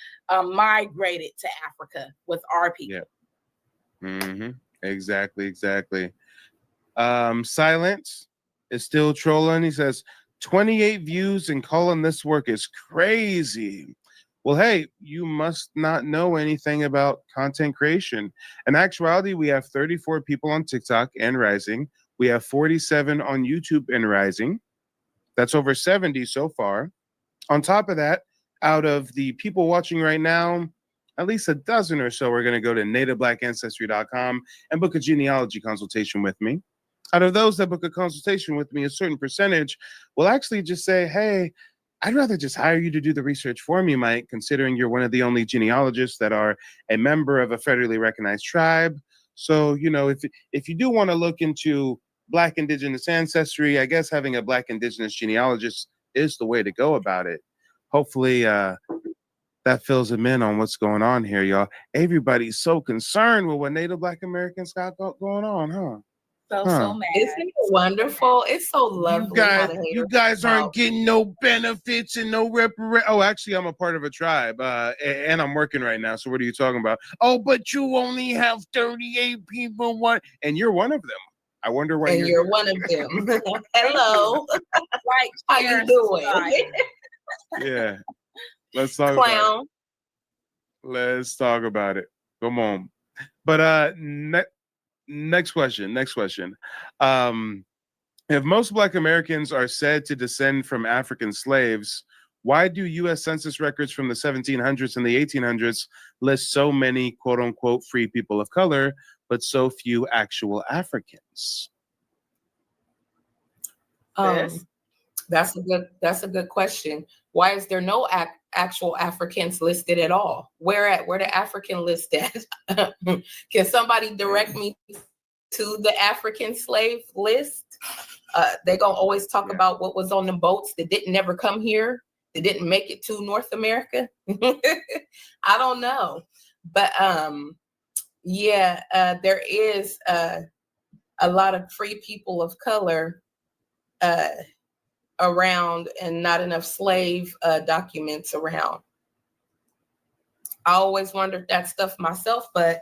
migrated to Africa with our people. Yeah. Exactly. Silence is still trolling. He says 28 views and calling this work is crazy. Well, hey, you must not know anything about content creation. In actuality, we have 34 people on TikTok and rising. We have 47 on YouTube and rising. That's over 70 so far. On top of that, out of the people watching right now, at least a dozen or so are going to go to nativeblack.ancestry.com and book a genealogy consultation with me. Out of those that book a consultation with me, a certain percentage will actually just say, hey, I'd rather just hire you to do the research for me, Mike, considering you're one of the only genealogists that are a member of a federally recognized tribe. So, you know, if you do want to look into Black Indigenous ancestry, I guess having a Black Indigenous genealogist is the way to go about it. Hopefully that fills them in on what's going on here, y'all. Everybody's so concerned with what Native Black Americans got going on, huh? So mad. Isn't it wonderful? It's so lovely. You guys aren't getting no benefits and no reparations. Oh, actually, I'm a part of a tribe, and I'm working right now. So what are you talking about? Oh, but you only have 38 people. What? And you're one of them. I wonder why. And you're one of them. Hello. Right. How you doing? Yeah. Let's talk about it. Let's talk about it. Come on. But next question. If most Black Americans are said to descend from African slaves, why do U.S. Census records from the 1700s and the 1800s list so many quote unquote free people of color, but so few actual Africans? That's a good question. Why is there no actual Africans listed at all? Where the African list at? Can somebody direct me to the African slave list? They gonna always talk about what was on the boats that didn't never come here, that didn't make it to North America. I don't know, but there is a lot of free people of color around and not enough slave documents around. I always wondered that stuff myself, but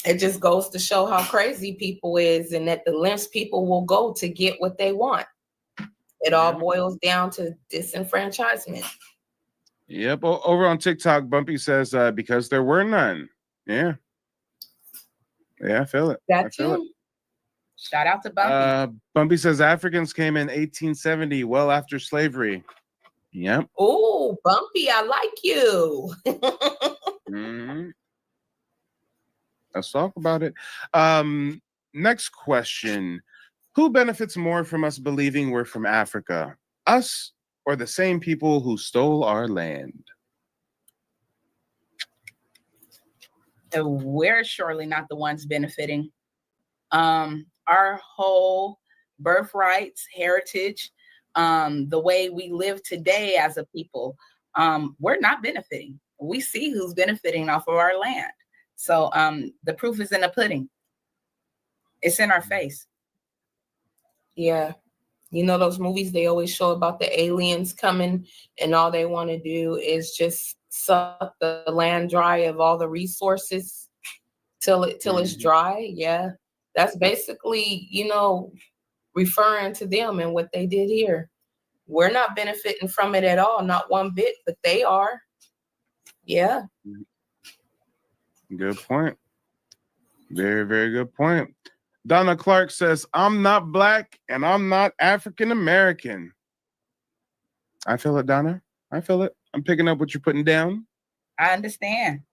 it just goes to show how crazy people is and that the lengths people will go to get what they want. It all boils down to disenfranchisement. Yep. Over on TikTok, Bumpy says, because there were none. Yeah. Yeah, I feel it. That too. Shout out to Bumpy. Bumpy says Africans came in 1870, well after slavery. Yep. Oh, Bumpy, I like you. Let's talk about it. Next question. Who benefits more from us believing we're from Africa? Us or the same people who stole our land? We're surely not the ones benefiting. Our whole birthrights, heritage, the way we live today as a people, we're not benefiting. We see who's benefiting off of our land. So the proof is in the pudding. It's in our face. Yeah. You know those movies they always show about the aliens coming and all they want to do is just suck the land dry of all the resources till it's dry. Yeah. That's basically, referring to them and what they did here. We're not benefiting from it at all, not one bit, but they are. Yeah. Good point. Very, very good point. Donna Clark says, I'm not Black and I'm not African American. I feel it, Donna. I feel it. I'm picking up what you're putting down. I understand.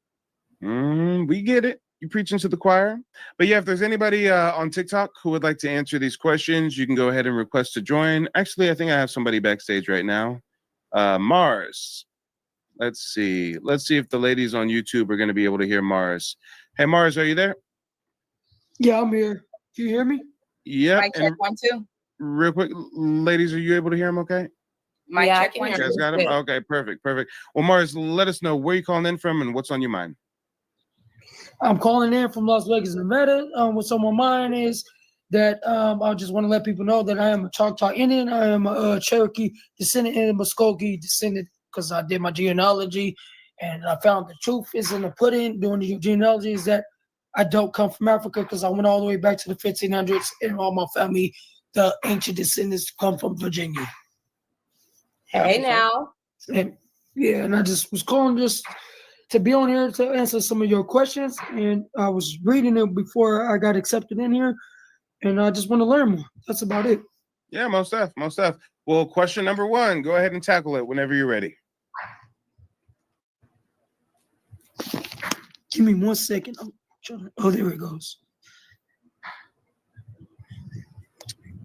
We get it. You're preaching to the choir. But yeah, if there's anybody on TikTok who would like to answer these questions, you can go ahead and request to join. Actually, I think I have somebody backstage right now. Mars. Let's see if the ladies on YouTube are going to be able to hear Mars. Hey, Mars, are you there? Yeah, I'm here. Can you hear me? Yep. Mic check 1 2. Real quick, ladies, are you able to hear him okay? Mic Yeah, I check can 1 hear 2. You guys got him? Okay, perfect. Well, Mars, let us know where you calling in from and what's on your mind. I'm calling in from Las Vegas, Nevada. What's on my mind is that I just want to let people know that I am a Choctaw Indian. I am a Cherokee descendant and a Muskogee descendant because I did my genealogy, and I found the truth is in the pudding. Doing the genealogy is that I don't come from Africa because I went all the way back to the 1500s, and all my family, the ancient descendants, come from Virginia. Hey now. And yeah, and I just was calling just to be on here to answer some of your questions. And I was reading it before I got accepted in here, and I just want to learn more. That's about it. Yeah, most def. Well, question number 1, go ahead and tackle it whenever you're ready. Give me 1 second. Oh, there it goes.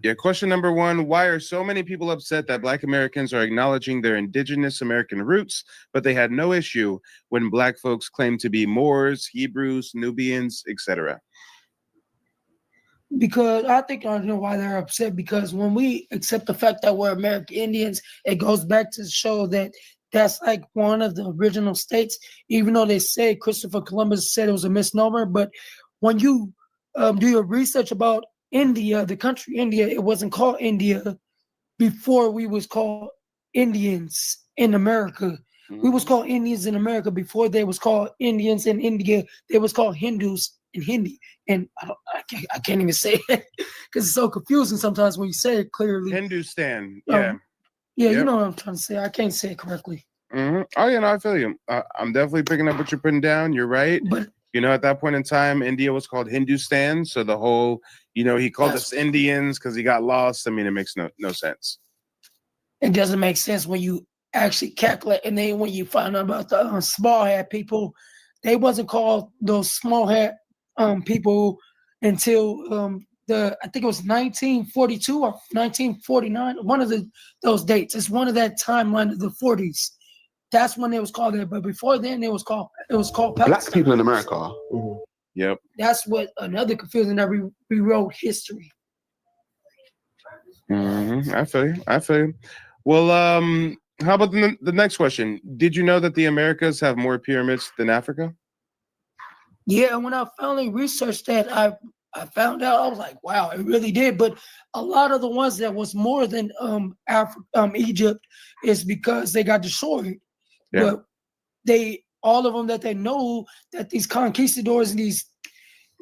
Yeah, question number 1, why are so many people upset that Black Americans are acknowledging their indigenous American roots, but they had no issue when Black folks claim to be Moors, Hebrews, Nubians, etc.? Because I think I know why they're upset, because when we accept the fact that we're American Indians, it goes back to show that that's like one of the original states, even though they say Christopher Columbus said it was a misnomer. But when you do your research about India, the country India, it wasn't called India before we was called Indians in America. We was called Indians in America before they was called Indians in India. They was called Hindus in Hindi. And I can't even say it because it's so confusing sometimes when you say it clearly. Hindustan, yeah. Yeah, Yep. you know what I'm trying to say. I can't say it correctly. Oh, yeah, no, I feel you. I'm definitely picking up what you're putting down. You're right. But at that point in time, India was called Hindustan. So the whole, he called us Indians because he got lost. I mean, it makes no sense. It doesn't make sense when you actually calculate. And then when you find out about the small hat people, they wasn't called those small hat people until I think it was 1942 or 1949. One of those dates. It's one of that timeline of the 40s. That's when it was called that. But before then, it was called Palestine. Black people in America. Yep. That's what another confusion that rewrote history. I feel you. Well, how about the next question? Did you know that the Americas have more pyramids than Africa? Yeah, when I finally researched that, I found out, I was like, wow, it really did. But a lot of the ones that was more than Egypt is because they got destroyed. Yeah. But all of them that they know that these conquistadors and these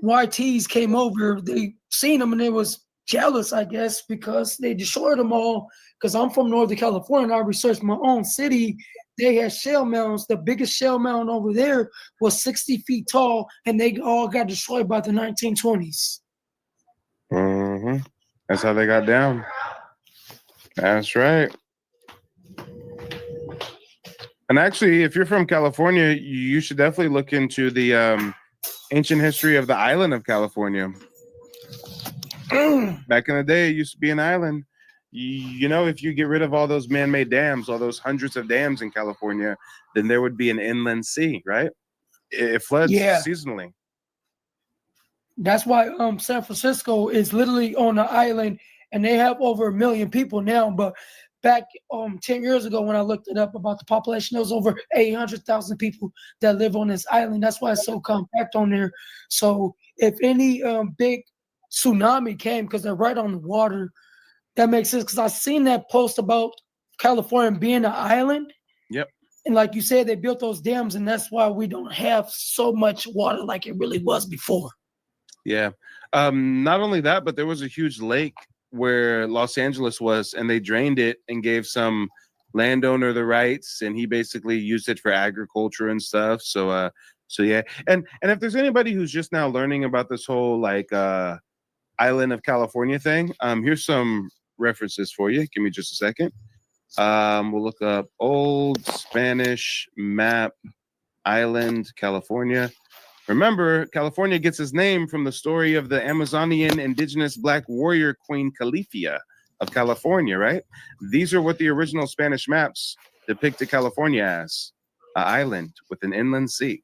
YTs came over, they seen them and they was jealous, I guess, because they destroyed them all. Because I'm from Northern California and I researched my own city. They had shell mounds. The biggest shell mound over there was 60 feet tall, and they all got destroyed by the 1920s. That's how they got down. That's right. And actually, if you're from California, you should definitely look into the ancient history of the island of California. Back in the day, it used to be an island. If you get rid of all those man-made dams, all those hundreds of dams in California, then there would be an inland sea, right? It floods seasonally. That's why San Francisco is literally on the island, and they have over 1 million people now. But back 10 years ago, when I looked it up about the population, there was over 800,000 people that live on this island. That's why it's so compact on there. So if any big tsunami came, because they're right on the water, that makes sense. Because I've seen that post about California being an island. Yep. And like you said, they built those dams, and that's why we don't have so much water like it really was before. Yeah. Not only that, but there was a huge lake where Los Angeles was, and they drained it and gave some landowner the rights, and he basically used it for agriculture and stuff. So yeah. And if there's anybody who's just now learning about this whole island of California thing, here's some references for you. Give me just a second. We'll look up old Spanish map island California. Remember, California gets its name from the story of the Amazonian indigenous Black warrior Queen Califia of California, right? These are what the original Spanish maps depicted California as, an island with an inland sea.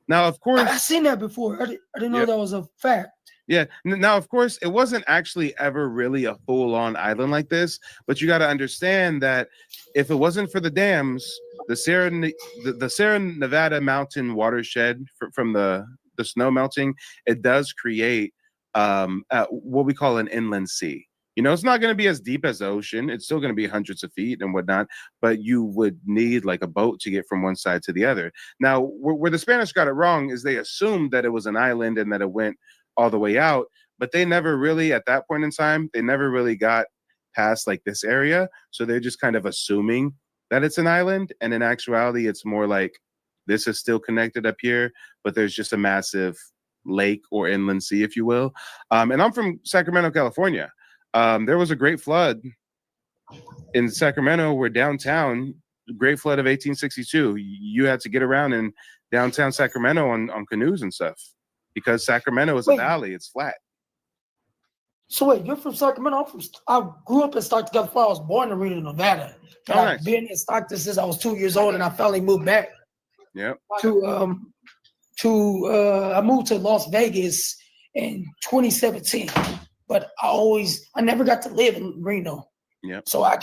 Now, of course, I seen that before. I didn't know Yep. that was a fact. Yeah. Now, of course, it wasn't actually ever really a full-on island like this, but you got to understand that if it wasn't for the dams, the Sierra Nevada mountain watershed from the snow melting, it does create what we call an inland sea. You know, it's not going to be as deep as the ocean. It's still going to be hundreds of feet and whatnot, but you would need like a boat to get from one side to the other. Now, where the Spanish got it wrong is they assumed that it was an island and that it went all the way out, but they never really, at that point in time, they never really got past like this area. So they're just kind of assuming that it's an island. And in actuality, it's more like this is still connected up here, but there's just a massive lake or inland sea, if you will. And I'm from Sacramento, California. There was a great flood in Sacramento where downtown, great flood of 1862, you had to get around in downtown Sacramento on canoes and stuff because Sacramento is a valley, it's flat. So wait, you're from Sacramento? I grew up in Stockton, California. I was born in Reno, Nevada. But I've been in Stockton since I was 2 years old, and I finally moved back. Yep. I moved to Las Vegas in 2017, but I never got to live in Reno. Yep. So I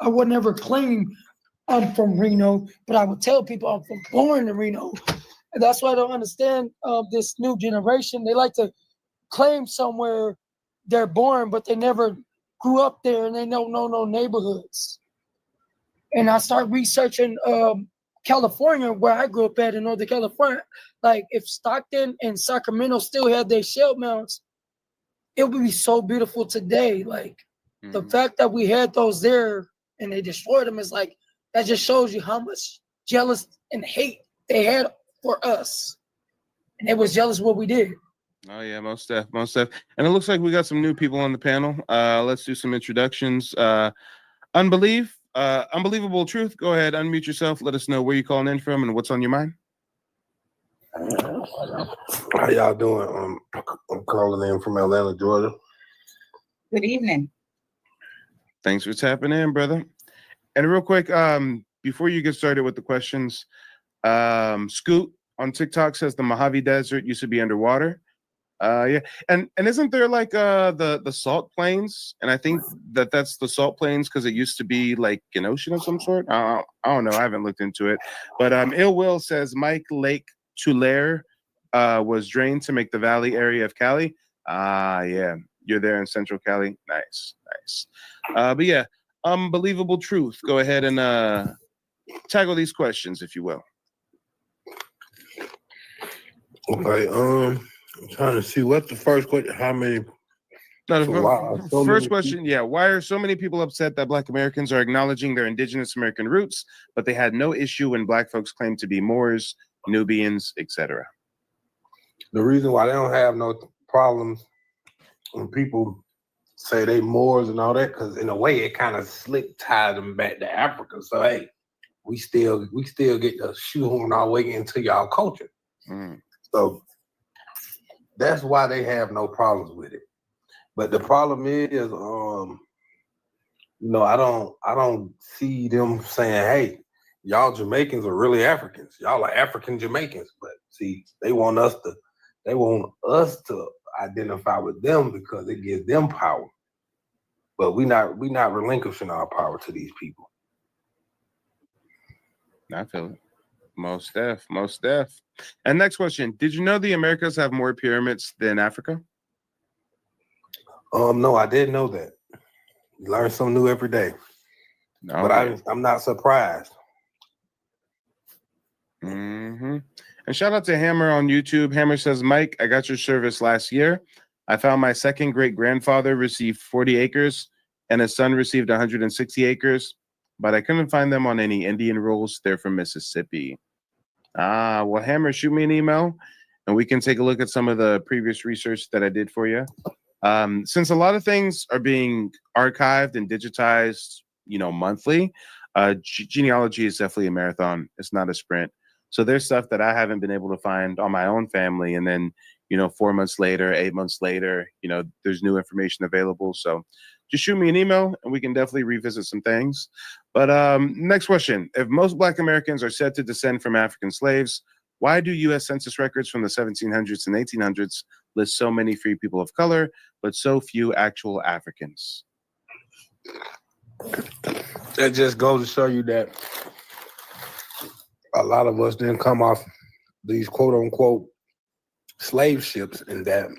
would never claim I'm from Reno, but I would tell people I'm born in Reno. And that's why I don't understand this new generation. They like to claim somewhere they're born, but they never grew up there and they don't know no neighborhoods. And I start researching California, where I grew up at in Northern California. Like if Stockton and Sacramento still had their shell mounts, it would be so beautiful today. Like the fact that we had those there and they destroyed them is like, that just shows you how much jealous and hate they had for us. And they was jealous of what we did. Oh yeah, most def. And it looks like we got some new people on the panel. Let's do some introductions. Unbelievable Truth. Go ahead, unmute yourself. Let us know where you're calling in from and what's on your mind. How y'all doing? I'm calling in from Atlanta, Georgia. Good evening. Thanks for tapping in, brother. And real quick, before you get started with the questions, Scoot on TikTok says the Mojave Desert used to be underwater. Yeah, and isn't there like the salt plains? And I think that's the salt plains because it used to be like an ocean of some sort. I don't know. I haven't looked into it. But Ill Will says Mike Lake Tulare was drained to make the valley area of Cali. Yeah, you're there in Central Cali. Nice. But yeah, Unbelievable Truth. Go ahead and tackle these questions, if you will. Okay. I'm trying to see what's the first question. How many? First question, yeah. Why are so many people upset that Black Americans are acknowledging their indigenous American roots, but they had no issue when Black folks claim to be Moors, Nubians, etc.? The reason why they don't have no problems when people say they Moors and all that, because in a way it kind of slick ties them back to Africa. So hey, we still get to shoehorn our way into y'all culture. So that's why they have no problems with it. But the problem is, I don't see them saying, hey, y'all Jamaicans are really Africans. Y'all are African Jamaicans. But see, they want us to identify with them because it gives them power. But we not relinquishing our power to these people. I feel it. Most def. And next question. Did you know the Americas have more pyramids than Africa? No, I didn't know that. You learn something new every day. No, but I'm not surprised. And shout out to Hammer on YouTube. Hammer says, Mike, I got your service last year. I found my second great-grandfather received 40 acres and his son received 160 acres, but I couldn't find them on any Indian rolls. They're from Mississippi. Well, Hammer, shoot me an email and we can take a look at some of the previous research that I did for you. Since a lot of things are being archived and digitized, monthly, genealogy is definitely a marathon. It's not a sprint. So there's stuff that I haven't been able to find on my own family. And then, 4 months later, 8 months later, there's new information available. So just shoot me an email and we can definitely revisit some things. But next question. If most Black Americans are said to descend from African slaves, Why do U.S. Census records from the 1700s and 1800s list so many free people of color, but so few actual Africans? That just goes to show you that a lot of us didn't come off these quote unquote slave ships, and that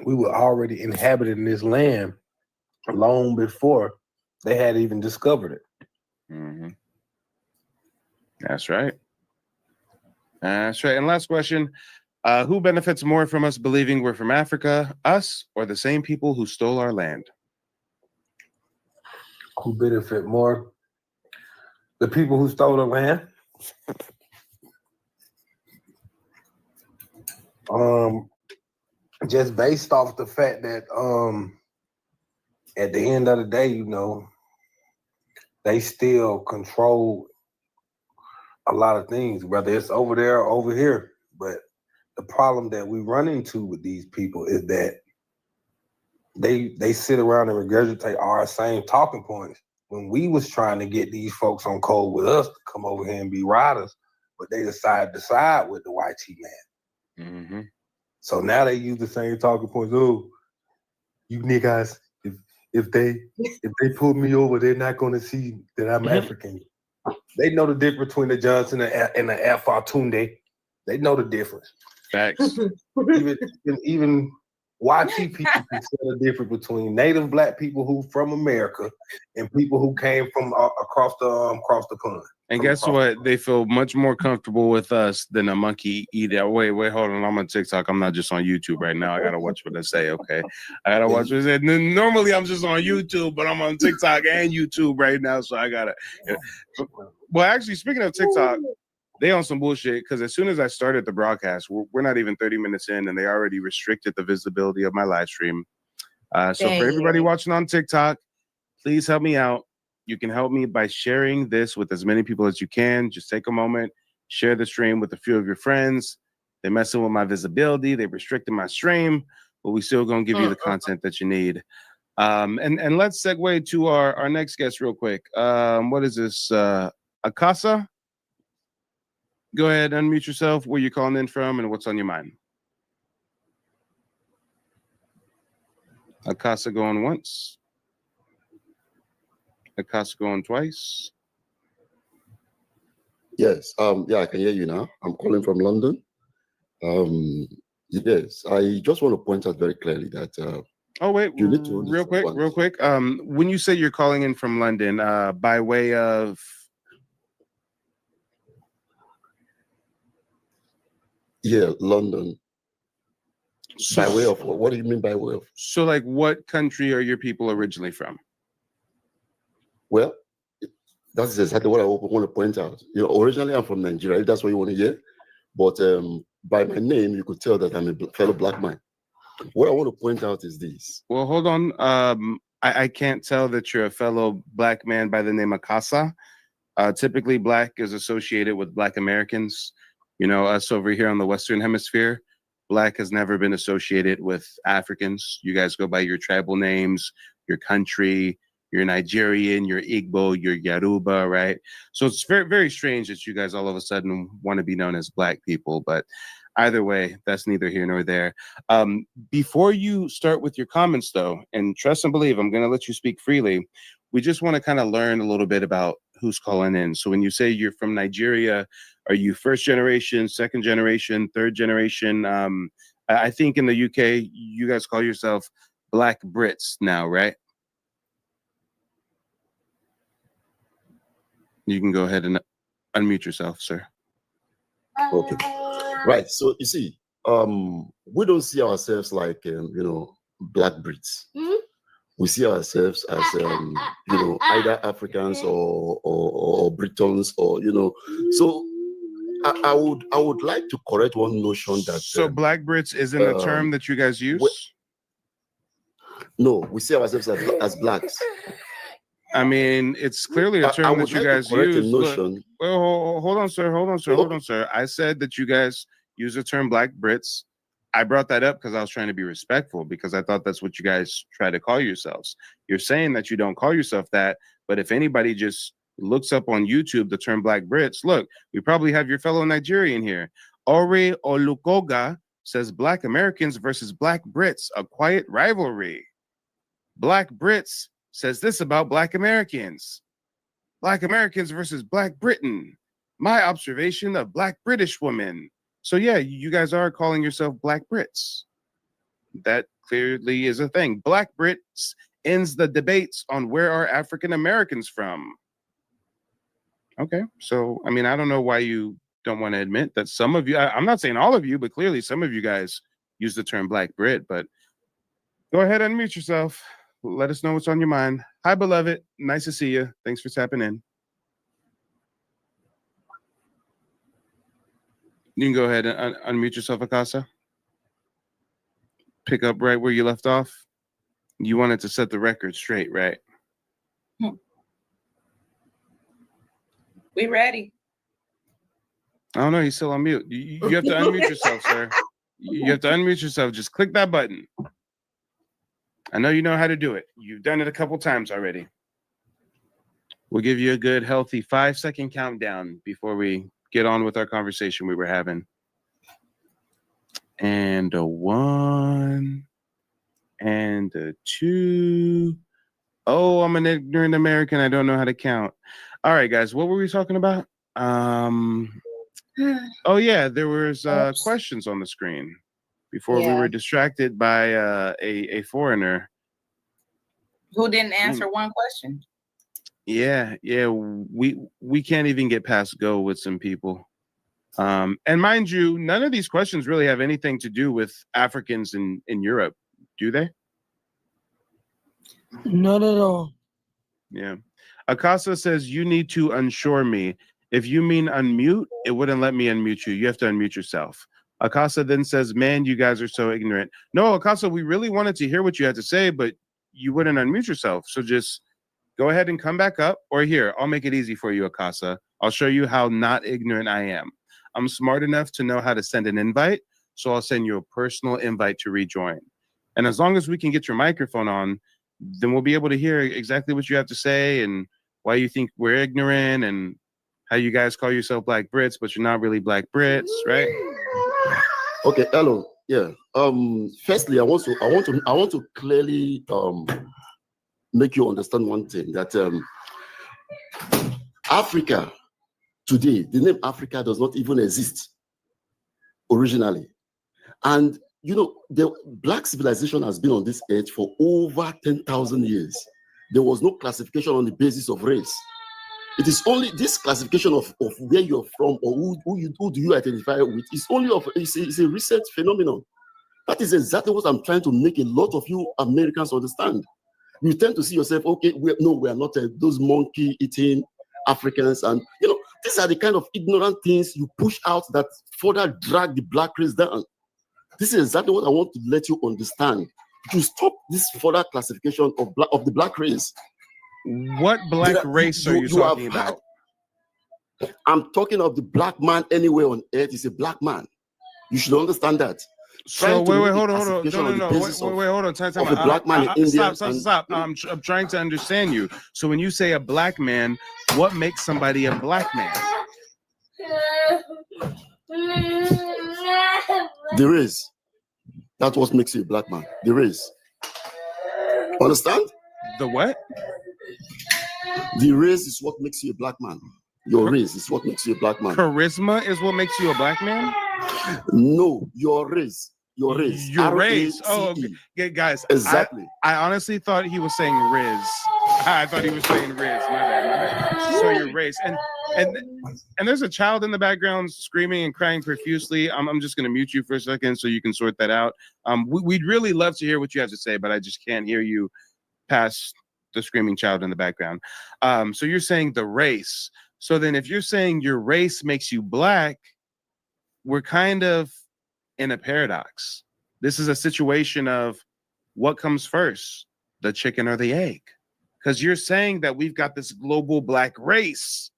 we were already inhabiting this land long before they had even discovered it. Mm-hmm. That's right. That's right. And last question. Who benefits more from us believing we're from Africa, us or the same people who stole our land? Who benefit more? The people who stole the land. Just based off the fact that at the end of the day, you know, they still control a lot of things, whether it's over there or over here. But the problem that we run into with these people is that they sit around and regurgitate our same talking points when we was trying to get these folks on code with us to come over here and be riders, but they decided to side with the white man. Mm-hmm. So now they use the same talking points. Oh, you niggas, if they pull me over, they're not going to see that I'm African. They know the difference between the Johnson and the Alpha Tunde. They know the difference. Facts. even YT people can tell the difference between native black people who from America and people who came from across the pond. And guess what? They feel much more comfortable with us than a monkey eater. Wait, hold on. I'm on TikTok. I'm not just on YouTube right now. I gotta watch what I say. Okay, I gotta watch what I say. Normally, I'm just on YouTube, but I'm on TikTok and YouTube right now, so I gotta. Well, actually, speaking of TikTok, they on some bullshit because as soon as I started the broadcast, we're not even 30 minutes in, and they already restricted the visibility of my live stream. So for everybody watching on TikTok, please help me out. You can help me by sharing this with as many people as you can. Just take a moment, share the stream with a few of your friends. They're messing with my visibility. They're restricting my stream, but we still gonna give you the content that you need. And let's segue to our next guest real quick. What is this? Akasa? Go ahead, unmute yourself, where you're calling in from and what's on your mind. Akasa going once. Akasa going twice. Yes, yeah, I can hear you now. I'm calling from London. Yes, I just want to point out very clearly that oh wait, you need to real quick. When you say you're calling in from London, by way of London. By way of what do you mean by way of? So like what country are your people originally from? Well, that's exactly what I want to point out. You know, originally I'm from Nigeria, if that's what you want to hear. But by my name, you could tell that I'm a fellow black man. What I want to point out is this. Well, hold on. I can't tell that you're a fellow black man by the name of Akasa. Typically, black is associated with Black Americans. You know, us over here on the Western Hemisphere, black has never been associated with Africans. You guys go by your tribal names, your country. You're Nigerian, you're Igbo, you're Yoruba, right? So it's very, very strange that you guys all of a sudden want to be known as black people. But either way, that's neither here nor there. Before you start with your comments, though, and trust and believe, I'm going to let you speak freely. We just want to kind of learn a little bit about who's calling in. So when you say you're from Nigeria, are you first generation, second generation, third generation? I think in the UK, you guys call yourself Black Brits now, right? You can go ahead and unmute yourself, sir. Okay. Right. So you see, we don't see ourselves like you know, Black Brits. We see ourselves as you know, either Africans or Britons, or you know. So I would like to correct one notion that so Black Brits isn't a term that you guys use. No, we see ourselves as blacks. I mean, it's clearly a term that you guys use. Well, hold on, sir. I said that you guys use the term Black Brits. I brought that up because I was trying to be respectful, because I thought that's what you guys try to call yourselves. You're saying that you don't call yourself that, but if anybody just looks up on YouTube the term Black Brits, look, we probably have your fellow Nigerian here. Ori Olukoga says Black Americans versus Black Brits, a quiet rivalry. Black Brits says this about Black Americans. Black Americans versus Black Britain. My observation of Black British women. So yeah, you guys are calling yourself Black Brits. That clearly is a thing. Black Brits ends the debates on where are African Americans from. Okay, so I mean, I don't know why you don't want to admit that some of you, I'm not saying all of you, but clearly some of you guys use the term Black Brit, but go ahead and unmute yourself. Let us know what's on your mind. Hi, beloved. Nice to see you. Thanks for tapping in. You can go ahead and unmute yourself, Akasa. Pick up right where you left off. You wanted to set the record straight, right? We ready. I don't know. You're still on mute. You have to unmute yourself, sir. You have to unmute yourself. Just click that button. I know you know how to do it. You've done it a couple times already. We'll give you a good, healthy 5-second countdown before we get on with our conversation we were having. And a 1 and a 2. Oh, I'm an ignorant American. I don't know how to count. All right, guys. What were we talking about? Oh yeah, there was questions on the screen before we were distracted by a foreigner who didn't answer one question. Yeah, we can't even get past go with some people. And mind you, none of these questions really have anything to do with Africans in Europe, do they? Not at all. Yeah. Akasa says you need to unsure me. If you mean unmute, it wouldn't let me unmute you. You have to unmute yourself. Akasa then says, man, you guys are so ignorant. No, Akasa, we really wanted to hear what you had to say, but you wouldn't unmute yourself. So just go ahead and come back up. Or here, I'll make it easy for you, Akasa. I'll show you how not ignorant I am. I'm smart enough to know how to send an invite, so I'll send you a personal invite to rejoin. And as long as we can get your microphone on, then we'll be able to hear exactly what you have to say and why you think we're ignorant and how you guys call yourself Black Brits, but you're not really Black Brits, right? Okay, hello. Yeah. Firstly, I want to clearly make you understand one thing, that Africa today, the name Africa does not even exist originally. And you know, the Black civilization has been on this earth for over 10,000 years. There was no classification on the basis of race. It is only this classification of where you're from or who do you identify with is only it's a recent phenomenon. That is exactly what I'm trying to make a lot of you Americans understand. You tend to see yourself, okay, we are not those monkey-eating Africans, and you know, these are the kind of ignorant things you push out that further drag the Black race down. This is exactly what I want to let you understand. To stop this further classification of the Black race. What Black race are you talking about? I'm talking of the Black man anywhere on earth is a Black man. You should understand that. So wait, hold on. No. Wait, hold on. Time of a Black man in India. Stop. I'm trying to understand you. So when you say a Black man, what makes somebody a Black man? The race. That's what makes you a Black man. The race. Understand? The what? The race is what makes you a Black man. Your race is what makes you a Black man. Charisma is what makes you a Black man? No, your race. Your race. Your race. Oh, okay. Guys. Exactly. I honestly thought he was saying Riz. I thought he was saying Riz. My bad. So your race. And there's a child in the background screaming and crying profusely. I'm just going to mute you for a second so you can sort that out. We'd really love to hear what you have to say, but I just can't hear you past the screaming child in the background. So you're saying the race. So then if you're saying your race makes you Black, we're kind of in a paradox. This is a situation of what comes first, the chicken or the egg? Because you're saying that we've got this global Black race.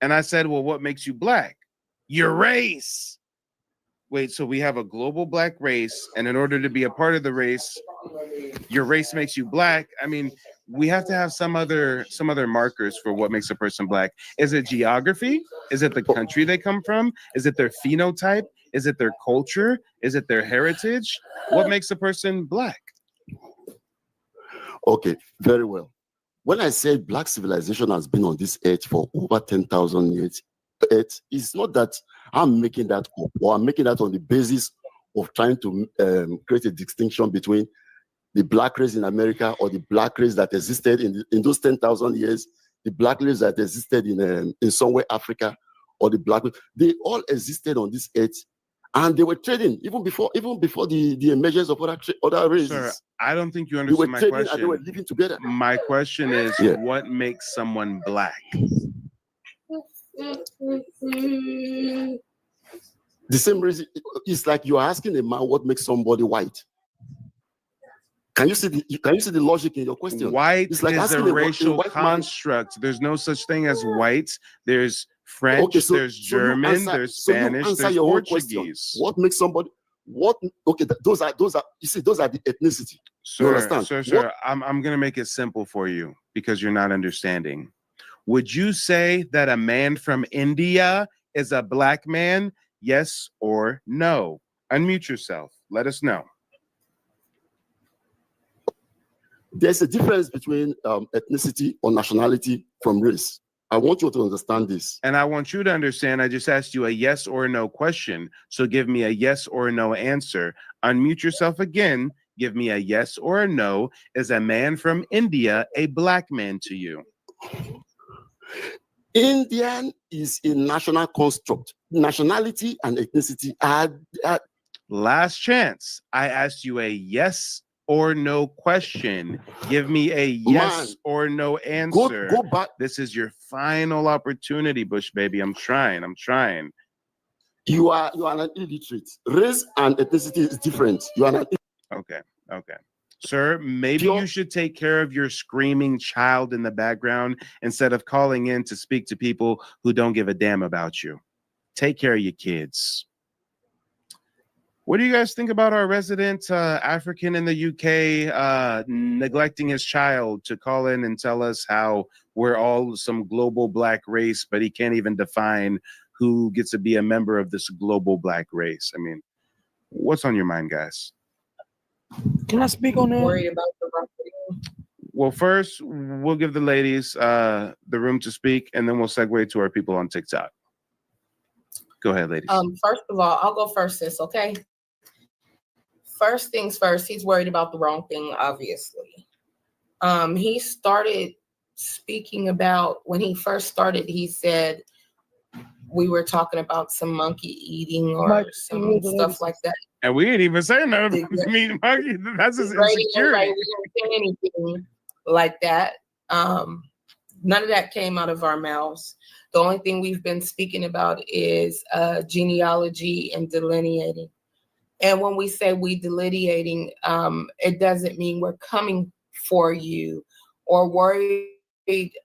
And I said, well, what makes you Black? Your race. Wait, so we have a global Black race, and in order to be a part of the race, your race makes you Black. I mean, we have to have some other markers for what makes a person Black. Is it geography? Is it the country they come from? Is it their phenotype? Is it their culture? Is it their heritage? What makes a person Black? Okay, very well. When I say Black civilization has been on this earth for over 10,000 years, it's not that I'm making that up, or I'm making that on the basis of trying to create a distinction between the Black race in America or the Black race that existed in those 10,000 years, the Black race that existed in somewhere Africa, or the Black. They all existed on this earth, and they were trading even before the emergence of other races. Sir, I don't think you They were understand my trading question. and they were living together. My question is, Yeah. what makes someone Black? The same reason, it's like you're asking a man what makes somebody white. Can you see the logic in your question? White It's like is asking a a racial white man. construct. There's no such thing as white. There's French, there's German, there's Spanish, there's Portuguese. What makes somebody those are you see, those are the ethnicity. You understand? Sir, I'm gonna make it simple for you because you're not understanding. Would you say that a man from India is a Black man? Yes or no? Unmute yourself. Let us know. There's a difference between ethnicity or nationality from race. I want you to understand this. And I want you to understand, I just asked you a yes or no question. So give me a yes or no answer. Unmute yourself again. Give me a yes or a no. Is a man from India a Black man to you? Indian is a national construct. Nationality and ethnicity are Last chance. I asked you a yes or no question. Give me a yes or no answer. Go back. This is your final opportunity, Bush baby. I'm trying. You are an illiterate. Race and ethnicity is different. You are an Okay. Sir, maybe you should take care of your screaming child in the background instead of calling in to speak to people who don't give a damn about you. Take care of your kids. What do you guys think about our resident African in the UK neglecting his child to call in and tell us how we're all some global Black race, but he can't even define who gets to be a member of this global Black race? I mean, what's on your mind, guys? Can I speak on that? Worried about the wrong thing. Well, first, we'll give the ladies the room to speak, and then we'll segue to our people on TikTok. Go ahead, ladies. First of all, I'll go first, sis, okay? First things first, he's worried about the wrong thing, obviously. He started speaking about, when he first started, he said we were talking about some monkey eating or some stuff like that. And we ain't even saying nothing. That's his insecurity. We didn't say anything like that. None of that came out of our mouths. The only thing we've been speaking about is genealogy and delineating. And when we say we delineating, it doesn't mean we're coming for you or worried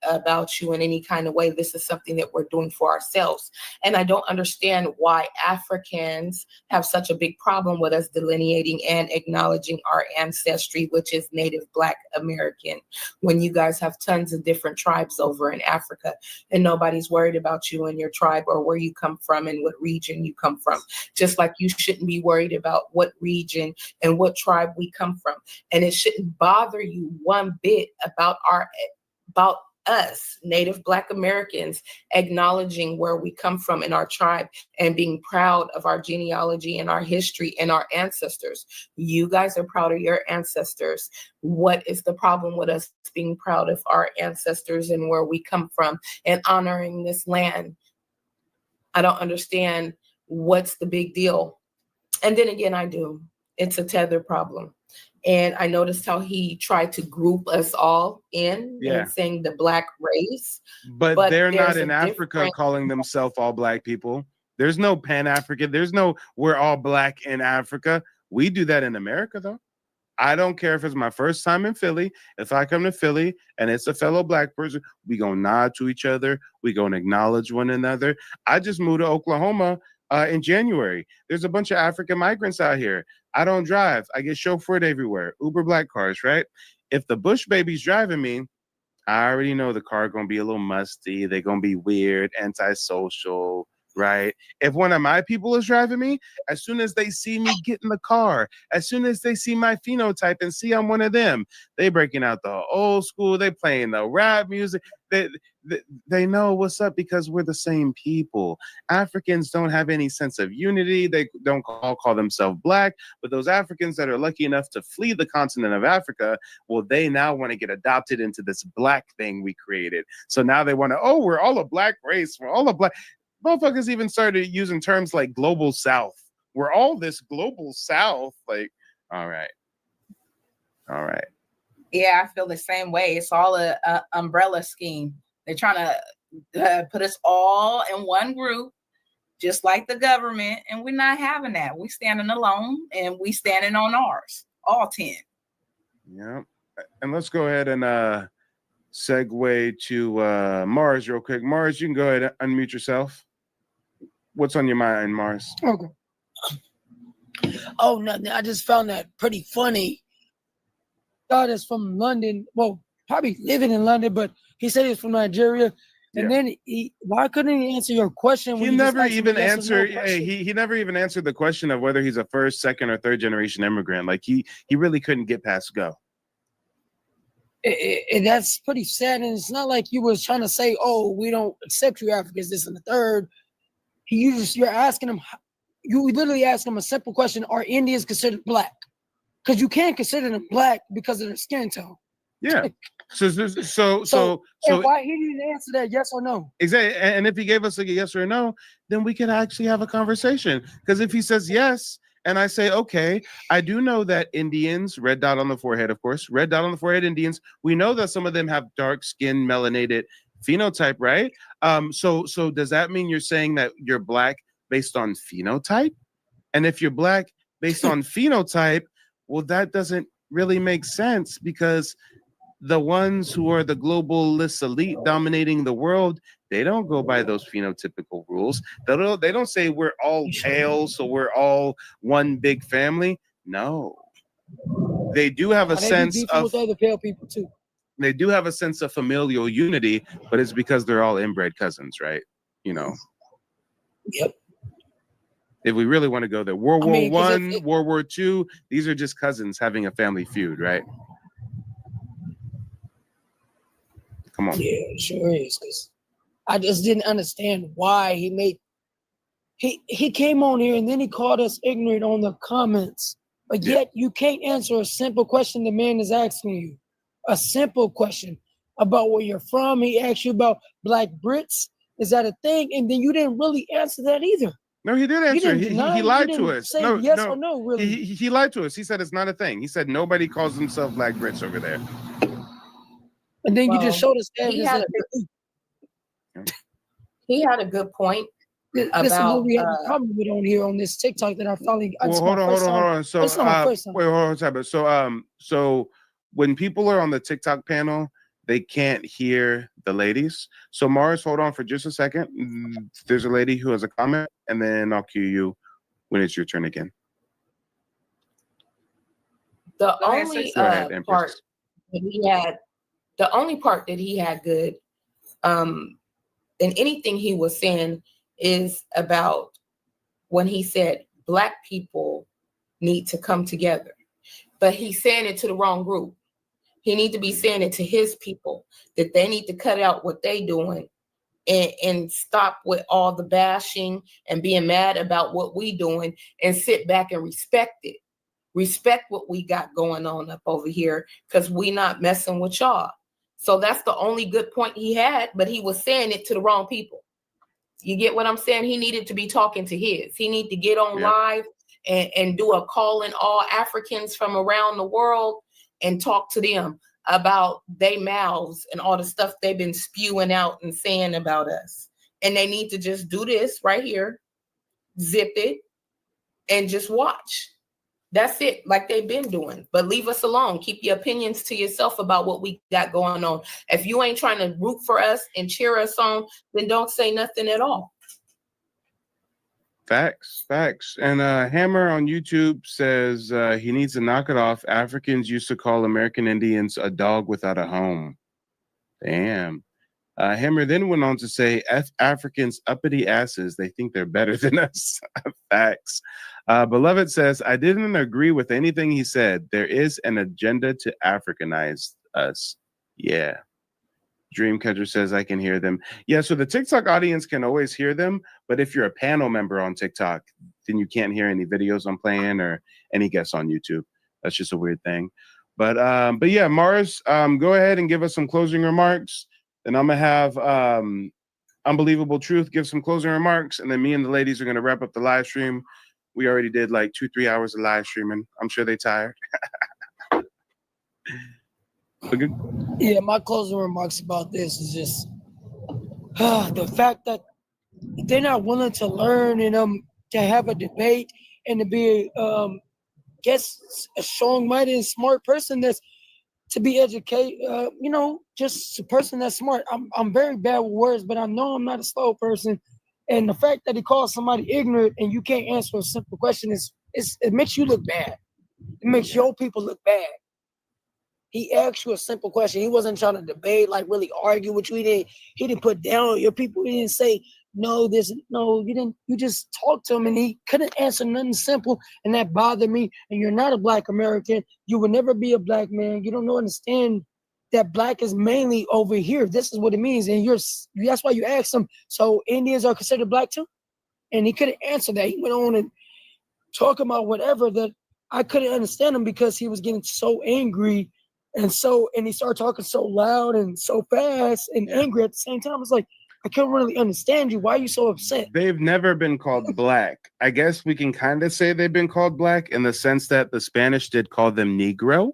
about you in any kind of way. This is something that we're doing for ourselves. And I don't understand why Africans have such a big problem with us delineating and acknowledging our ancestry, which is Native Black American, when you guys have tons of different tribes over in Africa and nobody's worried about you and your tribe or where you come from and what region you come from. Just like you shouldn't be worried about what region and what tribe we come from. And it shouldn't bother you one bit about us, Native Black Americans, acknowledging where we come from in our tribe and being proud of our genealogy and our history and our ancestors. You guys are proud of your ancestors. What is the problem with us being proud of our ancestors and where we come from and honoring this land? I don't understand what's the big deal. And then again, I do. It's a tether problem. And I noticed how he tried to group us all in and saying the Black race. But they're not in Africa calling themselves all Black people. There's no Pan-African. There's no we're all Black in Africa. We do that in America, though. I don't care if it's my first time in Philly. If I come to Philly and it's a fellow Black person, we gonna nod to each other. We gonna acknowledge one another. I just moved to Oklahoma in January. There's a bunch of African migrants out here. I don't drive. I get chauffeured everywhere. Uber Black cars, right? If the Bush baby's driving me, I already know the car gonna be a little musty. They're gonna be weird, antisocial, right? If one of my people is driving me, as soon as they see me get in the car, as soon as they see my phenotype and see I'm one of them, they breaking out the old school, they playing the rap music. They know what's up because we're the same people. Africans don't have any sense of unity. They don't all call themselves black, but those Africans that are lucky enough to flee the continent of Africa, well, they now want to get adopted into this black thing we created. So now they want to, oh, we're all a black race. We're all a black. Motherfuckers even started using terms like global south. We're all this global south. Like, all right. All right. Yeah, I feel the same way. It's all a umbrella scheme. They're trying to put us all in one group, just like the government, and we're not having that. We standing alone, and we standing on ours, all 10. Yeah, and let's go ahead and segue to Mars real quick. Mars, you can go ahead and unmute yourself. What's on your mind, Mars? Okay. Oh, nothing. I just found that pretty funny. God is from London. Well, probably living in London, but he said he's from Nigeria. And then why couldn't he answer your question? He never even answered. He never even answered the question of whether he's a first, second, or third generation immigrant. Like he really couldn't get past go. And that's pretty sad. And it's not like you was trying to say, "Oh, we don't accept you Africans, this and the third." You're asking him. You literally ask him a simple question: are Indians considered black? Because you can't consider them black because of their skin tone. Yeah. So why he didn't answer that yes or no? Exactly. And if he gave us like a yes or a no, then we could actually have a conversation. Because if he says yes, and I say, okay, I do know that Indians, red dot on the forehead, of course, red dot on the forehead Indians, we know that some of them have dark skin, melanated phenotype, right? So does that mean you're saying that you're black based on phenotype? And if you're black based on phenotype, well, that doesn't really make sense because the ones who are the globalist elite dominating the world, they don't go by those phenotypical rules. They don't say we're all pale, so we're all one big family. No. They do have a sense of with other pale people too. They do have a sense of familial unity, but it's because they're all inbred cousins, right? You know. Yep. If we really want to go there, World War I, World War II, these are just cousins having a family feud, right? Come on. Yeah, it sure is. Because I just didn't understand why he came on here and then he called us ignorant on the comments. But yet you can't answer a simple question the man is asking you. A simple question about where you're from. He asked you about Black Brits. Is that a thing? And then you didn't really answer that either. No, he did answer. He lied to us. Say yes or no, really. He lied to us. He said it's not a thing. He said nobody calls himself Black Brits over there. And then you just showed us he had a good point about we have a problem with on here on this TikTok that I finally. Hold on. So it's not my first time. Wait, hold on. So when people are on the TikTok panel, they can't hear the ladies. So Mars, hold on for just a second. There's a lady who has a comment, and then I'll cue you when it's your turn again. The only part that he had good, in anything he was saying is about when he said Black people need to come together, but he's saying it to the wrong group. He need to be saying it to his people that they need to cut out what they doing and stop with all the bashing and being mad about what we doing and sit back and respect it. Respect what we got going on up over here because we not messing with y'all. So that's the only good point he had, but he was saying it to the wrong people. You get what I'm saying? He needed to be talking to his. He need to get on live and do a call in all Africans from around the world and talk to them about their mouths and all the stuff they've been spewing out and saying about us. And they need to just do this right here, zip it, and just watch. That's it, like they've been doing. But leave us alone. Keep your opinions to yourself about what we got going on. If you ain't trying to root for us and cheer us on, then don't say nothing at all. Facts. And Hammer on YouTube says he needs to knock it off. Africans used to call American Indians a dog without a home. Damn. Hammer then went on to say, Africans uppity asses. They think they're better than us. Facts. Beloved says, I didn't agree with anything he said. There is an agenda to Africanize us. Yeah. Dreamcatcher says, I can hear them. Yeah, so the TikTok audience can always hear them, but if you're a panel member on TikTok, then you can't hear any videos I'm playing or any guests on YouTube. That's just a weird thing. But yeah, Mars, go ahead and give us some closing remarks. Then I'm gonna have Unbelievable Truth give some closing remarks, and then me and the ladies are gonna wrap up the live stream. We already did like 2-3 hours of live streaming. I'm sure they're tired. Yeah, my closing remarks about this is just the fact that they're not willing to learn and to have a debate and to be guess a strong-minded and smart person that's to be educated, just a person that's smart. I'm very bad with words, but I know I'm not a slow person. And the fact that he calls somebody ignorant and you can't answer a simple question it makes you look bad. It makes your people look bad. He asked you a simple question. He wasn't trying to debate, like really argue with you. He didn't put down your people. He didn't say, no, you didn't. You just talked to him and he couldn't answer nothing simple. And that bothered me. And you're not a Black American. You will never be a Black man. You don't understand that Black is mainly over here. This is what it means. And that's why you asked him, so Indians are considered Black too? And he couldn't answer that. He went on and talk about whatever that I couldn't understand him because he was getting so angry. And he started talking so loud and so fast and angry at the same time. It's like, I couldn't really understand you. Why are you so upset? They've never been called Black. I guess we can kind of say they've been called Black in the sense that the Spanish did call them Negro,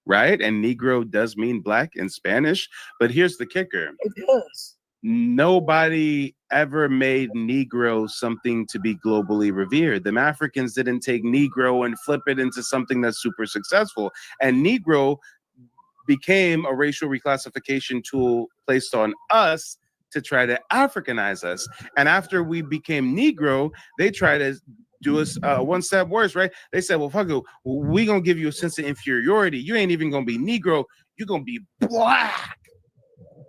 right? And Negro does mean Black in Spanish. But here's the kicker. It does. Nobody ever made Negro something to be globally revered. The Africans didn't take Negro and flip it into something that's super successful. And Negro became a racial reclassification tool placed on us to try to Africanize us. And after we became Negro, they tried to do us one step worse, right? They said, well, fuck it, we gonna give you a sense of inferiority. You ain't even gonna be Negro, you're gonna be Black.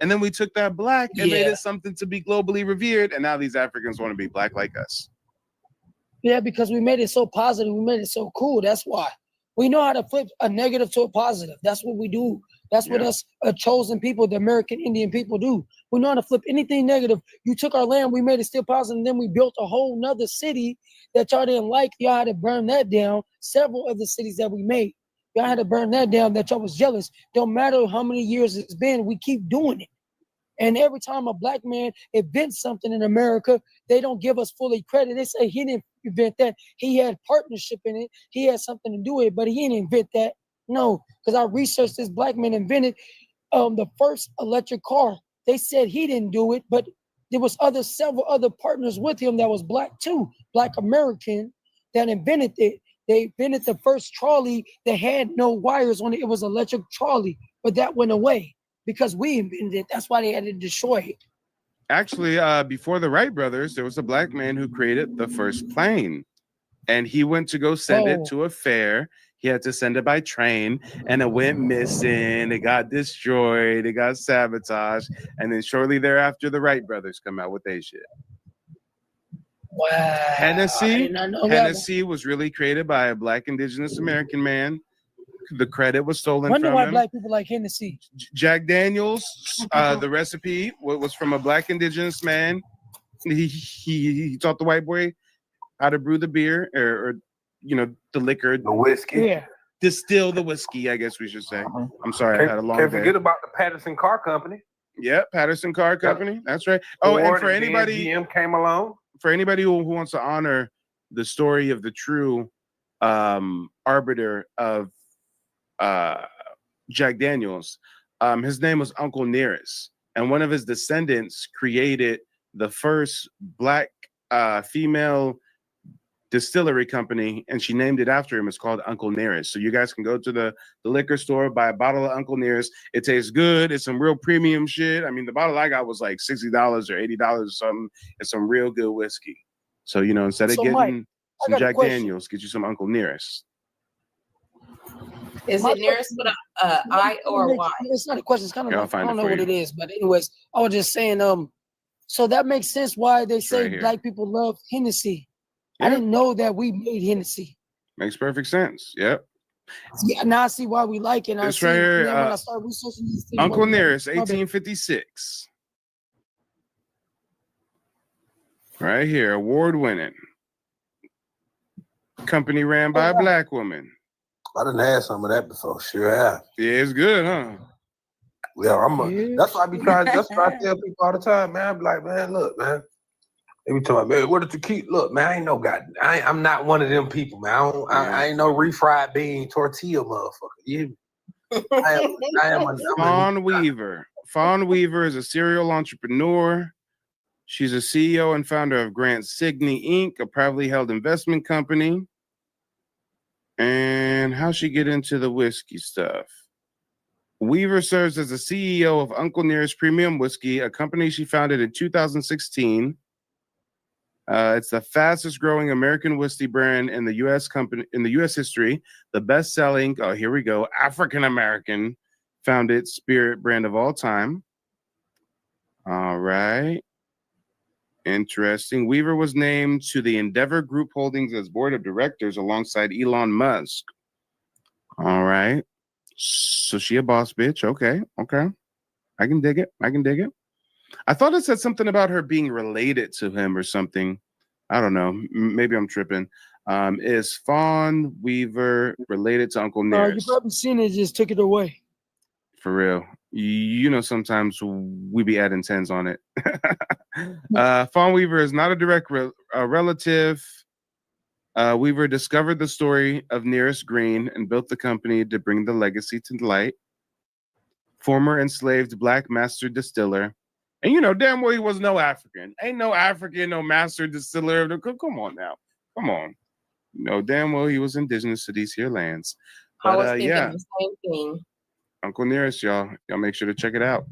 And then we took that Black and made it something to be globally revered. And now these Africans want to be Black like us. Yeah, because we made it so positive. We made it so cool. That's why. We know how to flip a negative to a positive. That's what we do. That's what us chosen people, the American Indian people, do. We know how to flip anything negative. You took our land, we made it still positive, and then we built a whole nother city that y'all didn't like. Y'all had to burn that down. Several of the cities that we made, y'all had to burn that down, that y'all was jealous. Don't matter how many years it's been, we keep doing it. And every time a Black man invents something in America, they don't give us fully credit. They say he didn't invent that. He had partnership in it. He had something to do with it, but he didn't invent that. No, because I researched this Black man invented the first electric car. They said he didn't do it, but there was several other partners with him that was Black too, Black American, that invented it. They invented the first trolley that had no wires on it. It was an electric trolley, but that went away because we invented it. That's why they had to destroy it. Actually, before the Wright brothers, there was a Black man who created the first plane. And he went to go send it to a fair. He had to send it by train, and it went missing. It got destroyed. It got sabotaged. And then shortly thereafter, the Wright brothers come out with their shit. Wow. Hennessy was really created by a Black Indigenous American man. The credit was stolen Wonder from why him. Black people like Hennessy. Jack Daniels, the recipe was from a Black Indigenous man. He taught the white boy how to brew the beer or the liquor, the whiskey. Yeah. Distill the whiskey, I guess we should say. I'm sorry, I had a long Can't day. forget about the Patterson Car Company. Yeah, Patterson Car Company. That's right. Oh, and for anybody, GM came along. For anybody who wants to honor the story of the true arbiter of Jack Daniels, his name was Uncle Nearest, and one of his descendants created the first Black female distillery company, and she named it after him. It's called Uncle Nearest. So you guys can go to the liquor store, buy a bottle of Uncle Nearest. It tastes good. It's some real premium shit. I mean, the bottle I got was like $60 or $80 or something. It's some real good whiskey. So, instead of getting some Jack Daniels, get you some Uncle Nearest. Is My it nearest with a I or a Y? It's not a question. It's kind of Yeah, I'll like, find I don't it know for what you. it is, but anyways, I was just saying, so that makes sense why they say right here. black people love Hennessy. I Yep. didn't know that we made Hennessy. Makes perfect sense. Yep. Yeah, now I see why we like it. And I This see, right here, and then when I start researching these things, Uncle why we like it. Nearest, My bad. 1856. Right here, award winning. Company ran by a black woman. I done had some of that before. Sure have. Yeah, it's good, huh? Yeah, that's why I be trying. That's what I tell people all the time, man. I be like, man, look, man. They be talking, man, what did you keep? Look, man, I ain't no god. I'm not one of them people, man. I ain't no refried bean tortilla motherfucker. You hear me? I am a Fawn Weaver. Fawn Weaver is a serial entrepreneur. She's a CEO and founder of Grant Signey Inc., a privately held investment company. And how'd she get into the whiskey stuff? Weaver serves as the CEO of Uncle Nearest Premium Whiskey, a company she founded in 2016. It's the fastest growing American whiskey brand in the U.S. history. The best-selling, here we go, African American founded spirit brand of all time. All right. Interesting. Weaver was named to the Endeavor Group Holdings as board of directors alongside Elon Musk. All right. So she a boss bitch. Okay. I can dig it. I thought it said something about her being related to him or something. I don't know. Maybe I'm tripping. Is Fawn Weaver related to Uncle You Nearest? probably seen it, just took it away. For real. You know, sometimes we be adding tens on it. Fawn Weaver is not a direct relative. Weaver discovered the story of Nearest Green and built the company to bring the legacy to light. Former enslaved black master distiller. And you know, damn well he was no African. Ain't no African, no master distiller. Come on now. Come on. You know, damn well he was indigenous to these here lands. I was But thinking yeah, the same thing. Uncle Nearest, y'all make sure to check it out.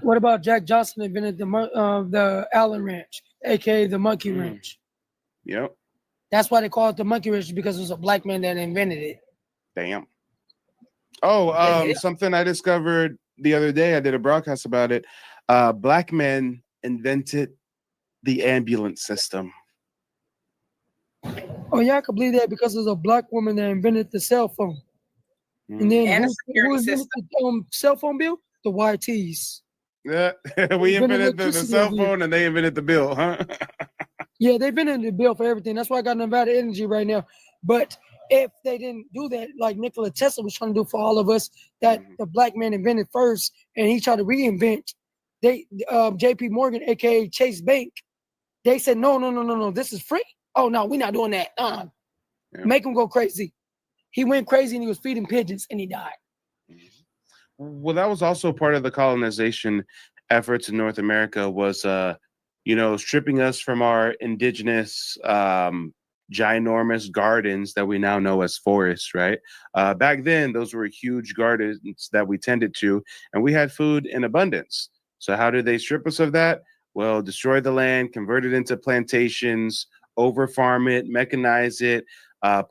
What about Jack Johnson invented the Allen Ranch, aka the Monkey Ranch? Yep. That's why they call it the Monkey Ranch, because it was a black man that invented it. Damn. Oh, something I discovered the other day. I did a broadcast about it. Black men invented the ambulance system. Oh yeah, I could believe that, because it was a black woman that invented the cell phone. And then And a who security invented the cell phone bill? The YTs. Yeah, we invented the cell phone and they invented the bill, huh? Yeah, they've been in the bill for everything. That's why I got Nevada Energy right now. But if they didn't do that, like Nikola Tesla was trying to do for all of us, that the black man invented first, and he tried to reinvent, J.P. Morgan, aka Chase Bank, they said no, this is free. Oh no, we're not doing that. Make him go crazy. He went crazy and he was feeding pigeons and he died. Well, that was also part of the colonization efforts in North America, was stripping us from our indigenous ginormous gardens that we now know as forests, right? Back then, those were huge gardens that we tended to, and we had food in abundance. So how did they strip us of that? Well, destroy the land, convert it into plantations, over-farm it, mechanize it,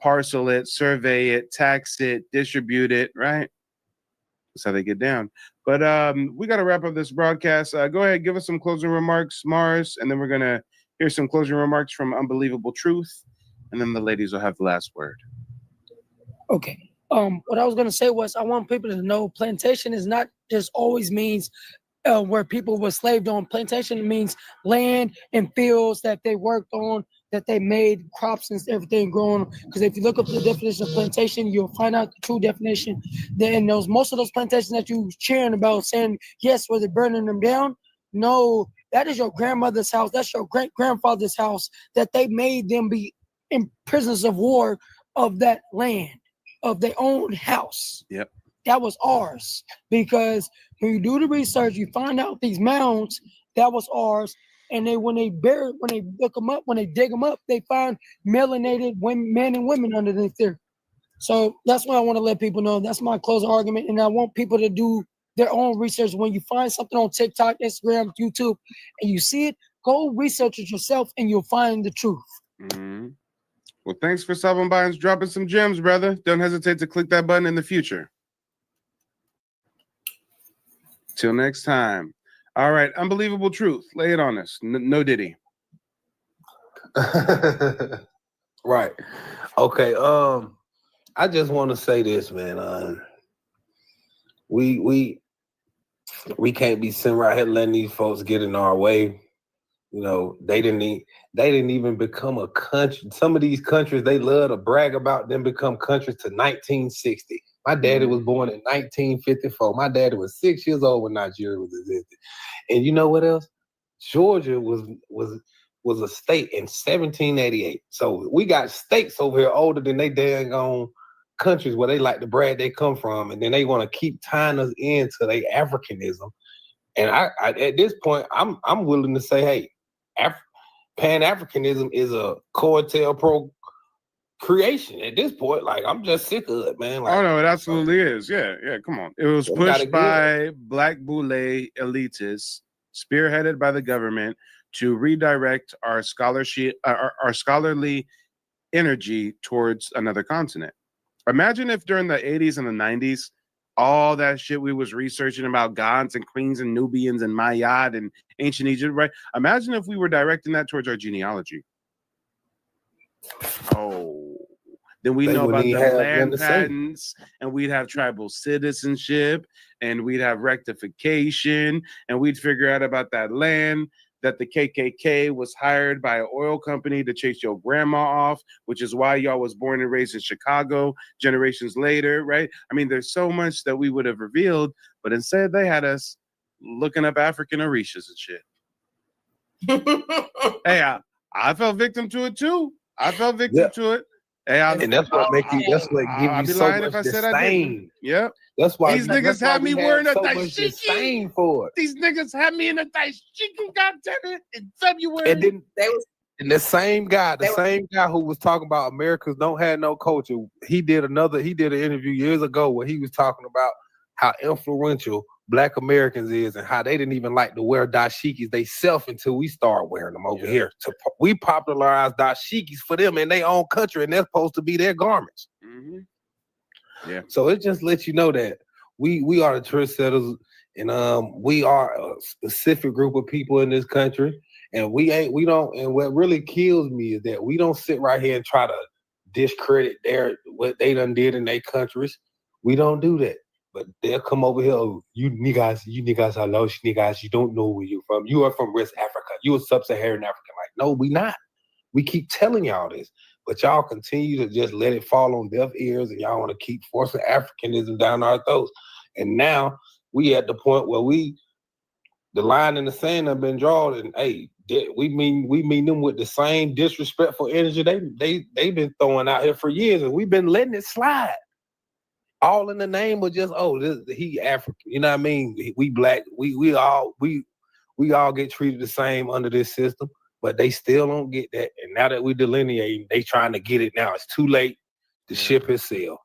parcel it, survey it, tax it, distribute it, right? That's how they get down. But we got to wrap up this broadcast. Go ahead, give us some closing remarks, Mars, and then we're going to hear some closing remarks from Unbelievable Truth, and then the ladies will have the last word. Okay. What I was going to say was, I want people to know plantation is not just always means where people were slaved on. Plantation means land and fields that they worked on, that they made crops and everything growing. Because if you look up the definition of plantation, you'll find out the true definition. Then most of those plantations that you cheering about, saying, yes, was it burning them down? No, that is your grandmother's house. That's your great-grandfather's house, that they made them be in prisoners of war of that land, of their own house. Yep. That was ours, because when you do the research, you find out these mounds, that was ours. And when they dig them up, they find melanated men and women underneath there. So that's what I want to let people know. That's my closing argument. And I want people to do their own research. When you find something on TikTok, Instagram, YouTube, and you see it, go research it yourself and you'll find the truth. Mm-hmm. Well, thanks for stopping by and dropping some gems, brother. Don't hesitate to click that button in the future. Till next time. All right, unbelievable truth. Lay it on us. No Diddy. Right. Okay. I just want to say this, man. We can't be sitting right here letting these folks get in our way. You know, they didn't even become a country. Some of these countries, they love to brag about them become countries to 1960. My daddy was born in 1954. My daddy was 6 years old when Nigeria was existed. And you know what else? Georgia was a state in 1788. So we got states over here older than they dang on countries where they like to brag they come from, and then they want to keep tying us into their Africanism. And I at this point, I'm willing to say, hey, Pan-Africanism is a COINTELPRO creation at this point. Like, I'm just sick of it, man. Like, oh no, it absolutely is. Yeah, come on. It was pushed by black boule elitists, spearheaded by the government, to redirect our scholarship, our scholarly energy towards another continent. Imagine if during the 80s and the 90s, all that shit we was researching about gods and queens and Nubians and Mayad and ancient Egypt, right? Imagine if we were directing that towards our genealogy. Oh, then we know about the land patents, and we'd have tribal citizenship, and we'd have rectification, and we'd figure out about that land that the KKK was hired by an oil company to chase your grandma off, which is why y'all was born and raised in Chicago generations later, right? I mean, there's so much that we would have revealed, but instead they had us looking up African Orishas and shit. Hey, I fell victim to it too. I fell victim to it. Hey, and that's what make you. That's what give you so much disdain. Yep. That's why these niggas had me wearing a dashiki for it. These niggas had me in a dashiki, goddammit, in February. And then the same guy who was talking about Americans don't have no culture. He did an interview years ago where he was talking about how influential Black Americans is and how they didn't even like to wear dashikis themselves until we start wearing them over here. So we popularized dashikis for them in their own country, and they're supposed to be their garments. Mm-hmm. Yeah. So it just lets you know that we are the trendsetters, and we are a specific group of people in this country, and and what really kills me is that we don't sit right here and try to discredit what they done did in their countries. We don't do that. But they'll come over here, oh, you niggas are lost niggas, you don't know where you're from. You are from West Africa. You are sub-Saharan African. Like, no, we not. We keep telling y'all this. But y'all continue to just let it fall on deaf ears, and y'all want to keep forcing Africanism down our throats. And now we at the point where the line in the sand have been drawn, and hey, we mean them with the same disrespectful energy they've been throwing out here for years, and we've been letting it slide. All in the name of just, he African. You know what I mean? We black. We all get treated the same under this system, but they still don't get that. And now that we delineate, they trying to get it now. It's too late. The ship has sailed.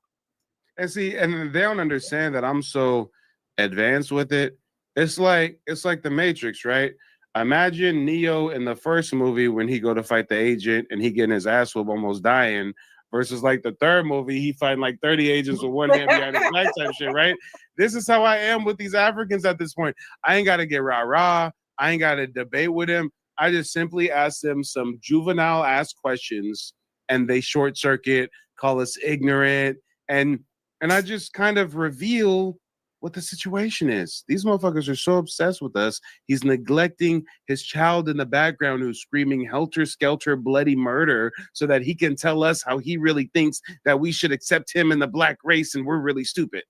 And see, and they don't understand that I'm so advanced with it. It's like the Matrix, right? Imagine Neo in the first movie when he go to fight the agent and he getting his ass whooped, almost dying. Versus like the third movie, he fighting like 30 agents with one hand behind his back type shit, right? This is how I am with these Africans at this point. I ain't got to get rah-rah. I ain't got to debate with them. I just simply ask them some juvenile ass questions, and they short circuit, call us ignorant, and I just kind of reveal what the situation is. These motherfuckers are so obsessed with us. He's neglecting his child in the background who's screaming helter-skelter bloody murder so that he can tell us how he really thinks that we should accept him in the black race and we're really stupid.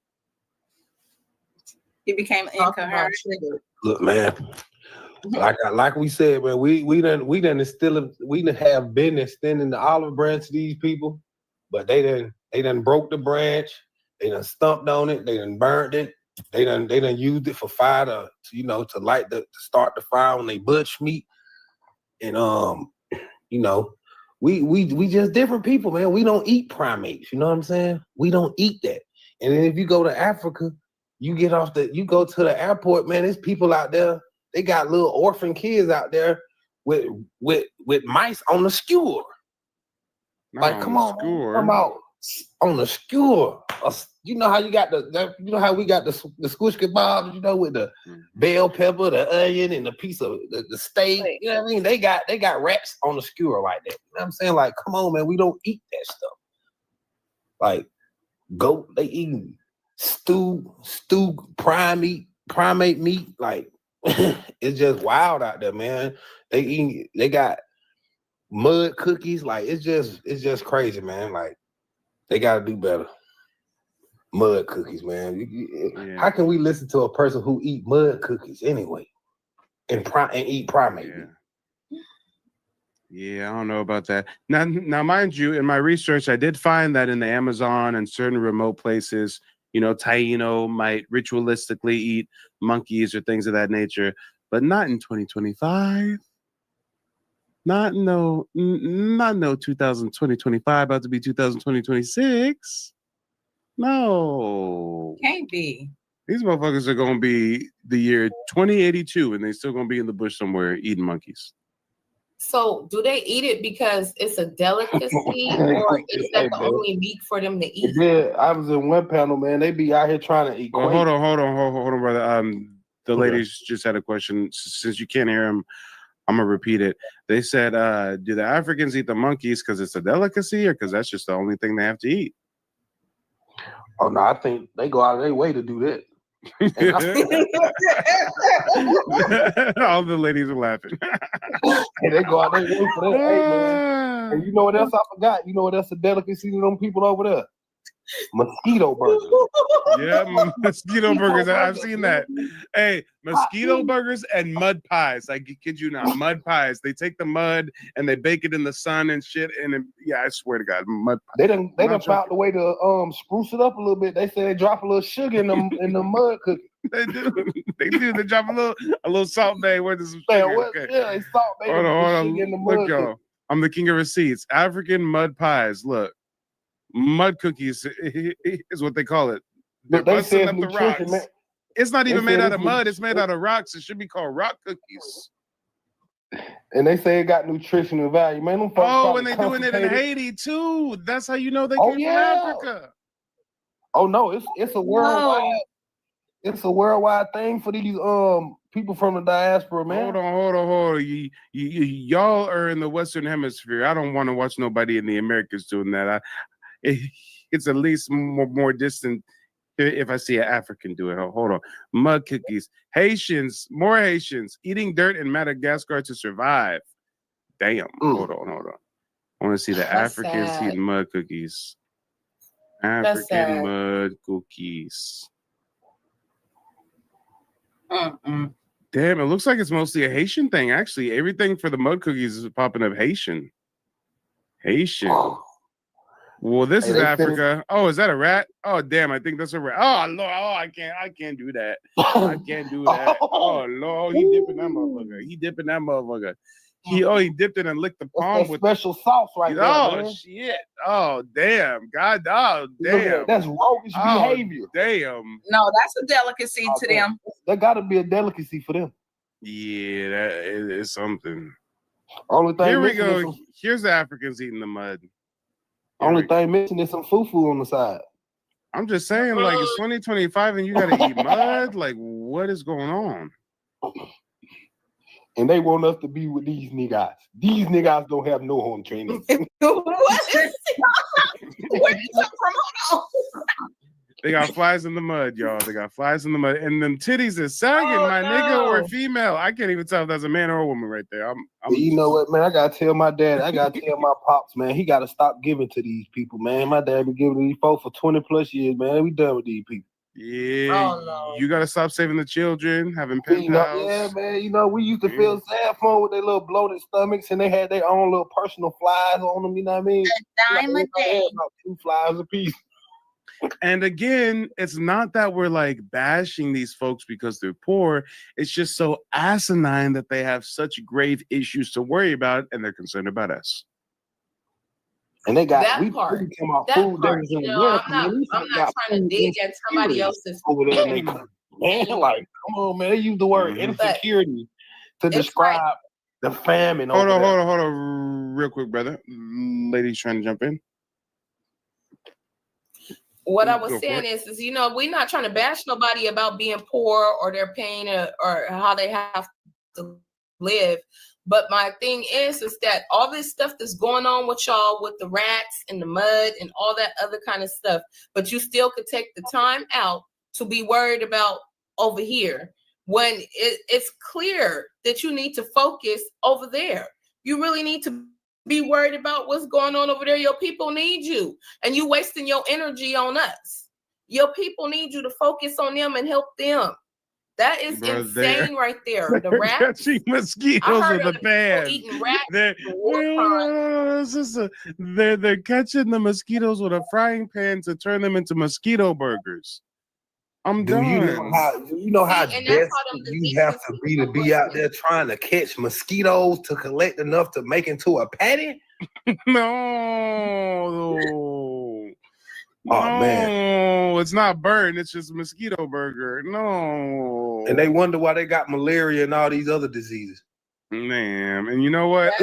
He became incoherent. Look, man, like we said, man, we done have been extending the olive branch to these people, but they done broke the branch, they done stumped on it, they done burned it. They done used it for fire to start the fire on their bush meat. And we just different people, man. We don't eat primates, you know what I'm saying? We don't eat that. And then if you go to Africa, you go to the airport, man, there's people out there, they got little orphan kids out there with mice on the skewer. Not Like, on come the on, man. skewer. Come out on the skewer. You know how you got you know how we got the squish kebabs, you know, with the bell pepper, the onion, and the piece of the steak. You know what I mean? They got wraps on the skewer like that. You know what I'm saying? Like, come on, man, we don't eat that stuff. Like goat, they eating stew, primate meat. Like it's just wild out there, man. They got mud cookies. Like it's just crazy, man. Like they gotta do better. Mud cookies, man. How can we listen to a person who eat mud cookies anyway and eat primate meat? Yeah, I don't know about that. Now, mind you, in my research, I did find that in the Amazon and certain remote places, you know, Taino might ritualistically eat monkeys or things of that nature, but not in 2025. Not no 2025, about to be 2026. No. Can't be. These motherfuckers are going to be the year 2082, and they still going to be in the bush somewhere eating monkeys. So do they eat it because it's a delicacy, or is that the only meat for them to eat? Yeah, I was in one panel, man. They be out here trying to eat. Well, hold on, brother. The ladies just had a question. Since you can't hear them, I'm gonna repeat it. They said, do the Africans eat the monkeys because it's a delicacy, or because that's just the only thing they have to eat? Oh no, I think they go out of their way to do that. All the ladies are laughing. And they go out their way for that. Hey, man. And you know what else I forgot? You know what else a delicacy to them people over there? Mosquito burgers. Yeah, mosquito burgers. I've seen that. Hey, mosquito burgers and mud pies. I kid you not. Mud pies. They take the mud and they bake it in the sun and shit. And I swear to God, mud pies. They done found the way to spruce it up a little bit. They say they drop a little sugar in the mud cookie. They do. They drop a little salt bay where there's some sugar. Okay. Yeah, they salt bay. Hold on. Sugar in the mud Look, y'all. I'm the king of receipts. African mud pies. Look. Mud cookies is what they call it. They're busting up the rocks. Man. It's not even made out of mud. It's made out of rocks. It should be called rock cookies. And they say it got nutritional value, man. And they're doing it in Haiti too. That's how you know they came from Africa. Oh no, it's a worldwide. It's a worldwide thing for these people from the diaspora, man. Hold on. Y'all are in the Western Hemisphere. I don't want to watch nobody in the Americas doing that. It's at least more distant if I see an African do it. Hold on. Mud cookies. More Haitians eating dirt in Madagascar to survive. Damn. Hold on. I want to see the Africans eating mud cookies. African mud cookies. Damn, it looks like it's mostly a Haitian thing, actually. Everything for the mud cookies is popping up Haitian. Well, this is Africa. Oh, is that a rat? Oh, damn, I think that's a rat. Oh, Lord, I can't do that. I can't do that. Oh, Lord, he dipping that motherfucker. He dipped it and licked the palm with special sauce right there. Oh, man. shit. Oh, damn. God, oh, damn. That's roguish behavior. Damn. No, that's a delicacy to them. That got to be a delicacy for them. Yeah, that is something. Only thing Here we go. Here's the Africans eating the mud. Only thing missing is some fufu on the side. I'm just saying, like, it's 2025 and you got to eat mud? Like, what is going on? And they want us to be with these niggas. These niggas don't have no home training. Where did you come from? Hold on. They got flies in the mud, y'all. They got flies in the mud. And them titties is sagging, my nigga or female. I can't even tell if that's a man or a woman right there. You know what, man? I got to tell my dad. I got to tell my pops, man. He got to stop giving to these people, man. My dad been giving to these folks for 20 plus years, man. We done with these people. Yeah, you gotta stop saving the children, having pen pals. Yeah, man. You know, we used to feel sad for them with their little bloated stomachs, and they had their own little personal flies on them. You know what I mean? Diamond day. About 2 flies a piece. And again, it's not that we're like bashing these folks because they're poor. It's just so asinine that they have such grave issues to worry about, and they're concerned about us. And they got that part. You know, I'm not trying to dig at somebody else's over there. Man, like, come on, man. They use the word insecurity to describe the famine. Hold over there. on, real quick, brother. Lady's trying to jump in. What I Go was for saying it. is, you know, we're not trying to bash nobody about being poor or their pain or how they have to live. But my thing is that all this stuff that's going on with y'all with the rats and the mud and all that other kind of stuff, but you still could take the time out to be worried about over here when it's clear that you need to focus over there. You really need to be worried about what's going on over there. Your people need you, and you wasting your energy on us. Your people need you to focus on them and help them. That is insane right there. The rats catching mosquitoes with a pan. eating rats. They're catching the mosquitoes with a frying pan to turn them into mosquito burgers. I'm Do done. you know how desperate you have to be out there trying to catch mosquitoes to collect enough to make into a patty? No. Oh man, it's not burn. It's just a mosquito burger. No. And they wonder why they got malaria and all these other diseases. Man, and you know what?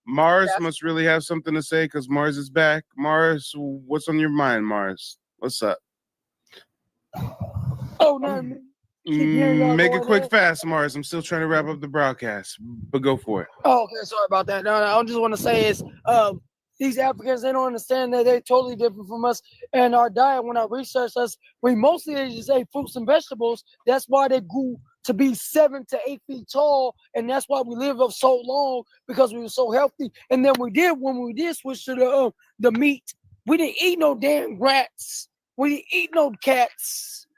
Mars must really have something to say because Mars is back. Mars, what's on your mind, Mars? What's up? Oh no. Make it quick, fast, Mars. I'm still trying to wrap up the broadcast, but go for it. Oh, okay. Sorry about that. No, I just want to say is these Africans, they don't understand that they're totally different from us. And our diet, when I researched us, we mostly just ate fruits and vegetables. That's why they grew to be 7 to 8 feet tall. And that's why we lived up so long, because we were so healthy. And then when we did switch to the meat, we didn't eat no damn rats. We didn't eat no cats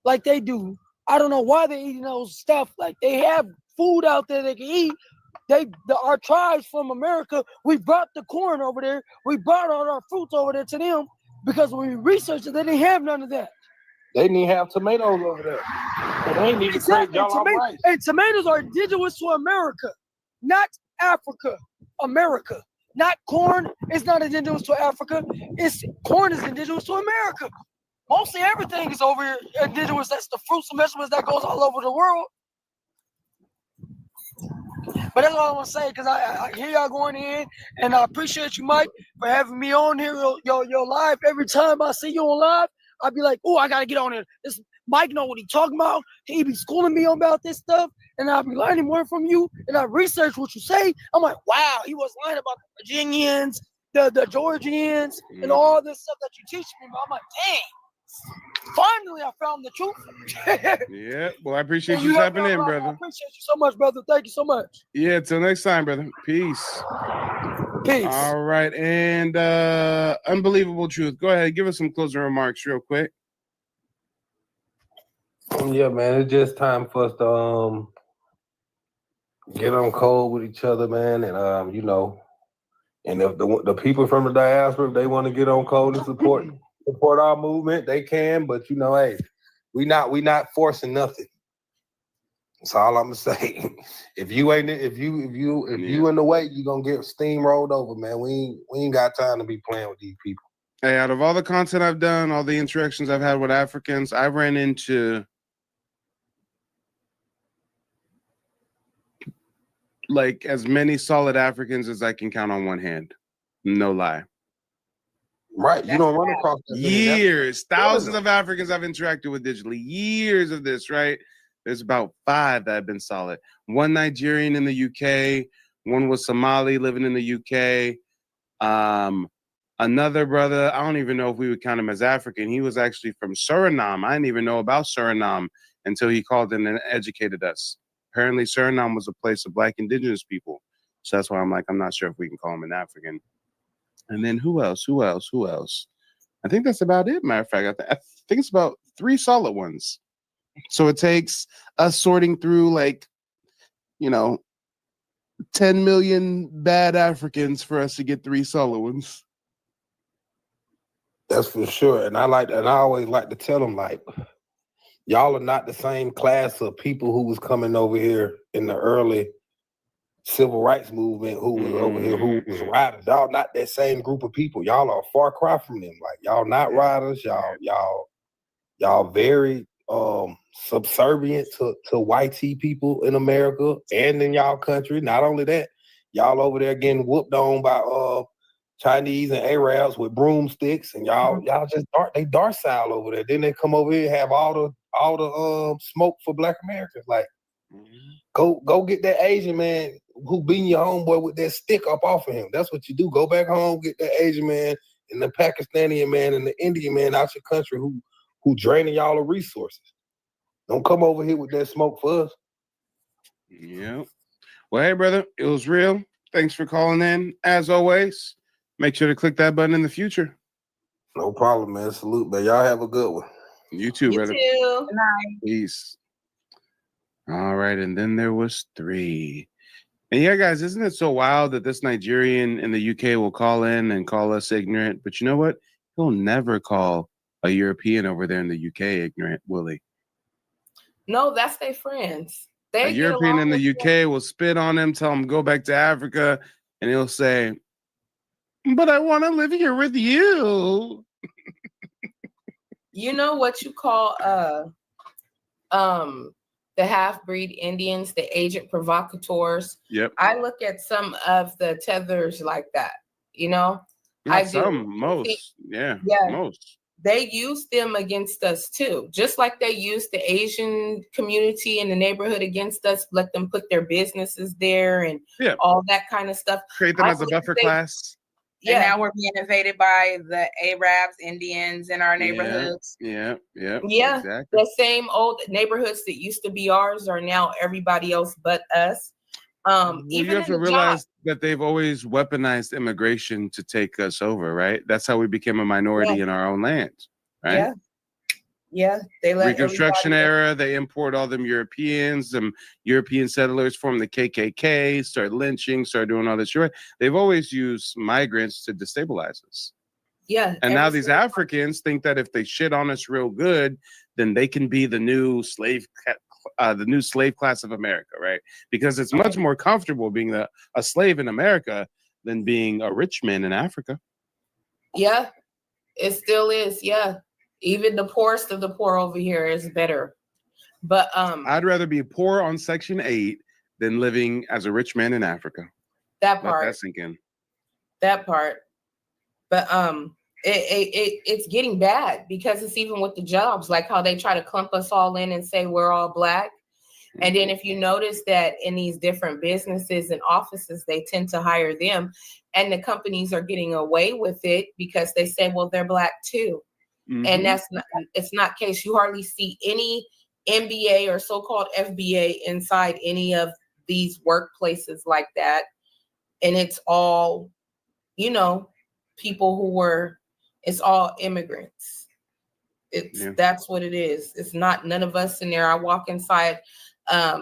like they do. I don't know why they're eating those stuff. Like, they have food out there they can eat. Our tribes from America, we brought the corn over there. We brought all our fruits over there to them because when we researched it, they didn't have none of that. They didn't have tomatoes over there. And they didn't even create jollof rice. And tomatoes are indigenous to America, not Africa. America. Not corn is not indigenous to Africa. Corn is indigenous to America. Mostly everything is over here indigenous. That's the fruits and vegetables that goes all over the world. But that's all I want to say, because I hear y'all going in, and I appreciate you, Mike, for having me on here, your live. Every time I see you on live, I be like, oh, I got to get on here. This Mike know what he talking about. He be schooling me about this stuff, and I'll be learning more from you, and I research what you say. I'm like, wow, he was lying about the Virginians, the Georgians, and all this stuff that you teach me. But I'm like, dang. Finally, I found the truth. Yeah, well, I appreciate you tapping in, brother. I appreciate you so much, brother. Thank you so much. Yeah, till next time, brother. Peace. Peace. All right, and Unbelievable Truth. Go ahead, give us some closing remarks real quick. Yeah, man, it's just time for us to get on code with each other, man, and and if the people from the diaspora, if they want to get on code and support our movement, they can. But hey, we not forcing nothing. That's all I'm gonna say. If you in the way, you gonna get steamrolled over, man. We ain't got time to be playing with these people. Hey, out of all the content I've done, all the interactions I've had with Africans, I've ran into like as many solid Africans as I can count on one hand. No lie. Right. You don't run across years, thousands of Africans I've interacted with digitally, years of this, right? There's about 5 that have been solid. One Nigerian in the UK, one was Somali living in the UK. Another brother, I don't even know if we would count him as African. He was actually from Suriname. I didn't even know about Suriname until he called in and educated us. Apparently Suriname was a place of Black indigenous people. So that's why I'm like, I'm not sure if we can call him an African. And then who else? I think that's about it, matter of fact. I think it's about 3 solid ones. So it takes us sorting through 10 million bad Africans for us to get 3 solid ones. That's for sure. And I always like to tell them, y'all are not the same class of people who was coming over here in the early civil rights movement, who was over here, who was riders. Y'all not that same group of people. Y'all are a far cry from them. Y'all not riders. Y'all very subservient to white people in America and in y'all country. Not only that, y'all over there getting whooped on by Chinese and Arabs with broomsticks, and y'all just docile over there. Then they come over here and have all the smoke for Black Americans. Like, go get that Asian man who beating your homeboy with that stick up off of him. That's what you do. Go back home, get that Asian man and the Pakistani man and the Indian man out your country who draining y'all the resources. Don't come over here with that smoke for us. Yeah. Well, hey, brother, it was real. Thanks for calling in. As always, make sure to click that button in the future. No problem, man. Salute, man. Y'all have a good one. You too, brother. Too. Good night. Peace. All right, and then there was 3. And yeah, guys, isn't it so wild that this Nigerian in the UK will call in and call us ignorant? But you know what? He'll never call a European over there in the UK ignorant, will he? No, that's their friends. A They get European along in the with UK will spit on him, tell him go back to Africa, and he'll say, "But I want to live here with you." You know what you call the half-breed Indians, the agent provocateurs. Yep. I look at some of the tethers like that, you know. Not some, most. Yeah. Most. They use them against us too, just like they use the Asian community in the neighborhood against us. Let them put their businesses there and all that kind of stuff. Create them as a buffer class. And now we're being invaded by the Arabs, Indians in our neighborhoods. Yeah. Exactly. The same old neighborhoods that used to be ours are now everybody else but us. Well, Even you have in to the realize that they've always weaponized immigration to take us over, right? That's how we became a minority in our own land, right? Yeah. They let Reconstruction everybody- era, they import all them Europeans, them European settlers form the KKK, start lynching, start doing all this shit. They've always used migrants to destabilize us. Yeah. And now these Africans think that if they shit on us real good, then they can be the new slave class of America, right? Because it's much more comfortable being a slave in America than being a rich man in Africa. Yeah, it still is. Yeah. Even the poorest of the poor over here is better. But I'd rather be poor on Section 8 than living as a rich man in Africa. that Let part. that sink in. That part. But it's getting bad because it's even with the jobs, like how they try to clump us all in and say we're all Black. And then if you notice that in these different businesses and offices, they tend to hire them, and the companies are getting away with it because they say, well, they're Black too. And it's not case. You hardly see any MBA or so-called FBA inside any of these workplaces like that. And it's all, people it's all immigrants. That's what it is. It's not none of us in there. I walk inside a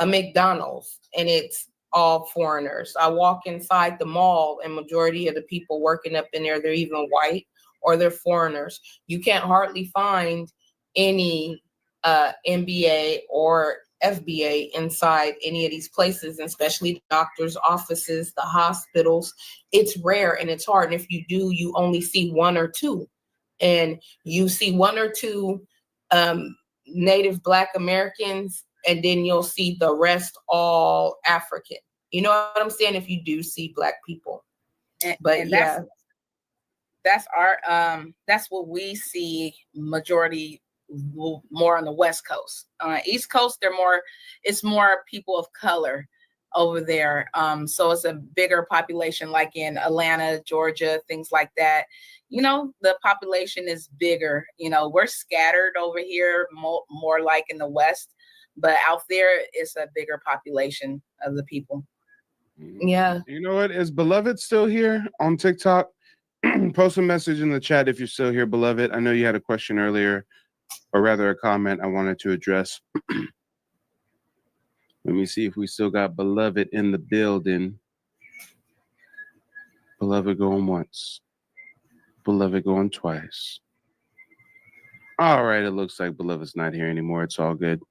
McDonald's and it's all foreigners. I walk inside the mall and majority of the people working up in there, they're even white or they're foreigners. You can't hardly find any MBA or FBA inside any of these places, especially the doctors' offices, the hospitals. It's rare and it's hard. And if you do, you only see 1 or 2. And you see 1 or 2 Native Black Americans, and then you'll see the rest all African. You know what I'm saying? If you do see Black people. But that's our that's what we see majority more on the West Coast. East Coast, it's more people of color over there. So it's a bigger population, like in Atlanta, Georgia, things like that. The population is bigger. We're scattered over here, more like in the West, but out there it's a bigger population of the people. Yeah. You know what? Is Beloved still here on TikTok? Post a message in the chat if you're still here, Beloved. I know you had a question earlier, or rather a comment I wanted to address. Let me see if we still got Beloved in the building. Beloved going once. Beloved going twice. All right, it looks like Beloved's not here anymore. It's all good.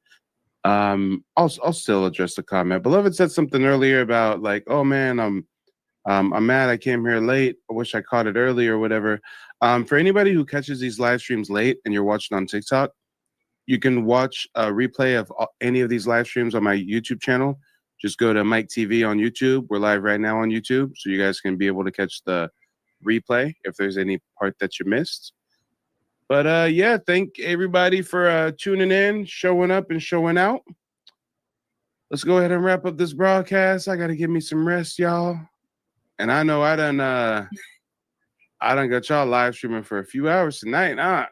I'll still address the comment. Beloved said something earlier about like, oh man, I'm mad I came here late. I wish I caught it early or whatever. For anybody who catches these live streams late and you're watching on TikTok, You can watch a replay of any of these live streams on my YouTube channel. Just go to Mike TV on YouTube. We're live right now on YouTube, so you guys can be able to catch the replay if there's any part that you missed. But yeah, thank everybody for tuning in, showing up, and showing out. Let's go ahead and wrap up this broadcast. I gotta give me some rest, y'all. And I know I done got y'all live streaming for a few hours tonight, huh?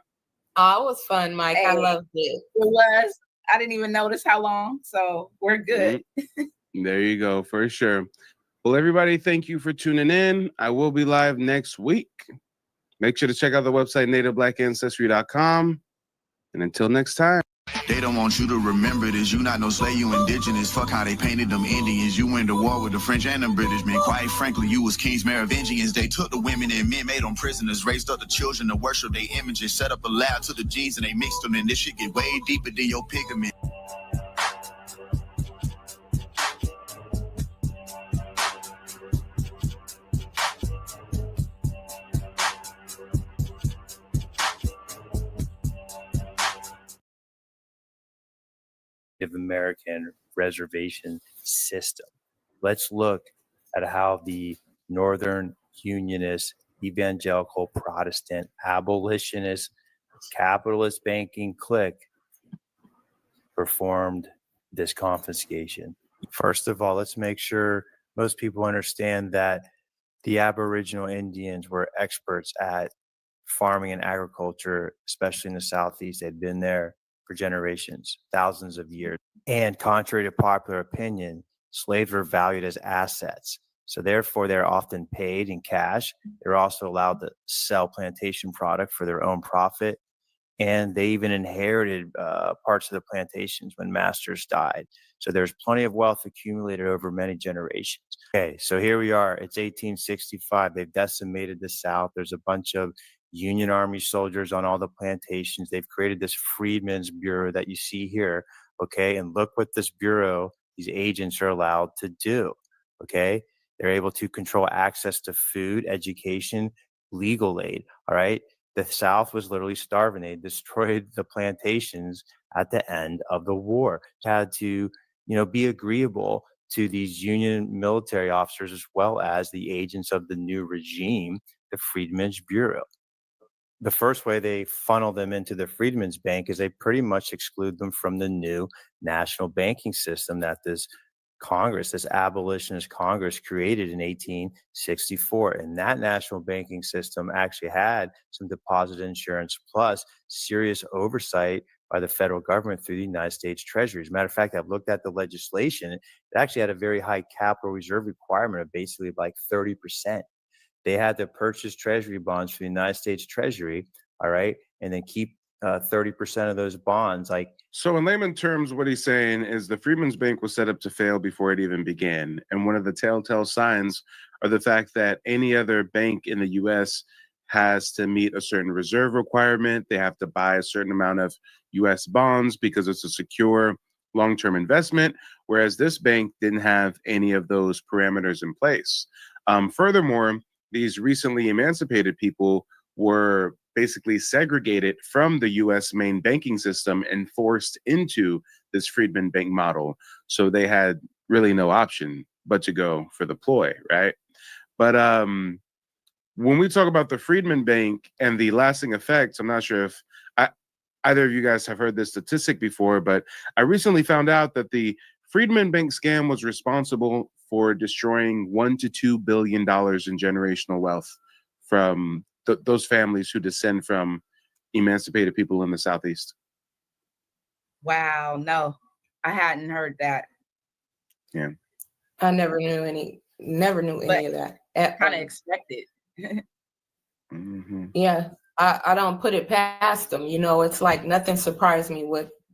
Oh, it was fun, Mike. I loved it. It was. I didn't even notice how long, so we're good. There you go, for sure. Well, everybody, thank you for tuning in. I will be live next week. Make sure to check out the website, nativeblackancestry.com. And until next time. They don't want you to remember this. You not no slave, you indigenous. Fuck how they painted them Indians. You went to war with the French and the British men. Quite frankly, you was kings Merovingians. They took the women and men, made them prisoners, raised up the children to worship their images, set up a lab to the genes and they mixed them. And this shit get way deeper than your pigment. Native American reservation system. Let's look at how the Northern Unionist, evangelical, Protestant, abolitionist, capitalist banking clique performed this confiscation. First of all, let's make sure most people understand that the Aboriginal Indians were experts at farming and agriculture, especially in the Southeast. They'd been there for generations, thousands of years. And contrary to popular opinion, slaves were valued as assets. So therefore, they're often paid in cash. They're also allowed to sell plantation product for their own profit. And they even inherited parts of the plantations when masters died. So there's plenty of wealth accumulated over many generations. Okay, so here we are. It's 1865. They've decimated the South. There's a bunch of Union Army soldiers on all the plantations. They've created this Freedmen's Bureau that you see here, okay? And look what this bureau, these agents are allowed to do, okay? They're able to control access to food, education, legal aid, all right? The South was literally starving. They destroyed the plantations at the end of the war. Had to, be agreeable to these Union military officers as well as the agents of the new regime, the Freedmen's Bureau. The first way they funnel them into the Freedmen's Bank is they pretty much exclude them from the new national banking system that this Congress, this abolitionist Congress created in 1864. And that national banking system actually had some deposit insurance plus serious oversight by the federal government through the United States Treasury. As a matter of fact, I've looked at the legislation. It actually had a very high capital reserve requirement of basically like 30%. They had to purchase treasury bonds for the United States Treasury, all right, and then keep 30% of those bonds. So in layman terms, what he's saying is the Freedmen's Bank was set up to fail before it even began. And one of the telltale signs are the fact that any other bank in the U.S. has to meet a certain reserve requirement. They have to buy a certain amount of U.S. bonds because it's a secure long-term investment, whereas this bank didn't have any of those parameters in place. Furthermore, these recently emancipated people were basically segregated from the U.S. main banking system and forced into this Freedman Bank model. So they had really no option but to go for the ploy, right? But when we talk about the Freedman Bank and the lasting effects, I'm not sure if either of you guys have heard this statistic before, but I recently found out that the Freedman Bank scam was responsible for destroying $1 to $2 billion in generational wealth from those families who descend from emancipated people in the Southeast. Wow, no, I hadn't heard that. Yeah, I never knew any of that. Kind of expected. Mm-hmm. Yeah, I don't put it past them. It's like nothing surprised me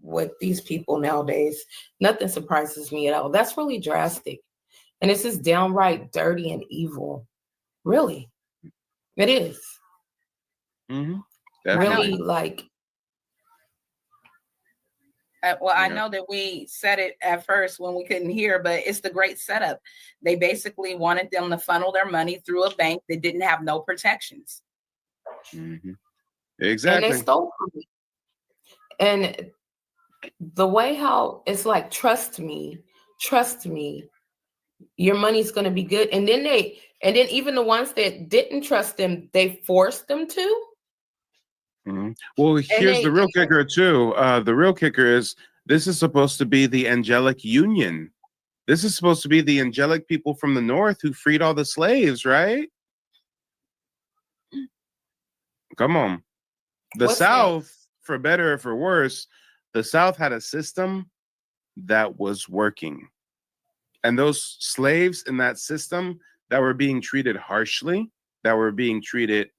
with these people nowadays. Nothing surprises me at all. That's really drastic. And it's just downright dirty and evil. Really. It is. Mm-hmm. Really, I know that we said it at first when we couldn't hear, but it's the great setup. They basically wanted them to funnel their money through a bank that didn't have no protections. Mm-hmm. Exactly. And they stole from me. And the way how it's like, trust me, your money's going to be good. And then even the ones that didn't trust them, they forced them to. Well, here's the real kicker too. The real kicker is this is supposed to be the angelic union. This is supposed to be the angelic people from the north who freed all the slaves, right? Come on. The South, for better or for worse, the South had a system that was working. And those slaves in that system that were being treated harshly, that were being treated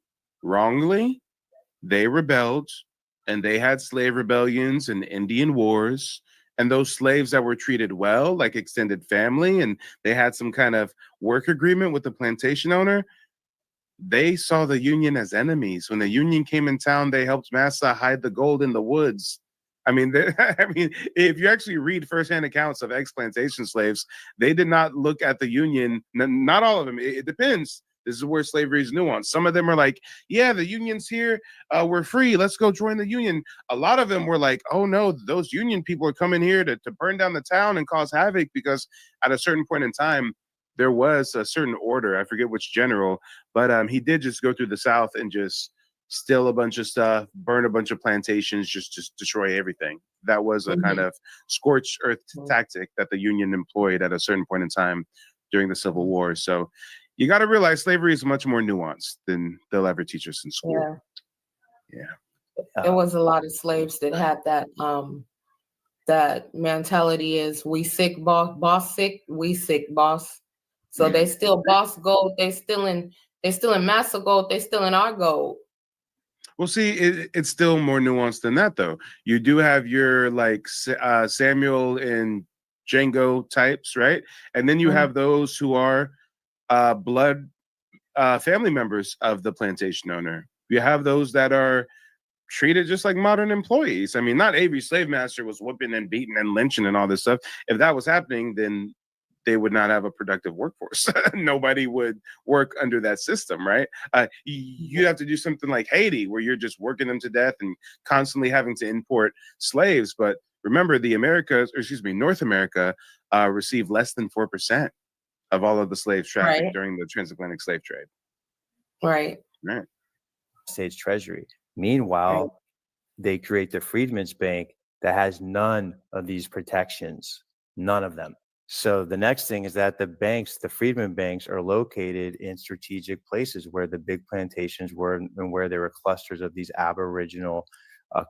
wrongly, they rebelled, and they had slave rebellions and Indian wars. And those slaves that were treated well, like extended family, and they had some kind of work agreement with the plantation owner, they saw the Union as enemies. When the Union came in town, they helped Massa hide the gold in the woods. I mean, if you actually read firsthand accounts of ex-plantation slaves, they did not look at the Union. Not all of them. It depends. This is where slavery is nuanced. Some of them are like, yeah, the Union's here. We're free. Let's go join the Union. A lot of them were like, oh, no, those Union people are coming here to burn down the town and cause havoc, because at a certain point in time, there was a certain order. I forget which general, but he did just go through the South and just steal a bunch of stuff, burn a bunch of plantations, just destroy everything. That was a kind of scorched earth tactic that the Union employed at a certain point in time during the Civil War. So you got to realize slavery is much more nuanced than they'll ever teach us in school. Yeah. There was a lot of slaves that had that mentality is we sick, boss sick, we sick, boss. So they still boss gold, they still in massa gold, they still in our gold. Well, see, it's still more nuanced than that, though. You do have your like Samuel and Django types, right? And then you have those who are blood family members of the plantation owner. You have those that are treated just like modern employees. I mean, not every slave master was whipping and beating and lynching and all this stuff. If that was happening, then they would not have a productive workforce. Nobody would work under that system, right? You have to do something like Haiti, where you're just working them to death and constantly having to import slaves. But remember, North America received less than 4% of all of the slaves trafficked during the transatlantic slave trade. Right. States Treasury. Meanwhile, they create the Freedmen's Bank that has none of these protections, none of them. So the next thing is that the Freedmen banks are located in strategic places where the big plantations were and where there were clusters of these Aboriginal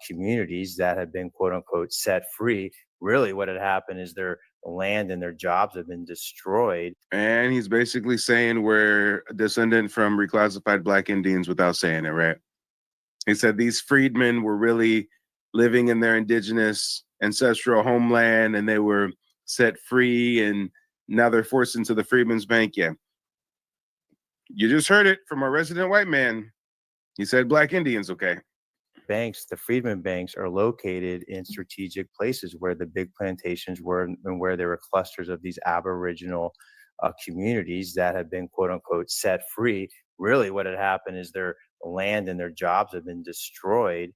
communities that had been, quote unquote, set free. Really what had happened is their land and their jobs have been destroyed. And he's basically saying we're a descendant from reclassified Black Indians without saying it, right? He said these freedmen were really living in their indigenous ancestral homeland, and they were set free, and now they're forced into the Freedmen's Bank. Yeah. You just heard it from a resident white man. He said Black Indians, okay. Banks, the Freedmen banks, are located in strategic places where the big plantations were and where there were clusters of these Aboriginal communities that have been, quote unquote, set free. Really what had happened is their land and their jobs have been destroyed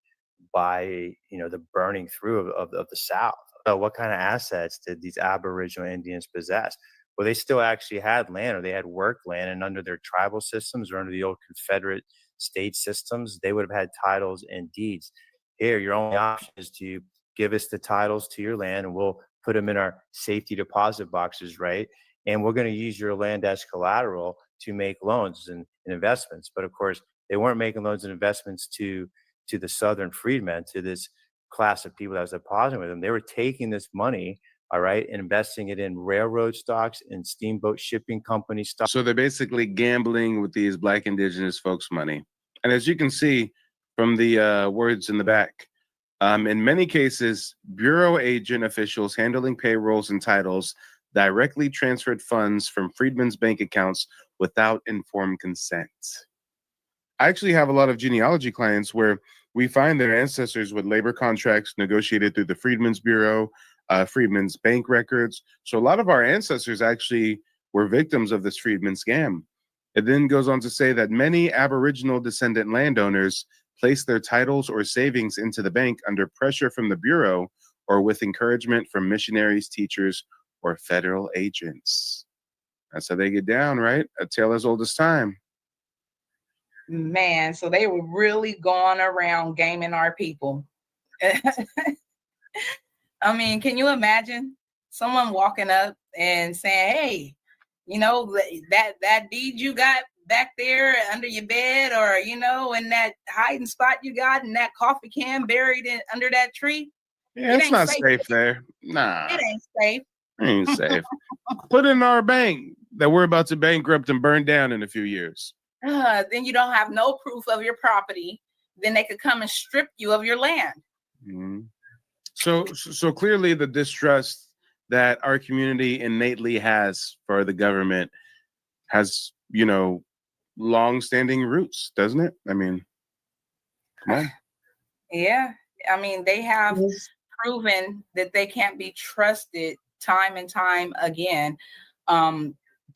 by, the burning through of the South. So what kind of assets did these Aboriginal Indians possess? Well, they still actually had land, or they had work land, and under their tribal systems or under the old Confederate state systems, they would have had titles and deeds. Here, your only option is to give us the titles to your land, and we'll put them in our safety deposit boxes, right? And we're going to use your land as collateral to make loans and investments. But of course, they weren't making loans and investments to the Southern freedmen, to this class of people that was depositing with them. They were taking this money, all right, and investing it in railroad stocks and steamboat shipping company stocks. So they're basically gambling with these Black Indigenous folks' money. And as you can see from the words in the back, in many cases, bureau agent officials handling payrolls and titles directly transferred funds from freedmen's bank accounts without informed consent. I actually have a lot of genealogy clients where we find their ancestors with labor contracts negotiated through the Freedmen's Bureau, Freedmen's bank records. So a lot of our ancestors actually were victims of this Freedman scam. It then goes on to say that many Aboriginal descendant landowners placed their titles or savings into the bank under pressure from the Bureau or with encouragement from missionaries, teachers, or federal agents. That's how they get down, right? A tale as old as time. Man, so they were really going around gaming our people. I mean, can you imagine someone walking up and saying, "Hey, you know, that deed you got back there under your bed, or you know, in that hiding spot you got in that coffee can buried under that tree? Yeah, it's not safe there. Nah, It ain't safe. it ain't safe. Put it in our bank that we're about to bankrupt and burn down in a few years. Then you don't have no proof of your property. Then they could come and strip you of your land." Mm-hmm. So clearly the distrust that our community innately has for the government has, you know, long-standing roots, doesn't it? I mean, come on. Yeah, I mean, they have proven that they can't be trusted time and time again.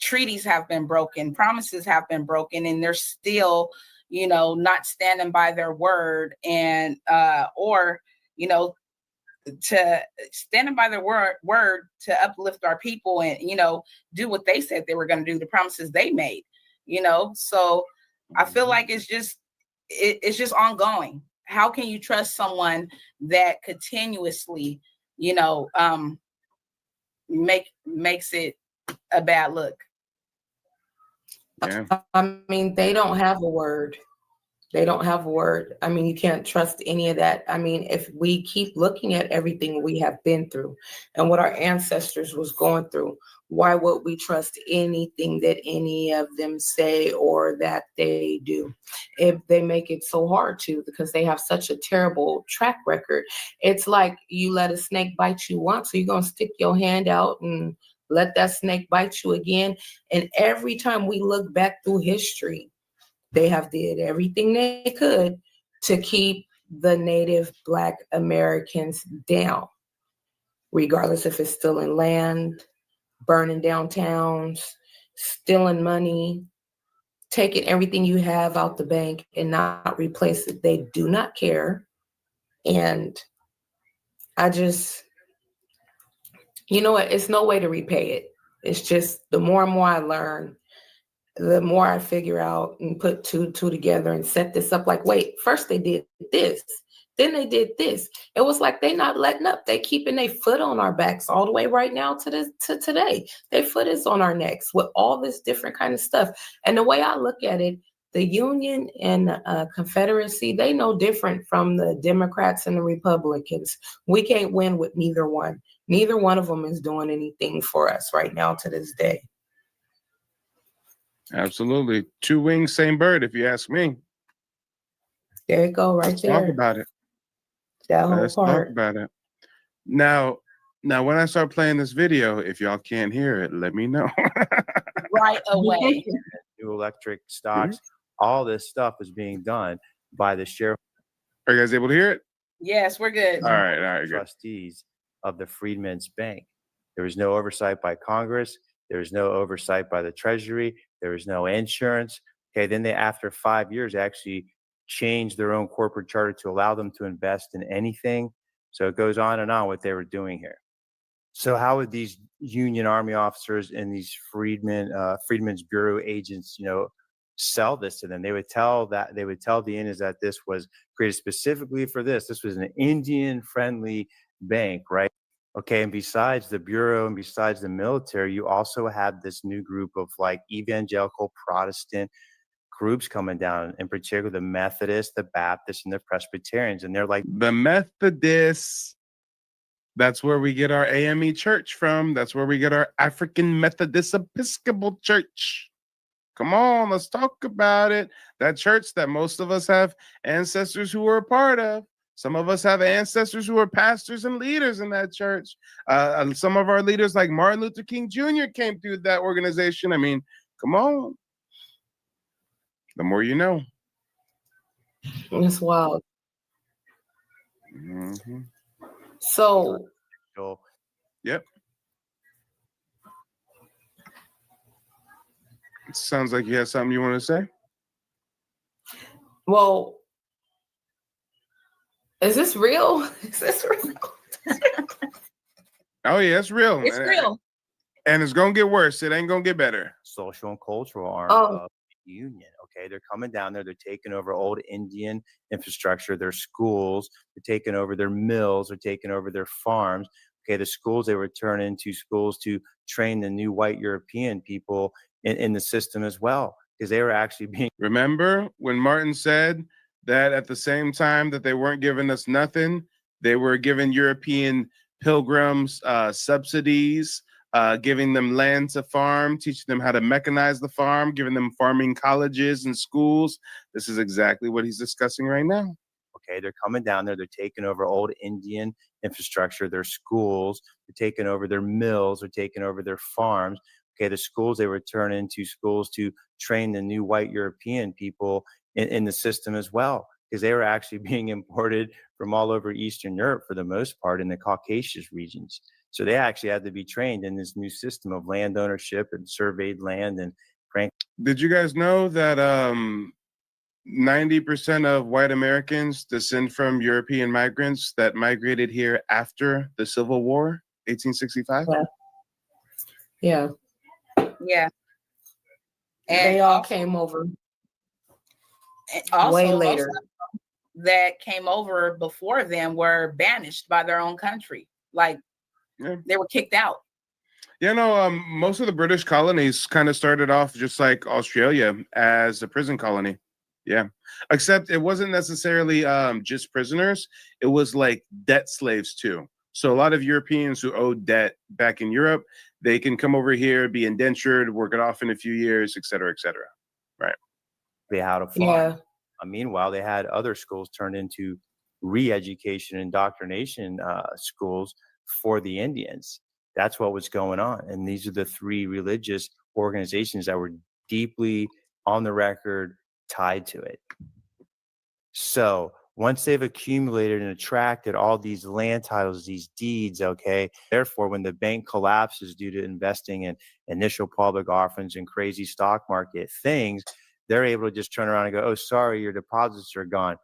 Treaties have been broken, promises have been broken, and they're still, you know, not standing by their word, and or you know, to standing by their word to uplift our people and, you know, do what they said they were going to do, the promises they made, you know. So I feel like it's just ongoing. How can you trust someone that continuously, you know, makes it a bad look? Yeah. I mean, they don't have a word. They don't have a word. I mean, you can't trust any of that. I mean, if we keep looking at everything we have been through and what our ancestors was going through, why would we trust anything that any of them say or that they do? If they make it so hard to, because they have such a terrible track record. It's like you let a snake bite you once, so you're going to stick your hand out and let that snake bite you again. And every time we look back through history, they have did everything they could to keep the Native Black Americans down, regardless if it's stealing land, burning down towns, stealing money, taking everything you have out the bank and not replace it. They do not care. And I just, you know what? It's no way to repay it. It's just the more and more I learn, the more I figure out and put two together and set this up. Like, wait, first they did this, then they did this. It was like they not letting up. They keeping their foot on our backs all the way right now to today. Their foot is on our necks with all this different kind of stuff. And the way I look at it, the Union and Confederacy, they know different from the Democrats and the Republicans. We can't win with neither one. Neither one of them is doing anything for us right now to this day. Absolutely. Two wings, same bird, if you ask me. There you go, right there. Talk about it. That whole Let's part. talk about it. Now, when I start playing this video, if y'all can't hear it, let me know. Right away. New electric stocks, all this stuff is being done by the share. Are you guys able to hear it? Yes, we're good. All right, good. Trustees of the Freedman's Bank. There was no oversight by Congress. There was no oversight by the Treasury. There was no insurance. Okay, then they, after 5 years, actually changed their own corporate charter to allow them to invest in anything. So it goes on and on what they were doing here. So how would these Union Army officers and these Freedmen's Bureau agents, you know, sell this to them? They would tell the Indians that this was created specifically for this. This was an Indian-friendly bank, right? Okay, and besides the Bureau and besides the military, you also have this new group of like evangelical Protestant groups coming down, in particular the Methodists, the Baptists, and the Presbyterians. And they're like, the Methodists. That's where we get our AME church from. That's where we get our African Methodist Episcopal Church. Come on, let's talk about it. That church that most of us have ancestors who were a part of. Some of us have ancestors who are pastors and leaders in that church. Some of our leaders, like Martin Luther King Jr., came through that organization. I mean, come on. The more you know. It's wild. Mm-hmm. So, yep. It sounds like you have something you want to say. Well, is this real? Is this real? Oh yeah, it's real. It's real. And it's gonna get worse. It ain't gonna get better. Social and cultural arm Oh. of the union. Okay, they're coming down there. They're taking over old Indian infrastructure, their schools. They're taking over their mills. They're taking over their farms. Okay, the schools they were turning into schools to train the new white European people in the system as well, because they were actually being. Remember when Martin said that at the same time that they weren't giving us nothing, they were giving European pilgrims subsidies, giving them land to farm, teaching them how to mechanize the farm, giving them farming colleges and schools. This is exactly what he's discussing right now. Okay, they're coming down there. They're taking over old Indian infrastructure, their schools. They're taking over their mills. They're taking over their farms. Okay, the schools they were turning into schools to train the new white European people in the system as well, because they were actually being imported from all over Eastern Europe for the most part in the Caucasus regions. So they actually had to be trained in this new system of land ownership and surveyed land. And did you guys know that 90% of white Americans descend from European migrants that migrated here after the Civil War, 1865? Yeah. Yeah. And They all came over also, way most later. of them that came over before them were banished by their own country. Like they were kicked out. Yeah, no, most of the British colonies kind of started off just like Australia as a prison colony. Yeah, except it wasn't necessarily just prisoners. It was like debt slaves too. So a lot of Europeans who owed debt back in Europe, they can come over here, be indentured, work it off in a few years, et cetera, et cetera. Right. They had a farm. Yeah. Meanwhile, they had other schools turned into re-education and indoctrination schools for the Indians. That's what was going on. And these are the three religious organizations that were deeply on the record tied to it. So once they've accumulated and attracted all these land titles, these deeds, okay, therefore, when the bank collapses due to investing in initial public offerings and crazy stock market things, they're able to just turn around and go, oh, sorry, your deposits are gone.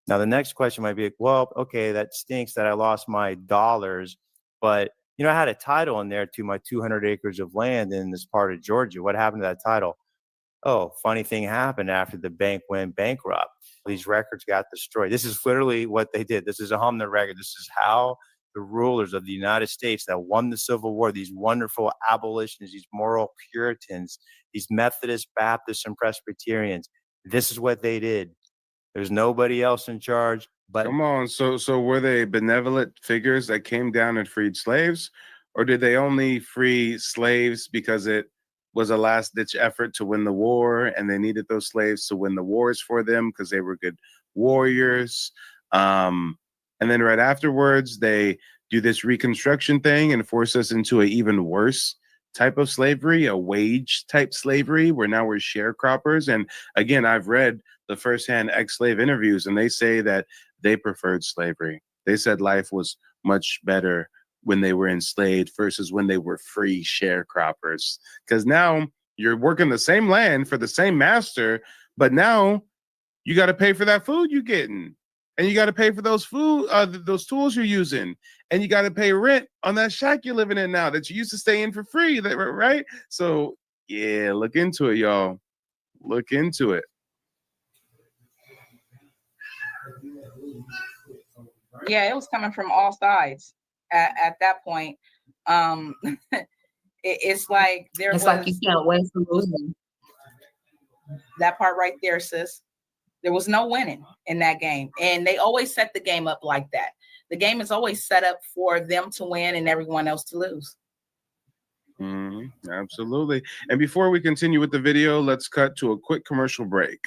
Now, the next question might be, well, okay, that stinks that I lost my dollars, but, you know, I had a title in there to my 200 acres of land in this part of Georgia. What happened to that title? Oh, funny thing happened after the bank went bankrupt. These records got destroyed. This is literally what they did. This is on the record. This is how the rulers of the United States that won the Civil War, these wonderful abolitionists, these moral Puritans, these Methodists, Baptists, and Presbyterians, this is what they did. There's nobody else in charge. But come on, so were they benevolent figures that came down and freed slaves, or did they only free slaves because it was a last-ditch effort to win the war, and they needed those slaves to win the wars for them because they were good warriors? And then right afterwards, they do this Reconstruction thing and force us into an even worse type of slavery, a wage-type slavery, where now we're sharecroppers. And again, I've read the firsthand ex-slave interviews, and they say that they preferred slavery. They said life was much better when they were enslaved versus when they were free sharecroppers. Because now you're working the same land for the same master, but now you got to pay for that food you're getting, and you got to pay for those those tools you're using, and you got to pay rent on that shack you're living in now that you used to stay in for free, right? So yeah, look into it, y'all. Look into it. Yeah, it was coming from all sides at that point. It's like it's like you can't win for losing. That part right there, sis. There was no winning in that game. And they always set the game up like that. The game is always set up for them to win and everyone else to lose. Absolutely. And before we continue with the video, let's cut to a quick commercial break.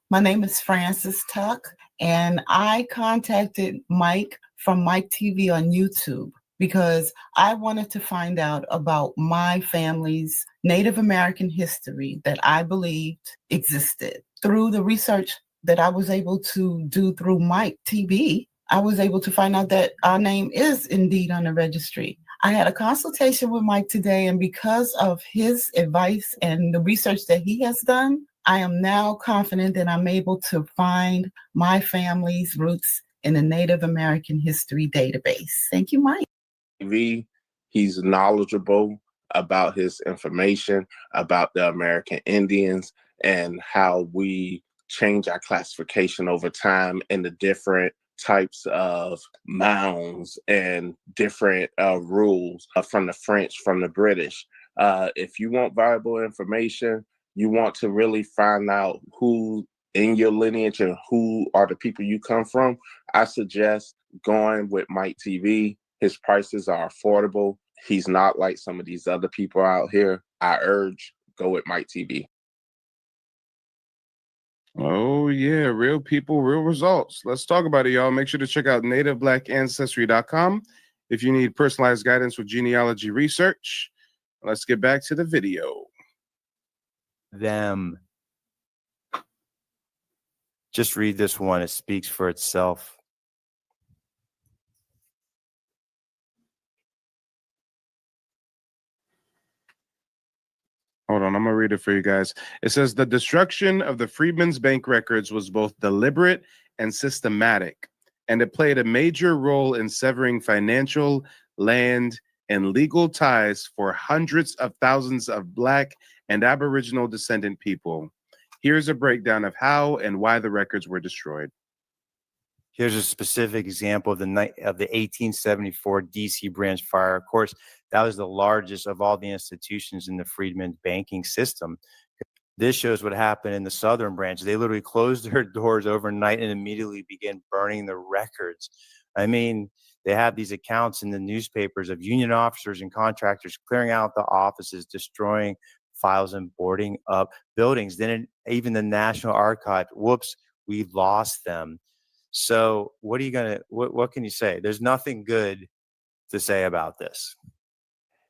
My name is Frances Tuck, and I contacted Mike from Mike TV on YouTube because I wanted to find out about my family's Native American history that I believed existed. Through the research that I was able to do through Mike TV, I was able to find out that our name is indeed on the registry. I had a consultation with Mike today, and because of his advice and the research that he has done, I am now confident that I'm able to find my family's roots in the Native American History Database. Thank you, Mike. He's knowledgeable about his information, about the American Indians, and how we change our classification over time and the different types of mounds and different rules from the French, from the British. If you want viable information, you want to really find out who in your lineage and who are the people you come from, I suggest going with Mike TV. His prices are affordable. He's not like some of these other people out here. I urge, go with Mike TV. Oh, yeah. Real people, real results. Let's talk about it, y'all. Make sure to check out nativeblackancestry.com if you need personalized guidance with genealogy research. Let's get back to the video. Them. Just read this one. It speaks for itself. Hold on, I'm going to read it for you guys. It says, the destruction of the Freedmen's bank records was both deliberate and systematic, and it played a major role in severing financial, land, and legal ties for hundreds of thousands of Black and Aboriginal descendant people. Here's a breakdown of how and why the records were destroyed. Here's a specific example of the 1874 DC branch fire. Of course, that was the largest of all the institutions in the Freedman banking system. This shows what happened in the southern branch. They literally closed their doors overnight and immediately began burning the records. I mean, they have these accounts in the newspapers of union officers and contractors clearing out the offices, destroying files and boarding up buildings. Then even the National Archive, whoops, we lost them. So what can you say? There's nothing good to say about this.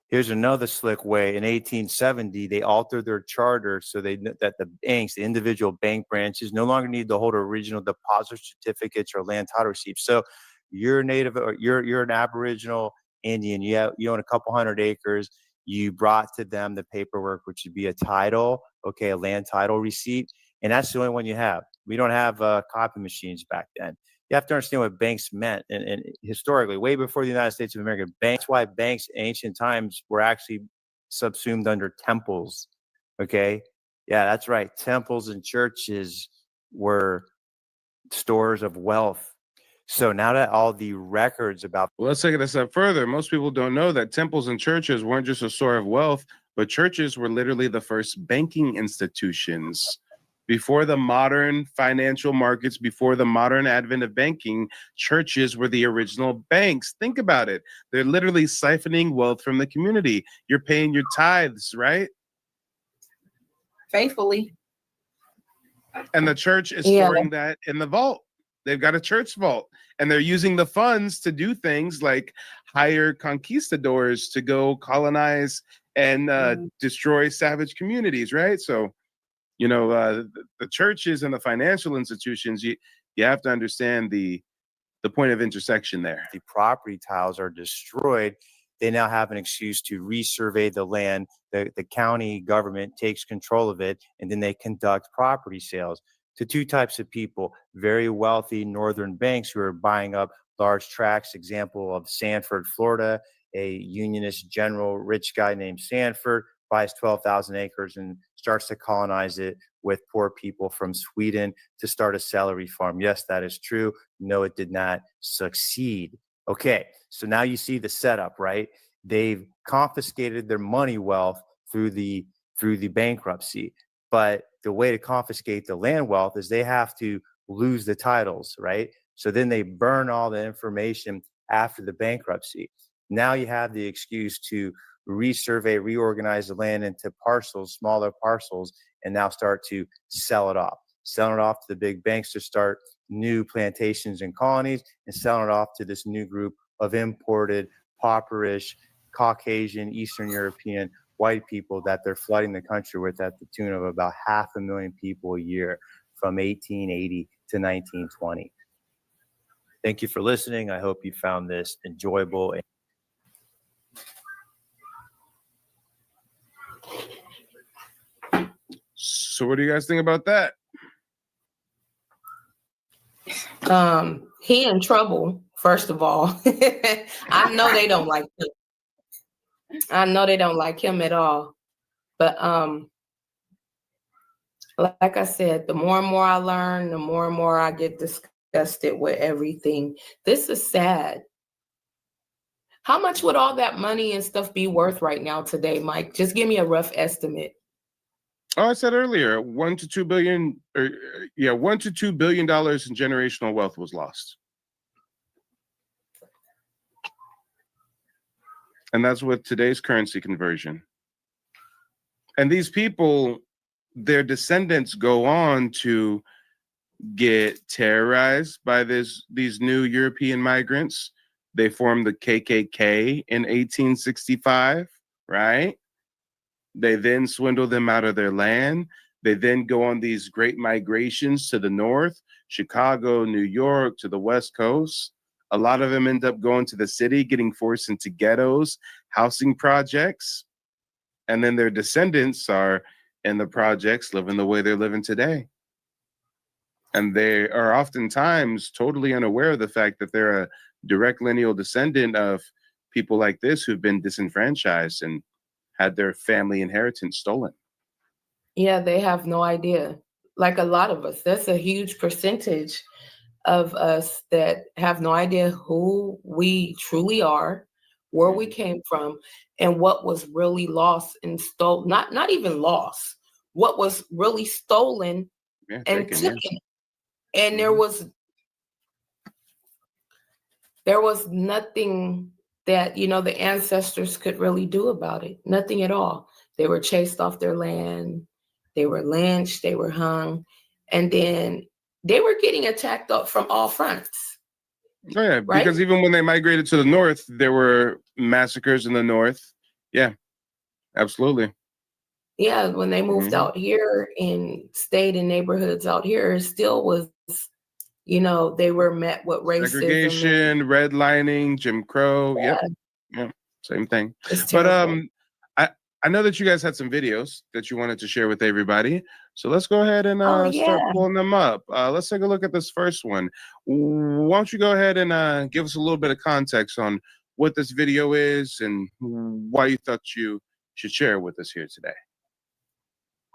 Here's another slick way. In 1870, they altered their charter so that the banks, the individual bank branches, no longer need to hold original deposit certificates or land title receipts. So you're native, or you're an Aboriginal Indian. You own a couple hundred acres. You brought to them the paperwork, which would be a title, a land title receipt, and that's the only one you have. We don't have copy machines back then. You have to understand what banks meant. And historically, way before the United States of America, banks, why banks in ancient times were actually subsumed under temples. Okay. Yeah, that's right. Temples and churches were stores of wealth. So now that all the records about... Well, let's take it a step further. Most people don't know that temples and churches weren't just a store of wealth, but churches were literally the first banking institutions. Before the modern financial markets, before the modern advent of banking, churches were the original banks. Think about it. They're literally siphoning wealth from the community. You're paying your tithes, right? Faithfully. And the church is storing that in the vault. They've got a church vault, and they're using the funds to do things like hire conquistadors to go colonize and destroy savage communities, right? So, you know, the churches and the financial institutions, you have to understand the point of intersection there. The property tiles are destroyed. They now have an excuse to resurvey the land. The county government takes control of it, and then they conduct property sales to two types of people: very wealthy northern banks who are buying up large tracts. Example of Sanford, Florida, a unionist general, rich guy named Sanford, buys 12,000 acres and starts to colonize it with poor people from Sweden to start a celery farm. Yes, that is true. No, it did not succeed. Okay, so now you see the setup, right? They've confiscated their money wealth through the bankruptcy. But the way to confiscate the land wealth is they have to lose the titles, right? So then they burn all the information after the bankruptcy. Now you have the excuse to resurvey, reorganize the land into parcels, smaller parcels, and now start to sell it off. Selling it off to the big banks to start new plantations and colonies, and selling it off to this new group of imported, pauperish, Caucasian, Eastern European, white people that they're flooding the country with at the tune of about 500,000 people a year from 1880 to 1920. Thank you for listening. I hope you found this enjoyable. So what do you guys think about that? He in trouble, first of all. I know they don't like him. I know they don't like him at all. But like I said, the more and more I learn, the more and more I get disgusted with everything. This is sad. How much would all that money and stuff be worth right now today, Mike? Just give me a rough estimate. Oh, I said earlier, $1 to $2 billion, $1 to $2 billion in generational wealth was lost. And that's with today's currency conversion. And these people, their descendants go on to get terrorized by these new European migrants. They formed the KKK in 1865, right? They then swindle them out of their land. They then go on these great migrations to the north, Chicago, New York, to the West Coast. A lot of them end up going to the city, getting forced into ghettos, housing projects. And then their descendants are in the projects living the way they're living today. And they are oftentimes totally unaware of the fact that they're a direct lineal descendant of people like this who've been disenfranchised and had their family inheritance stolen. Yeah, they have no idea. Like a lot of us, that's a huge percentage of us that have no idea who we truly are, where we came from, and what was really lost and stolen. Not even lost, what was really stolen and taken. And there was nothing that, the ancestors could really do about it. Nothing at all. They were chased off their land. They were lynched. They were hung. And then they were getting attacked up from all fronts. Oh, yeah, right? Because even when they migrated to the north, there were massacres in the north. Yeah, absolutely. Yeah, when they moved out here and stayed in neighborhoods out here, it still was, they were met with racism. Segregation, redlining, Jim Crow. Yeah. Yep, same thing. But I know that you guys had some videos that you wanted to share with everybody. So let's go ahead and start pulling them up. Let's take a look at this first one. Why don't you go ahead and give us a little bit of context on what this video is and why you thought you should share it with us here today.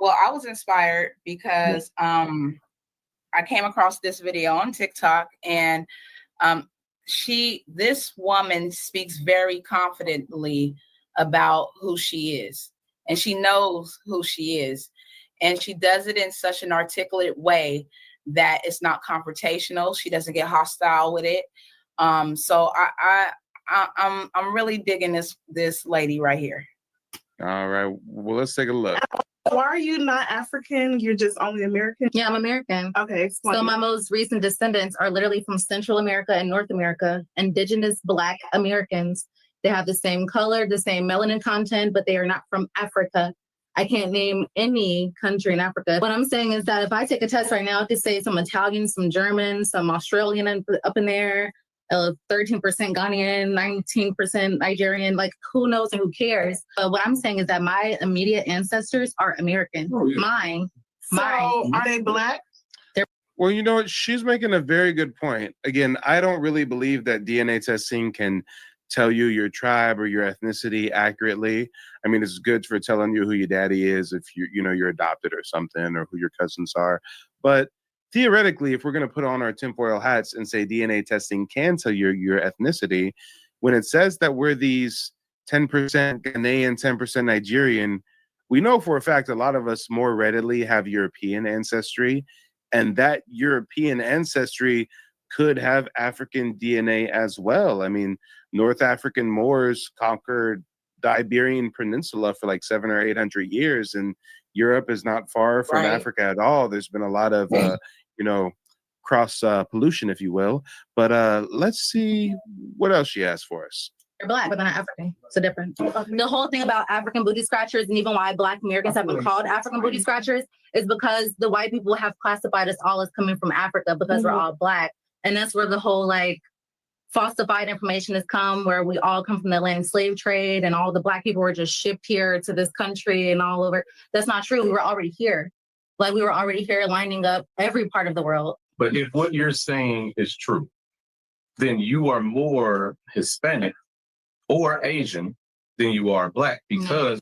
Well, I was inspired because I came across this video on TikTok, and this woman speaks very confidently about who she is, and she knows who she is, and she does it in such an articulate way that it's not confrontational. She doesn't get hostile with it. So I'm really digging this lady right here. All right, well, let's take a look. Why are you not African? You're just only American? Yeah, I'm American. Okay, explain. So my most recent descendants are literally from Central America and North America, Indigenous Black Americans. They have the same color, the same melanin content, but they are not from Africa. I can't name any country in Africa. What I'm saying is that if I take a test right now, I could say some Italian, some German, some Australian up in there, 13% Ghanaian, 19% Nigerian, like who knows and who cares? But what I'm saying is that my immediate ancestors are American. Oh, yeah. Mine. Are they Black? Well, you know what? She's making a very good point. Again, I don't really believe that DNA testing can tell you your tribe or your ethnicity accurately. I mean, it's good for telling you who your daddy is if you're adopted or something, or who your cousins are. But theoretically, if we're going to put on our tinfoil hats and say DNA testing can tell you your ethnicity, when it says that we're these 10% Ghanaian, 10% Nigerian, we know for a fact a lot of us more readily have European ancestry, and that European ancestry could have African DNA as well. I mean, North African Moors conquered the Iberian Peninsula for like 700 or 800 years, and Europe is not far from Africa at all. There's been a lot of, cross pollution, if you will. But let's see what else she has for us. They're Black, but they're not African. It's a difference. The whole thing about African booty scratchers, and even why Black Americans have been called African booty scratchers, is because the white people have classified us all as coming from Africa because we're all Black. And that's where the whole falsified information has come, where we all come from the Atlantic slave trade and all the Black people were just shipped here to this country and all over. That's not true. We were already here. We were already here lining up every part of the world. But if what you're saying is true, then you are more Hispanic or Asian than you are Black, because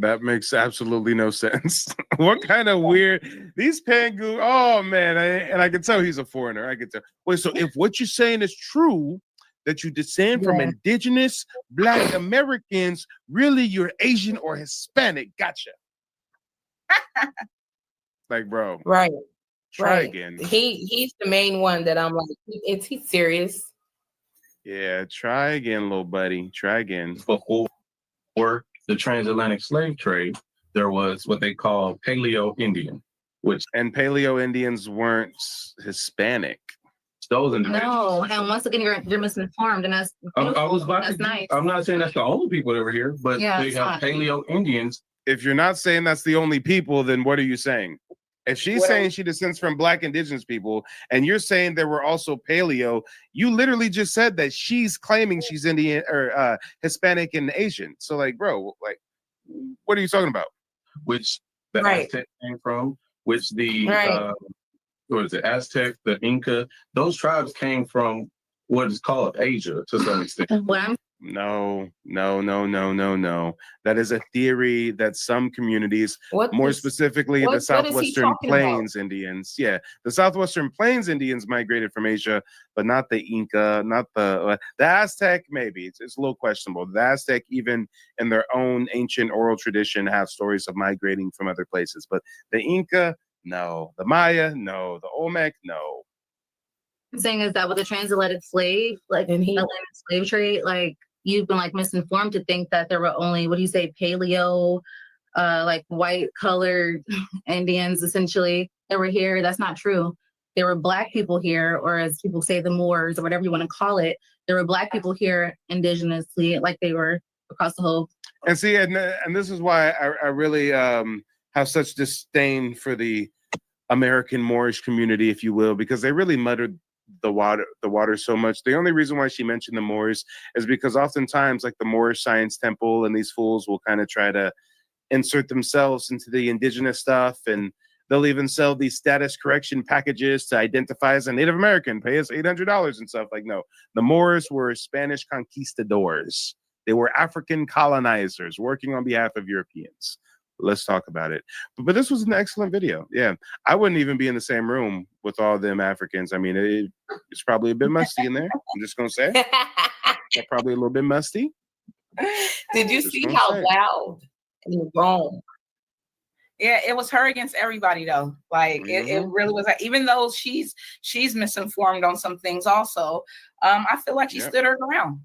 that makes absolutely no sense. What kind of weird these Pangu? Oh man, and I can tell he's a foreigner. I can tell. Wait, so if what you're saying is true, that you descend from indigenous Black Americans, really you're Asian or Hispanic? Gotcha. Like, bro, Right. try again. He's the main one that I'm like, he's serious. Yeah, try again, little buddy. Try again. Before the transatlantic slave trade, there was what they call Paleo Indian, and Paleo Indians weren't Hispanic. Those individuals. No, and once again, you're misinformed, and that's that's nice. I'm not saying that's the only people that were here, but Yeah, they it's have not. Paleo Indians. If you're not saying that's the only people, then what are you saying? If she's saying she descends from Black indigenous people, and you're saying there were also Paleo, you literally just said that she's claiming she's Indian or Hispanic and Asian. So, like, bro, like, what are you talking about? Which the Aztec came from, which the what is it, Aztec, the Inca, those tribes came from what is called Asia to some extent. No. That is a theory that some communities, more specifically the Southwestern Plains Indians, the Southwestern Plains Indians migrated from Asia, but not the Inca, not the Aztec. Maybe it's a little questionable. The Aztec, even in their own ancient oral tradition, have stories of migrating from other places, but the Inca, no. The Maya, no. The Olmec, no. I'm saying is that with the transatlantic slave, Atlantic slave trade, like you've been like misinformed to think that there were only, what do you say, Paleo, like white colored Indians essentially that were here. That's not true. There were Black people here, or as people say, the Moors, or whatever you want to call it. There were Black people here indigenously, like they were across the whole. And see, and this is why I really have such disdain for the American Moorish community, if you will, because they really muddied the water so much. The only reason why she mentioned the Moors is because oftentimes, like the Moorish Science Temple and these fools will kind of try to insert themselves into the indigenous stuff, and they'll even sell these status correction packages to identify as a Native American, pay us $800 and stuff. Like, no, the Moors were Spanish conquistadors. They were African colonizers working on behalf of Europeans. Let's talk about it. But this was an excellent video. Yeah, I wouldn't even be in the same room with all them Africans. I mean, it's probably a bit musty in there. I'm just gonna say, probably a little bit musty. Did you see how loud and wrong? Yeah, it was her against everybody though. Like it really was. Like, even though she's misinformed on some things, also, I feel like she stood her ground.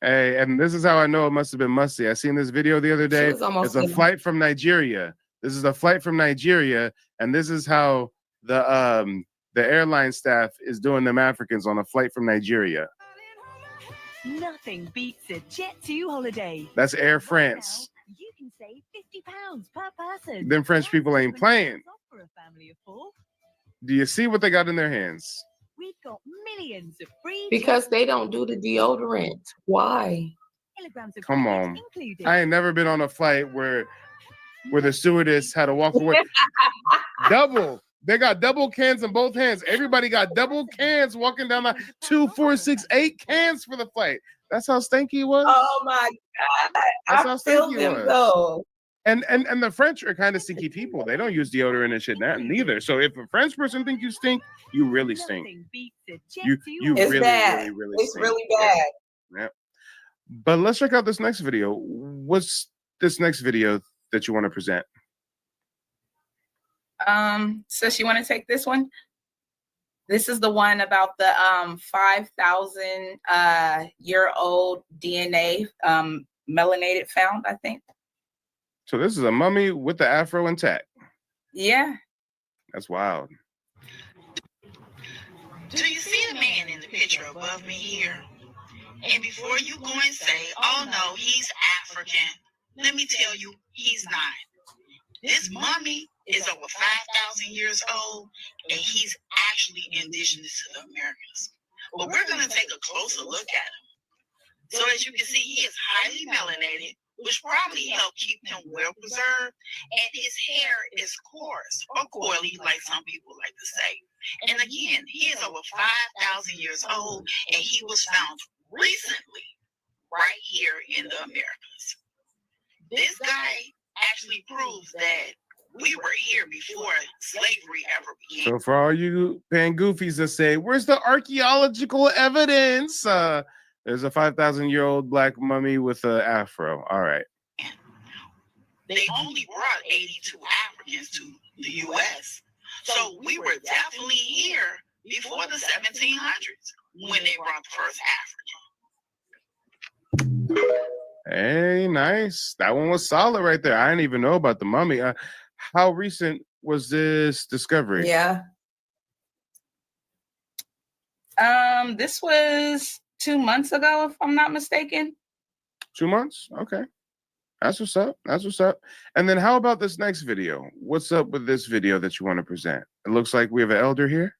Hey, and this is how I know it must have been musty. I seen this video the other day. It's a flight from Nigeria. This is a flight from Nigeria, and this is how the airline staff is doing them Africans on a flight from Nigeria. Nothing beats a Jet2 holiday. That's Air France. You can save £50 per person. Them French people ain't playing. For a family of 4. Do you see what they got in their hands? We've got millions of free. Because they don't do the deodorant. Why? Come on. I ain't never been on a flight where the stewardess had to walk away. Double. They got double cans in both hands. Everybody got double cans walking down the 2, 4, 6, 8 cans for the flight. That's how stinky it was. Oh my God. That's how feel stinky it them was. though. And the French are kind of stinky people. They don't use deodorant and shit neither. So if a French person think you stink, you really stink. You It's really, bad. really It's stink. really bad. Yeah. But let's check out this next video. What's this next video that you want to present? Sis, you want to take this one? This is the one about the 5,000 year old DNA melanated found, I think. So this is a mummy with the afro intact. Yeah. That's wild. Do you see the man in the picture above me here? And before you go and say, oh no, he's African, let me tell you, he's not. This mummy is over 5,000 years old, and he's actually indigenous to the Americas. But we're going to take a closer look at him. So as you can see, he is highly melanated which probably helped keep him well preserved, and his hair is coarse or coily, like some people like to say. And again, he is over 5,000 years old, and he was found recently right here in the Americas. This guy actually proves that we were here before slavery ever began. So for all you pan goofies that say, where's the archaeological evidence? There's a 5,000-year-old black mummy with an afro. All right. They only brought 82 Africans to the U.S. So we were definitely here before the 1700s when they brought the first African. Hey, nice. That one was solid right there. I didn't even know about the mummy. How recent was this discovery? Yeah. This was 2 months ago, if I'm not mistaken. 2 months? Okay. That's what's up. That's what's up. And then how about this next video? What's up with this video that you want to present? It looks like we have an elder here.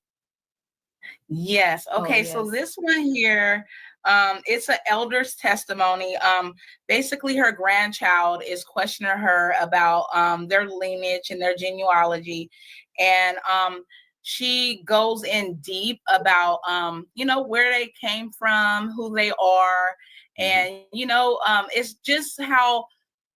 Yes. Okay. yes. So this one here, it's an elder's testimony. Basically, her grandchild is questioning her about their lineage and their genealogy, and she goes in deep about where they came from, who they are, and it's just how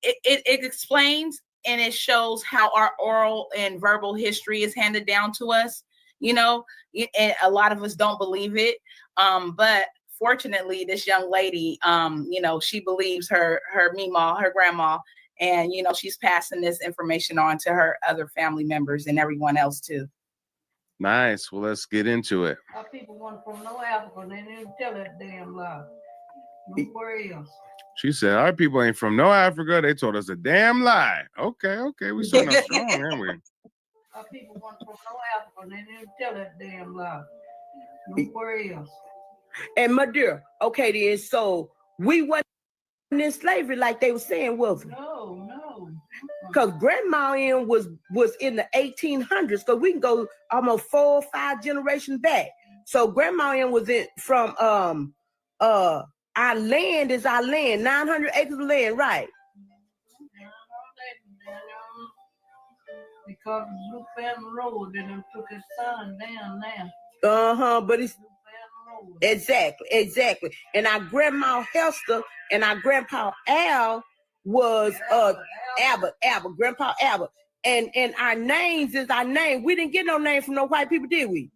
it explains and it shows how our oral and verbal history is handed down to us. And a lot of us don't believe it. But fortunately, this young lady, she believes her Meemaw, her grandma, and, she's passing this information on to her other family members and everyone else too. Nice. Well, let's get into it. Our people want from no Africa, they didn't tell that damn lie. Nowhere else. She said, our people ain't from no Africa. They told us a damn lie. Okay. We starting out strong, aren't we? Our people want from no Africa, they didn't tell that damn lie. Nowhere else. And my dear, okay then, so we wasn't in slavery like they were saying, was it? No. Because Grandma Ann was in the 1800s, so we can go almost 4 or 5 generations back. So Grandma Ann was from our land is our land, 900 acres of land, right? Because Blue Family Road, then they took his son down there. But it's exactly. And our grandma Hester and our grandpa Al was Albert, Grandpa Albert. And our names is our name. We didn't get no name from no white people, did we?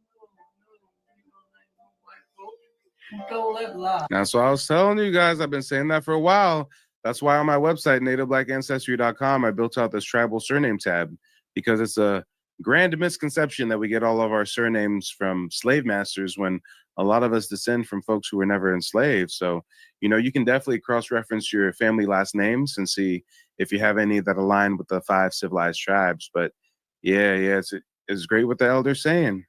That's what I was telling you guys. I've been saying that for a while. That's why on my website, nativeblackancestry.com, I built out this tribal surname tab, because it's a grand misconception that we get all of our surnames from slave masters when a lot of us descend from folks who were never enslaved. So, you can definitely cross-reference your family last names and see if you have any that align with the 5 civilized tribes. But yeah, it's great what the elder's saying.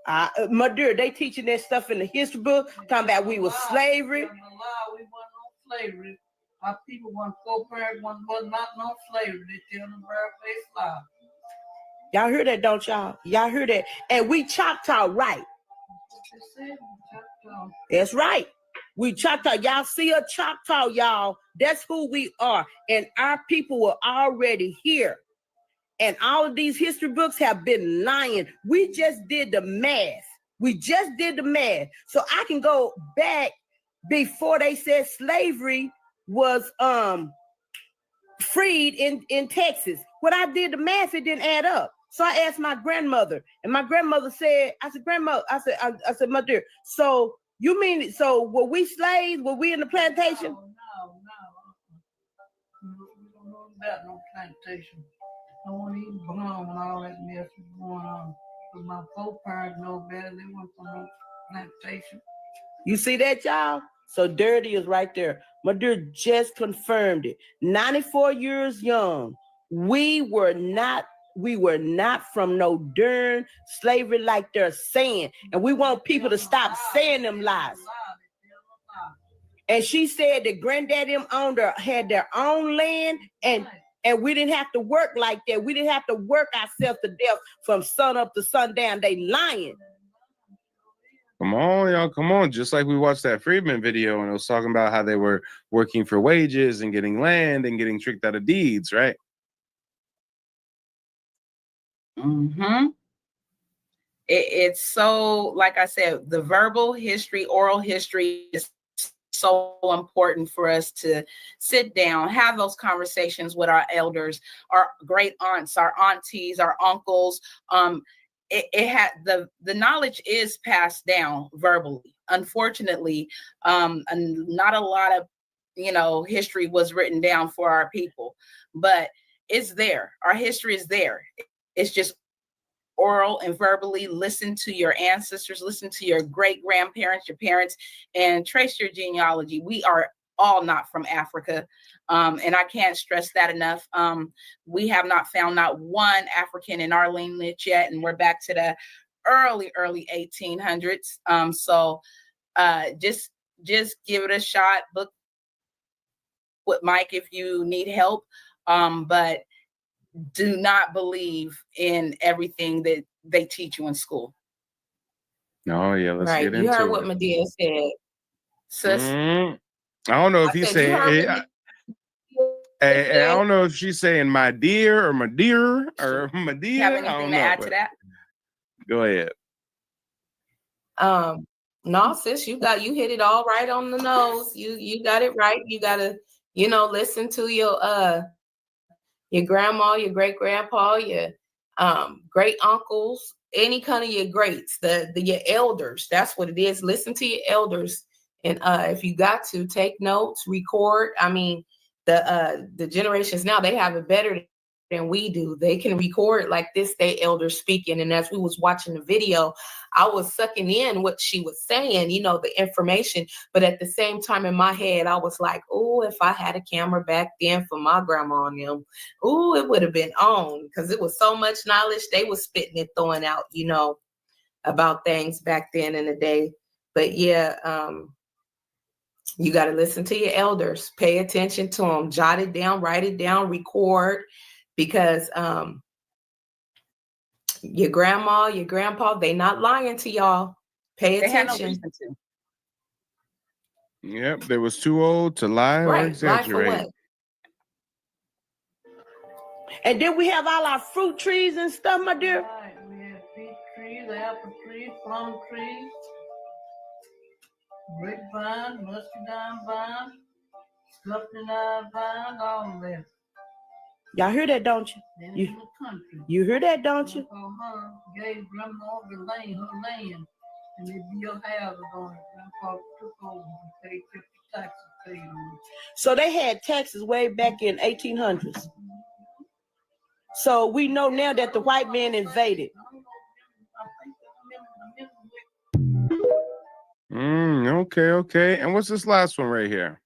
My dear, they teaching that stuff in the history book, talking about we were slavery. We wasn't no slavery. Our people want 4 parents, was not no slavery. They tell them bare-faced lie. Y'all hear that, don't y'all? Y'all hear that? And we Choctaw, right? That's right. We Choctaw. Y'all see a Choctaw, y'all. That's who we are. And our people were already here. And all of these history books have been lying. We just did the math. So I can go back before they said slavery was freed in Texas. When I did the math, it didn't add up. So I asked my grandmother, and my grandmother said, I said, my dear, so you mean, so were we slaves? Were we in the plantation? No. We don't know about no plantation. I won't even belong when all that mess was going on. But my 4 parents know better. They weren't from no plantation. You see that, y'all? So dirty is right there. My dear just confirmed it. 94 years young. We were not from no darn slavery like they're saying. And we want people to stop saying them lies. And she said that granddad them had their own land, and we didn't have to work like that. We didn't have to work ourselves to death from sun up to sundown. They lying. Come on, y'all. Come on. Just like we watched that Freedman video and it was talking about how they were working for wages and getting land and getting tricked out of deeds, right? Mm-hmm. It's so, like I said, the verbal history, oral history is so important for us to sit down, have those conversations with our elders, our great aunts, our aunties, our uncles. It had the knowledge is passed down verbally. Unfortunately, not a lot of history was written down for our people, but it's there. Our history is there. It's just oral and verbally. Listen to your ancestors, listen to your great grandparents, your parents, and trace your genealogy. We are all not from Africa. And I can't stress that enough. We have not found not one African in our lineage yet. And we're back to the early 1800s. So just give it a shot. Book with Mike if you need help. But do not believe in everything that they teach you in school. Oh, yeah, let's Right. get into You heard it. what Medea said. Sis. I don't know if he's saying, I don't know if she's saying my dear or my dear or Medea. Have I anything don't to know, add but to that? go ahead. No, sis, you hit it all right on the nose. You got it right. You gotta, listen to your grandma, your great grandpa, your great uncles, any kind of your greats, your elders. That's what it is. Listen to your elders, and if you got to take notes, record. I mean, the generations now, they have it better than we do. They can record like this, they elders speaking, and as we was watching the video, I was sucking in what she was saying, the information. But at the same time, in my head, I was like, oh, if I had a camera back then for my grandma and them, oh, it would have been on, because it was so much knowledge they was spitting and throwing out, about things back then in the day. But yeah, you got to listen to your elders, pay attention to them, jot it down, write it down, record, because your grandma, your grandpa, they not lying to y'all. Pay They had no attention. reason to. Yep, they was too old to lie or Right, lie for exaggerate. what? And then we have all our fruit trees and stuff, my dear. Right. We have peach trees, apple trees, plum trees, grapevine, muscadine vine, scuppernine vine, all of that. Y'all hear that, don't you? Then in the country. You hear that, don't you? Grandpa gave grandma the land, her land, and they built houses on it. Grandpa took over and paid 50 taxes paid on it. So they had taxes way back in 1800s. So we know now that the white man invaded. Okay. And what's this last one right here?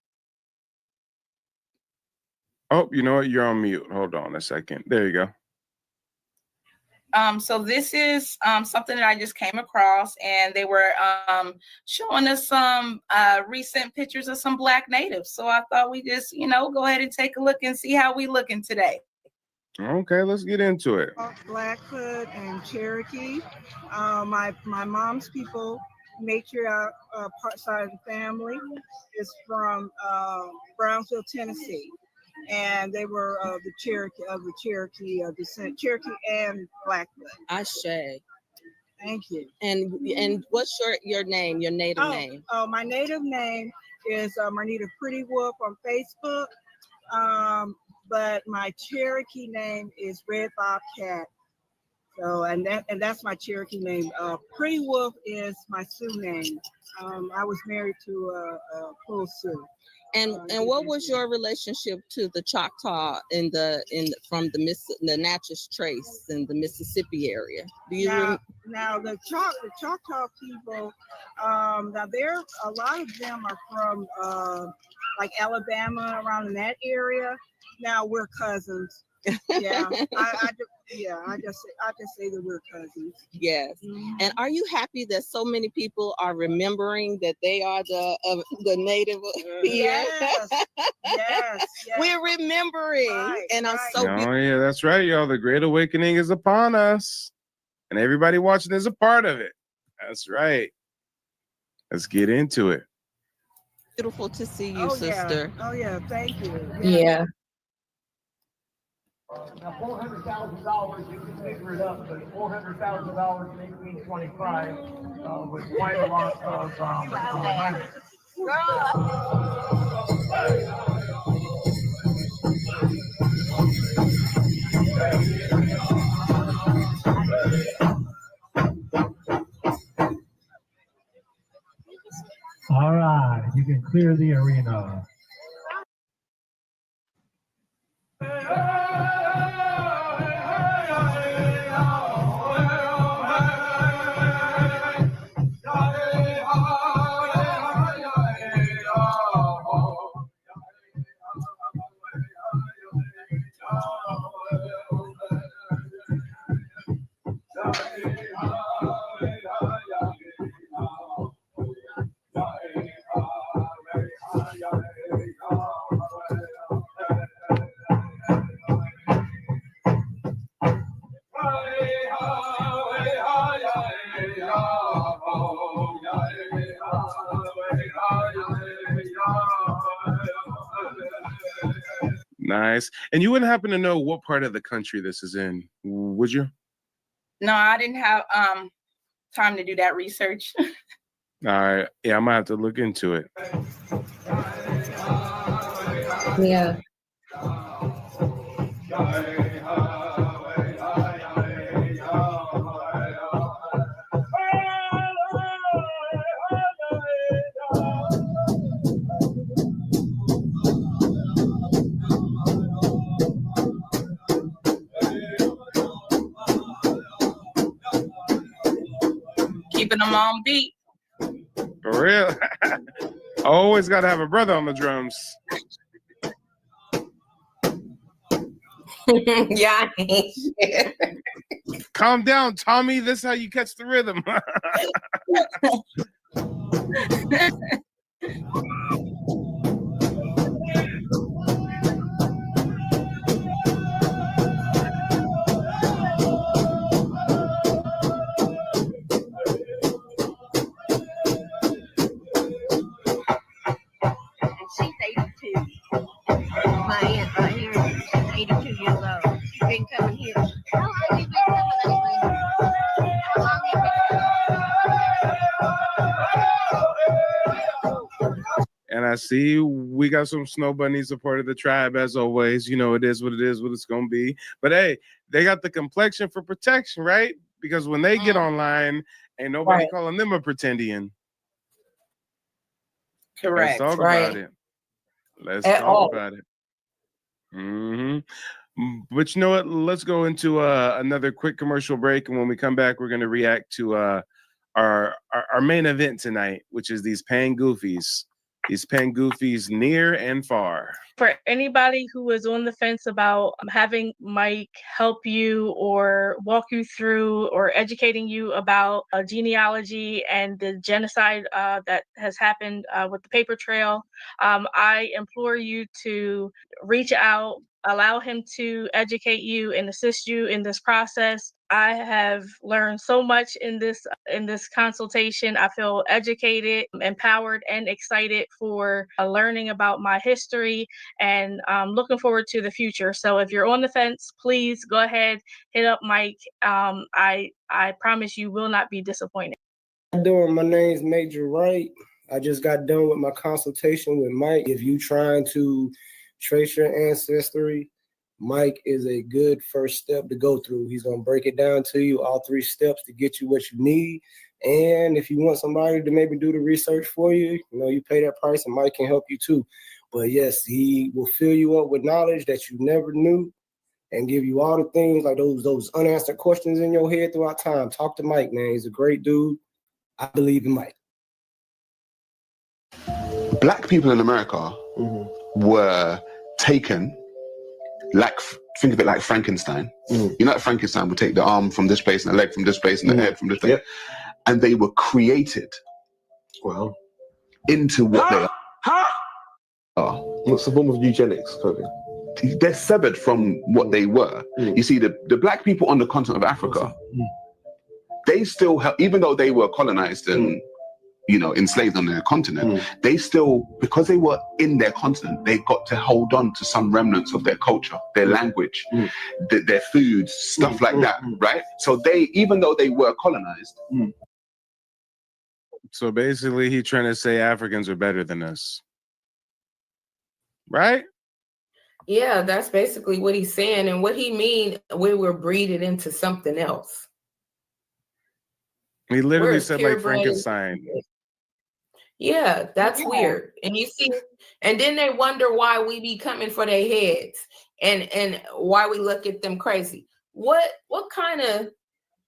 Oh, you know what? You're on mute. Hold on a second. There you go. So this is something that I just came across, and they were showing us some recent pictures of some Black natives. So I thought we just, go ahead and take a look and see how we looking today. Okay, let's get into it. Blackfoot and Cherokee. My mom's people, matriarch part side of the family, is from Brownsville, Tennessee, and they were the Cherokee descent, Cherokee and Blackfoot. Ashe. Thank you. And what's your name, your native name? Oh, my native name is Marnita Pretty Wolf on Facebook. But my Cherokee name is Red Bobcat. So, and that's my Cherokee name. Pretty Wolf is my Sioux name. I was married to a full Sioux. And what was your relationship to the Choctaw from the Natchez Trace in the Mississippi area? Do you now the Choctaw people? Now a lot of them are from like Alabama, around in that area. Now we're cousins. Yeah, I just say that we're cousins. Yes. Mm-hmm. And are you happy that so many people are remembering that they are the native? Yes. We're remembering, and I'm so. Oh yeah, that's right, y'all. The Great Awakening is upon us, and everybody watching is a part of it. That's right. Let's get into it. Beautiful to see you, Oh, sister. Yeah. Oh yeah, thank you. Yeah. Now, $400,000, you can figure it up, but $400,000 in 1825 was quite a lot of money. All right, you can clear the arena. Nice. And you wouldn't happen to know what part of the country this is in, would you? No, I didn't have time to do that research. All right. Yeah, I might have to look into it. Yeah. Keeping them on beat. For real. Always got to have a brother on the drums. Yeah. Calm down, Tommy. This is how you catch the rhythm. She's 82. My aunt right here, she's 82 years old. She's been coming here. How long have you been coming this way? How long have you been And I see we got some snow bunnies a part of the tribe as always. You know, it is what it is, what it's going to be. But hey, they got the complexion for protection, right? Because when they get online, ain't nobody calling them a pretendian. Correct. Let's talk about it. Let's talk about it. But you know what? Let's go into another quick commercial break. And when we come back, we're going to react to our main event tonight, which is these pan goofies. These pan goofies near and far. For anybody who is on the fence about having Mike help you or walk you through or educating you about genealogy and the genocide that has happened with the paper trail, I implore you to reach out, allow him to educate you and assist you in this process. I have learned so much in this consultation. I feel educated, empowered, and excited for learning about my history and looking forward to the future. So if you're on the fence, please go ahead, hit up Mike. I promise you will not be disappointed. How you doing? My name's Major Wright. I just got done with my consultation with Mike. If you trying to trace your ancestry, Mike is a good first step to go through. He's going to break it down to you, all 3 steps to get you what you need. And if you want somebody to maybe do the research for you, you pay that price and Mike can help you too. But yes, he will fill you up with knowledge that you never knew and give you all the things like those unanswered questions in your head throughout time. Talk to Mike, man. He's a great dude. I believe in Mike. Black people in America were taken, think of it like Frankenstein. You know, like Frankenstein would take the arm from this place and the leg from this place and the head from this place. And they were created into what they are. What's the form of eugenics, Kobe? They're severed from what they were. You see, the black people on the continent of Africa, they still have, even though they were colonized and you know, enslaved on their continent, they still, because they were in their continent, they got to hold on to some remnants of their culture, their language, their foods, stuff like that, right? So they, even though they were colonized. So basically, he's trying to say Africans are better than us, right? Yeah, that's basically what he's saying. And what he mean, we were breeded into something else. He literally Whereas said like purebred is- Frankenstein. Yeah, that's weird. And you see, and then they wonder why we be coming for their heads and why we look at them crazy. What kind of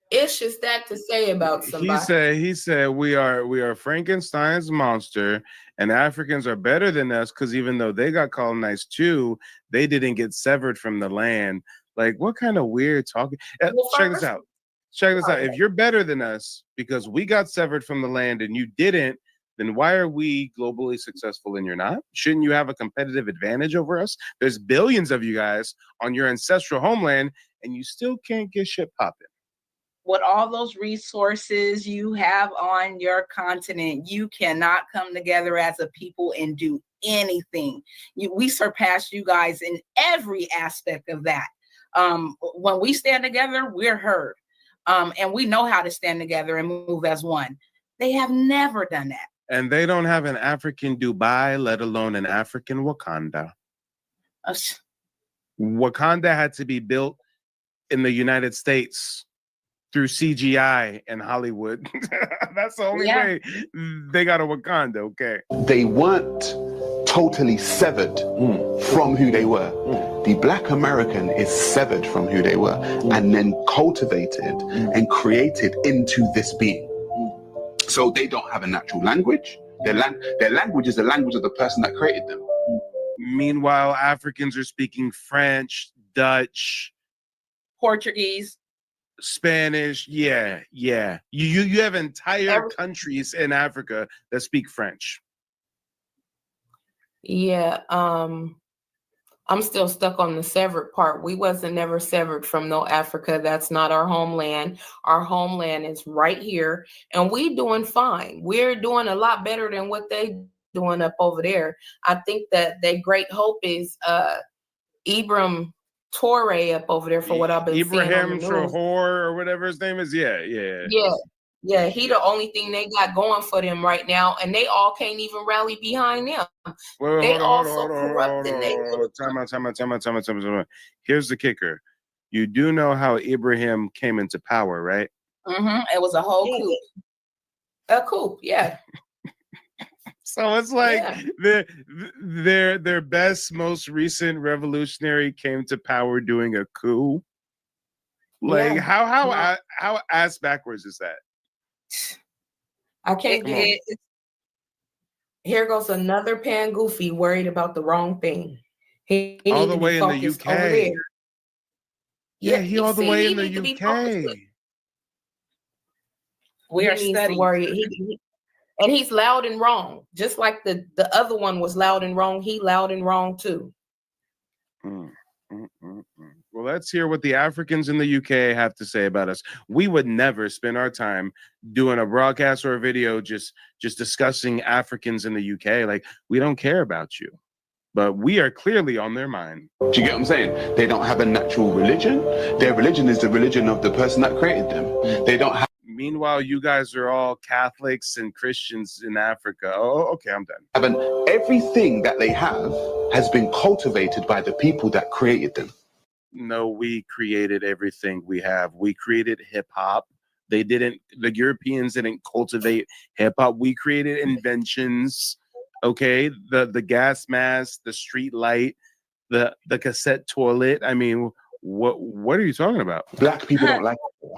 ish is that to say about somebody? He said we are Frankenstein's monster, and Africans are better than us because even though they got colonized too, they didn't get severed from the land. Like, what kind of weird talking? Check this out. Check this out. If you're better than us because we got severed from the land and you didn't, then why are we globally successful and you're not? Shouldn't you have a competitive advantage over us? There's billions of you guys on your ancestral homeland, and you still can't get shit popping. With all those resources you have on your continent, you cannot come together as a people and do anything. We surpass you guys in every aspect of that. When we stand together, we're heard. And we know how to stand together and move as one. They have never done that. And they don't have an African Dubai, let alone an African Wakanda. Wakanda had to be built in the United States through CGI and Hollywood. That's the only way they got a Wakanda, okay? They weren't totally severed from who they were. The Black American is severed from who they were and then cultivated and created into this being. So they don't have a natural language. Their language is the language of the person that created them. Meanwhile, Africans are speaking French, Dutch, Portuguese, Spanish. Yeah. You have entire countries in Africa that speak French. Yeah, I'm still stuck on the severed part. We wasn't never severed from no Africa. That's not our homeland. Our homeland is right here, and we doing fine. We're doing a lot better than what they doing up over there. I think that their great hope is Ibrahim Toure up over there, for what I've been seeing on the Ibrahim news. Traore or whatever his name is. Yeah. Yeah, he the only thing they got going for them right now, and they all can't even rally behind them. They also corrupt. Time out. Here's the kicker. You do know how Ibrahim came into power, right? It was a whole coup. A coup, yeah. So it's like their best, most recent revolutionary came to power doing a coup. Like how ass backwards is that? I can't get it. Here goes another pan goofy worried about the wrong thing. He all need the to way be in the focused UK. over there. Yeah, he all the way in the UK. We are studying. And he's loud and wrong. Just like the other one was loud and wrong. He loud and wrong too. Well, let's hear what the Africans in the UK have to say about us. We would never spend our time doing a broadcast or a video just discussing Africans in the UK. Like, we don't care about you, but we are clearly on their mind. Do you get what I'm saying? They don't have a natural religion. Their religion is the religion of the person that created them. They don't have. Meanwhile, you guys are all Catholics and Christians in Africa. Oh, okay, I'm done. Everything that they have has been cultivated by the people that created them. No, we created everything we have. We created hip hop. The Europeans didn't cultivate hip hop. We created inventions. Okay, the gas mask, the street light, the cassette toilet. I mean, what are you talking about? Black people don't like it.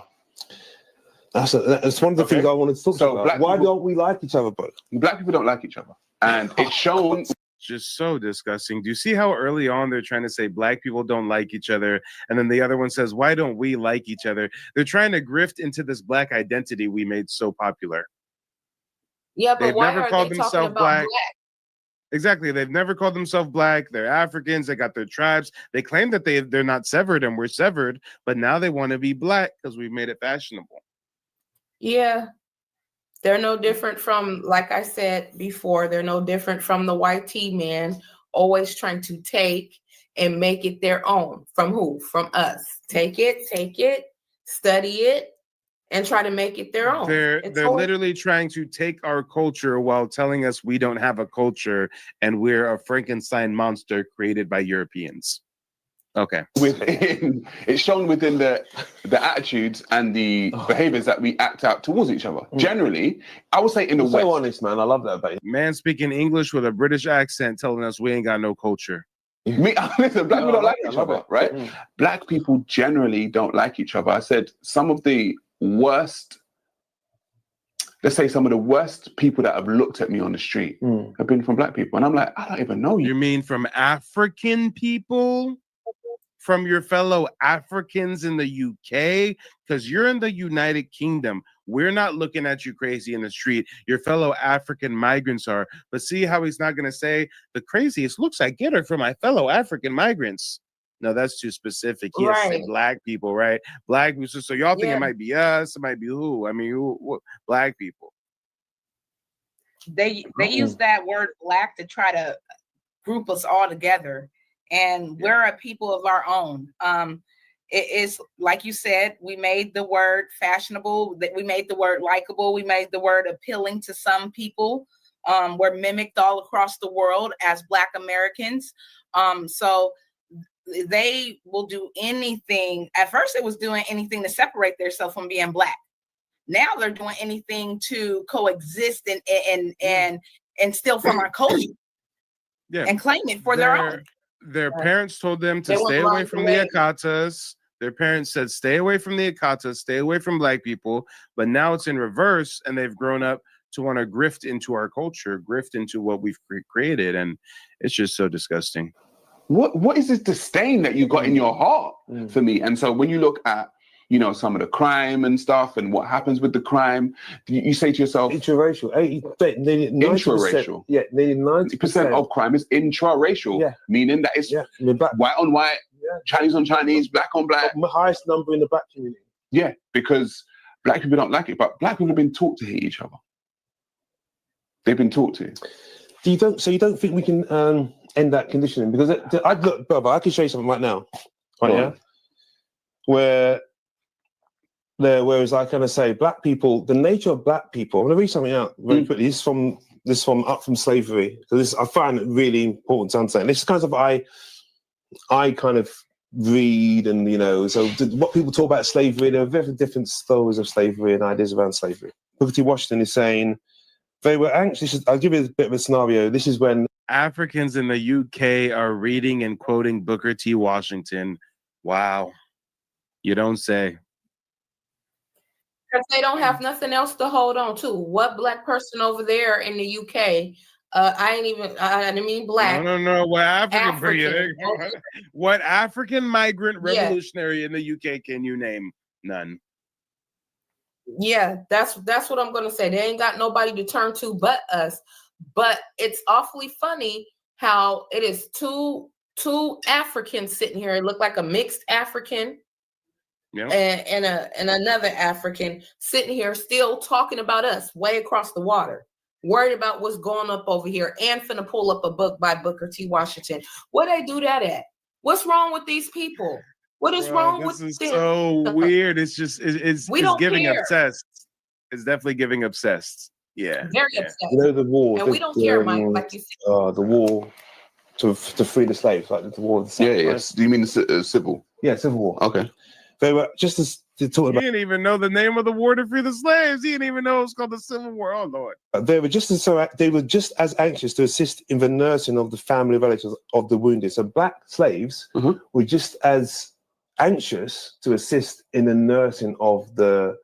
That's one of the things I wanted to talk about. Why don't we like each other, bro? Black people don't like each other. And it's shown. Just so disgusting. Do you see how early on they're trying to say black people don't like each other? And then the other one says, why don't we like each other? They're trying to grift into this black identity we made so popular. Yeah, but They've why never are called they themselves talking about black. black? Exactly. They've never called themselves black. They're Africans. They got their tribes. They claim that they're not severed and we're severed, but now they want to be black because we've made it fashionable. Yeah. They're no different from, like I said before, they're no different from the YT man always trying to take and make it their own. From who? From us. Take it, study it, and try to make it their own. They're literally trying to take our culture while telling us we don't have a culture and we're a Frankenstein monster created by Europeans. Okay. It's shown within the attitudes and the behaviors that we act out towards each other. Generally, I would say in the West. So honest, man. I love that about you. Man speaking English with a British accent telling us we ain't got no culture. Listen, black people don't like each other, right? Black people generally don't like each other. I said some of the worst, let's say some of the worst people that have looked at me on the street have been from black people. And I'm like, I don't even know you. You mean from African people? From your fellow Africans in the UK? Because you're in the United Kingdom. We're not looking at you crazy in the street. Your fellow African migrants are. But see how he's not going to say the craziest looks I get are from my fellow African migrants. No, that's too specific. He has said black people, right? Black people. So y'all think it might be us? It might be who? I mean, who? Black people. They use that word black to try to group us all together. And we're a people of our own. It is, like you said, we made the word fashionable, that we made the word likable, we made the word appealing to some people. We're mimicked all across the world as Black Americans. So they will do anything. At first, it was doing anything to separate themselves from being Black. Now they're doing anything to coexist and steal from our culture. And claim it for their own. Their parents told them to stay away from the Akatas. Their parents said, stay away from the Akatas, stay away from black people. But now it's in reverse, and they've grown up to want to grift into our culture, grift into what we've created. And it's just so disgusting. What is this disdain that you got in your heart for me? And so when you look at, you know, some of the crime and stuff and what happens with the crime, you say to yourself, intraracial. Intraracial. Yeah, nearly 90% of crime is intraracial, meaning that it's white on white, Chinese on Chinese, black on black. The highest number in the black community. Yeah, because black people don't like it, but black people have been taught to hate each other. They've been taught to. You don't think we can end that conditioning? Because look, brother, I can show you something right now, whereas I kind of say black people, the nature of black people. I'm going to read something out very quickly. This is from Up From Slavery. So this, I find it really important to understand. This is kind of I kind of read, and you know, so what people talk about slavery, there are very different stories of slavery and ideas around slavery. Booker T. Washington is saying they were anxious. I'll give you a bit of a scenario. This is when Africans in the UK are reading and quoting Booker T. Washington. Wow, you don't say. Because they don't have nothing else to hold on to. What black person over there in the UK? I didn't mean black. No. What African? What African migrant revolutionary in the UK can you name? None. Yeah, that's what I'm gonna say. They ain't got nobody to turn to but us. But it's awfully funny how it is two Africans sitting here. It looked like a mixed African. Yeah. And another African sitting here still talking about us way across the water, worried about what's going up over here, and finna pull up a book by Booker T. Washington. Where they do that at? What's wrong with these people? What is wrong with them? This is so weird. It's just it's giving obsessed. It's definitely giving obsessed. Yeah, very obsessed. You know, the war, and we don't care, Mike. Like you said, the war to free the slaves, like the war. Yes. Do you mean the civil? Yeah, civil war. Okay. They were just to talk about. He didn't even know the name of the war to free the slaves. He didn't even know it was called the Civil War. Oh Lord! They were just as anxious to assist in the nursing of the family relatives of the wounded. So black slaves were just as anxious to assist in the nursing of the